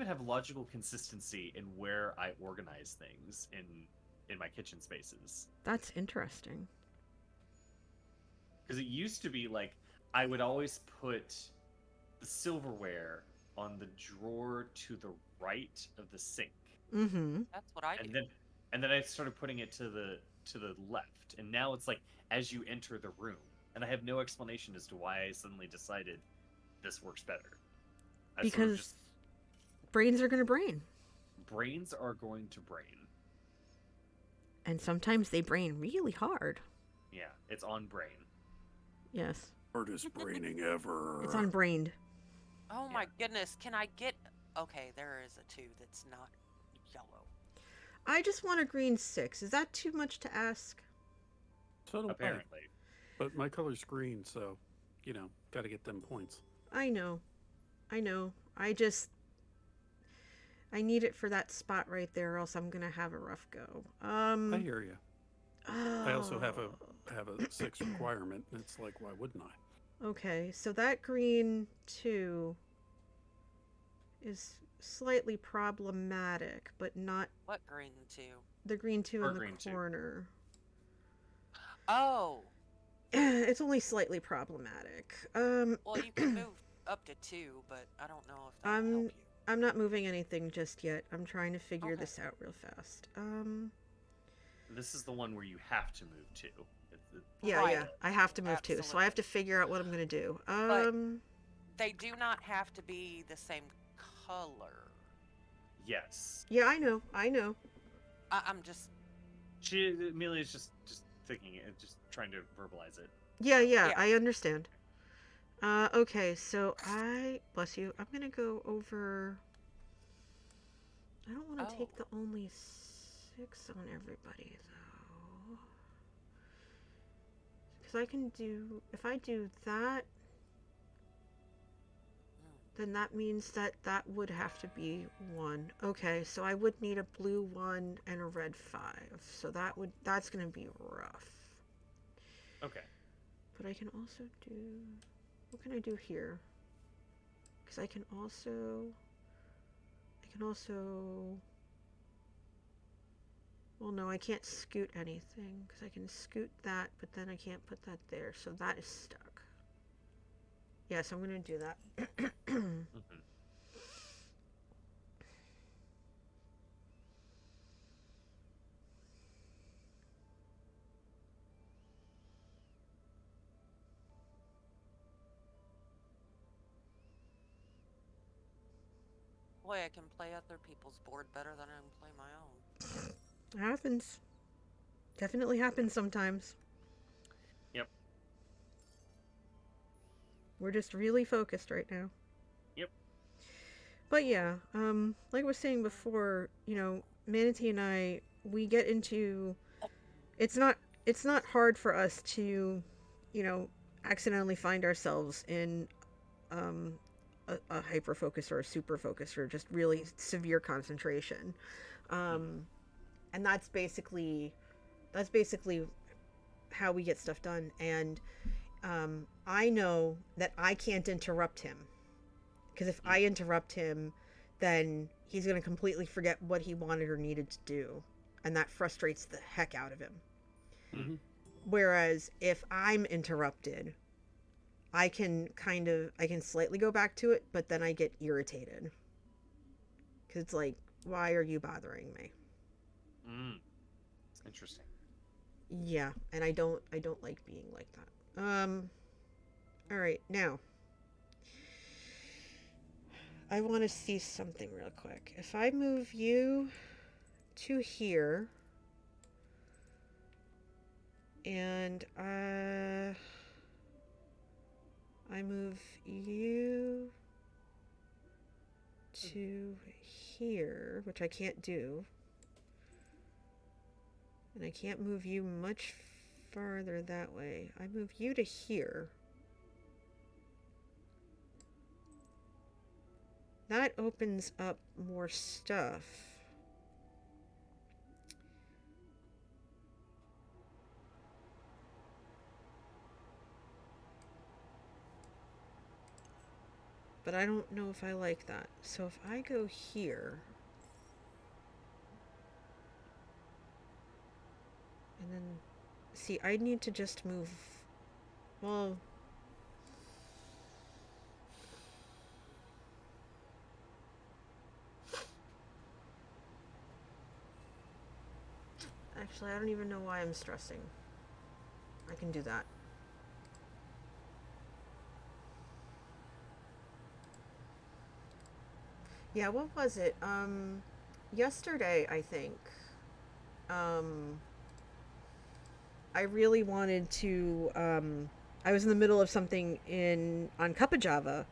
have logical consistency in where I organize things in my kitchen spaces. That's interesting. Because it used to be like I would always put the silverware on the drawer to the right of the sink. Mm-hmm. That's what I do. And then I started putting it to the left, and now it's like as you enter the room, and I have no explanation as to why I suddenly decided this works better. Because brains are going to brain. Brains are going to brain. And sometimes they brain really hard. Yeah, it's on brain. Yes. Hardest braining ever. It's on brained. Oh my goodness, can I get... Okay, there is a 2 that's not yellow. I just want a green 6. Is that too much to ask? So do I. Apparently. But my color's green, so, got to get them points. I know. I need it for that spot right there, or else I'm gonna have a rough go. I hear you. Oh. I also have a 6 requirement, and it's like, why wouldn't I? Okay, so that green 2 is slightly problematic, but not... What green 2? The green 2 in the green 2. corner. Oh! It's only slightly problematic. Well, you can move up to 2, but I don't know if that will help you. I'm not moving anything just yet. I'm trying to figure this out real fast. This is the one where you have to move to. Yeah. I have to move too, so I have to figure out what I'm gonna do. But they do not have to be the same color. Yes. Yeah, I know. I'm just... Amelia's just thinking it, just trying to verbalize it. Yeah, I understand. Okay, so bless you, I'm gonna go over... I don't want to take the only 6 on everybody, though. Because I can do... If I do that, then that means that would have to be 1. Okay, so I would need a blue 1 and a red 5. So that's gonna be rough. Okay. But I can also do... What can I do here? Because I can also... Well, no, I can't scoot anything. Because I can scoot that, but then I can't put that there. So that is stuck. Yeah, so I'm going to do that. Boy, I can play other people's board better than I can play my own. It happens. Definitely happens sometimes. Yep. We're just really focused right now. Yep. But yeah, like I was saying before, Manatee and I, we get into... It's not hard for us to, accidentally find ourselves in a hyper focus or a super focus or just really severe concentration, and that's basically how we get stuff done. And I know that I can't interrupt him, because if I interrupt him, then he's going to completely forget what he wanted or needed to do, and that frustrates the heck out of him. Mm-hmm. Whereas if I'm interrupted, I can slightly go back to it, but then I get irritated. Because it's like, why are you bothering me? Interesting. Yeah, and I don't like being like that. Alright, now. I want to see something real quick. If I move you to here, and I move you to here, which I can't do. And I can't move you much farther that way. I move you to here. That opens up more stuff. But I don't know if I like that. So if I go here, and then, see, I need to just move, well, Actually, I don't even know why I'm stressing. I can do that. Yeah, what was it? Yesterday, I think. I really wanted to, I was in the middle of something on Cup of Java,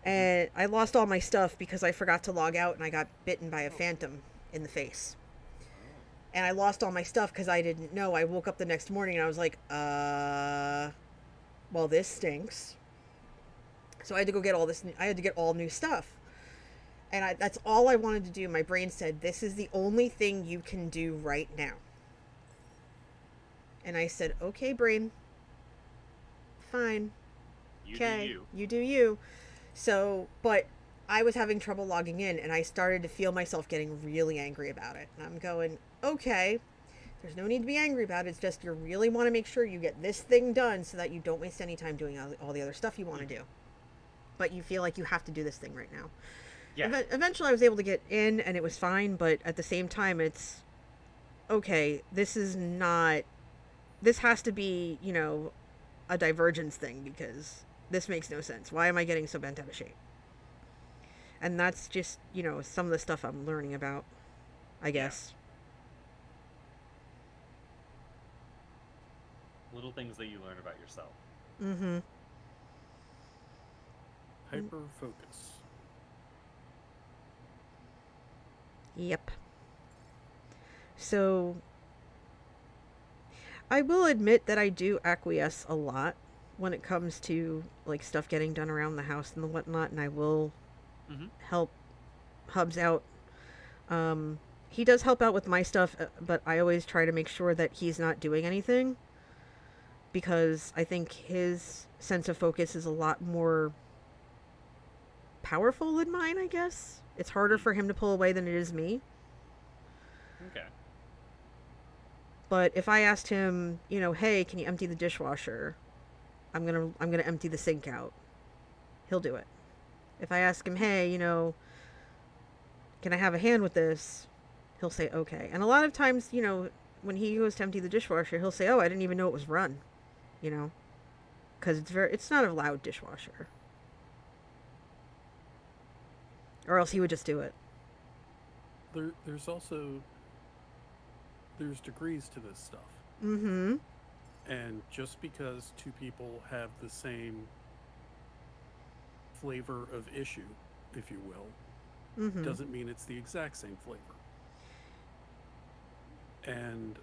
and I lost all my stuff because I forgot to log out and I got bitten by a phantom in the face. And I lost all my stuff because I didn't know. I woke up the next morning and I was like, well, this stinks. So I had to go get all this. I had to get all new stuff. And that's all I wanted to do. My brain said, this is the only thing you can do right now. And I said, okay, brain. Fine. Okay, you do you. So, but I was having trouble logging in, and I started to feel myself getting really angry about it. And I'm going, okay, there's no need to be angry about it. It's just you really want to make sure you get this thing done so that you don't waste any time doing all the other stuff you want to do. But you feel like you have to do this thing right now. Yeah. Eventually I was able to get in, and it was fine, but at the same time, it's, okay, this has to be, a divergence thing, because this makes no sense. Why am I getting so bent out of shape? And that's just, some of the stuff I'm learning about, I guess. Little things that you learn about yourself. Mm-hmm. Hyper focus. Yep. So, I will admit that I do acquiesce a lot when it comes to, like, stuff getting done around the house and the whatnot, and I will help Hubs out. He does help out with my stuff, but I always try to make sure that he's not doing anything, because I think his sense of focus is a lot more powerful than mine, I guess. It's harder for him to pull away than it is me. Okay. But if I asked him, hey, can you empty the dishwasher? I'm gonna empty the sink out. He'll do it. If I ask him, hey, can I have a hand with this? He'll say, okay. And a lot of times, when he goes to empty the dishwasher, he'll say, oh, I didn't even know it was run. Because it's not a loud dishwasher. Or else he would just do it. There's degrees to this stuff. Mm-hmm. And just because two people have the same flavor of issue, if you will, doesn't mean it's the exact same flavor. And,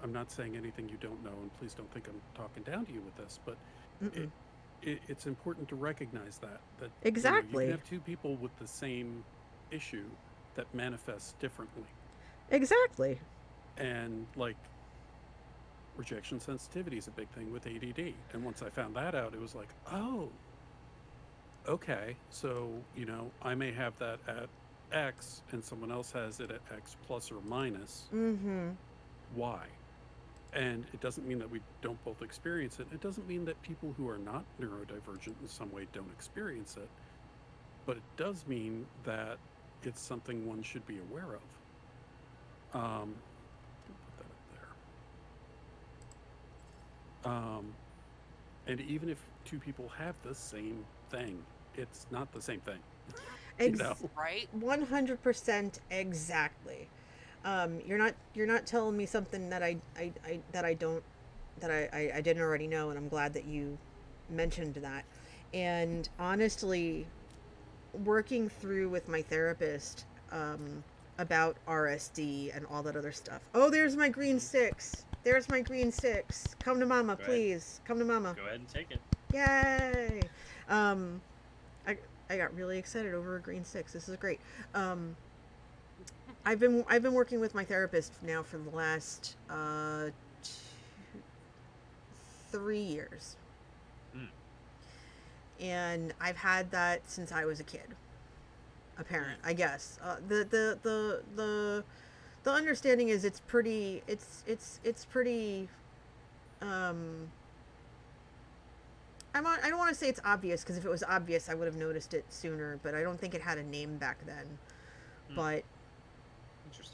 I'm not saying anything you don't know, and please don't think I'm talking down to you with this, but it's important to recognize that exactly. You can have two people with the same issue that manifests differently. Exactly. And, like, rejection sensitivity is a big thing with ADD. And once I found that out, it was like, oh, okay. So, I may have that at X and someone else has it at X plus or minus. Mm-hmm. Why? And it doesn't mean that we don't both experience it. It doesn't mean that people who are not neurodivergent in some way don't experience it. But it does mean that it's something one should be aware of. Put that up there. And even if two people have the same thing, it's not the same thing. Right? 100% exactly. You're not telling me something that I didn't already know, and I'm glad that you mentioned that. And honestly, working through with my therapist about RSD and all that other stuff. Oh, there's my green 6. There's my green 6. Come to mama, please. Come to mama. Go ahead and take it. Yay! I got really excited over a green 6. This is great. I've been working with my therapist now for the last 3 years. And I've had that since I was a kid. A parent, I guess. The understanding is it's pretty I don't want to say it's obvious, because if it was obvious I would have noticed it sooner, but I don't think it had a name back then. But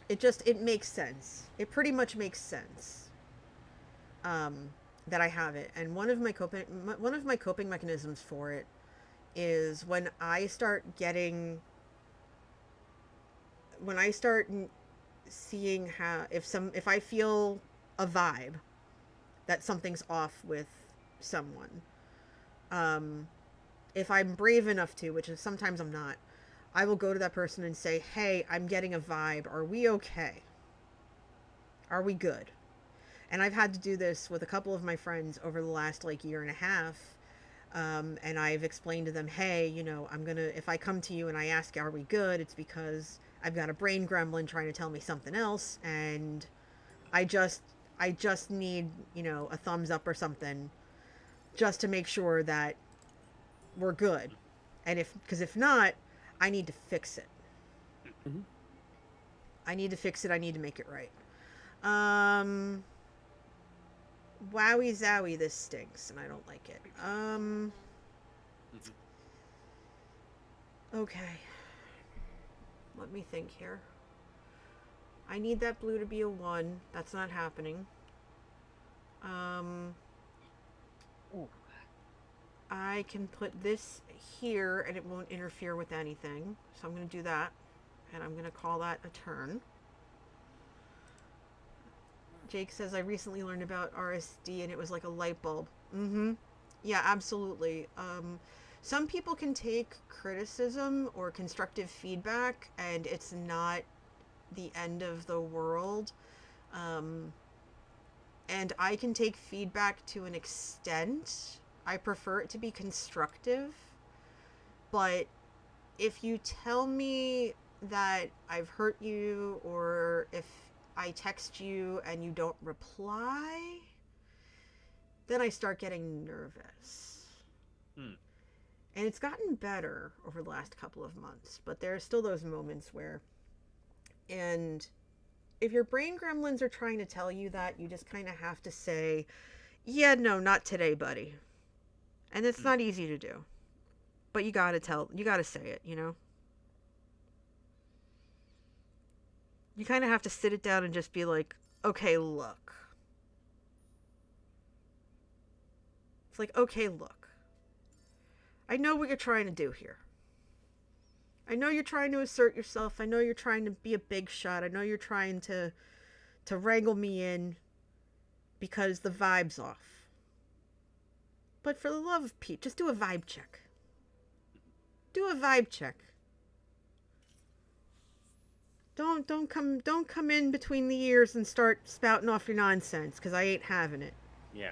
Interesting. It makes sense. It pretty much makes sense. That I have it, and one of my coping mechanisms for it is when I start seeing how if I feel a vibe that something's off with someone, if I'm brave enough to, which is sometimes I'm not, I will go to that person and say, hey, I'm getting a vibe. Are we okay? Are we good? And I've had to do this with a couple of my friends over the last year and a half. And I've explained to them, hey, if I come to you and I ask, are we good? It's because I've got a brain gremlin trying to tell me something else. And I just need, a thumbs up or something just to make sure that we're good. And because if not, I need to fix it. Mm-hmm. I need to fix it. I need to make it right. Wowie zowie, this stinks, and I don't like it. Okay. Let me think here. I need that blue to be a 1. That's not happening. I can put this here, and it won't interfere with anything. So I'm going to do that, and I'm going to call that a turn. Jake says, I recently learned about RSD and it was like a light bulb. Mm-hmm. Yeah, absolutely. Some people can take criticism or constructive feedback and it's not the end of the world. And I can take feedback to an extent. I prefer it to be constructive. But if you tell me that I've hurt you, or if I text you and you don't reply, then I start getting nervous. And it's gotten better over the last couple of months, but there are still those moments where, and if your brain gremlins are trying to tell you that, you just kind of have to say, yeah, no, not today, buddy. And it's not easy to do, but you gotta say it, You kind of have to sit it down and just be like, okay, look. It's like, okay, look. I know what you're trying to do here. I know you're trying to assert yourself. I know you're trying to be a big shot. I know you're trying to wrangle me in because the vibe's off. But for the love of Pete, just do a vibe check. Do a vibe check. Don't come in between the ears and start spouting off your nonsense, because I ain't having it. Yeah.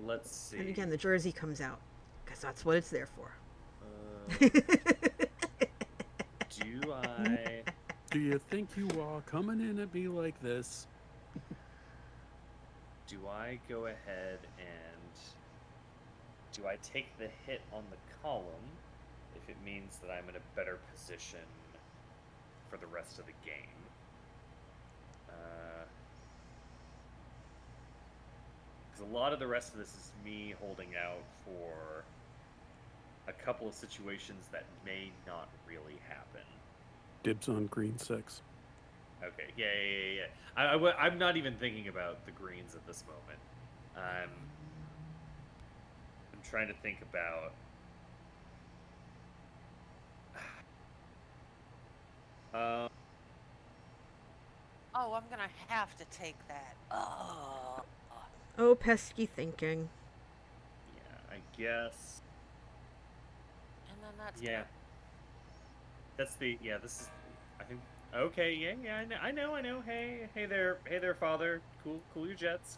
Let's see. And again, the jersey comes out, because that's what it's there for. Do you think you are coming in at me like this? Do I go ahead and do I take the hit on the column if it means that I'm in a better position for the rest of the game? Because a lot of the rest of this is me holding out for a couple of situations that may not really happen. Dibs on green 6. Okay, yeah. I'm not even thinking about the greens at this moment. I'm trying to think about... Oh, I'm gonna have to take that. Oh, pesky thinking. Yeah, I guess. And then that's Yeah. That's the... Yeah, this is... I think... Okay, yeah, I know. Hey there, father. Cool your jets.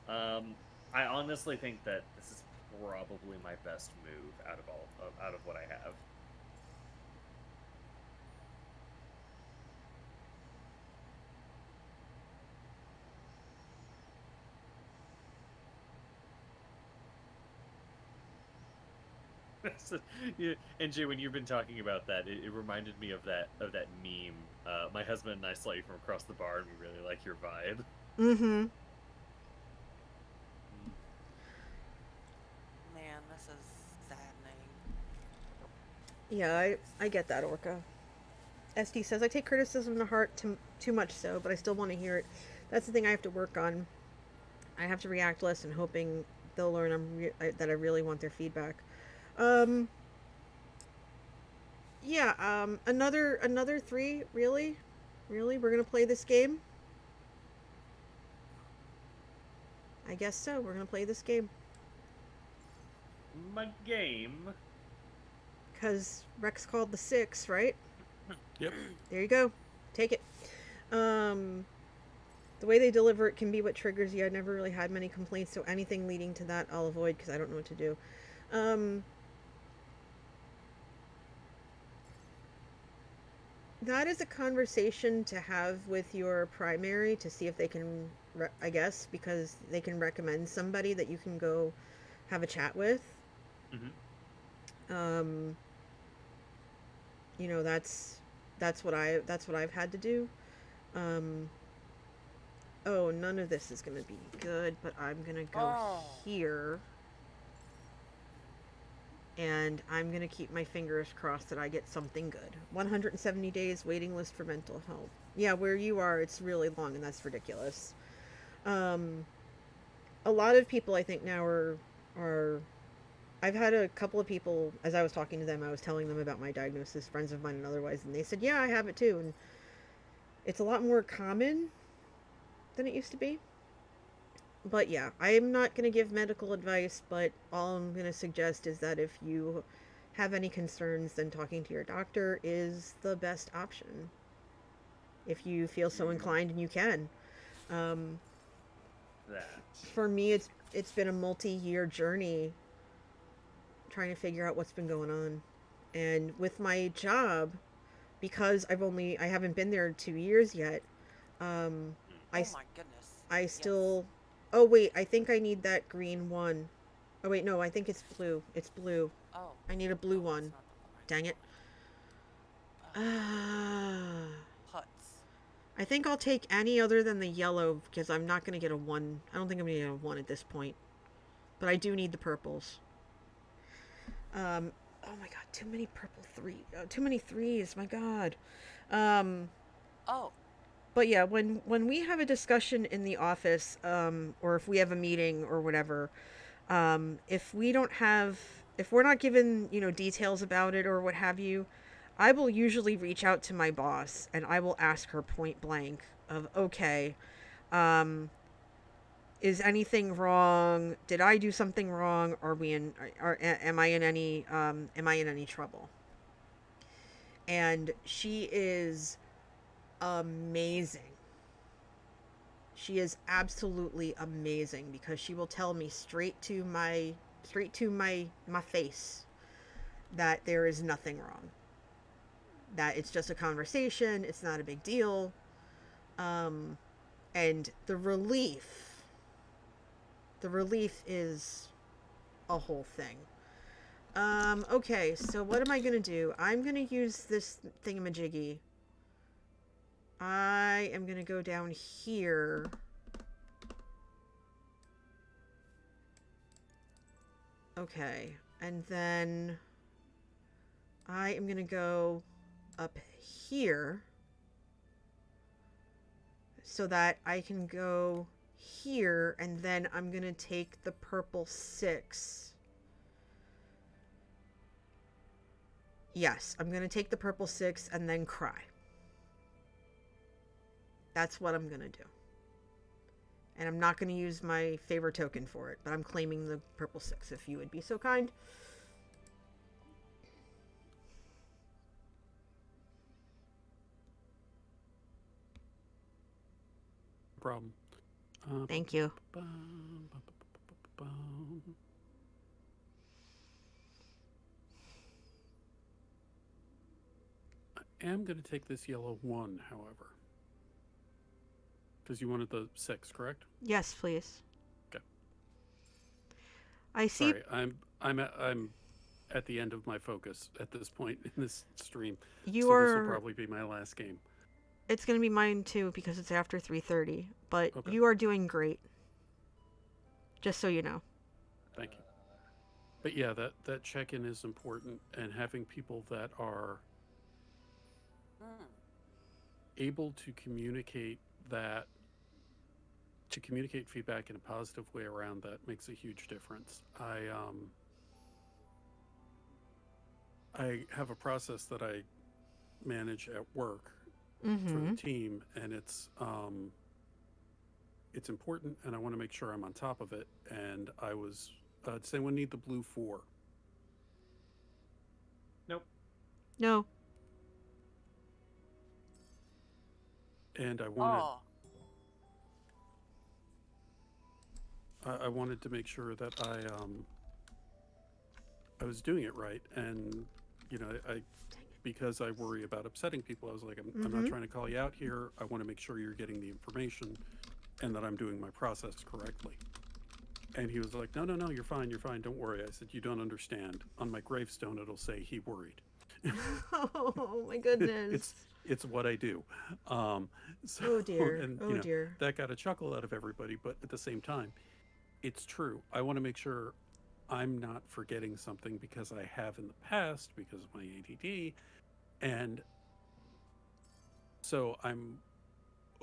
I honestly think that this is probably my best move out of what I have. Yeah, and Jay, when you've been talking about that, it reminded me of that meme. My husband and I saw you from across the bar, and we really like your vibe. Mm-hmm. Man, this is saddening. Yeah, I get that, Orca. SD says, I take criticism to heart too much so, but I still want to hear it. That's the thing I have to work on. I have to react less and hoping they'll learn that I really want their feedback. Yeah, another 3, really? Really? We're gonna play this game? I guess so. We're gonna play this game. My game. Because Rex called the 6, right? Yep. There you go. Take it. The way they deliver it can be what triggers you. I never really had many complaints, so anything leading to that I'll avoid because I don't know what to do. That is a conversation to have with your primary to see if they can, I guess, because they can recommend somebody that you can go have a chat with. Mm-hmm. You know, that's what I've had to do. Oh, none of this is gonna be good, but I'm gonna go here. And I'm going to keep my fingers crossed that I get something good. 170 days waiting list for mental health. Yeah, where you are, it's really long, and that's ridiculous. A lot of people, I think, now are... I've had a couple of people, as I was talking to them, I was telling them about my diagnosis, friends of mine and otherwise, and they said, yeah, I have it too. And it's a lot more common than it used to be. But yeah, I'm not going to give medical advice, but all I'm going to suggest is that if you have any concerns, then talking to your doctor is the best option. If you feel so inclined and you can. For me, it's been a multi-year journey trying to figure out what's been going on. And with my job, because I haven't been there 2 years yet, oh my goodness. I still... Oh, wait, I think I need that green one. Oh, wait, no, I think it's blue. It's blue. Oh. I need a blue one. Dang it. Putts. I think I'll take any other than the yellow, because I'm not going to get a 1. I don't think I'm going to get a 1 at this point. But I do need the purples. Oh my god, too many purple 3. Too many 3s, my god. Oh. But yeah, when we have a discussion in the office, or if we have a meeting or whatever, if we're not given, details about it or what have you, I will usually reach out to my boss and I will ask her point blank of, okay, is anything wrong? Did I do something wrong? Am I in any trouble? And she is amazing. She is absolutely amazing because she will tell me straight to my face that there is nothing wrong. That it's just a conversation, it's not a big deal. And the relief is a whole thing. Okay, so what am I gonna do? I'm gonna use this thingamajiggy. I am going to go down here. Okay. And then I am going to go up here so that I can go here, and then I'm going to take the purple 6. Yes, I'm going to take the purple 6 and then cry. That's what I'm going to do. And I'm not going to use my favor token for it, but I'm claiming the purple 6, if you would be so kind. Problem. Thank you. I am going to take this yellow 1, however. Because you wanted the 6, correct? Yes, please. Okay. I see. Sorry, I'm at the end of my focus at this point in this stream. This will probably be my last game. It's going to be mine too because it's after 3:30. But okay. You are doing great. Just so you know. Thank you. But yeah, that check-in is important, and having people that are Hmm. able to communicate that, to communicate feedback in a positive way around that makes a huge difference. I have a process that I manage at work for the Mm-hmm. team, and it's important, and I want to make sure I'm on top of it. And I was, does anyone need the blue 4? Nope. No. And Oh. I wanted to make sure that I was doing it right, and you know, because I worry about upsetting people, I was like, I'm not Mm-hmm. trying to call you out here. I want to make sure you're getting the information, and that I'm doing my process correctly. And he was like, no, you're fine, don't worry. I said, you don't understand. On my gravestone, it'll say he worried. Oh my goodness. It's what I do. So, Oh dear. and Oh dear. that got a chuckle out of everybody, but at the same time, it's true. I want to make sure I'm not forgetting something, because I have in the past because of my ADD, and so I'm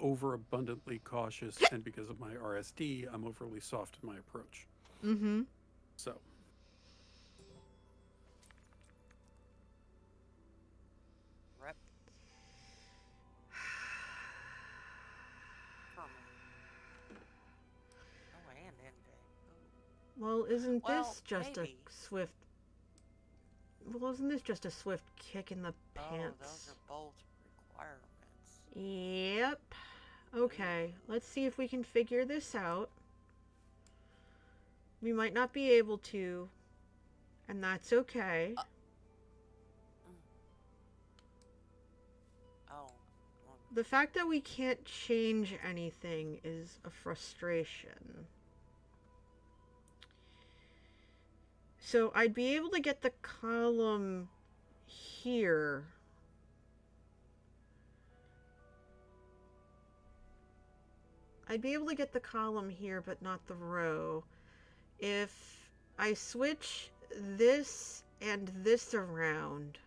overabundantly cautious, and because of my RSD, I'm overly soft in my approach. Mm-hmm. So Rep. Herman. Oh, and NJ. Well, isn't Well, this just maybe. a swift... Well, isn't this just a swift kick in the Oh, pants? those are both requirements. Yep. Okay, let's see if we can figure this out. We might not be able to, and that's okay. Oh. The fact that we can't change anything is a frustration. So I'd be able to get the column here. I'd be able to get the column here, but not the row. If I switch this and this around,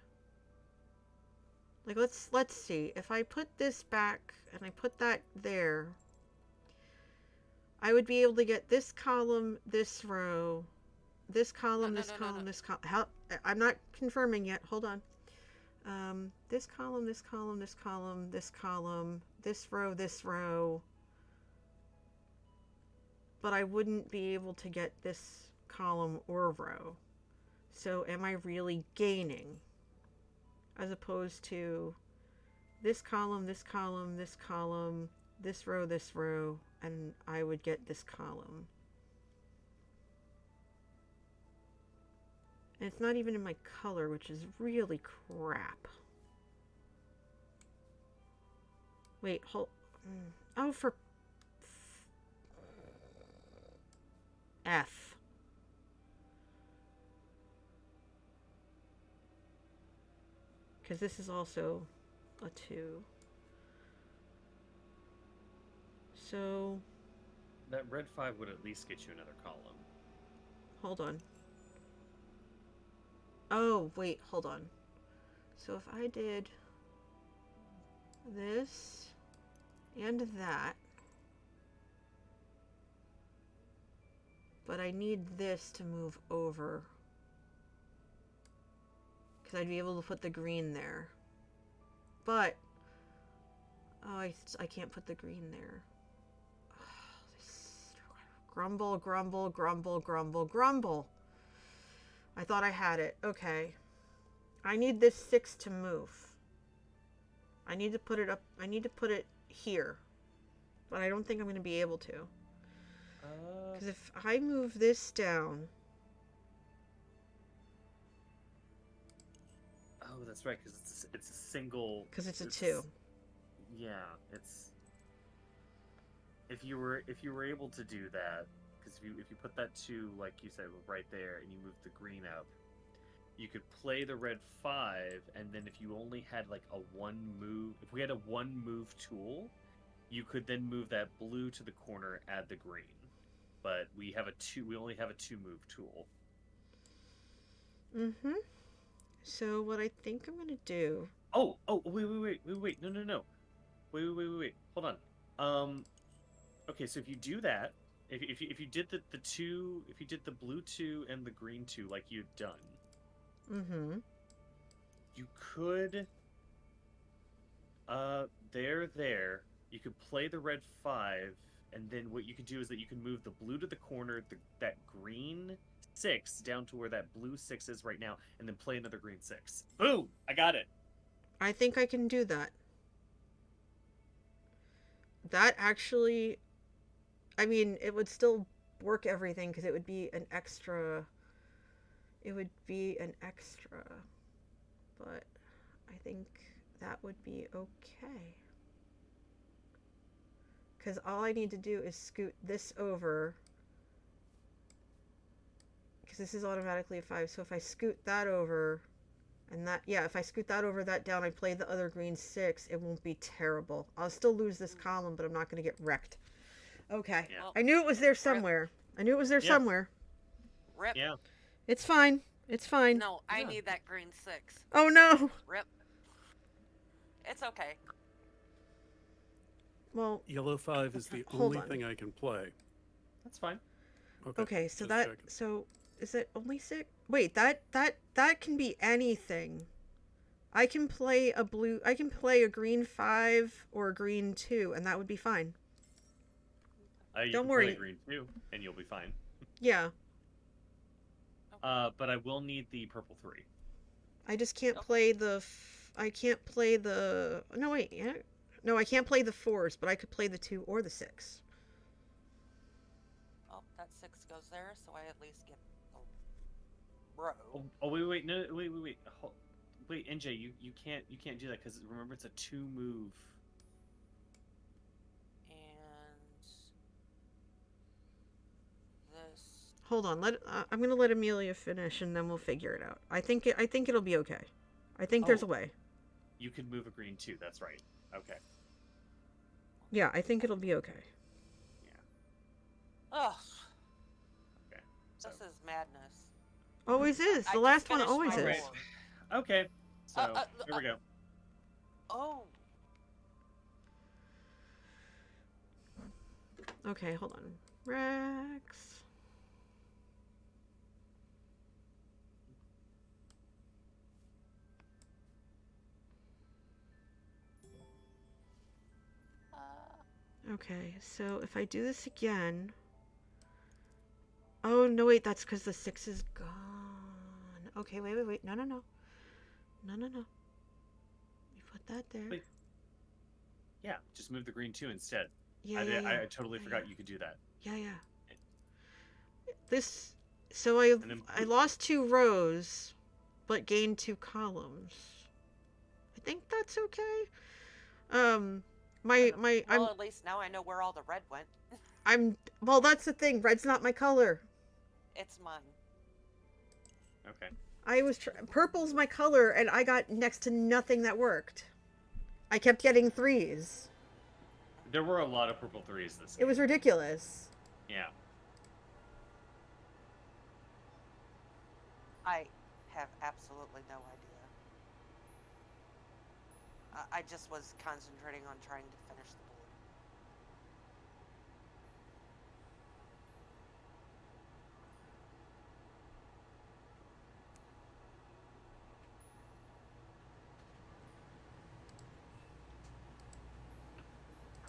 like let's see. If I put this back and I put that there, I would be able to get this column, this row, this column, this column, this column. I'm not confirming yet. Hold on. This column, this column, this column, this column, this row. But I wouldn't be able to get this column or row. So am I really gaining? As opposed to this column, this column, this column, this row, and I would get this column. And it's not even in my color, which is really crap. Wait, hold. Oh, for F. Because this is also a 2. So... That red 5 would at least get you another column. Hold on. Oh, wait, hold on. So if I did this and that, but I need this to move over, because I'd be able to put the green there. But, oh, I can't put the green there. Grumble, grumble, grumble, grumble, grumble. I thought I had it. Okay. I need this 6 to move. I need to put it up. I need to put it here. But I don't think I'm going to be able to. Because if I move this down... Oh, that's right, because it's a single... Because it's a 2. Yeah, it's... If you were able to do that, because if you put that 2, like you said, right there, and you move the green up, you could play the red 5, and then if you only had like a 1 move, if we had a 1 move tool, you could then move that blue to the corner, add the green. But we only have a 2 move tool. Mm-hmm. So what I think I'm going to do Wait. No. Wait. Hold on. Okay, so if you do that, if you did the two, if you did the blue 2 and the green 2 like you'd done, Mm-hmm. you could there. You could play the red 5, and then what you could do is that you can move the blue to the corner, that green 6 down to where that blue 6 is right now, and then play another green 6. Boom! I got it. I think I can do that. That actually, I mean, it would still work everything because it would be an extra. It would be an extra, but I think that would be okay. Because all I need to do is scoot this over. Because this is automatically a 5. So if I scoot that over, and that, yeah, if I scoot that over, that down, I play the other green 6, it won't be terrible. I'll still lose this column, but I'm not going to get wrecked. Okay. Yeah. I knew it was there somewhere. Somewhere. Rip. Yeah. It's fine. It's fine. No, I need that green 6. Oh, no. Rip. It's okay. Well, Yellow 5 is the Hold only on. thing I can play. That's fine. Okay, so just that checking. so is it only 6? Wait, that can be anything. I can play a green 5 or a green 2, and that would be fine. You Don't can worry. play green 2, and you'll be fine. Yeah. But I will need the purple 3. I just can't play the I can't play the No, wait. Yeah. No, I can't play the 4s, but I could play the 2 or the 6. Oh, that 6 goes there, so I at least get the row. Wait. No, wait. Wait, NJ, you can't do that because remember it's a 2 move. And this. Hold on. I'm going to let Amelia finish and then we'll figure it out. I think it'll be okay. I think there's a way. You could move a green 2, that's right. Okay. Yeah, I think it'll be okay. Ugh. Okay. This is madness. Always is. I The just last one finished always my is. war. Okay. So here we go. Oh. Okay, hold on. Rex. Okay, so if I do this again... Oh, no, wait, that's because the 6 is gone. Okay, wait. No. No. You put that there. Wait. Yeah, just move the green 2 instead. Yeah, I totally forgot you could do that. Yeah. So I lost 2 rows, but gained 2 columns. I think that's okay. Well, at least now I know where all the red went. Well, that's the thing. Red's not my color. It's mine. Okay. Purple's my color, and I got next to nothing that worked. I kept getting 3s. There were a lot of purple 3s this game. It was ridiculous. Yeah. I have absolutely no idea. I just was concentrating on trying to finish the board.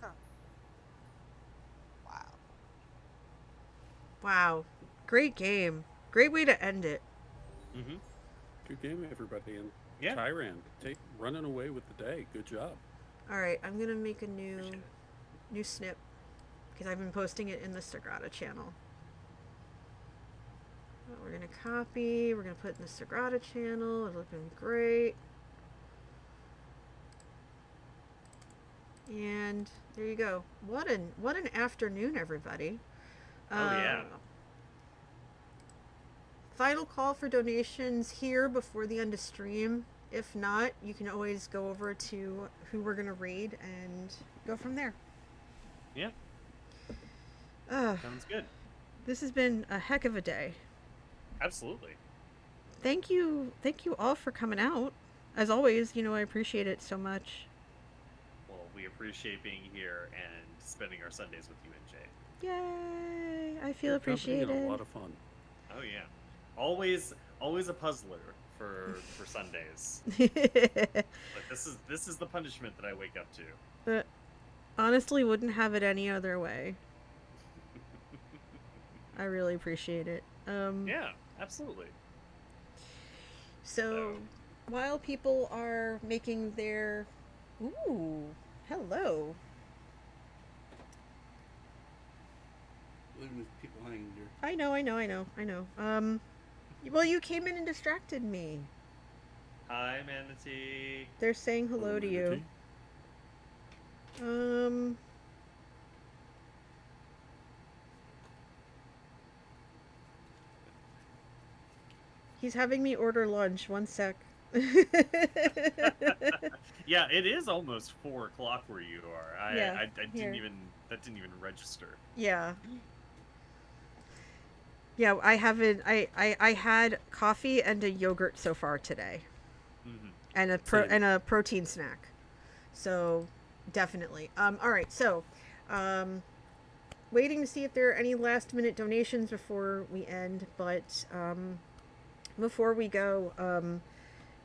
Huh. Wow. Wow. Great game. Great way to end it. Mm-hmm. Good game, everybody. And Yeah. Tyran, running away with the day. Good job. All right, I'm gonna make a new snip because I've been posting it in the Sagrada channel. We're gonna copy. We're gonna put it in the Sagrada channel. It's looking great. And there you go. What an afternoon, everybody. Yeah. Final call for donations here before the end of stream. If not, you can always go over to who we're going to read and go from there. Yeah. Sounds good. This has been a heck of a day. Absolutely. Thank you all for coming out. as always, I appreciate it so much. Well, we appreciate being here and spending our Sundays with you, NJ. Yay! I feel Your company appreciated. and a lot of fun. Oh yeah, always a puzzler for Sundays. But this is the punishment that I wake up to. But honestly, wouldn't have it any other way. I really appreciate it. Yeah, absolutely. So, while people are making their... Ooh, hello. Leaving people hanging here. I know. Well, you came in and distracted me. Hi, Manatee. They're saying hello to you. He's having me order lunch. 1 sec. Yeah, it is almost 4 o'clock where you are. I didn't here. that didn't even register. Yeah. Yeah, I haven't. I had coffee and a yogurt so far today, and a protein snack. So, definitely. All right. So, waiting to see if there are any last minute donations before we end. But before we go,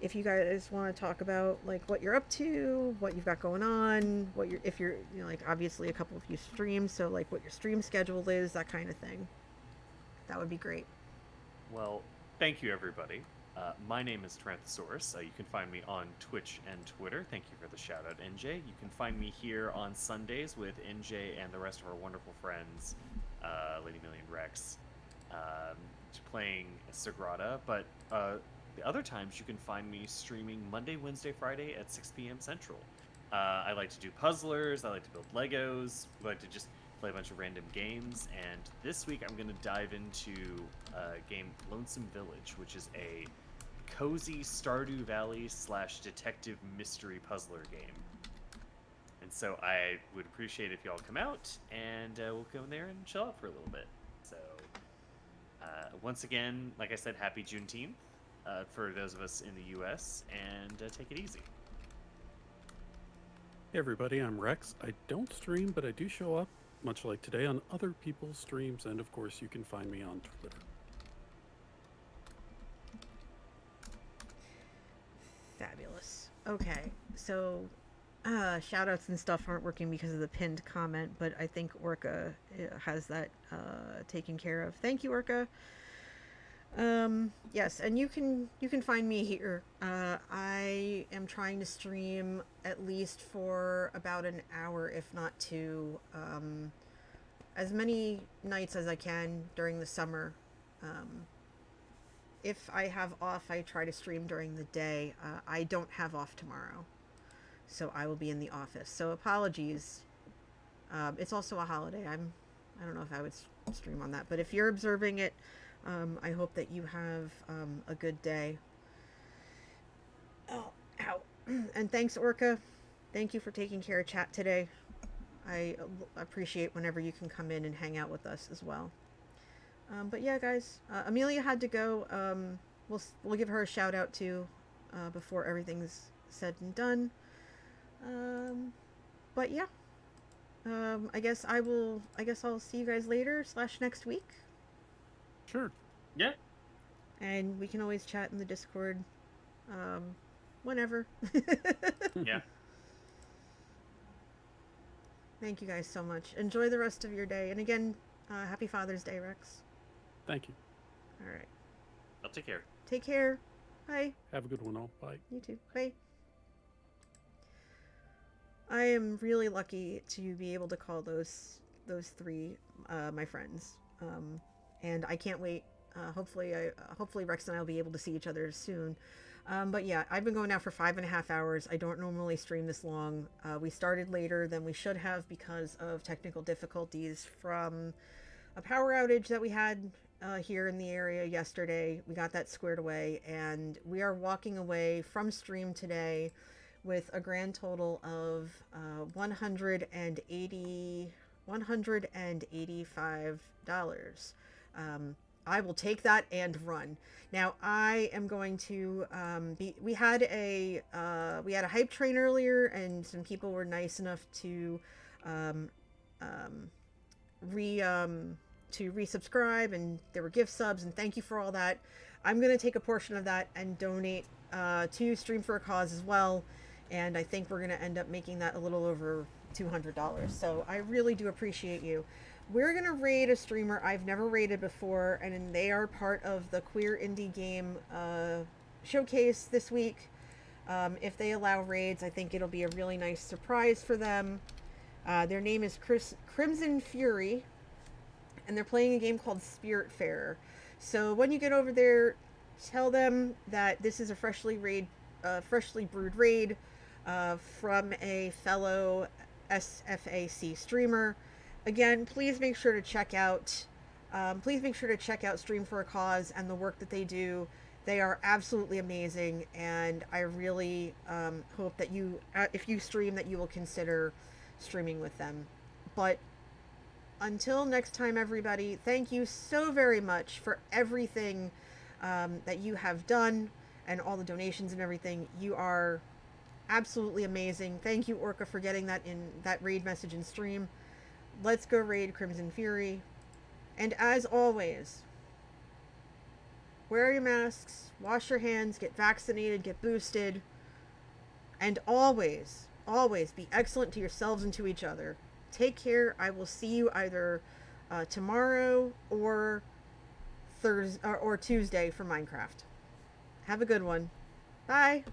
if you guys want to talk about like what you're up to, what you've got going on, if you're like obviously a couple of you stream, so like what your stream schedule is, that kind of thing. That would be great. Well, thank you, everybody. My name is Tranthosaurus. You can find me on Twitch and Twitter. Thank you for the shout out, NJ. You can find me here on Sundays with NJ and the rest of our wonderful friends, Lady Million Rex, playing Sagrada. But the other times you can find me streaming Monday, Wednesday, Friday at 6 p.m. Central. I like to do puzzlers. I like to build Legos. I like to just play a bunch of random games, and this week I'm going to dive into a game, Lonesome Village, which is a cozy Stardew Valley / detective mystery puzzler game. And so I would appreciate if y'all come out, and we'll go in there and chill out for a little bit. So once again, like I said, happy Juneteenth for those of us in the U.S., and take it easy. Hey everybody, I'm Rex. I don't stream, but I do show up, much like today, on other people's streams, and of course you can find me on Twitter. Fabulous. Okay, so shoutouts and stuff aren't working because of the pinned comment, but I think Orca has that taken care of. Thank you, Orca. Yes, and you can find me here. I am trying to stream at least for about an hour, if not two, as many nights as I can during the summer. If I have off, I try to stream during the day. I don't have off tomorrow, so I will be in the office. So apologies. It's also a holiday. I don't know if I would stream on that, but if you're observing it, I hope that you have a good day. Oh, ow. And thanks, Orca. Thank you for taking care of chat today. I appreciate whenever you can come in and hang out with us as well. But yeah, guys, Amelia had to go. We'll give her a shout out too before everything's said and done. But yeah, I guess I'll see you guys later / next week. Sure. Yeah. And we can always chat in the Discord whenever. Yeah. Thank you guys so much. Enjoy the rest of your day. And again, happy Father's Day, Rex. Thank you. All right. I'll take care. Take care. Bye. Have a good one all. Bye. You too. Bye. I am really lucky to be able to call those three my friends. And I can't wait. Hopefully Rex and I will be able to see each other soon. But yeah, I've been going now for 5.5 hours. I don't normally stream this long. We started later than we should have because of technical difficulties from a power outage that we had here in the area yesterday. We got that squared away, and we are walking away from stream today with a grand total of $185. I will take that and run. Now I am going to we had a hype train earlier, and some people were nice enough to resubscribe, and there were gift subs, and thank you for all that. I'm going to take a portion of that and donate to Stream for a Cause as well, and I think we're going to end up making that a little over $200. So I really do appreciate you. We're going to raid a streamer I've never raided before, and they are part of the Queer Indie Game showcase this week. If they allow raids, I think it'll be a really nice surprise for them. Their name is Crimson Fury, and they're playing a game called Spiritfarer. So when you get over there, tell them that this is a freshly brewed raid from a fellow SFAC streamer. Again, please make sure to check out Stream for a Cause and the work that they do. They are absolutely amazing, and I really hope that you, if you stream, that you will consider streaming with them. But until next time, everybody, thank you so very much for everything that you have done and all the donations and everything. You are absolutely amazing. Thank you, Orca, for getting that in that raid message in stream. Let's go raid Crimson Fury. And as always, wear your masks, wash your hands, get vaccinated, get boosted, and always, always be excellent to yourselves and to each other. Take care. I will see you either tomorrow or Thursday or Tuesday for Minecraft. Have a good one. Bye.